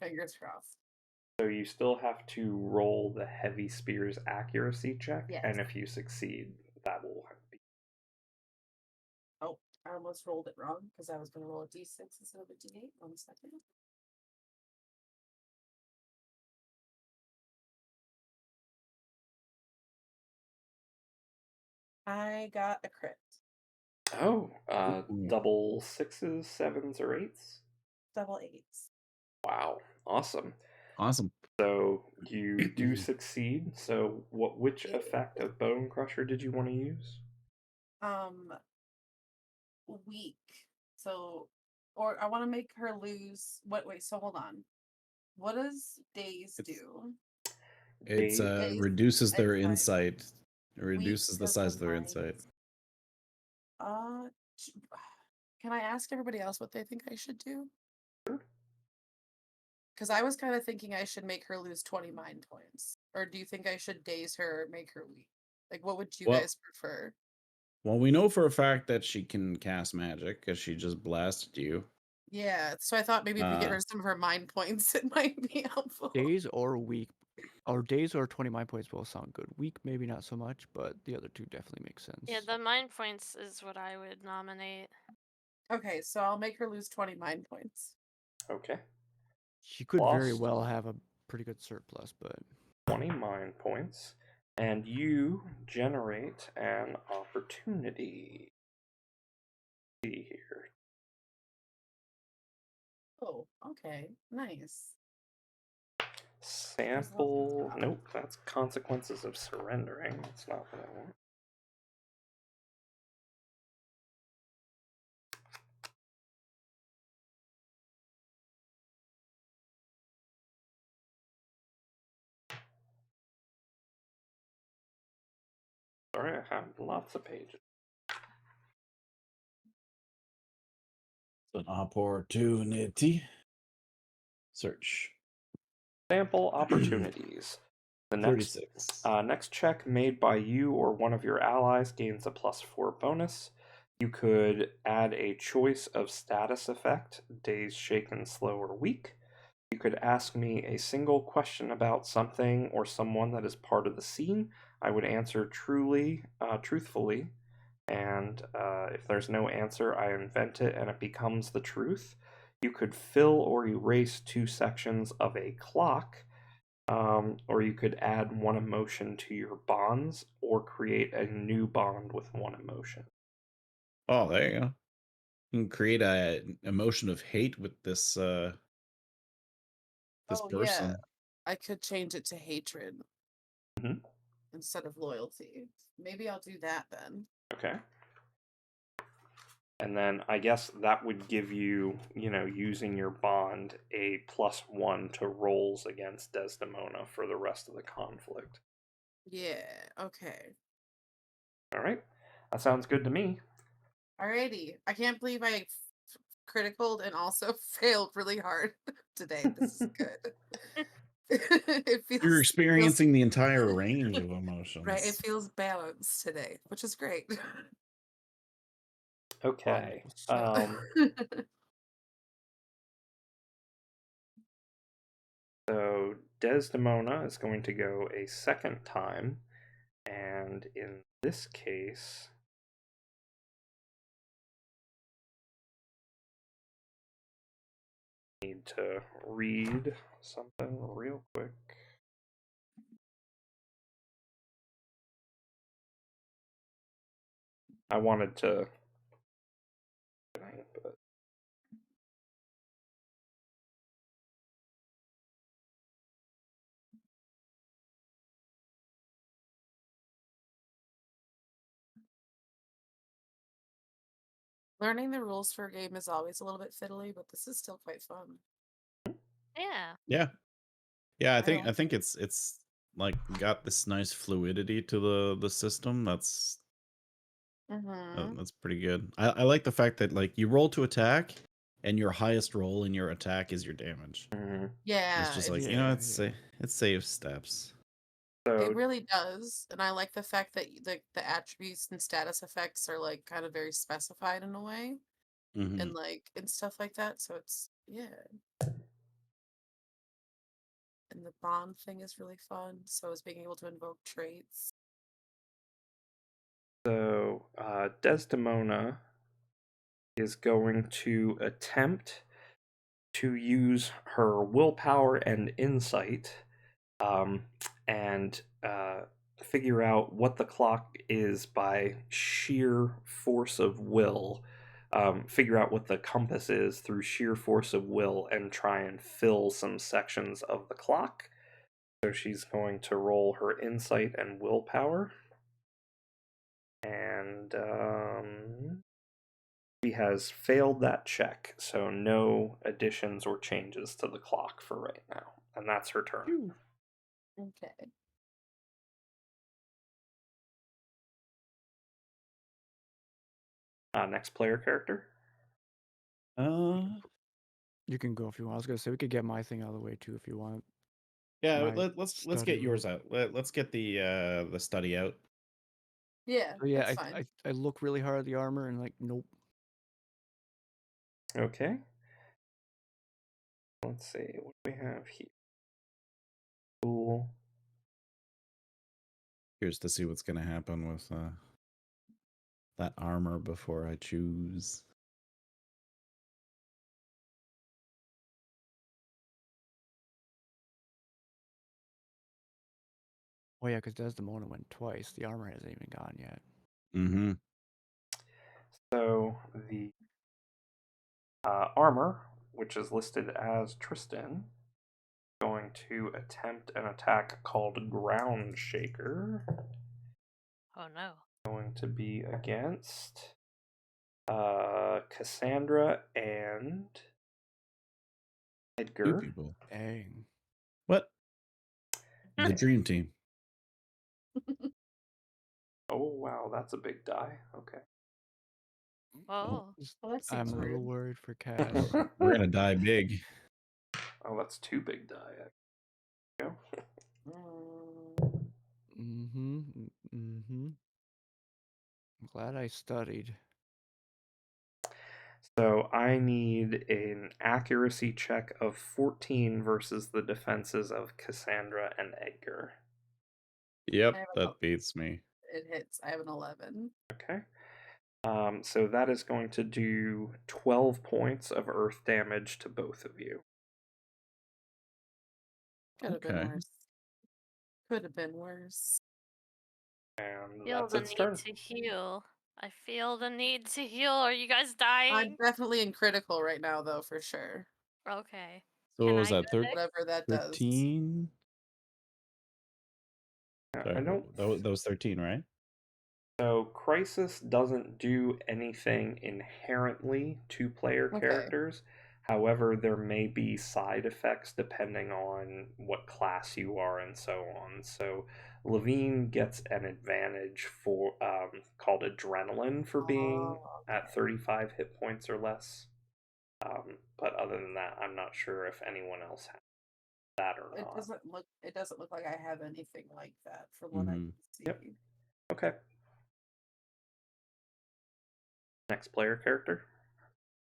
Fingers crossed. So you still have to roll the heavy spear's accuracy check, Yes. and if you succeed, that will be. Oh, I almost rolled it wrong because I was going to roll a d6 instead of a d8. 1 second. I got a crit. Oh, Ooh. double sixes, sevens, or eights? Double eights. Wow, awesome. Awesome. So you do succeed. So which Yeah. effect of Bone Crusher did you want to use? Weak. So, or I want to make her lose. What? Wait. So hold on. What does days It's do? it's They Days reduces their insight. insight. It Weak reduces the because size the of their insight. minds. Uh, ch- can I ask everybody else what they think I should do? Because I was kind of thinking I should make her lose 20 mind points, or do you think I should daze her or make her weak? Like, what would you Well, guys prefer? well, we know for a fact that she can cast magic because she just blasted you. Yeah. So I thought maybe if we get Uh, her some of her mind points, it might be helpful. Days or weak, or days or 20 mind points both sound good. Weak maybe not so much, but the other two definitely make sense. Yeah, the mind points is what I would nominate. Okay, so I'll make her lose 20 mind points. Okay. She could very Lost well have a pretty good surplus, but 20 mind points, and you generate an opportunity. Let's see here. Oh, okay. Nice. Sample. Nope, that's consequences of surrendering. That's not what I want. Sorry, I have lots of pages. an opportunity. Search. Sample opportunities. The next 36. next check made by you or one of your allies gains a +4 bonus. You could add a choice of status effect, dazed, shaken, slow, or weak. You could ask me a single question about something or someone that is part of the scene. I would answer truthfully, and if there's no answer, I invent it and it becomes the truth. You could fill or erase 2 sections of a clock, or you could add 1 emotion to your bonds, or create a new bond with 1 emotion. Oh, there you go. You can create a emotion of hate with this this Oh, yeah. person. I could change it to hatred Mhm. instead of loyalty. Maybe I'll do that then. Okay. And then I guess that would give you, using your bond, a +1 to rolls against Desdemona for the rest of the conflict. Yeah, okay. All right. That sounds good to me. Alrighty. I can't believe I criticaled and also failed really hard today. This is good. it You're feels experiencing the entire range of right. It emotions. feels balanced today, which is great. Okay. wonderful stuff. So Desdemona is going to go a second time, and in this case, I need to read something real quick. I wanted to, but Learning the rules for a game is always a little bit fiddly, but this is still quite fun. Yeah. Yeah. Yeah, I I think it's like got this nice fluidity to the system Mm-hmm. that's pretty good. I like the fact that like you roll to attack and your highest roll in your attack is your damage. Mhm. It's Yeah, just like, it's you know, Yeah. it saves steps. it So really does, and I like the fact that the attributes and status effects are like kind of very specified in a way, Mhm. and like and stuff like that. So it's and the bond thing is really fun. So is being able to invoke traits. Desdemona is going to attempt to use her willpower and insight, um, and figure out what the clock is by sheer force of will. Figure out what the compass is through sheer force of will and try and fill some sections of the clock. So she's going to roll her insight and willpower. And she has failed that check, so no additions or changes to the clock for right now. And that's her turn. Phew. Okay. Next player character. Uh You can go if you want. I was gonna say we could get my thing out of the way too if you want. yeah, My let's study get yours room. out. Let's get the study out. Yeah, So yeah, that's fine. I look really hard at the armor and like, nope. Okay. Let's see what we have here. Cool. Here's to see what's gonna happen with that armor before I choose. Oh yeah, because Desdemona went twice. The armor hasn't even gone yet. Mm-hmm. So the armor, which is listed as Tristan, going to attempt an attack called Ground Shaker. Oh no. Going to be against Cassandra and Two Edgar. people. Dang. What? The dream team. Oh wow, that's a big die. Okay. Whoa. Well, that I'm seems a little weird. worried for Cass. We're gonna die big. Oh, that's two big die. There you Mm-hmm. Mm-hmm. I'm glad I studied. So I need an accuracy check of 14 versus the defenses of Cassandra and Edgar. I Yep, have that beats me. it hits. I have an 11. Okay. So that is going to do 12 points of earth damage to both of you. Could have been Okay. worse. Could have been worse. And Feel that's the its need turn. to heal. I feel the need to heal. Are you guys I'm dying? definitely in critical right now, though, for sure. Okay. So Can what was I go that, next? Whatever that does. 13? I Sorry, don't. that was 13, right? So Crisis doesn't do anything inherently to player Okay. characters. However, there may be side effects depending on what class you are and so on. So Levine gets an advantage for called adrenaline for being Oh, at 35 hit points or less. But other than that, I'm not sure if anyone else has that or it not. doesn't look like I have anything like that from what I Mm-hmm. can see. Yep. Okay. Next player character.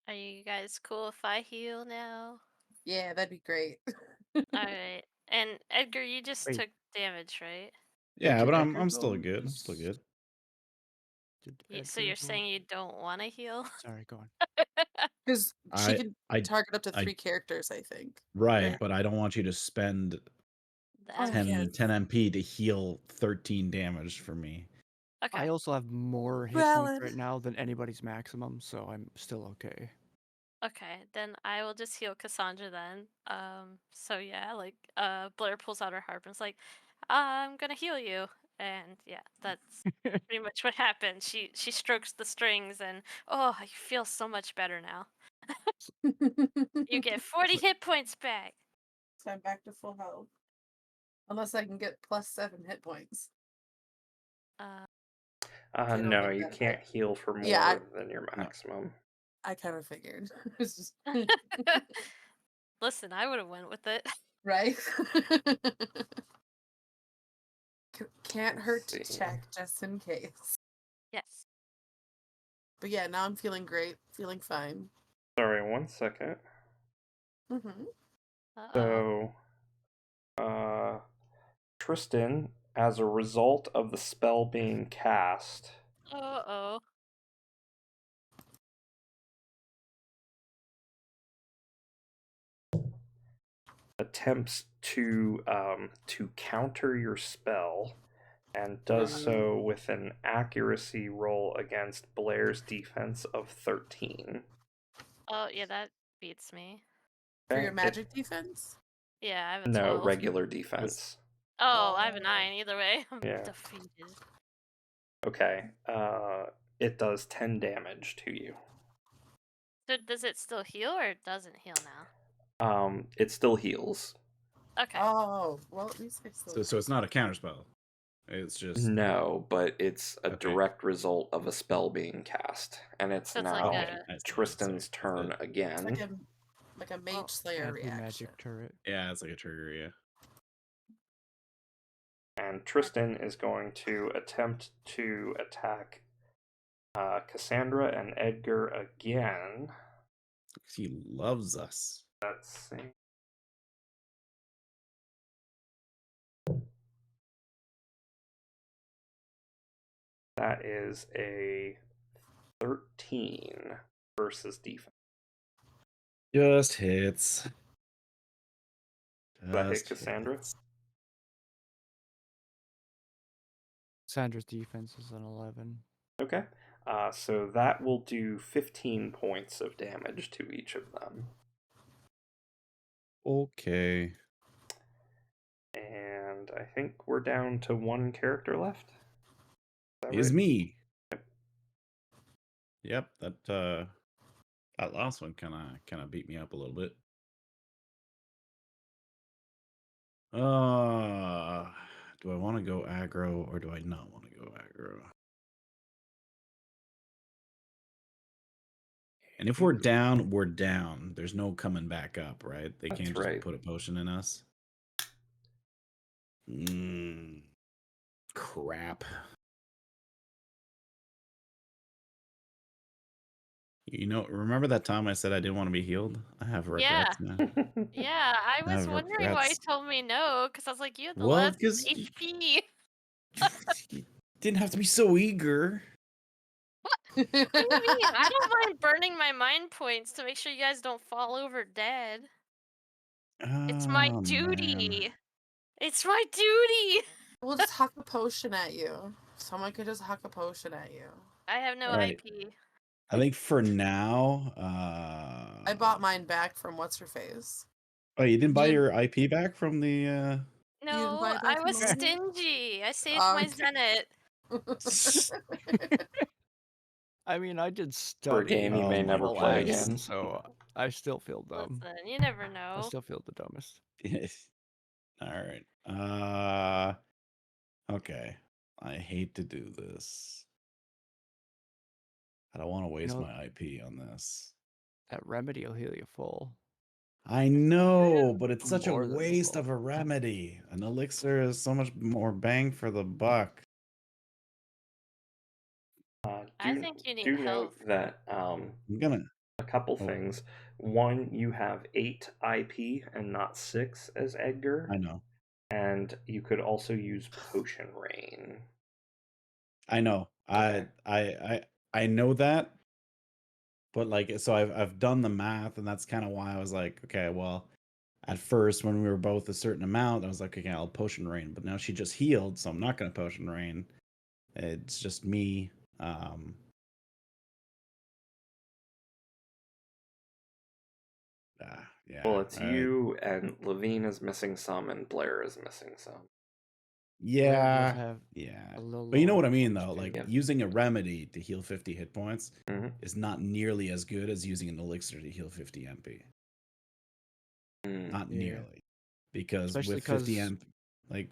Are you guys cool if I heal now? Yeah, that'd be great. Alright. And Edgar, you just Wait. took damage, right? Yeah, Did but Edgar I'm still go? good. I'm still good. Did So Edgar you're go? saying you don't want to heal? Sorry, go on. Because she I can I target up to I 3 characters, I think. right, Right? but I don't want you to spend The Oh, 10 yes. MP. 10 MP to heal 13 damage for me. Okay. I also have more hit points Valid. right now than anybody's maximum, so I'm still okay. Okay, then I will just heal Cassandra then. So yeah, like Blair pulls out her harp and is like, I'm gonna heal you. And yeah, that's pretty much what happened. She strokes the strings, and oh, I feel so much better now. You get 40 hit points back. So I'm back to full health. Unless I can get +7 hit points. I don't No, get you that can't high. heal for Yeah, more than your No. maximum. I kind of figured. It's just Listen, I would have went with it. right. Can't Let's hurt to see. check just in case. Yes. But yeah, now I'm feeling great, feeling fine. Sorry, 1 second. Mm-hmm. Uh-oh. So, Tristan, as a result of the spell being cast, Uh-oh. attempts to counter your spell, and does so with an accuracy roll against Blair's defense of 13. Oh, yeah, that beats me. For your Okay, magic defense? Yeah, I have a no, 12. regular defense. Oh, I have a 9 either way. I'm Yeah. defeated. Okay, it does 10 damage to you. So does it still heal or it doesn't heal now? It still heals. Okay. Oh, well, at least I still. So it's not a counterspell. It's just No, but it's a Okay. direct result of a spell being cast, and it's So it's like now a- I see. Tristan's turn It's again. like a mage Oh. slayer reaction. Anti-magic turret. Yeah, it's like a trigger, yeah. And Tristan is going to attempt to attack Cassandra and Edgar again. He loves us. Let's see. That is a 13 versus defense. Just hits. Does that hit Just Cassandra? hits. Sandra's defense is an 11. Okay. So that will do 15 points of damage to each of them. Okay. And I think we're down to one character left. Is that Is right? me. Yep, that last one kind of beat me up a little bit. Do I want to go aggro or do I not want to go aggro? And if we're down, we're down. There's no coming back up, right? They That's can't just right. put a potion in us. Crap. You know, remember that time I said I didn't want to be healed? I have regrets now. Yeah, I was have wondering why you regrets. told me no, because I was like, you had the Well, less because HP. you didn't have to be so eager. What do you mean? I don't mind burning my mind points to make sure you guys don't fall over dead. It's my Oh, duty. man. It's my duty. We'll just huck a potion at you. Someone could just huck a potion at you. I have no Right. IP. I think for now, I bought mine back from what's her face. Oh, you didn't buy You- your IP back from the You didn't No, buy it I back was from Logan? stingy. I saved Oh, my okay. Zenith. I mean, I did For a study. game you Oh may my never full play action, again. so I still feel dumb. Listen, you never I know. still feel the dumbest. Yes. All right. Okay. I hate to do this. I don't want to waste know- my IP on this. That remedy will heal you full. I know, but it's such a More than waste full. of a remedy. An elixir is so much more bang for the buck. I think you need do note health. that I'm gonna. a couple Oh. things. One, you have 8 IP and not 6 as Edgar, I know. and you could also use Potion Rain. I know. Okay. I know that. But like, so I've done the math, and that's kind of why I was like, okay, well, at first when we were both a certain amount, I was like, okay, I'll potion rain. But now she just healed, so I'm not gonna potion rain. It's just me. Yeah. Well, it's all right. you, and Levine is missing some, and Blair is missing some. Yeah, have yeah. a little But you know lower what I mean, damage though. too. Like Yeah. using a remedy to heal 50 hit points Mm-hmm. is not nearly as good as using an elixir to heal 50 MP. Not Yeah. nearly, because Especially with 50 because MP, like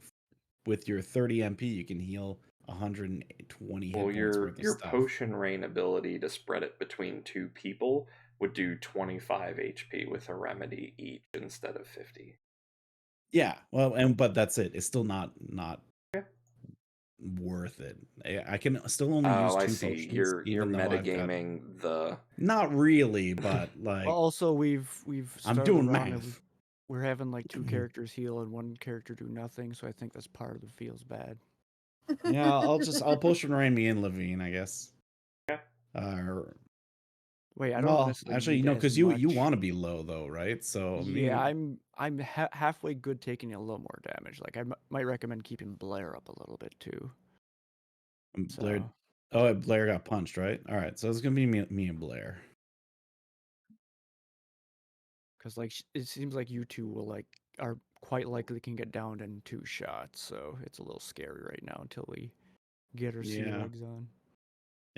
with your 30 MP, you can heal 120 Well, hit points worth of your stuff. potion rain ability to spread it between two people would do 25 HP with a remedy each instead of 50. Yeah, well, but that's it. It's still not Okay. worth it. I can still only use Oh, I 2 see. potions, You're even though I've got metagaming the. not really, but well, like also we've I'm started doing around and math. we're having like 2 characters heal and 1 character do nothing, so I think that's part of the feels bad. Yeah, I'll potion rain me in Levine, I guess. Okay. Wait, I don't Well, necessarily actually, need as because you much. want to be low though, right? So Yeah, maybe I'm halfway good taking a little more damage. Like I might recommend keeping Blair up a little bit too. Blair. So Oh, Blair got punched, right? All right, so it's gonna be me and Blair. because like it seems like you two will like are quite likely can get downed in 2 shots. So it's a little scary right now until we get our sea Yeah, legs on.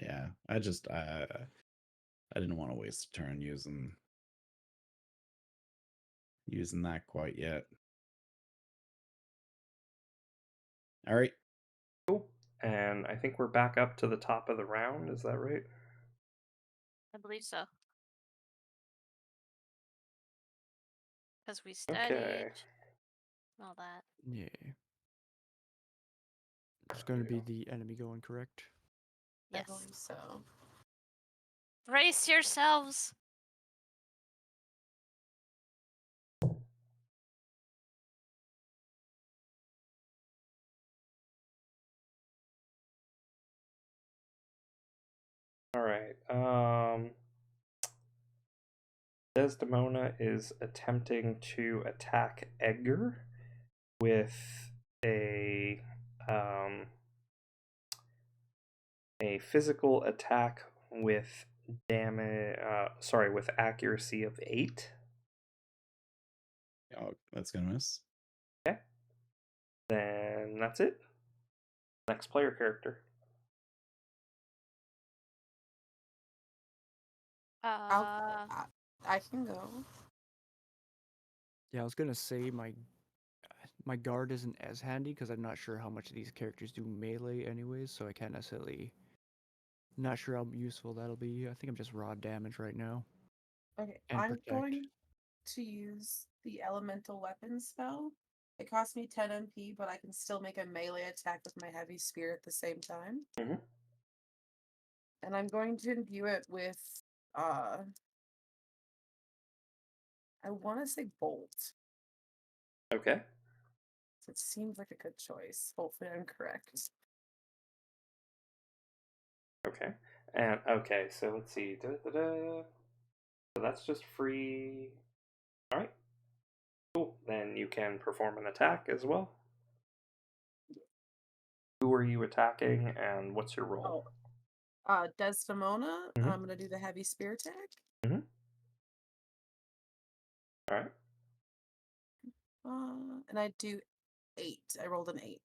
yeah. I didn't want to waste a turn using that quite yet. All right. Cool. And I think we're back up to the top of the round. Is that right? I believe so. Because we studied Okay. all that. Yeah. It's going to be the enemy going, correct? I Yes. believe so. Brace yourselves. All right. Desdemona is attempting to attack Edgar with a um, a physical attack with damage. Sorry, with accuracy of 8. Oh, that's gonna miss. Okay. Then that's it. Next player character. I can go. Yeah, I was gonna say my guard isn't as handy because I'm not sure how much these characters do melee anyways, so I can't necessarily. Not sure how useful that'll be. I think I'm just raw damage right now. Okay, And I'm protect. going to use the elemental weapon spell. It costs me 10 MP, but I can still make a melee attack with my heavy spear at the same time. Mm-hmm. And I'm going to imbue it with I want to say bolt. Okay. It seems like a good choice. Hopefully I'm correct. Okay. And okay, so let's see. So that's just free. All right. Cool. Then you can perform an attack as well. Who are you attacking, and what's your role? Desdemona. Mhm. I'm gonna do the heavy spear attack. Mm-hmm. All right. And I do 8. I rolled an 8.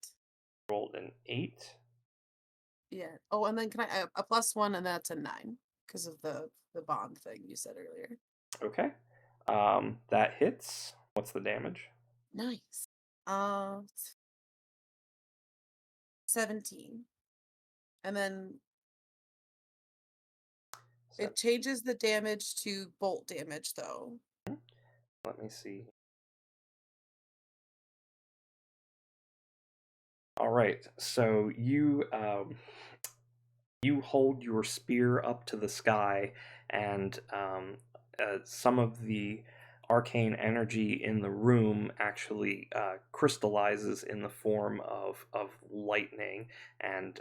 Rolled an 8. Yeah. Oh, and then can I a +1, and that's a 9 because of the bond thing you said earlier. Okay. That hits. What's the damage? Nice. 17. And then it changes the damage to bolt damage though. Let me see. All right. So you hold your spear up to the sky, and some of the arcane energy in the room actually crystallizes in the form of lightning and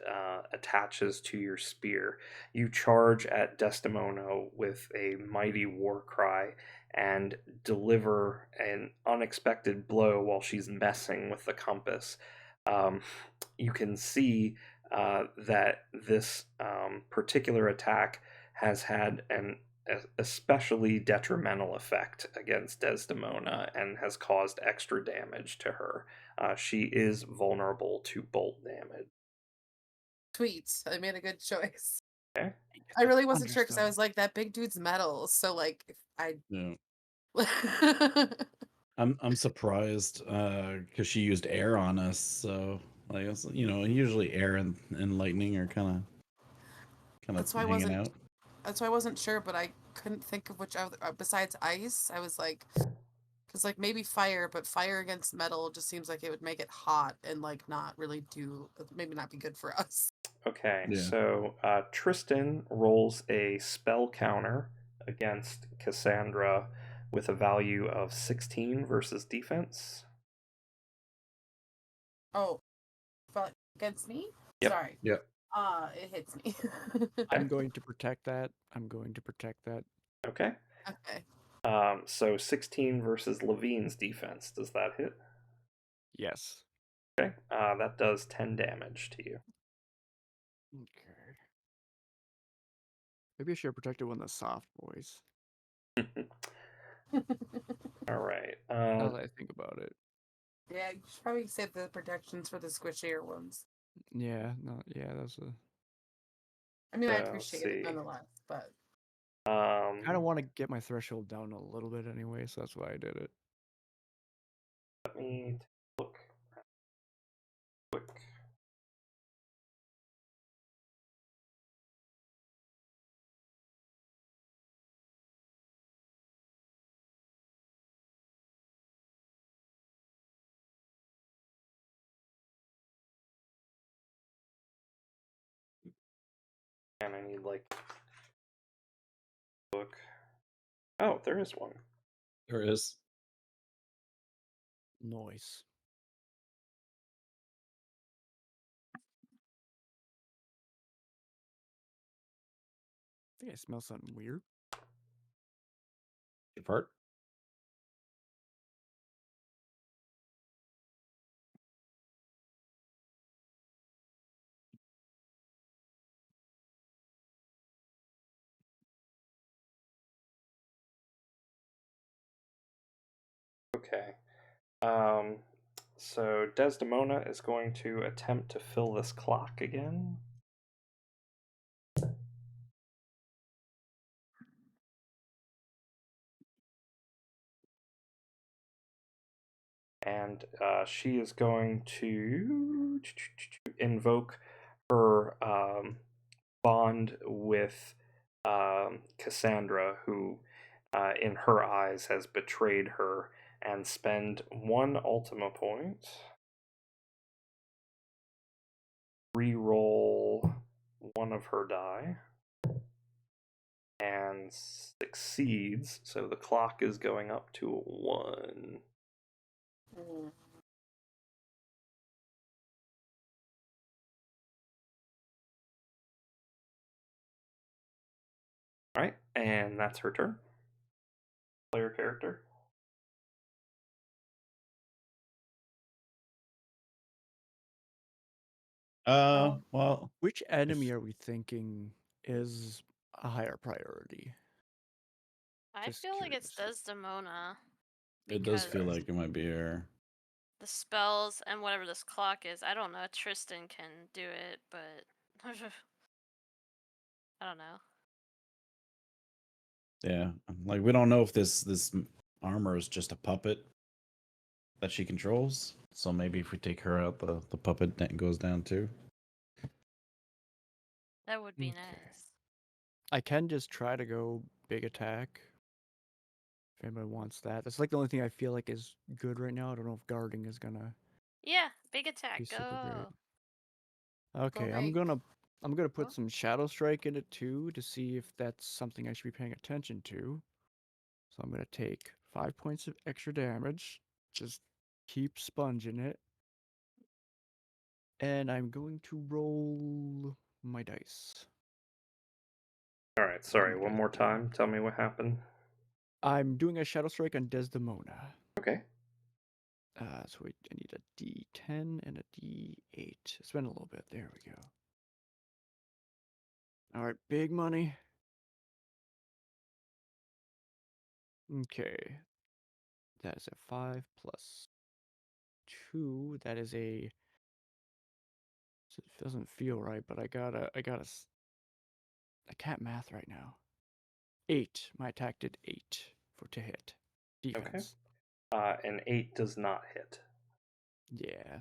attaches to your spear. You charge at Desdemona with a mighty war cry and deliver an unexpected blow while she's messing with the compass. You can see that this particular attack has had an especially detrimental effect against Desdemona and has caused extra damage to her. she is vulnerable to bolt damage. Tweets. I made a good choice. Okay. I really wasn't sure because I Thunderstone. was like, that big dude's metal. So like, if I. Yeah. I'm surprised because she used air on us, so like usually air and lightning are kind That's why of I hanging wasn't. out. That's why I wasn't sure, but I couldn't think of which other besides ice. I was like, because like maybe fire, but fire against metal just seems like it would make it hot and like not really do maybe not be good for us. Okay, Yeah. so Tristan rolls a spell counter against Cassandra with a value of 16 versus defense. Oh, felt against me? Yep. Sorry. Yep. It hits me. I'm going to protect that. I'm going to protect that. Okay. Okay. So 16 versus Levine's defense. Does that hit? Yes. Okay. That does 10 damage to you. Okay. Maybe I should have protected one of the soft boys. All right. Now that I think about it. Yeah, you should probably save the protections for the squishier ones. Yeah, no, yeah, that's a. I mean, I So, let's appreciate it see. nonetheless, but I kind of want to get my threshold down a little bit anyway, so that's why I did it. Let me take a look quick. And I need like book. Oh, there is one. There is. Noise. I think I smell something weird. Your part. Okay. So Desdemona is going to attempt to fill this clock again. And she is going to invoke her bond with Cassandra, who, in her eyes, has betrayed her, and spend one Ultima point. Reroll one of her die. And succeeds, so the clock is going up to a 1. mm, Alright, and that's her turn. Player character. Well, Which enemy are we thinking is a higher priority? I Just feel like it's curious. Desdemona it does feel because like it might be her. the spells and whatever this clock is. I don't know. Tristan can do it, but I don't know. Yeah, like we don't know if this armor is just a puppet that she controls. So maybe if we take her out, the puppet goes down too. That would be Okay. nice. I can just try to go big attack. If anybody wants that. That's like the only thing I feel like is good right now. I don't know if guarding is gonna Yeah, big attack. be super great. Go. Okay, big. I'm gonna put Huh? some Shadow Strike in it too to see if that's something I should be paying attention to. So I'm gonna take 5 points of extra damage. Just keep sponging it. And I'm going to roll my dice. Alright, sorry, one more time. Tell me what happened. I'm doing a Shadow Strike on Desdemona. Okay. So I need a D10 and a D8. It's been a little bit. There we go. All right, big money. Okay. That is a 5 plus 2. That is a. It doesn't feel right, but I can't math right now. 8. My attack did 8 to hit. Defense. An 8 does not hit. Yeah,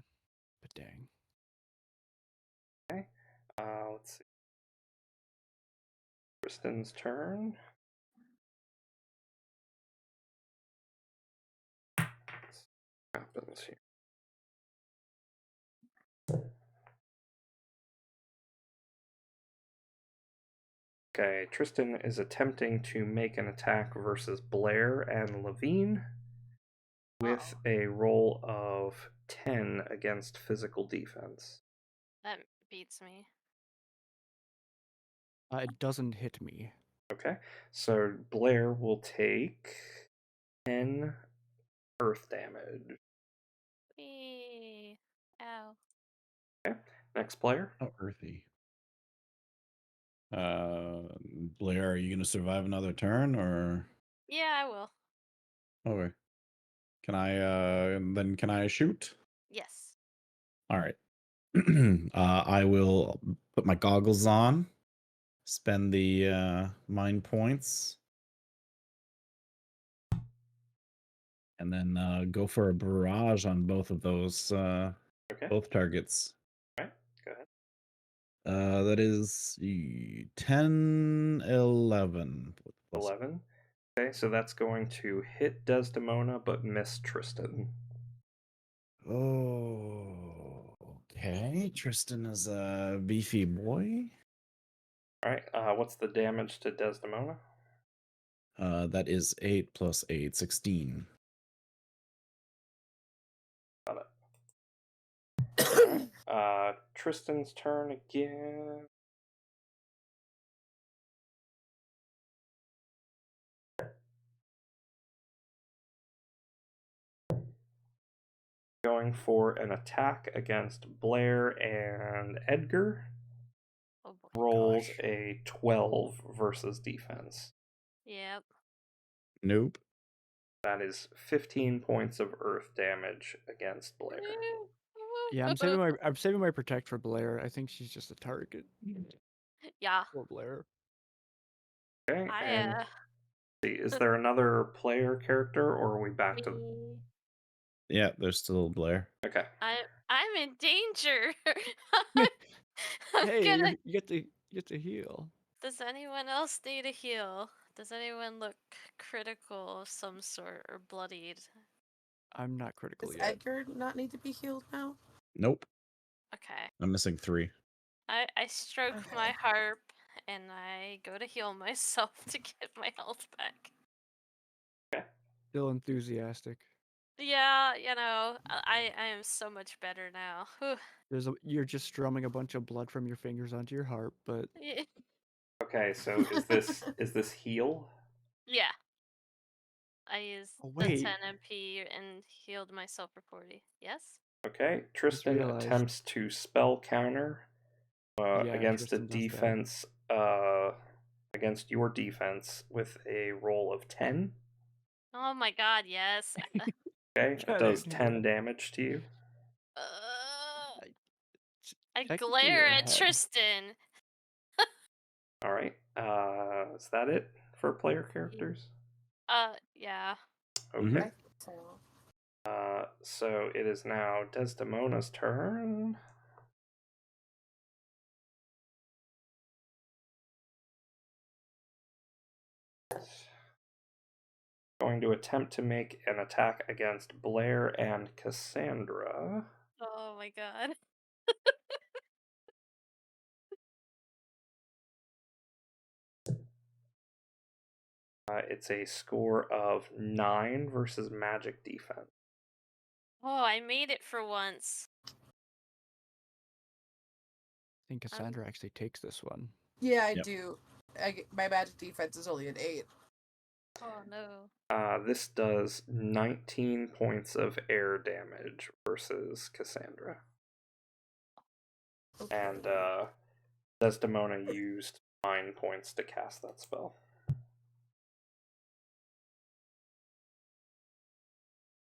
but dang. Okay. Let's see. Kristen's turn. What happens here? Okay, Tristan is attempting to make an attack versus Blair and Levine with a roll of 10 against physical defense. That beats me. It doesn't hit me. Okay, so Blair will take 10 earth damage. Whee! Ow. Okay, next player. Oh, earthy. Blair, are you gonna survive another turn or? Yeah, I will. Okay. Can I shoot? Yes. All right. I will put my goggles on, spend the mind points, and then go for a barrage on both of those Okay, both targets. alright, go ahead. That is 10, 11. 11. Okay, so that's going to hit Desdemona but miss Tristan. Oh, okay. Tristan is a beefy boy. Alright, what's the damage to Desdemona? That is 8 plus 8, 16. Got it. Alright, Tristan's turn again. Going for an attack against Blair and Edgar. Oh boy. Rolls Gosh. a 12 versus defense. Yep. Nope. That is 15 points of earth damage against Blair. Yeah, I'm saving my protect for Blair. I think she's just a target. Yeah. Poor Blair. Okay, I and see, is there another player character or are we back to? me- Yeah, there's still Blair. Okay. I'm in danger. I'm Hey, gonna. you get to heal. Does anyone else need a heal? Does anyone look critical of some sort or bloodied? I'm not critical Does yet. Edgar not need to be healed now? Nope. Okay. I'm missing 3. I stroke my Okay. harp and I go to heal myself to get my health back. Still enthusiastic. Yeah, I am so much better now. Whew. You're just strumming a bunch of blood from your fingers onto your harp, but Yeah. Okay, so is this heal? Yeah. I used oh the 10 wait, MP and healed myself for 40. Yes? Okay, Tristan realized. attempts to spell counter Yeah, against a Tristan does that. defense against your defense with a roll of 10. Oh my god, yes. Okay, it Got does it, 10 yeah. damage to you. Uh, I Technically, glare you're at ahead. Tristan. All right, is that it for player characters? Yeah. Okay. I think so. So it is now Desdemona's turn. Going to attempt to make an attack against Blair and Cassandra. Oh my god. It's a score of 9 versus magic defense. Oh, I made it for once. I think Cassandra actually takes this one. Yeah, I Yep. do. My magic defense is only an 8. Oh no. This does 19 points of air damage versus Cassandra. Okay. And Desdemona used 9 points to cast that spell.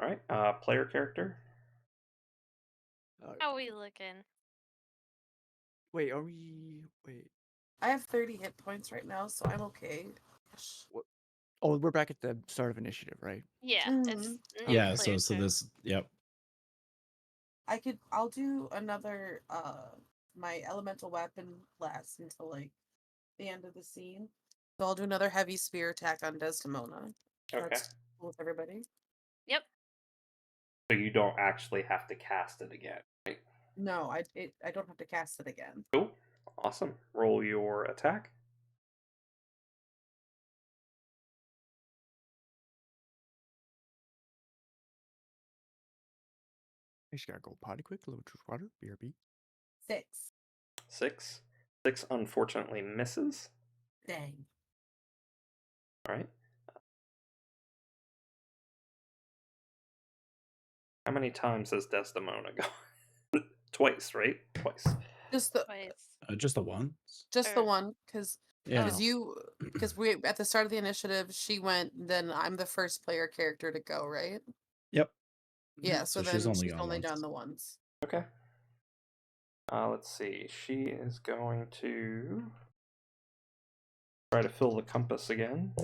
Alright, player character. How we looking? Wait, are we? Wait. I have 30 hit points right now, so I'm okay. What? Oh, we're back at the start of initiative, right? Yeah, it's Mhm. new Yeah. player So turn. this. Yep. I'll do another my elemental weapon lasts until like the end of the scene. So I'll do another heavy spear attack on Desdemona. Okay. That's cool with everybody. Yep. So you don't actually have to cast it again, right? No, I don't have to cast it again. Cool. Awesome. Roll your attack. I just gotta go potty quick. A little truth water. BRB. 6. 6. 6 unfortunately misses. Dang. All right. How many times has Desdemona gone? Twice, right? Twice. Just the Twice. Just the one. just the Or- one because Yeah. Oh. because we at the start of the initiative she went, then I'm the first player character to go, right? Yep. Yeah, so, So she's then only she's gone only once. done the ones. Okay. Let's see. She is going to try to fill the compass again.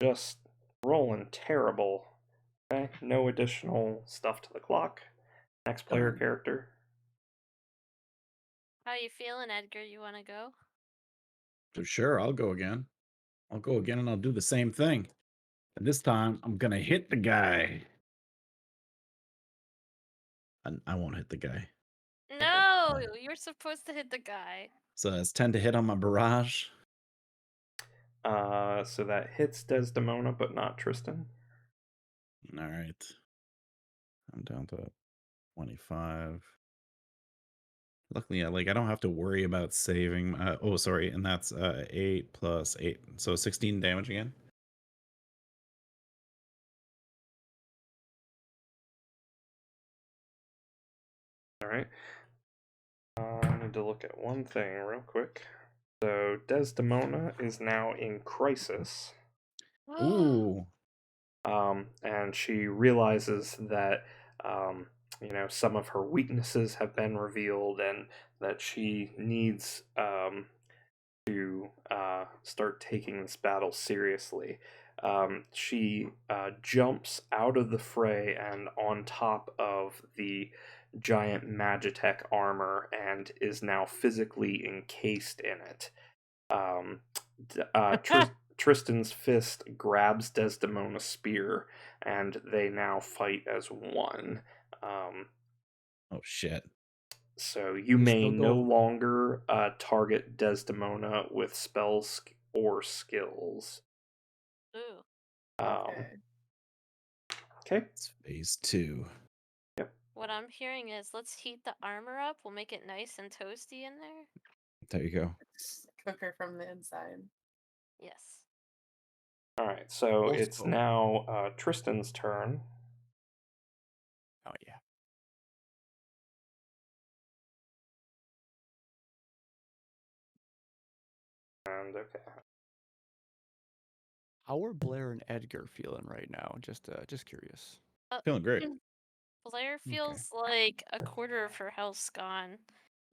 Just rolling terrible. Okay, no additional stuff to the clock. Next player Darn. character. How you feeling, Edgar? You want to go? So sure, I'll go again. I'll go again and I'll do the same thing. And this time I'm gonna hit the guy. I won't hit the guy. No, you're supposed to hit the guy. So that's 10 to hit on my barrage. So that hits Desdemona, but not Tristan. All right. I'm down to 25. Luckily, I don't have to worry about saving. Oh, sorry, and that's 8 plus 8, so 16 damage again. All right. I need to look at one thing real quick. So Desdemona is now in crisis. Ooh. And she realizes that some of her weaknesses have been revealed, and that she needs to start taking this battle seriously. She jumps out of the fray and on top of the giant Magitech armor and is now physically encased in it. Um, Tristan's fist grabs Desdemona's spear, and they now fight as one. Oh shit. So you They may still no go- longer target Desdemona with spells or skills. Ooh. Okay. Okay. It's phase 2. What I'm hearing is let's heat the armor up. We'll make it nice and toasty in there. There you go. Cook her from the inside. Yes. All right. So it's Also- now Tristan's turn. Oh yeah. And okay. How are Blair and Edgar feeling right now? Just curious. Feeling great. Blair feels like a quarter of her health's gone,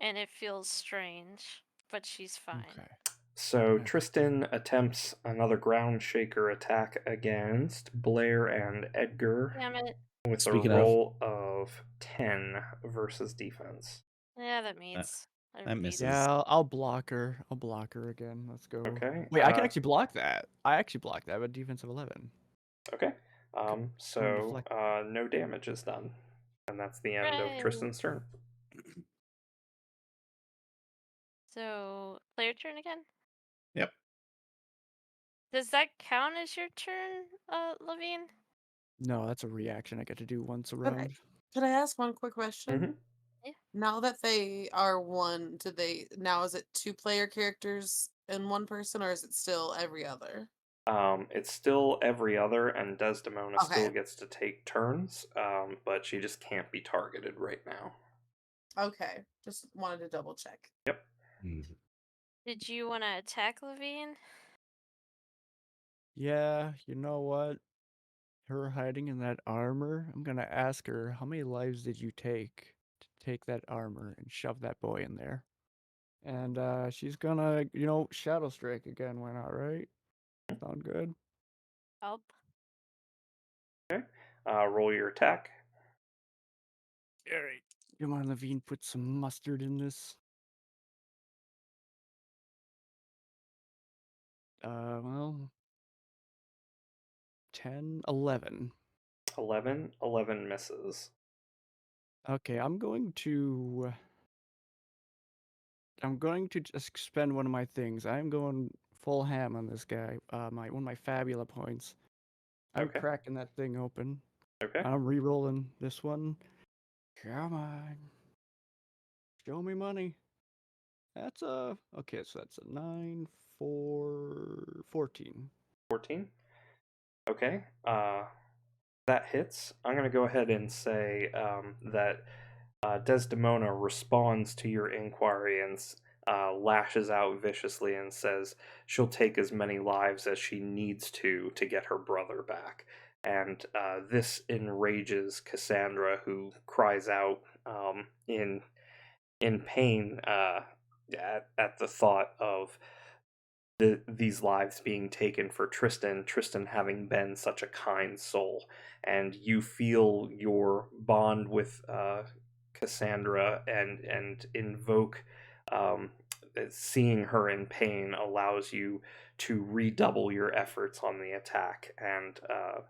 and it feels strange, but she's fine. Okay. So Okay. Tristan attempts another ground shaker attack against Blair and Edgar Damn it. with Speaking a of- roll of 10 versus defense. Yeah, that means. that misses. Yeah, I'll block her. I'll block her again. Let's go. Okay, Wait, I can actually block that. I actually blocked that, but defense of 11. Okay. Come So deflect. no damage is done. And that's the end of Hooray. Tristan's turn. So, player turn again? Yep. Does that count as your turn, Levine? No, that's a reaction I get to do once a But round. Could I ask one quick question? Mhm. Yeah. Now that they are one, is it 2 player characters and one person, or is it still every other? It's still every other, and Desdemona still Okay. gets to take turns, but she just can't be targeted right now. Okay. Just wanted to double check. Did you want to attack Levine? Yeah, you know what? her hiding in that armor, I'm gonna ask her, how many lives did you take to take that armor and shove that boy in there? And she's gonna, Shadow Strike again. Why not, right? Sound good? Help. Okay. Roll your attack. Alright. Come on, Levine, put some mustard in this. Well, 10, 11. 11 misses. Okay, I'm going to just spend one of my things. I'm going full ham on this guy. One of my Fabula points. I'm Okay. cracking that thing open. Okay. I'm re-rolling this one. Come on. Show me money. That's okay, so that's a 9, 4, 14. 14. Okay. That hits. I'm going to go ahead and say that Desdemona responds to your inquiry and lashes out viciously and says she'll take as many lives as she needs to get her brother back. And this enrages Cassandra, who cries out in pain at the thought of these lives being taken for Tristan having been such a kind soul. And you feel your bond with Cassandra and invoke seeing her in pain allows you to redouble your efforts on the attack, and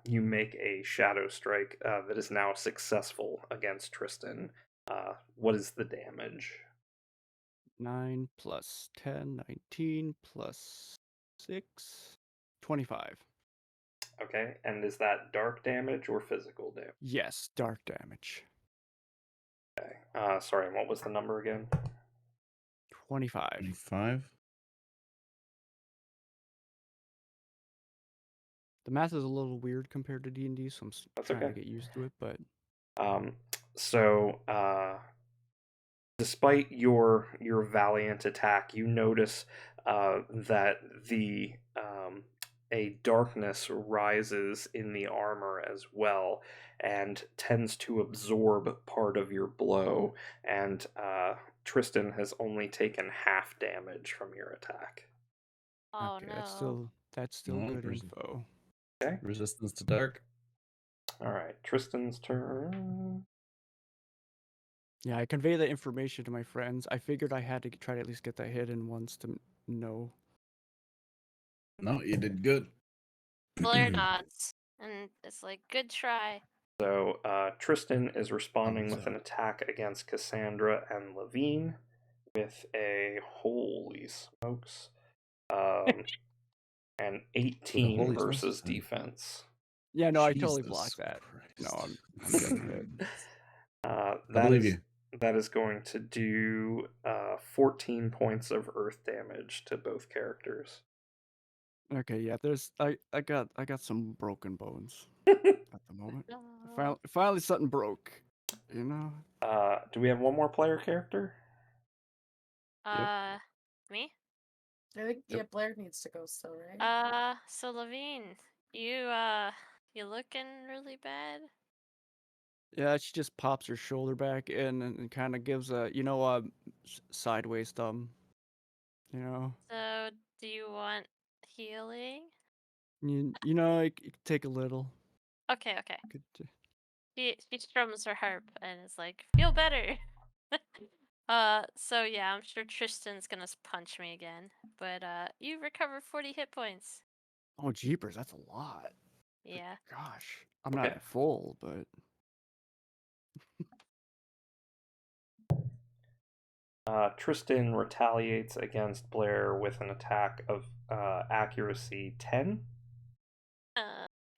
you make a shadow strike that is now successful against Tristan. What is the damage? 9 plus 10, 19 plus 6, 25. Okay, and is that dark damage or physical damage? Yes, dark damage. Okay. Sorry, and what was the number again? 25. 25. The math is a little weird compared to D&D, so I'm That's trying to okay. get used to it, but So, despite your valiant attack, you notice that the a darkness rises in the armor as well and tends to absorb part of your blow. And Tristan has only taken half damage from your attack. Oh okay, no. that's still No, good there's- info. Okay. Resistance to dark. All right, Tristan's turn. Yeah, I convey the information to my friends. I figured I had to try to at least get that hit in once to know. No, you did good. Blair nods, and it's like, good try. So Tristan is responding Thumbs with an up. attack against Cassandra and Levine with a holy smokes, an 18 holy smokes, versus son. defense. Yeah, no, I totally Jesus blocked that. No, Christ. I'm getting hit. I That believe is you. that is going to do 14 points of earth damage to both characters. Okay, yeah, I got some broken bones Do at the moment. No. Finally something broke. You know? we have one more player character? Me? I think Yep. yeah, Blair needs to go still, right? So Levine, you you looking really bad? Yeah, she just pops her shoulder back in and kind of gives a, sideways thumb. You know? So do you want healing? I could take a little. Okay, okay. Could t- She strums her harp and is like, feel better. So yeah, I'm sure Tristan's gonna punch me again. But you recover 40 hit points. Oh, jeepers, that's a lot. Yeah. Gosh, I'm not Okay. at full, but Tristan retaliates against Blair with an attack of accuracy 10.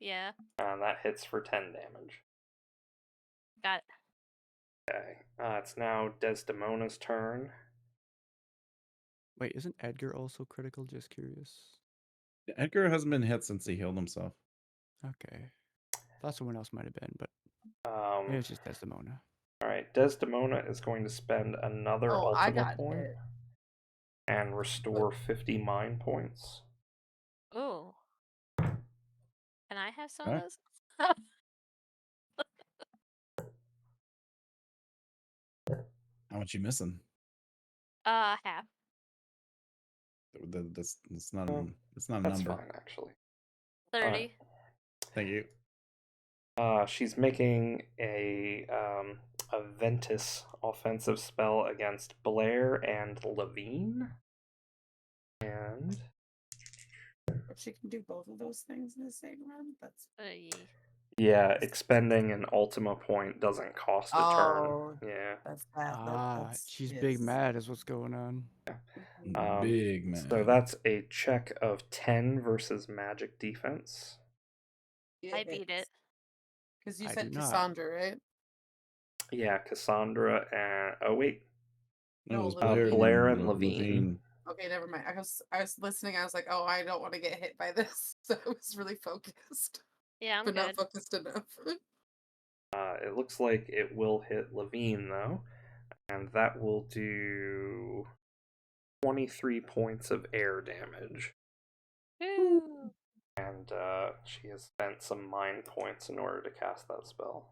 Yeah. That hits for 10 damage. Got it. Okay. It's now Desdemona's turn. wait, isn't Edgar also critical? Just curious. Edgar hasn't been hit since he healed himself. Okay, thought someone else might have been, but Um, it's just Desdemona. all right. Desdemona is going to spend another Oh, I Ultima got point hit. and restore 50 mind points. Ooh. Can I have some of Okay. those? How much you missing? Half. That's not Oh, it's not a That's number. fine, actually. 30. Thank you. She's making a Ventus offensive spell against Blair and Levine. And If she can do both of those things in the same run, that's yeah, expending an Ultima point doesn't cost a Oh, turn. Yeah. that's that. That's She's big mad is what's going on. Big man. So that's a check of 10 versus magic defense. I beat it. Because you I said do not. Cassandra, right? Yeah, Cassandra and oh wait, No, it was Levine. Blair and Levine. Okay, never mind. I was listening. I was like, oh, I don't want to get hit by this, so I was really focused, Yeah, I'm but not good. focused enough. It looks like it will hit Levine though, and that will do 23 points of air damage. Woo. And she has spent some mind points in order to cast that spell.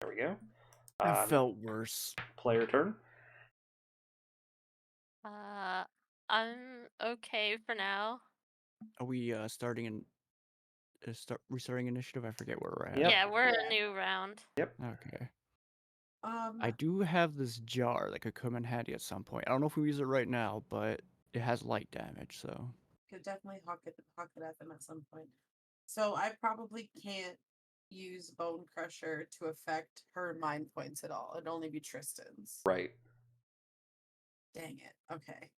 There we go. That felt worse. Player turn. I'm okay for now. Are we restarting initiative? I forget where we're at. Yep. Yeah, we're in a new round. Yep. Okay. I do have this jar that could come in handy at some point. I don't know if we use it right now, but it has light damage, so Could definitely hawk it at them at some point. So I probably can't use Bone Crusher to affect her mind points at all. It'd only be Tristan's. Right. Dang it. Okay.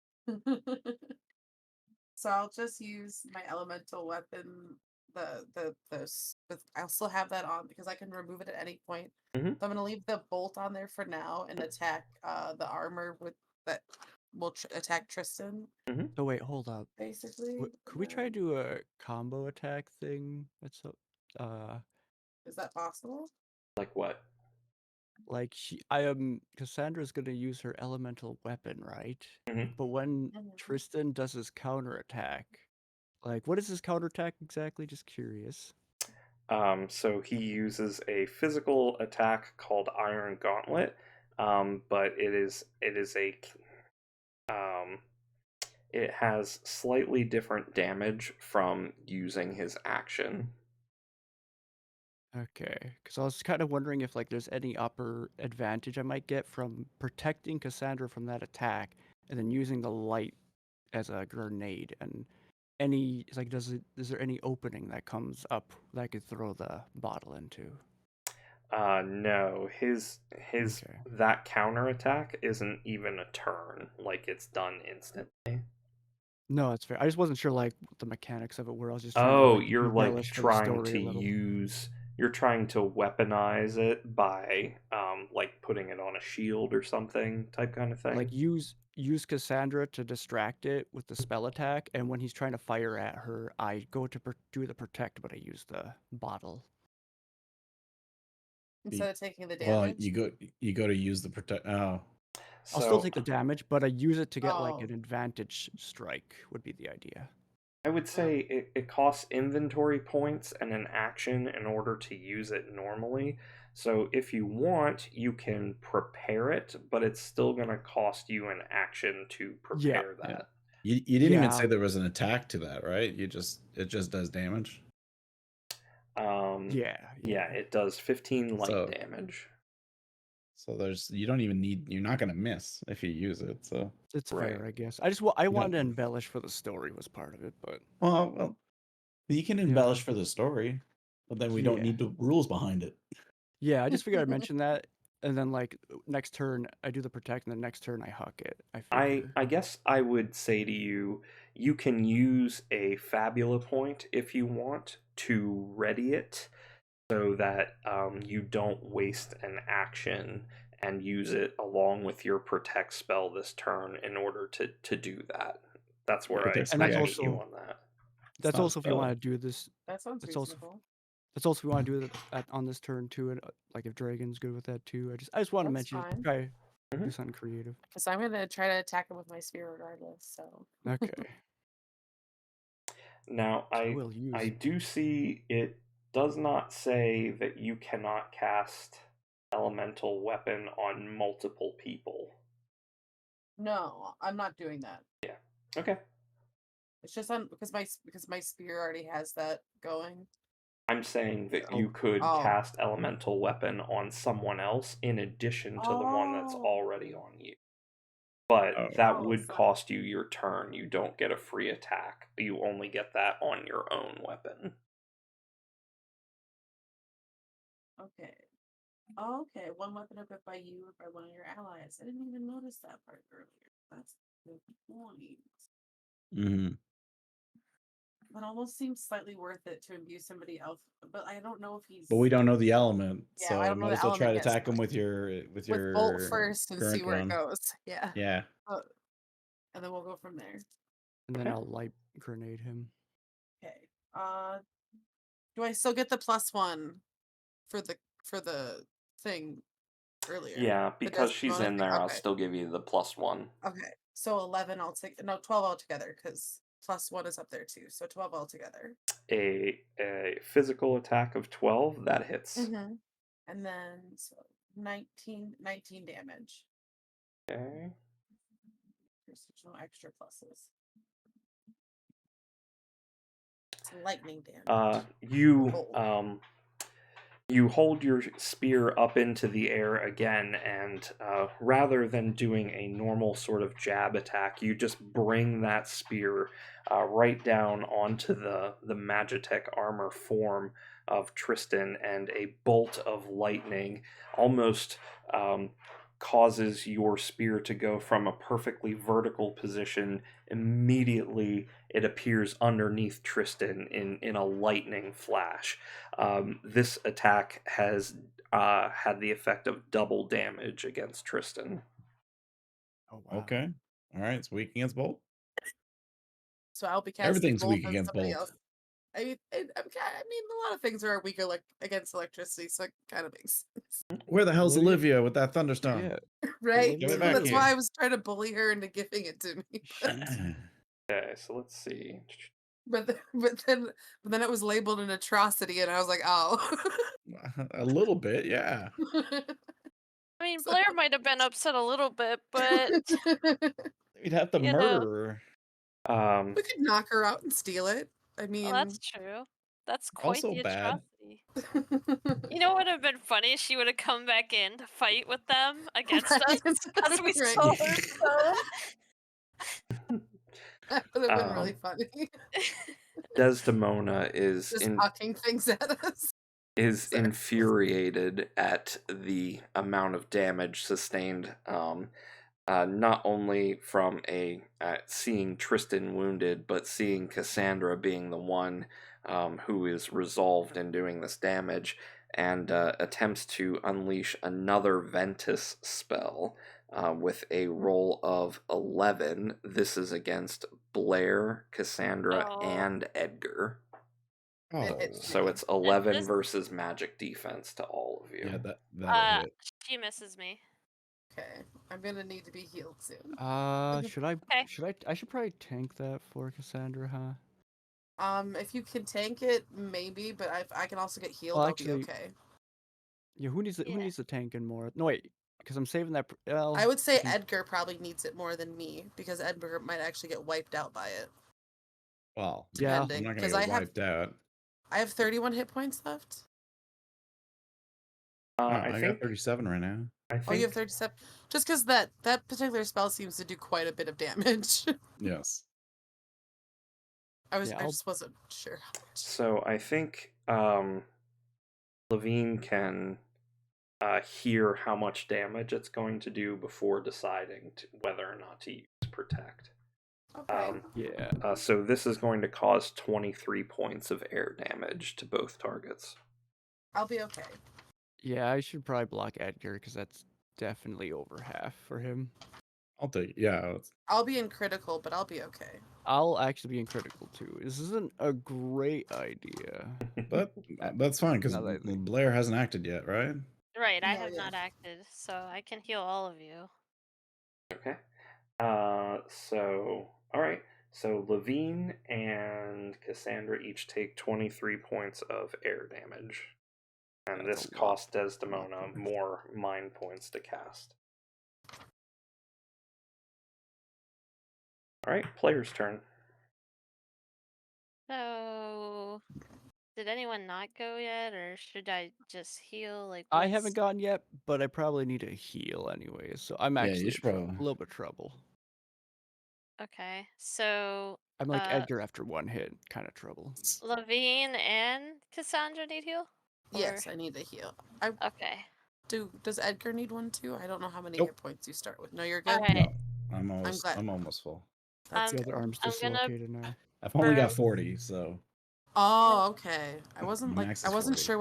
So I'll just use my elemental weapon. I'll still have that on because I can remove it at any point. Mhm. So I'm gonna leave the bolt on there for now and attack the armor with that will attack Tristan So wait, hold up. basically. Could we try to do a combo attack thing? That's Is that possible? Like what? like Cassandra's gonna use her elemental weapon, right? Mhm. But when Mhm. Tristan does his counterattack, like what is his counterattack exactly? Just curious. So he uses a physical attack called Iron Gauntlet, but it has slightly different damage from using his action. Okay, because I was kind of wondering if like there's any upper advantage I might get from protecting Cassandra from that attack and then using the light as a grenade and is there any opening that comes up that I could throw the bottle into? No, his Okay. that counterattack isn't even a turn. Like it's done instantly. No, it's fair. I just wasn't sure like what the mechanics of it were. I was just trying to Oh, like you're like embellish for the trying story to a little. you're trying to weaponize it by like putting it on a shield or something type kind of thing. Like use Cassandra to distract it with the spell attack, and when he's trying to fire at her, I go to do the protect, but I use the bottle. Instead of taking the Well, damage. you go to use the protect. Oh, I'll still So take the damage, but I use it to get like Oh. an advantage strike would be the idea. I would say it costs inventory points and an action in order to use it normally. So if you want, you can prepare it, but it's still going to cost you an action to prepare yeah. that. You didn't even Yeah. say there was an attack to that, right? It just does damage. Yeah, Yeah. it does 15 light So- damage. So you're not gonna miss if you use it. So It's Right. fair, I guess. I wanted to embellish for the story was part of it, but well, you can embellish for the story, but then we don't Yeah. need the rules behind it. yeah, I just figured I'd mention that, and then like next turn I do the protect, and the next turn I huck it. I figure. I guess I would say to you, you can use a Fabula point if you want to ready it so that you don't waste an action and use it along with your protect spell this turn in order to do that. That's where Okay, I and that's meet you also- on that. That's not a also if you spell. want to do this. That sounds It's also- reasonable. That's also if you want to do it on this turn too, and like if Dragon's good with that too. I just want to That's mention fine. try do Mhm. something creative. Because I'm gonna try to attack him with my spear regardless. So Okay. Now, I will use. I do see it does not say that you cannot cast elemental weapon on multiple people. No, I'm not doing that. Okay. It's just on because my spear already has that going. I'm saying that you Oh. could cast elemental weapon on someone else in addition to the one that's already on you. But that would cost you your turn. You don't get a free attack. You only get that on your own weapon. Okay. Okay, one weapon equipped by you or by one of your allies. I didn't even notice that part earlier. That's a good point. Mm-hmm. That almost seems slightly worth it to imbue somebody else, but I don't know if he's. But we don't know the element, Yeah, so I don't know might the as well try to element yet, attack so him with your with bolt first and see current where one. it goes. Yeah. Yeah. And then we'll go from there. And then Okay. I'll light grenade him. Okay. Do I still get the +1 for the thing earlier? Yeah, The because she's Desdemona in thing? there, I'll Okay. still give you the +1. Okay. So 11 no, 12 altogether, because +1 is up there too. So 12 altogether. A physical attack of 12, that hits. Mm-hmm. And then so 19 damage. Okay. There's no extra pluses. It's lightning damage. You hold your spear up into the air again, and rather than doing a normal sort of jab attack, you just bring that spear right down onto the Magitech armor form of Tristan, and a bolt of lightning almost causes your spear to go from a perfectly vertical position. Immediately, it appears underneath Tristan in a lightning flash. This attack has had the effect of double damage against Tristan. Oh wow. Okay. All right. It's weak against bolt. So I'll be casting Everything's bolt weak on against somebody bolt. else. I mean, a lot of things are weaker against electricity, so it kind of makes sense. Where the hell's Olivia? Olivia with that thunderstorm? Yeah. Right? Give it back That's here. why I was trying to bully her into giving it to me. Okay, so let's see. But then it was labeled an atrocity, and I was like, oh. A little bit, yeah. I mean, Blair might have been upset a little bit, but We'd have to You know. murder her. We could knock her out and steal it. I mean, well, that's true. That's quite Also the bad. atrocity. You know what would have been funny? She would have come back in to fight with them against us Right, because we right. stole her stone. That would have been really funny. Desdemona is Just hucking things at us. Sorry. infuriated at the amount of damage sustained, not only from seeing Tristan wounded, but seeing Cassandra being the one who is resolved in doing this damage, and attempts to unleash another Ventus spell with a roll of 11. This is against Blair, Cassandra, and Edgar. Oh. So it's 11 versus magic defense to all of you. Yeah, that'll hit. She misses me. Okay, I'm gonna need to be healed soon. I should probably tank that for Cassandra, huh? If you can tank it, maybe, but if I can also get healed, Well, I'll actually, be okay. Yeah, who needs the tanking more? No, wait, because I'm saving that. I would say Edgar probably needs it more than me, because Edgar might actually get wiped out by it. Well, Yeah. I'm not gonna get wiped out. I have 31 hit points left. I got 37 right now. Oh, you have 37. Just because that particular spell seems to do quite a bit of damage. Yes. I just wasn't sure how much. So I think Levine can hear how much damage it's going to do before deciding whether or not to use Protect. Okay. So this is going to cause 23 points of air damage to both targets. I'll be okay. Yeah, I should probably block Edgar because that's definitely over half for him. I'll take it. Yeah. I'll be in critical, but I'll be okay. I'll actually be in critical too. This isn't a great idea. But that's fine because Blair hasn't acted yet, right? Right, I have not acted, so I can heal all of you. Okay. So, all right. So Levine and Cassandra each take 23 points of air damage. And That's this a lot. costs Desdemona more mind points to cast. Alright, player's turn. So, did anyone not go yet, or should I just heal? Like, I what's... haven't gone yet, but I probably need a heal anyway, so I'm Yeah, actually you in should a probably. little bit of trouble. Okay, so I'm like Edgar after one hit, kind of trouble. Levine and Cassandra need heal? Yes, Or... I need a heal. Okay. Does Edgar need one too? I don't know how many Nope. hit points you start with. No, you're All good. right. No, glad. I'm almost full. That's The good. other arm's I'm gonna dislocated now. I've only got burn. 40, so Oh, okay. I wasn't max I is wasn't 40. sure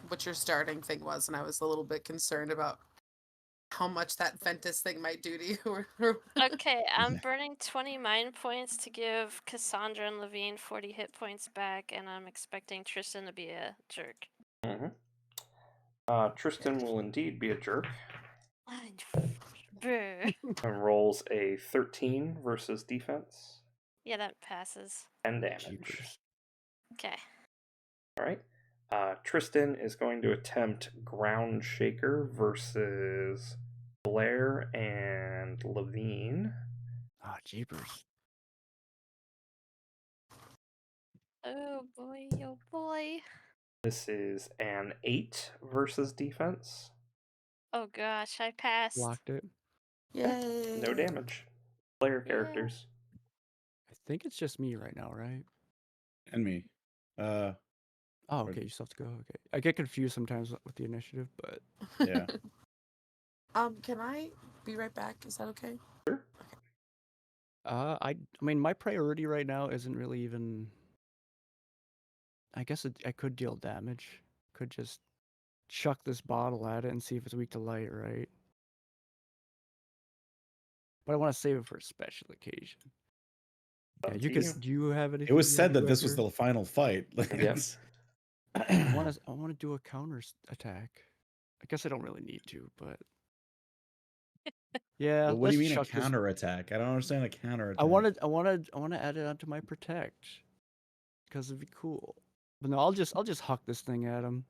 what your starting thing was, and I was a little bit concerned about how much that Ventus thing might do to you. Okay, I'm burning 20 mind points to give Cassandra and Levine 40 hit points back, and I'm expecting Tristan to be a jerk. Tristan will indeed be a jerk. Brr. And rolls a 13 versus defense. Yeah, that passes. 10 damage. Jeepers. Okay. Alright. Tristan is going to attempt Ground Shaker versus Blair and Levine. Ah, jeepers. Oh boy, oh boy. This is an 8 versus defense. Oh gosh, I passed. Blocked it. Yay! No damage. Player Yeah. characters. I think it's just me right now, right? And me. Oh, okay, you still have to go. Okay. I get confused sometimes with the initiative, but Yeah. Can I be right back? Is that okay? Sure. I mean, my priority right now isn't really even. I guess I could deal damage. Could just chuck this bottle at it and see if it's weak to light, right? But I want to save it for a special occasion. Up Yeah, to you. do you have anything? It was you said wanna that do, this was Edgar? the final fight. Yes. I want to do a counter attack. I guess I don't really need to, but yeah, Well, what do let's you mean a chuck this. counterattack? I don't understand a counterattack. I want to add it onto my protect because it'd be cool. But no, I'll just huck this thing at him.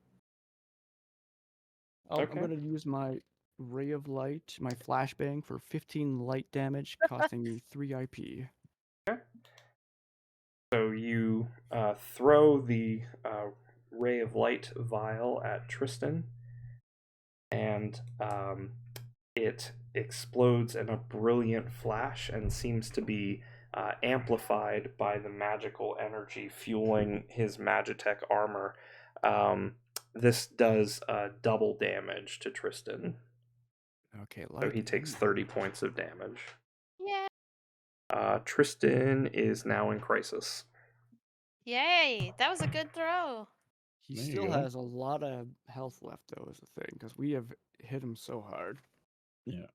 I'm Okay. gonna use my ray of light, my flashbang for 15 light damage, costing me 3 IP. So you throw the ray of light vial at Tristan, and it explodes in a brilliant flash and seems to be amplified by the magical energy fueling his Magitech armor. This does double damage to Tristan. Okay, So he takes 30 points of damage. Yeah. Tristan is now in crisis. Yay! That was a good throw. He There you still go. has a lot of health left, though, is the thing, because we have hit him so hard. Yeah.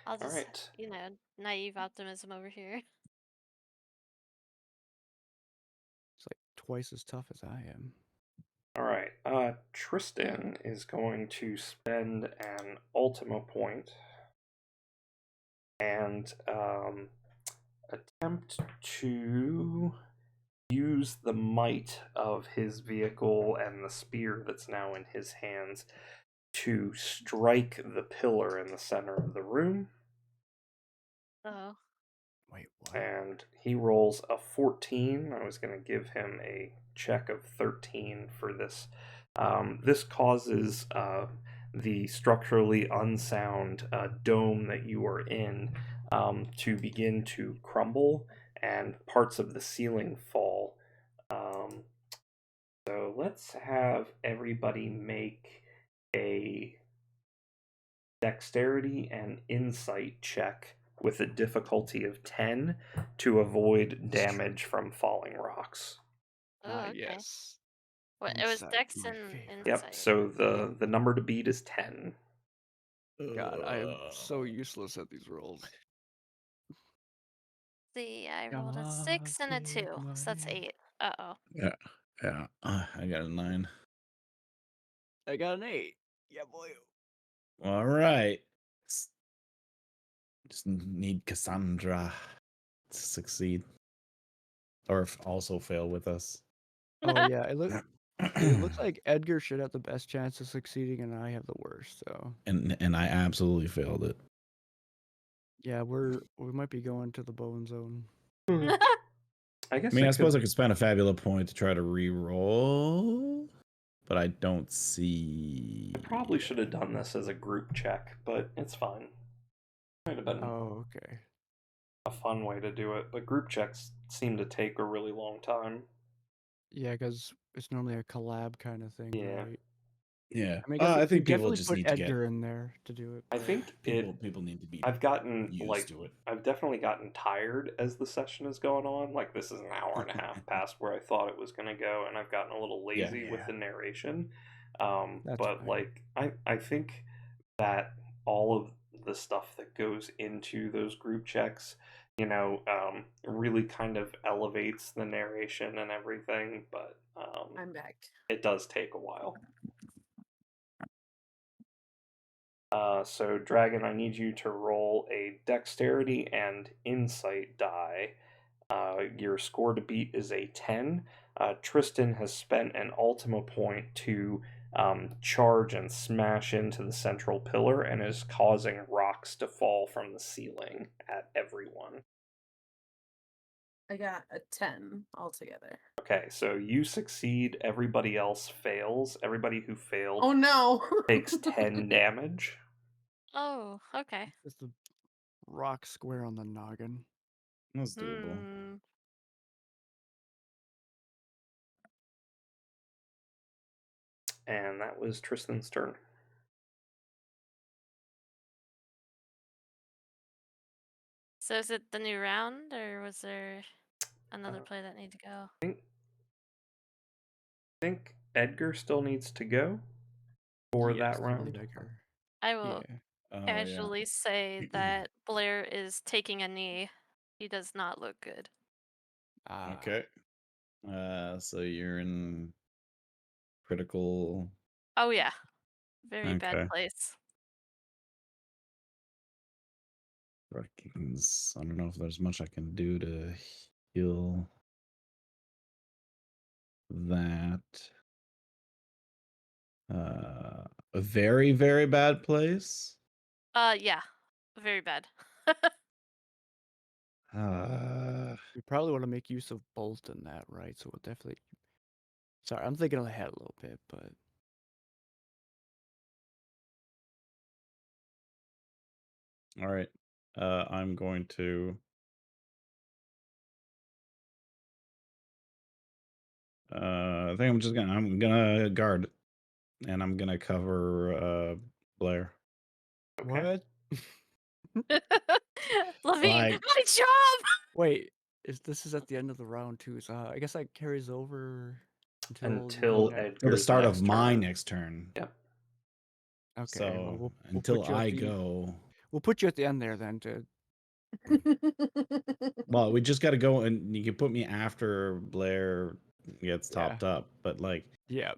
I'll just, Alright. naive optimism over here. It's like twice as tough as I am. Alright. Tristan is going to spend an Ultima point and attempt to use the might of his vehicle and the spear that's now in his hands to strike the pillar in the center of the room. Oh. Wait, what? And he rolls a 14. I was going to give him a check of 13 for this. This causes the structurally unsound dome that you are in to begin to crumble, and parts of the ceiling fall. So let's have everybody make a dexterity and insight check with a difficulty of 10 to avoid damage from falling rocks. Oh, okay. Yes. What, it was Insight, Dex my and favorite. Insight. Yep, so the number to beat is 10. God, I am so useless at these rolls. See, I rolled a 6 and a 2, so that's 8. Uh-oh. Yeah. Yeah. I got a 9. I got an 8. Yeah, boy. All right. Just need Cassandra to succeed, or also fail with us. Oh yeah, it looks like Edgar should have the best chance of succeeding, and I have the worst. So and I absolutely failed it. yeah, we might be going to the bone zone. I guess I mean, I it suppose I could. could spend a Fabula point to try to re-roll, but I don't see. I probably should have done this as a group check, but it's fine. Might have been Oh, okay. a fun way to do it, but group checks seem to take a really long time. Yeah, because it's normally a collab kind of thing, Yeah. right? Yeah, I mean, I guess I we think people definitely just put need to get. Edgar in there to do it. I but- think People need to be I've gotten used to it. I've definitely gotten tired as the session has gone on. Like this is an hour and a half past where I thought it was going to go, and I've gotten a little lazy with the narration. That's But fine. like I think that all of the stuff that goes into those group checks, really kind of elevates the narration and everything. But I'm back. it does take a while. So, Dragon, I need you to roll a dexterity and insight die. Your score to beat is a 10. Tristan has spent an Ultima point to charge and smash into the central pillar and is causing rocks to fall from the ceiling at everyone. I got a 10 altogether. Okay, so you succeed, everybody else fails. Everybody who failed Oh no! takes 10 damage. Oh, okay. Just a rock square on the noggin. That's doable. Hmm. And that was Tristan's turn. So is it the new round, or was there another play that need to go? I think Edgar still needs to go for Yes, that I round. believe Edgar. I will Yeah. Oh, casually say that Blair is taking a knee. He does not look good. Ah, Okay. So you're in critical. Oh yeah, very Okay. bad place. Reckons. I don't know if there's much I can do to heal that. A very, very bad place. Yeah, very bad. We probably want to make use of bolt in that, right? So we'll definitely. Sorry, I'm thinking ahead a little bit, but All right. I'm going to. I think I'm gonna guard, and I'm gonna cover Blair. Okay. what? Levine, Like- my job. Wait, this is at the end of the round too? So I guess that carries over until you Until go next. Edgar's Till the start of next my turn. next turn. Yep. Okay, So well, we'll until put you at I the- go, We'll put you at the end there then. well, we just got to go, and you can put me after Blair gets Yeah. topped up. But like, Yeah.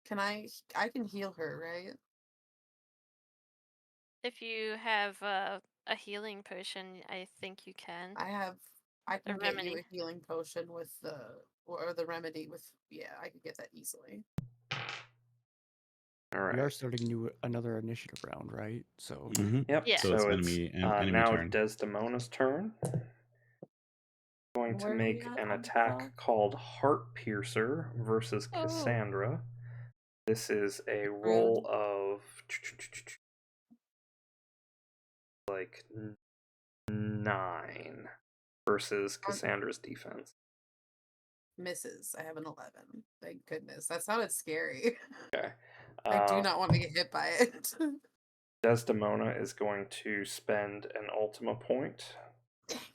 Can I can heal her, right? If you have a healing potion, I think you can. I can get you a remedy. healing potion with or the remedy with I could get that easily. All We are right. starting another initiative round, right? So Yep. Yeah. So it's So enemy now turn. Desdemona's turn. Going to Where are we make at an on the attack clock? called Heart Piercer versus Oh. Cassandra. This is a Rude. roll of like 9 versus Cassandra's defense. Misses. I have an 11. Thank goodness. That sounded scary. Okay. I do not want to get hit by it. Desdemona is going to spend an Ultima point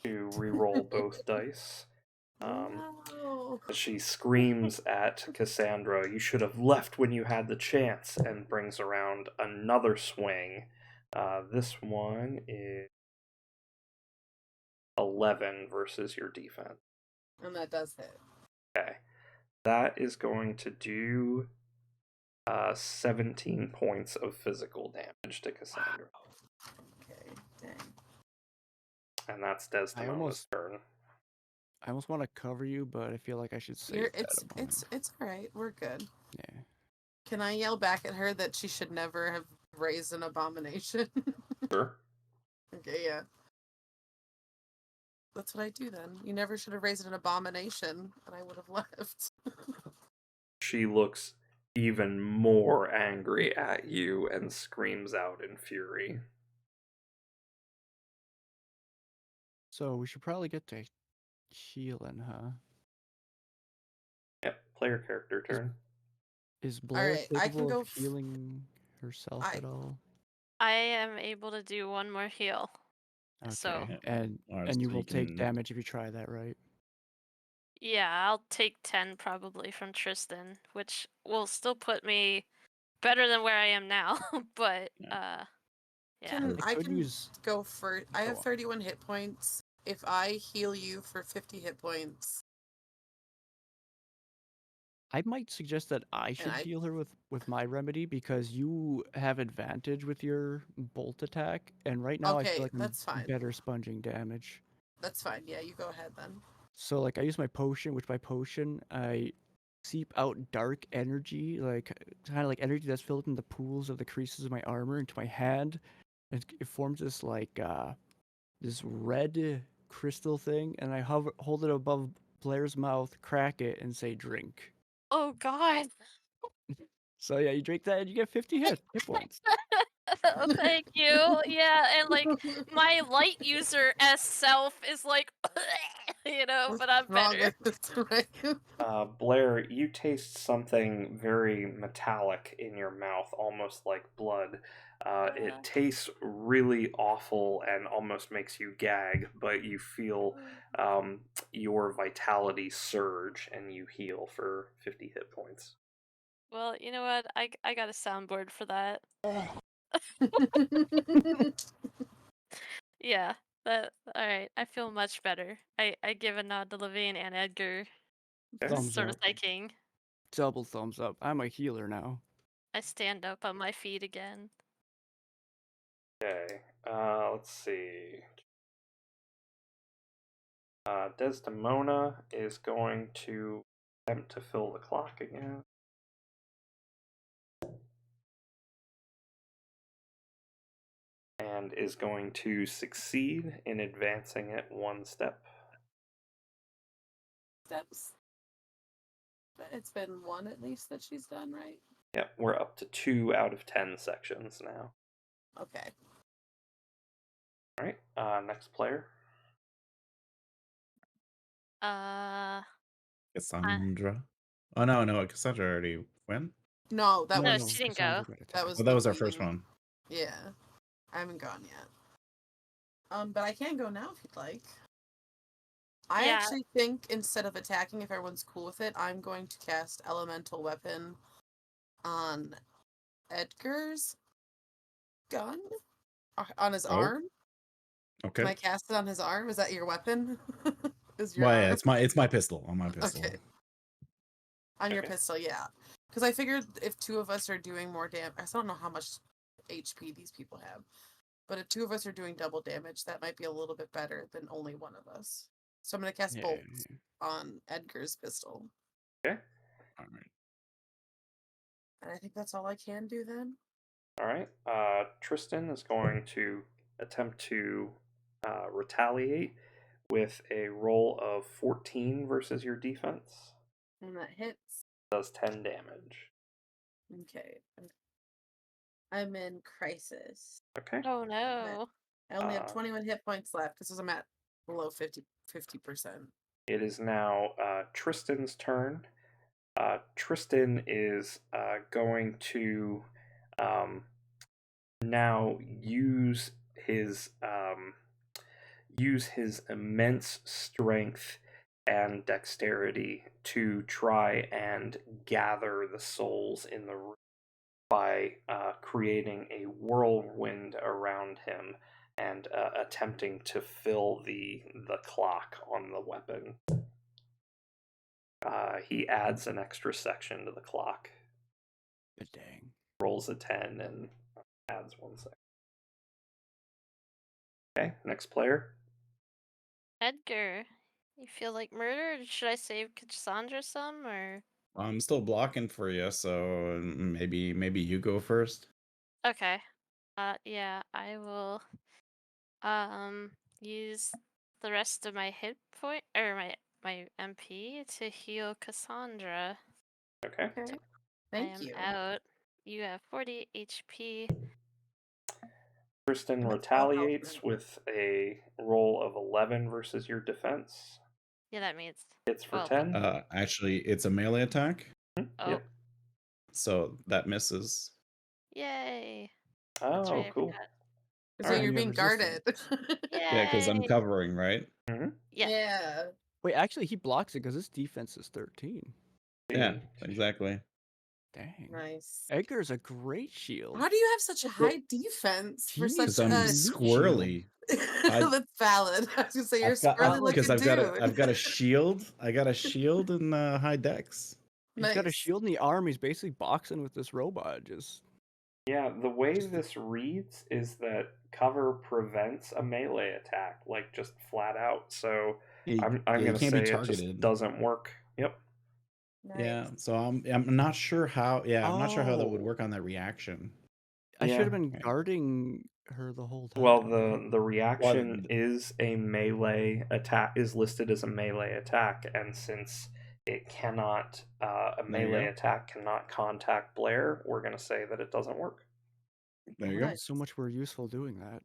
to re-roll both dice. No. She screams at Cassandra, "You should have left when you had the chance," and brings around another swing. This one is 11 versus your defense. And that does hit. Okay. That is going to do 17 points of physical damage to Cassandra. Okay, dang. And that's Desdemona's turn. I almost want to cover you, but I feel like I should save that a moment. It's alright. We're good. Yeah. Can I yell back at her that she should never have raised an abomination? Sure. Okay, yeah. That's what I do then. You never should have raised an abomination, and I would have left. She looks even more angry at you and screams out in fury. So we should probably get to healing, huh? Yep, player character turn. Is Blair Alright, I can capable go of healing herself at all? I am able to do one more heal. Okay. So And Alright, you so will you take can- damage if you try that, right? yeah, I'll take 10 probably from Tristan, which will still put me better than where I am now. But yeah. I could can use- go first. I Go have on. 31 hit points. If I heal you for 50 hit points, I might suggest that I should heal her with my remedy because you have advantage with your bolt attack, and right now I Okay, feel like that's I'm fine. better sponging damage. That's fine. Yeah, you go ahead then. So like I use my potion, which by potion I seep out dark energy, like kind of like energy that's filled in the pools of the creases of my armor into my hand. And it forms this like this red crystal thing, and I hold it above Blair's mouth, crack it, and say drink. Oh God. So yeah, you drink that and you get 50 hit points. Oh, thank you. Yeah, and like my light user S self is like, but I'm wrong better. with this, right? Blair, you taste something very metallic in your mouth, almost like blood. It tastes really awful and almost makes you gag, but you feel your vitality surge and you heal for 50 hit points. Well, you know what? I got a soundboard for that. Yeah. All right. I feel much better. I give a nod to Levine and Edgar, Thumbs sort of up. thinking. Double thumbs up. I'm a healer now. I stand up on my feet again. Okay, let's see. Desdemona is going to attempt to fill the clock again. And is going to succeed in advancing it one step. Steps. It's been one at least that she's done, right? Yep, we're up to 2 out of 10 sections now. Okay. Alright, next player. Cassandra. Oh no, Cassandra already went. No, that No, was she didn't go. that was Oh, that was our Levine. first one. Yeah, I haven't gone yet. But I can go now if you'd like. I Yeah. actually think instead of attacking, if everyone's cool with it, I'm going to cast Elemental Weapon on Edgar's gun on his arm. Okay. Can I cast it on his arm? Is that your weapon? Is your Well, arm? yeah, it's my pistol on my pistol. Okay. On your pistol, yeah. Because I figured if two of us are doing more damage, I still don't know how much HP these people have, but if two of us are doing double damage, that might be a little bit better than only one of us. So I'm gonna cast Bolt on Edgar's pistol. Okay. Alright. And I think that's all I can do then. Alright, Tristan is going to attempt to retaliate with a roll of 14 versus your defense. And that hits. Does 10 damage. Okay. I'm in crisis. Okay. Oh no. I only have 21 hit points left because I'm at below 50%. It is now Tristan's turn. Tristan is going to now use his immense strength and dexterity to try and gather the souls in the room by creating a whirlwind around him and attempting to fill the clock on the weapon. He adds an extra section to the clock. But dang. rolls a 10 and adds 1 second. Okay, next player. Edgar, you feel like murder? Should I save Cassandra some or? I'm still blocking for you, so maybe you go first. Okay. Yeah, I will. Use the rest of my hit point or my MP to heal Cassandra. Okay. Okay. I Thank am you. out. You have 40 HP. Tristan That's all retaliates health. with a roll of 11 versus your defense. Yeah, that means. Hits for Well, 10. Actually, it's a melee attack, oh, Yep. so that misses. yay! That's Oh, right. I cool. forgot. So Alright. you're And you have being guarded. Yeah, because I'm Yay! covering, right? Mm-hmm. Yeah. Yeah. Wait, actually, he blocks it because his defense is 13. Yeah, exactly. Dang. Nice. Edgar's a great shield. How do you have such a Well, high defense for He such Because needs I'm a a? meat shield. squirrely. I That's valid. I was gonna say you're a squirrely like- because looking I've dude. got a shield. I got a shield and high dex. He's got a Nice. shield in the arm. He's basically boxing with this robot. Just Yeah, the way Just the- this reads is that cover prevents a melee attack, like just flat out. So I'm You gonna can't be say it just targeted. doesn't work. Yep. Yeah, Nice. so I'm not sure how. Yeah, I'm not sure how that would Oh. work on that reaction. I should have Yeah. been guarding her the whole time. Well, dang. the reaction is a melee attack, is listed as a melee attack, and since it cannot a There you melee go. attack cannot contact Blair, we're gonna say that it doesn't work. There you Wow, go. so much more useful doing that.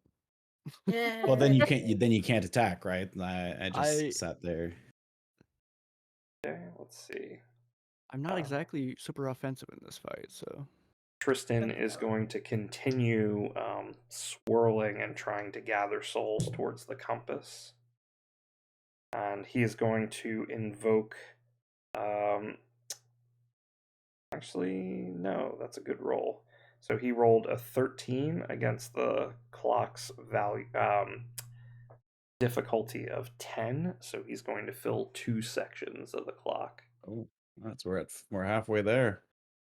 Yeah. Well, then you can't attack, right? I just I- sat there. Okay, let's see. I'm not exactly super offensive in this fight, so Tristan is going to continue swirling and trying to gather souls towards the compass. And he is going to invoke. Actually, no, that's a good roll. So he rolled a 13 against the clock's value difficulty of 10. So he's going to fill 2 sections of the clock. Oh, we're halfway there.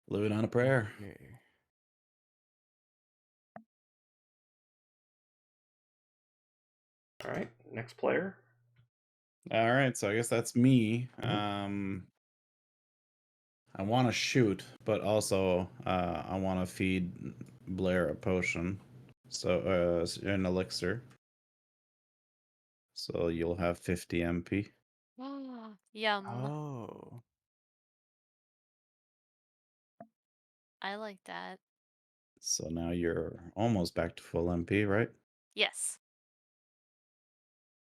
Living on a prayer. okay. All right, next player. All right, so I guess that's me. Mhm. I want to shoot, but also I want to feed Blair a potion, so an elixir. So you'll have 50 MP. Yum. Oh. I like that. So now you're almost back to full MP, right? Yes.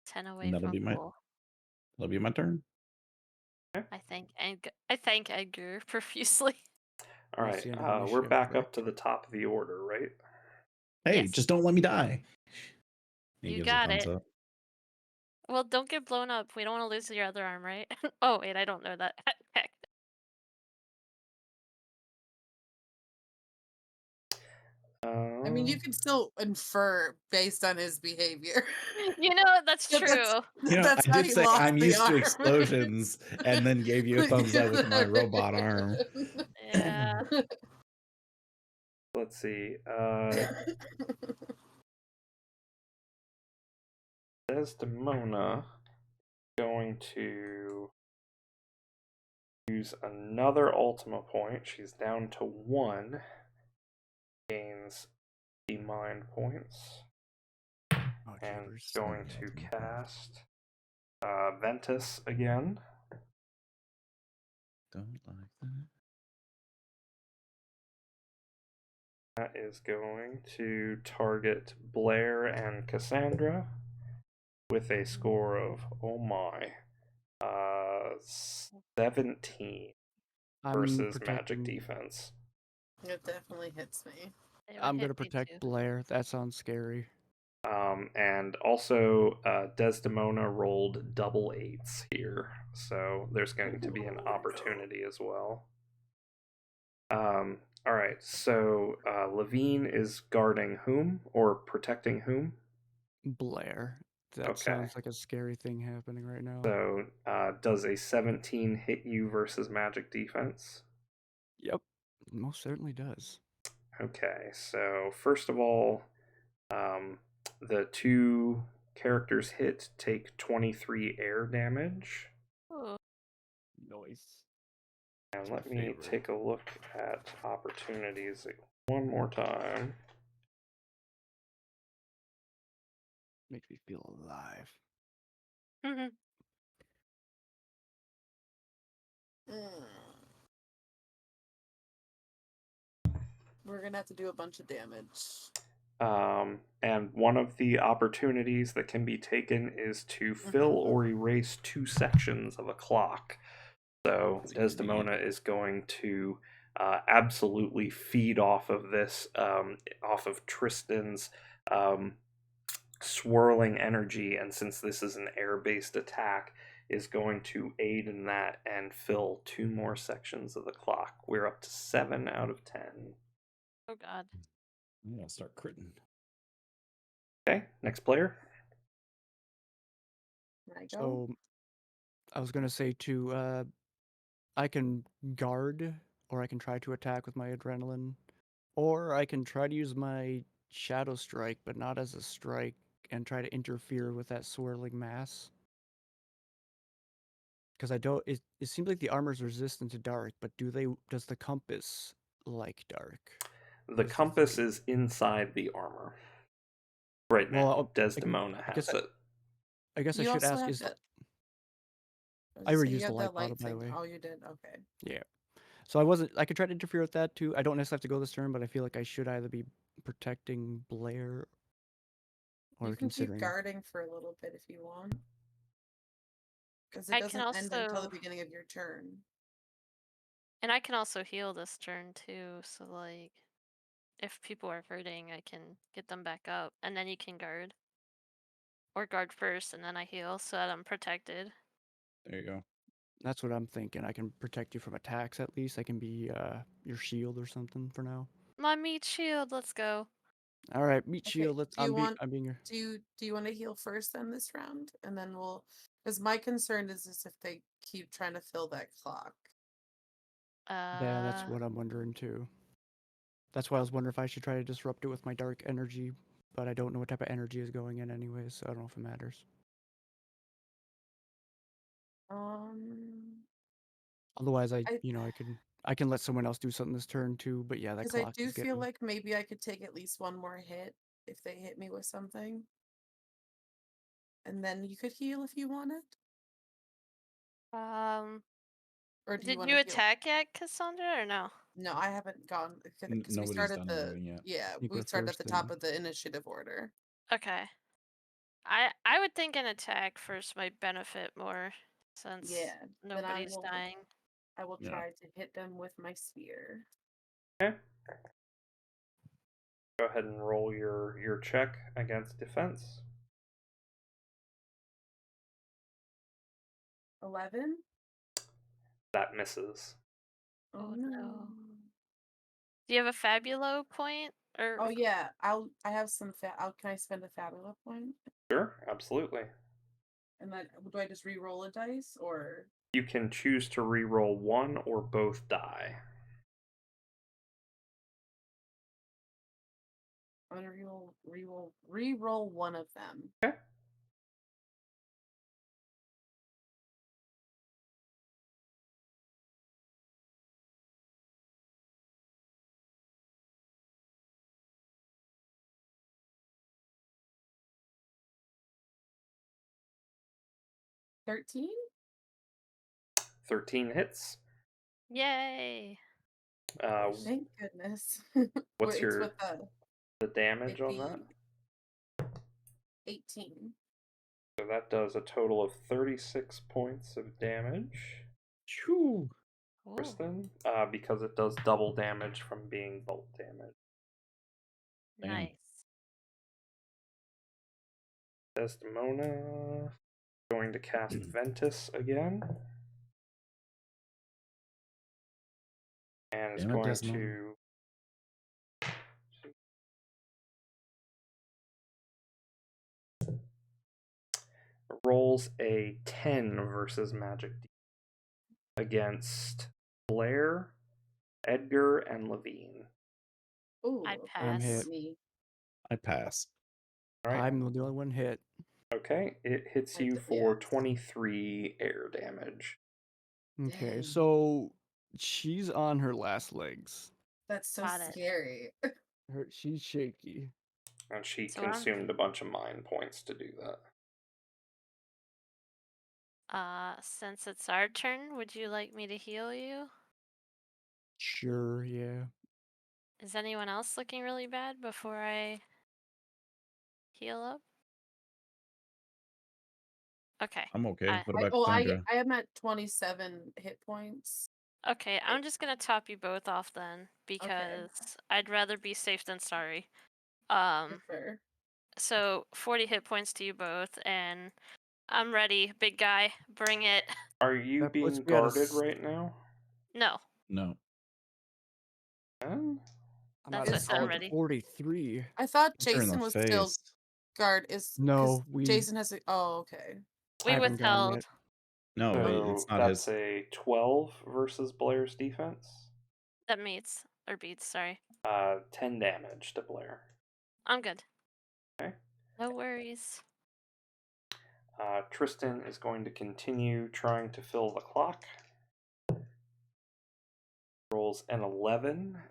10 away And that'll from be my full. turn. I thank Edgar profusely. All That's right, the end of we're initiative, back up correct? to the top of the order, right? Hey, Yes. just don't let me die. He You gives got a thumbs it. up. Well, don't get blown up. We don't want to lose your other arm, right? Oh, wait, I don't know that. Heck. I mean, you can still infer based on his behavior. You know, that's But true. You know, that's I how did he say lost I'm the used to arm. explosions, and then gave you a thumbs up with my robot arm. Yeah. Let's see. Desdemona going to use another Ultima point. She's down to 1. Gains the mind points. Oh, And jeepers. going to cast Ventus again. Don't like that. That is going to target Blair and Cassandra with a score of, oh my, 17 I'm versus magic protecting. defense. It definitely hits me. It would I'm hit gonna me protect too. Blair. That sounds scary. And also, Desdemona rolled double 8s here, so there's going to be an opportunity as well. All right, so Levine is guarding whom or protecting whom? Blair. That Okay. sounds like a scary thing happening right now. So, does a 17 hit you versus magic defense? Yep. Most certainly does. Okay, so first of all, the two characters hit take 23 air damage. Oh, Nice. And That's my let me favorite. take a look at opportunities one more time. Makes me feel alive. Mm. We're gonna have to do a bunch of damage. And one of the opportunities that can be taken is to fill or erase 2 sections of a clock. So That's Desdemona is going to absolutely feed off of this, off of Tristan's swirling energy, and since this is an air-based attack, is going to aid in that and fill 2 more sections of the clock. We're up to 7 out of 10. oh God. I'm gonna start critting. Okay, next player. There I go. So I was gonna say too, I can guard, or I can try to attack with my adrenaline, or I can try to use my shadow strike, but not as a strike, and try to interfere with that swirling mass. Because I don't. It seems like the armor's resistant to dark, but does the compass like dark? The What is the compass thing? is inside the armor. Right Well, now, Desdemona I guess has it. I guess I You should also ask have is that. I already You used the have that light bottle, light by the thing. way. Oh, you did. Okay. Yeah. So I could try to interfere with that too. I don't necessarily have to go this turn, but I feel like I should either be protecting Blair You or can keep considering. guarding for a little bit if you want, because it I can doesn't end until the also, beginning of your turn. and I can also heal this turn too. So like, if people are hurting, I can get them back up, and then you can guard, or guard first, and then I heal, so that I'm protected. There you go. That's what I'm thinking. I can protect you from attacks at least. I can be your shield or something for now. My meat shield, let's go. All right, meat Okay. shield. Do you want? I'm being your. Do you want to heal first then this round, and then we'll? Because my concern is if they keep trying to fill that clock. Yeah, that's Uh, what I'm wondering too. That's why I was wondering if I should try to disrupt it with my dark energy, but I don't know what type of energy is going in anyways, so I don't know if it matters. Um, Otherwise, I I can let someone else do something this turn too. But yeah, that because I clock do is feel getting. like maybe I could take at least one more hit if they hit me with something, and then you could heal if you wanted, um, or do you did want you to heal? attack yet, Cassandra, or no? No, I haven't gone because we Nobody's started done the anything yet. yeah I think we we're started at first the top in. of the initiative order. Okay. I would think an attack first might benefit more, since Yeah, then nobody's dying. I will Yeah. try to hit them with my spear. Okay. Go ahead and roll your check against defense. 11. That misses. Oh Oh no. no. Do you have a Fabulo point? Or Oh yeah, I have some can I spend a Fabula point? Sure, absolutely. And then do I just re-roll a dice or You can choose to re-roll one or both die. I'm gonna re-roll one of them. Okay. $13? 13 hits. yay. Thank goodness. What's It's with the damage it'd on that? be 18. So that does a total of 36 points of damage. Choo! Ooh, Kristen, because it does double damage from being bolt damage. Damn. nice. Desdemona going to cast Ventus again. And is Damn it, going Desmond. to rolls a 10 versus magic against Blair Edgar and Levine. Ooh, I okay, I'm pass. hit. me. I pass. All right. I'm the only one hit. Okay, it hits you for Yes. 23 air damage. Okay, Dang. so she's on her last legs. That's so Got it. scary. She's shaky. And she So I'm- consumed a bunch of mind points to do that. Since it's our turn, would you like me to heal you? Sure, yeah. Is anyone else looking really bad before I heal up? Okay. I'm okay. I- What about I Cassandra? am at 27 hit points. Okay, I'm just gonna top you both off then, because I'd rather be safe than sorry. Fair. So 40 hit points to you both, and I'm ready, big guy. Bring it. Are you That puts being me at a guarded s- right now? No, No. Huh? I'm that's at what I a said. I'm solid ready. 43. I thought Punch her in the Jason was still face. guard. Is No, 'cause we- Jason has a. Oh, okay. I We haven't gone withheld. yet. No, So it's not that's his. a 12 versus Blair's defense. That meets or beats. Sorry, 10 damage to Blair. I'm good. Okay. No worries. Tristan is going to continue trying to fill the clock. Rolls an 11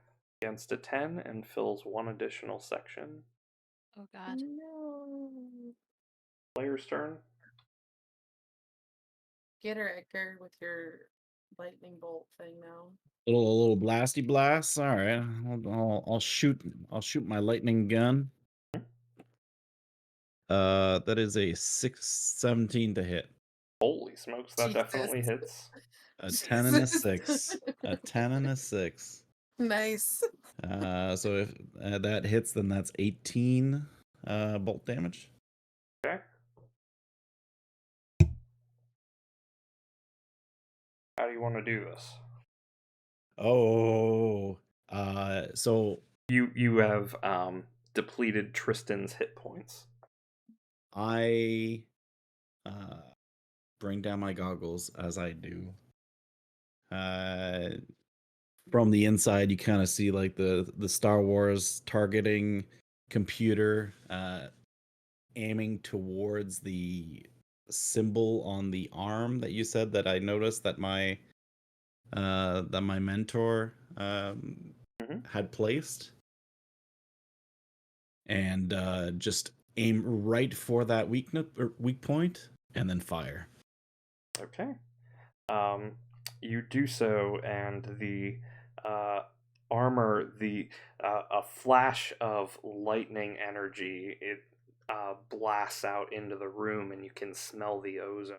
against a 10 and fills one additional section. Oh God. No. Blair's turn. Get her, Edgar, with your lightning bolt thing now. A little blasty blast. All right, I'll shoot. I'll shoot my lightning gun. That is a 17 to hit. Holy smokes, that Jesus. definitely hits. A 10 and a Jesus. 6. A 10 and a 6. Nice. So if that hits, then that's 18 bolt damage. Okay. How do you want to do this? Oh, so You have depleted Tristan's hit points. I bring down my goggles as I do. From the inside, you kind of see like the Star Wars targeting computer aiming towards the symbol on the arm that you said that I noticed that my mentor had placed, and just aim right for that weak point, and then fire. Okay. You do so, and the armor, a flash of lightning energy, it blasts out into the room, and you can smell the ozone.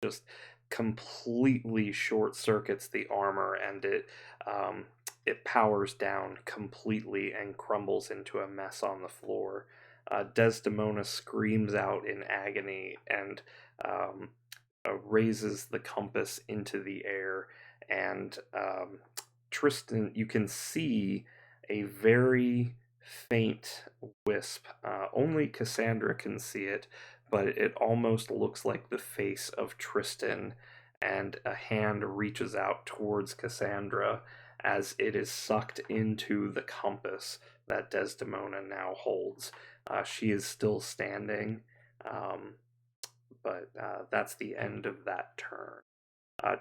Just completely short circuits the armor, and it powers down completely and crumbles into a mess on the floor. Desdemona screams out in agony and raises the compass into the air, and Tristan, you can see a very faint wisp. Only Cassandra can see it, but it almost looks like the face of Tristan, and a hand reaches out towards Cassandra as it is sucked into the compass that Desdemona now holds. She is still standing, but that's the end of that turn.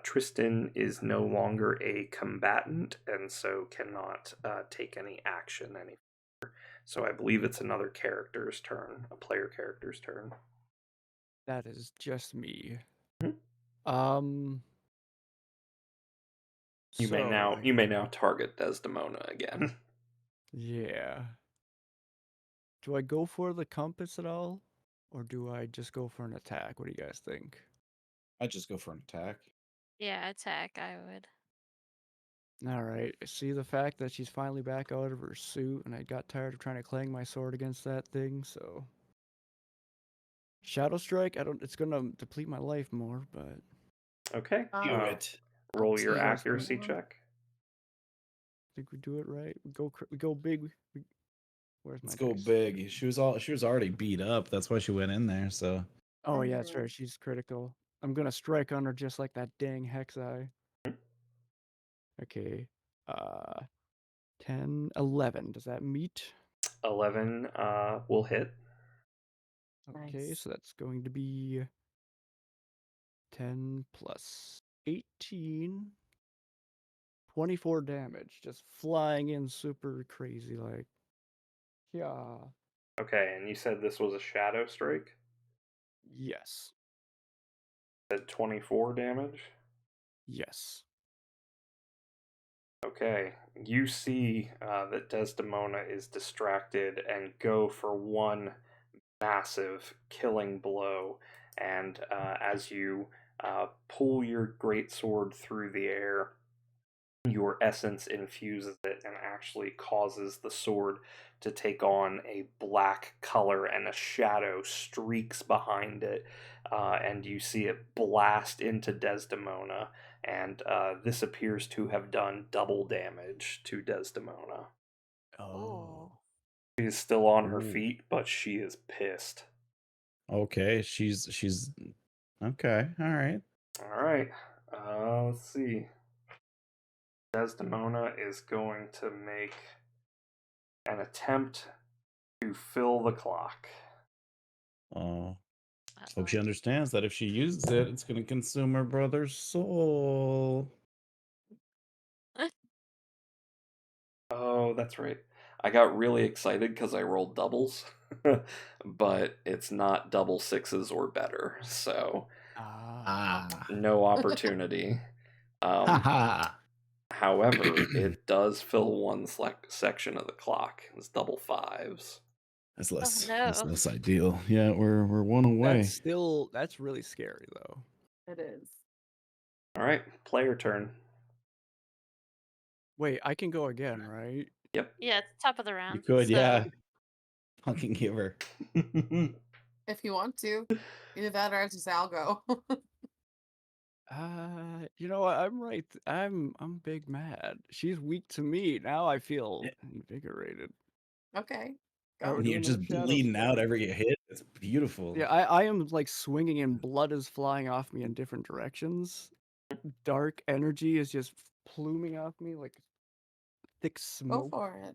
Tristan is no longer a combatant and so cannot take any action any further. So I believe it's another character's turn, a player character's turn. That is just me. Mhm. You may now target Desdemona again. Yeah. Do I go for the compass at all? Or do I just go for an attack? What do you guys think? I'd just go for an attack. Yeah, attack. I would. Alright. I see the fact that she's finally back out of her suit, and I got tired of trying to clang my sword against that thing, so. Shadow Strike, it's gonna deplete my life more, but. Okay. Do it. Roll Up to your you. accuracy check. I think we do it right. We go big. Where's my Let's go dice? big. She was already beat up. That's why she went in there. So Oh yeah, that's right. She's critical. I'm gonna strike on her just like that dang hex eye. Okay. Uh, 10, 11. Does that meet? 11 will hit. Okay, Nice. so that's going to be 10 plus 18. 24 damage. Just flying in super crazy, like. Yeah. Okay, and you said this was a shadow strike? Yes. At 24 damage? Yes. Okay, you see that Desdemona is distracted and go for one massive killing blow. And as you pull your greatsword through the air, your essence infuses it and actually causes the sword to take on a black color, and a shadow streaks behind it, and you see it blast into Desdemona, and this appears to have done double damage to Desdemona. Oh. She is still on her Ooh. feet, but she is pissed. Okay, she's okay. All right. All right, let's see. Desdemona is going to make an attempt to fill the clock. Oh, hope Uh-oh. she understands that if she uses it, it's going to consume her brother's soul. Oh, that's right. I got really excited because I rolled doubles, but it's not double sixes or better, so Ah. no opportunity. Ha However, it does fill one section of the clock. It's double fives. That's Oh no. less ideal. Yeah, we're one away. That's really scary though. It is. All right, player turn. Wait, I can go again, right? Yep. Yeah, it's top of the You round. could, so yeah. Fucking give her. If you want to. Either that or I just I'll go. You know what? I'm right. I'm big mad. She's weak to me. Now I feel invigorated. Okay. Are we Go. You're doing another just shadow bleeding out strike? every hit. It's beautiful. Yeah, I am like swinging and blood is flying off me in different directions. Dark energy is just pluming off me like thick Go smoke. for it.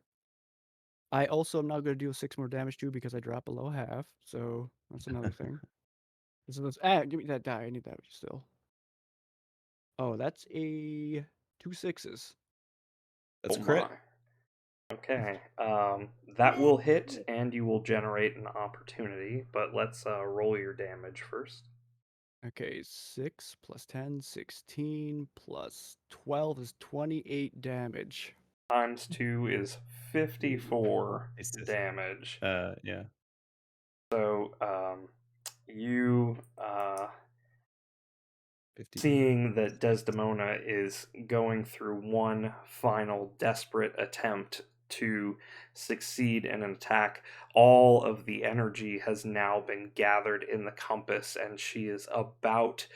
I also am now going to deal 6 more damage too because I drop below half. So that's another thing. So let's give me that die. I need that still. Oh, that's a 2 6s. That's Oh a crit. my. Okay. That will hit, and you will generate an opportunity. But let's roll your damage first. Okay, 6 plus 10, 16 plus 12 is 28 damage. Times 2 is 54 It's just, damage. yeah. So you 50. seeing that Desdemona is going through one final desperate attempt to succeed in an attack, all of the energy has now been gathered in the compass, and she is about,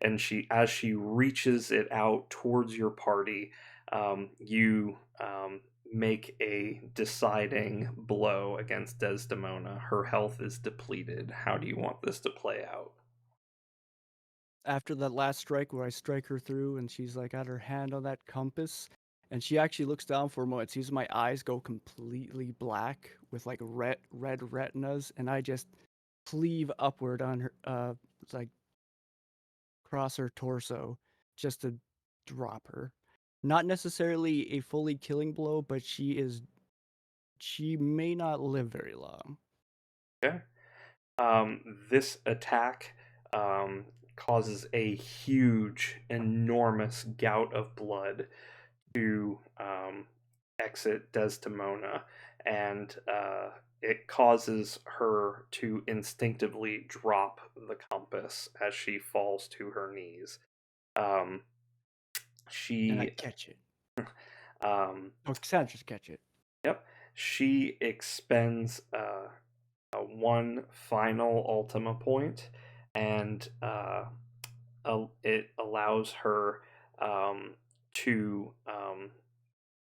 and as she reaches it out towards your party, you make a deciding blow against Desdemona. Her health is depleted. How do you want this to play out? After that last strike where I strike her through and she's like got her hand on that compass and she actually looks down for a moment, sees my eyes go completely black with like red retinas, and I just cleave upward on her like across her torso just to drop her. Not necessarily a fully killing blow, but she may not live very long. Okay. This attack causes a huge, enormous gout of blood to exit Desdemona, and it causes her to instinctively drop the compass as she falls to her knees. Um, And I she, catch it. um, Oh, Cassandra's catch it. yep, she expends one final Ultima point, and it allows her to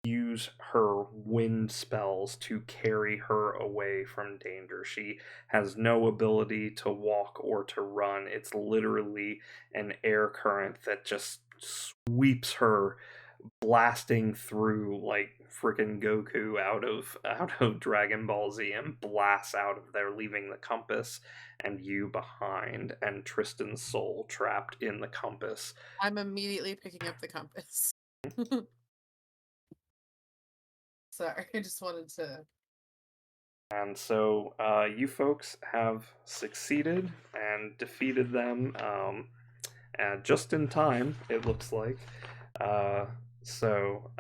use her wind spells to carry her away from danger. She has no ability to walk or to run. It's literally an air current that just sweeps her blasting through like freaking Goku out of Dragon Ball Z and blasts out of there, leaving the compass and you behind, and Tristan's soul trapped in the compass. I'm immediately picking up the compass. Sorry, I just wanted to. And so you folks have succeeded and defeated them just in time, it looks like. Uh, so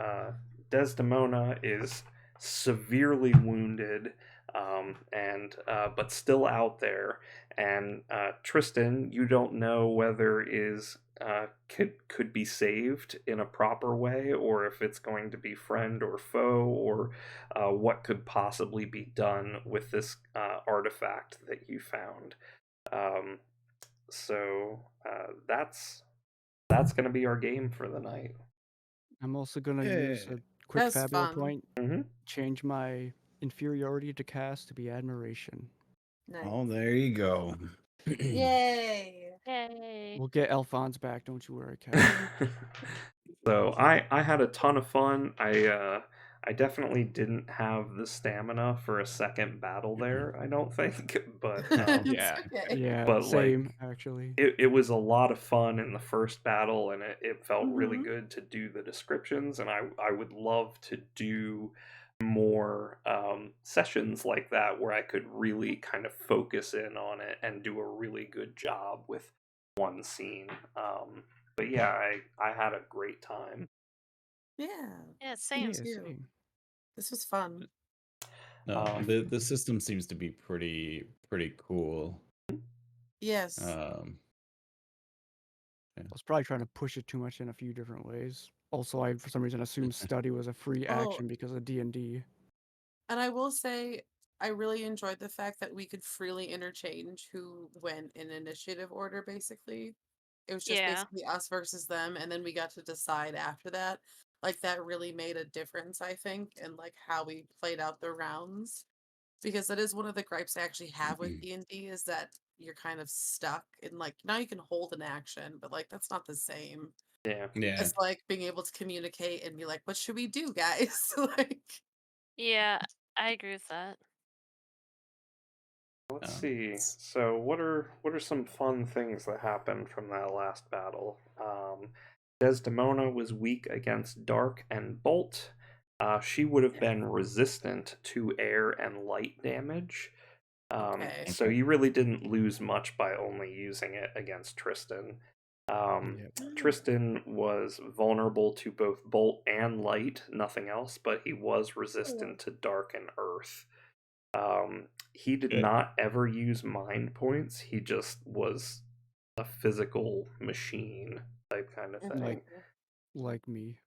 Desdemona is severely wounded, and but still out there. And Tristan, you don't know whether is could be saved in a proper way, or if it's going to be friend or foe, or what could possibly be done with this artifact that you found. Um, so that's going to be our game for the night. I'm also gonna use Yeah. a quick That's Fabula fun. point. Mm-hmm. Change my inferiority to cast to be admiration. Nice. Oh, there you go. Yay! Yay. We'll get Alphonse back. Don't you worry, Cat. So I had a ton of fun. I definitely didn't have the stamina for a second battle there, I don't think, but It's Yeah. okay. Yeah, but same like actually. it was a lot of fun in the first battle, and it felt really Mhm. good to do the descriptions, and I would love to do more sessions like that where I could really kind of focus in on it and do a really good job with one scene. But yeah, I had a great time. Yeah, Yeah, same. Yeah, too. same. This was fun. No, Um, the system seems to be pretty cool. Yes. I was probably trying to push it too much in a few different ways. Also, I for some reason assumed study was a free Oh, action because of D&D. and I will say, I really enjoyed the fact that we could freely interchange who went in initiative order, basically. It was just Yeah. basically us versus them, and then we got to decide after that. Like, that really made a difference, I think, in, like, how we played out the rounds. Because that is one of the gripes I actually have with D&D, is that you're kind of stuck in, like, now you can hold an action, but, like, that's not the same yeah. Yeah. as, like, being able to communicate and be like, "What should we do, guys?" Like Yeah, I agree with that. Let's see. So what are some fun things that happened from that last battle? Desdemona was weak against Dark and Bolt. She would have been resistant to air and light damage. Okay. So you really didn't lose much by only using it against Tristan. Yep. Tristan was vulnerable to both Bolt and Light, nothing else, but he was resistant to Dark and Earth. He did Okay. not ever use mind points. He just was a physical machine type kind of thing. Like me.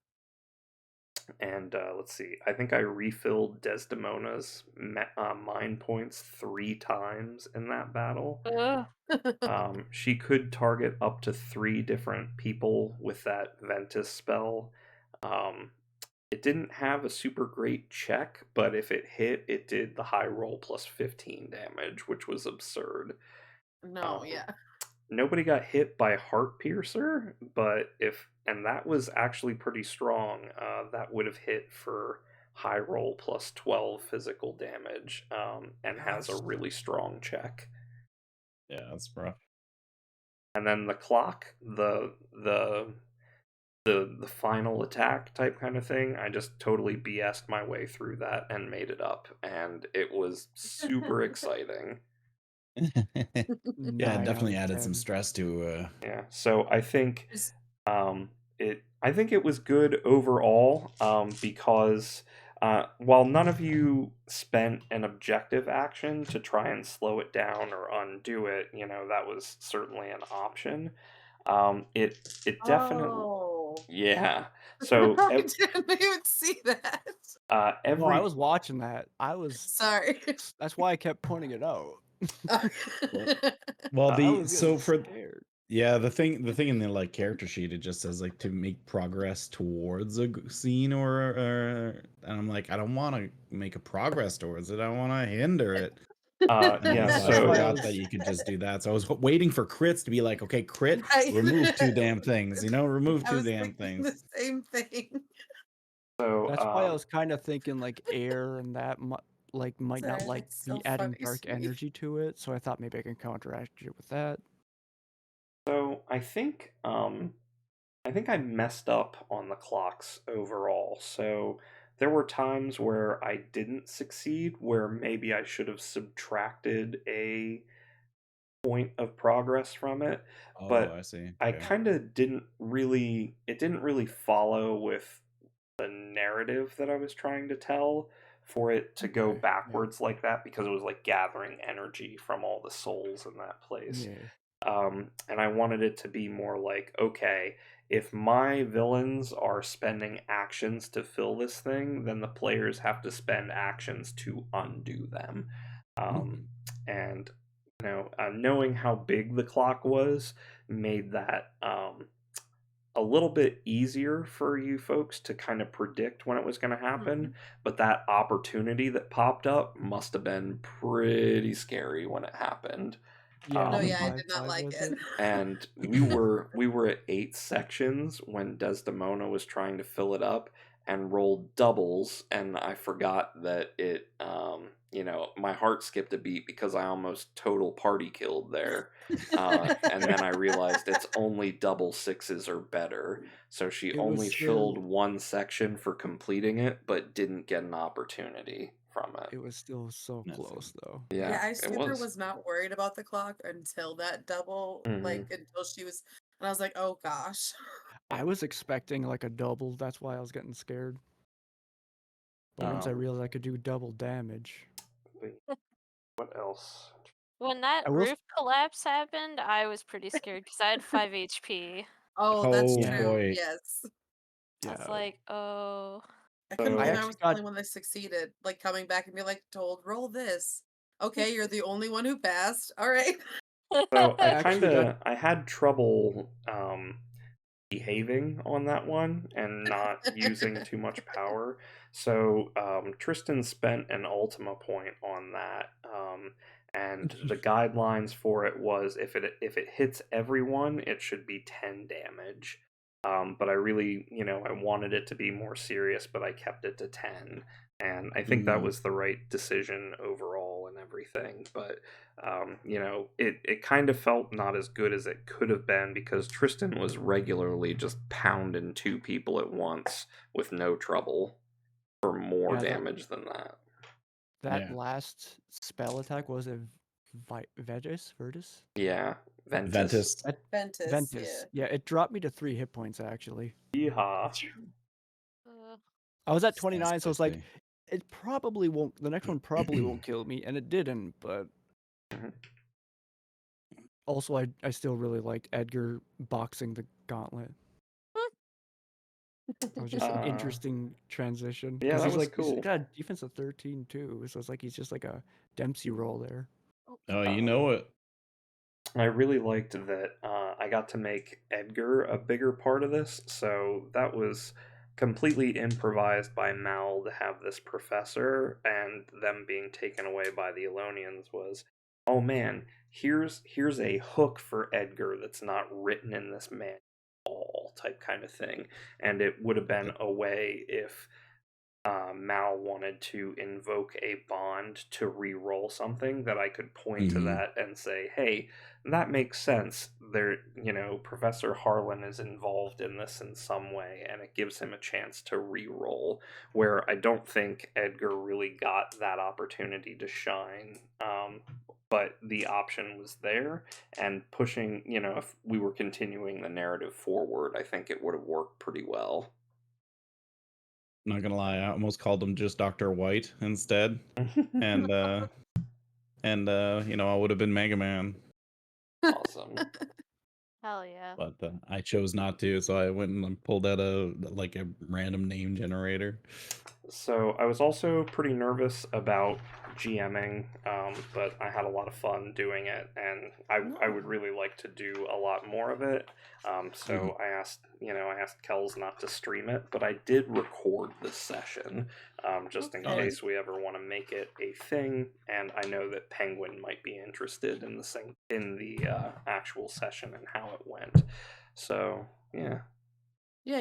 And let's see. I think I refilled Desdemona's mind points 3 times in that battle. Ugh. She could target up to 3 different people with that Ventus spell. It didn't have a super great check, but if it hit, it did the high roll plus 15 damage, which was absurd. No, Um, yeah. Nobody got hit by Heart Piercer, but and that was actually pretty strong. That would have hit for high roll plus 12 physical damage, and has a Gosh. really strong check. Yeah, that's rough. And then the clock, the final attack type kind of thing, I just totally BS'd my way through that and made it up, and it was super exciting. Yeah, it 9 out definitely of added some 10. stress to Yeah, so I think Just- I think it was good overall, because while none of you spent an objective action to try and slow it down or undo it, that was certainly an option. It definitely, Oh. yeah. So I didn't even see that. No, I every was watching that. Sorry. That's why I kept pointing it out. well, I was getting scared. the thing in the like character sheet, it just says like to make progress towards a scene or and I'm like, I don't want to make a progress towards it. I want to hinder it. Yeah, So I That's why I forgot was. that you could just do that. So I was waiting for crits to be like, okay, crit, Right. remove 2 damn things, remove I 2 was damn thinking things. the same thing. so That's why I was kind of thinking like air and that might not Sorry, like that's be so adding funny dark to me. energy to it. So I thought maybe I can counteract it with that. so I think I messed up on the clocks overall. So there were times where I didn't succeed, where maybe I should have subtracted a point of progress from it, Oh, I but see. I Okay. kind of didn't really follow with the narrative that I was trying to tell for it to go Okay. Yeah. backwards like that because it was like gathering energy from all the souls in that place. Yeah. And I wanted it to be more like, okay, if my villains are spending actions to fill this thing, then the players have to spend actions to undo them. Um, and knowing how big the clock was made that a little bit easier for you folks to kind of predict when it was going to happen. Mhm. But that opportunity that popped up must have been pretty scary when it happened. Yeah. No, The yeah, I Um, did not 5-5 like was it. it? and we were at 8 sections when Desdemona was trying to fill it up and rolled doubles, and I forgot that my heart skipped a beat because I almost total party killed there. And then I realized it's only double sixes or better, so she It was only filled still. one section for completing it, but didn't get an opportunity from it. It was still so I see. close though. Yeah, Yeah, I it super was. was not worried about the clock until that double, Hmm. until she was, and I was like, oh gosh. I was expecting like a double. That's why I was getting scared. But once I Um, realized I could do double damage, wait, what else? When that I will. roof collapse happened, I was pretty scared because I had 5 HP. Oh, that's Oh Yeah. true. boy. Yes. I was Yeah. like, oh. I couldn't I believe So I actually was the got. only one that succeeded. Like coming back and be like, told, roll this. Okay, you're the only one who passed. All right. So I actually got. I had trouble behaving on that one and not using too much power. So Tristan spent an Ultima point on that, and the guidelines for it was if it hits everyone, it should be 10 damage. But I really, I wanted it to be more serious, but I kept it to 10, and I think that Mhm. was the right decision overall and everything. But it kind of felt not as good as it could have been because Tristan was regularly just pounding 2 people at once with no trouble for more Yeah. That damage than that. that Yeah. last spell attack was a Vertus. Yeah, Ventus. Ventus. Ventus, yeah. Ventus. Yeah, it dropped me to 3 hit points actually. Yeehaw. I was at Sounds 29, so it's like spicy. it probably won't. The next one probably won't kill me, and it didn't. But Mhm. also, I still really liked Edgar boxing the gauntlet. It was just an Uh, interesting transition yeah, because that he's was like he's cool. got a defense of 13 too, so it's like he's just like a Dempsey role there. Oh, you Um, know it. I really liked that I got to make Edgar a bigger part of this, so that was completely improvised by Mal to have this professor, and them being taken away by the Elonians was, oh man, here's a hook for Edgar that's not written in this manual type kind of thing, and it would have been a way if Mal wanted to invoke a bond to re-roll something that I could point to Mhm. that and say, hey, that makes sense. There, Professor Harlan is involved in this in some way, and it gives him a chance to re-roll. Where I don't think Edgar really got that opportunity to shine. But the option was there, and pushing, if we were continuing the narrative forward, I think it would have worked pretty well. Not gonna lie, I almost called him just Dr. White instead. And I would have been Mega Man. Awesome. Hell yeah. But I chose not to, so I went and pulled out a random name generator. So I was also pretty nervous about GMing, but I had a lot of fun doing it, and I would really like to do a lot more of it. So I asked Kells not to stream it, but I did record this session, just in Okay. case we ever want to make it a thing. And I know that Penguin might be interested in the actual session and how it went. So yeah. Yeah,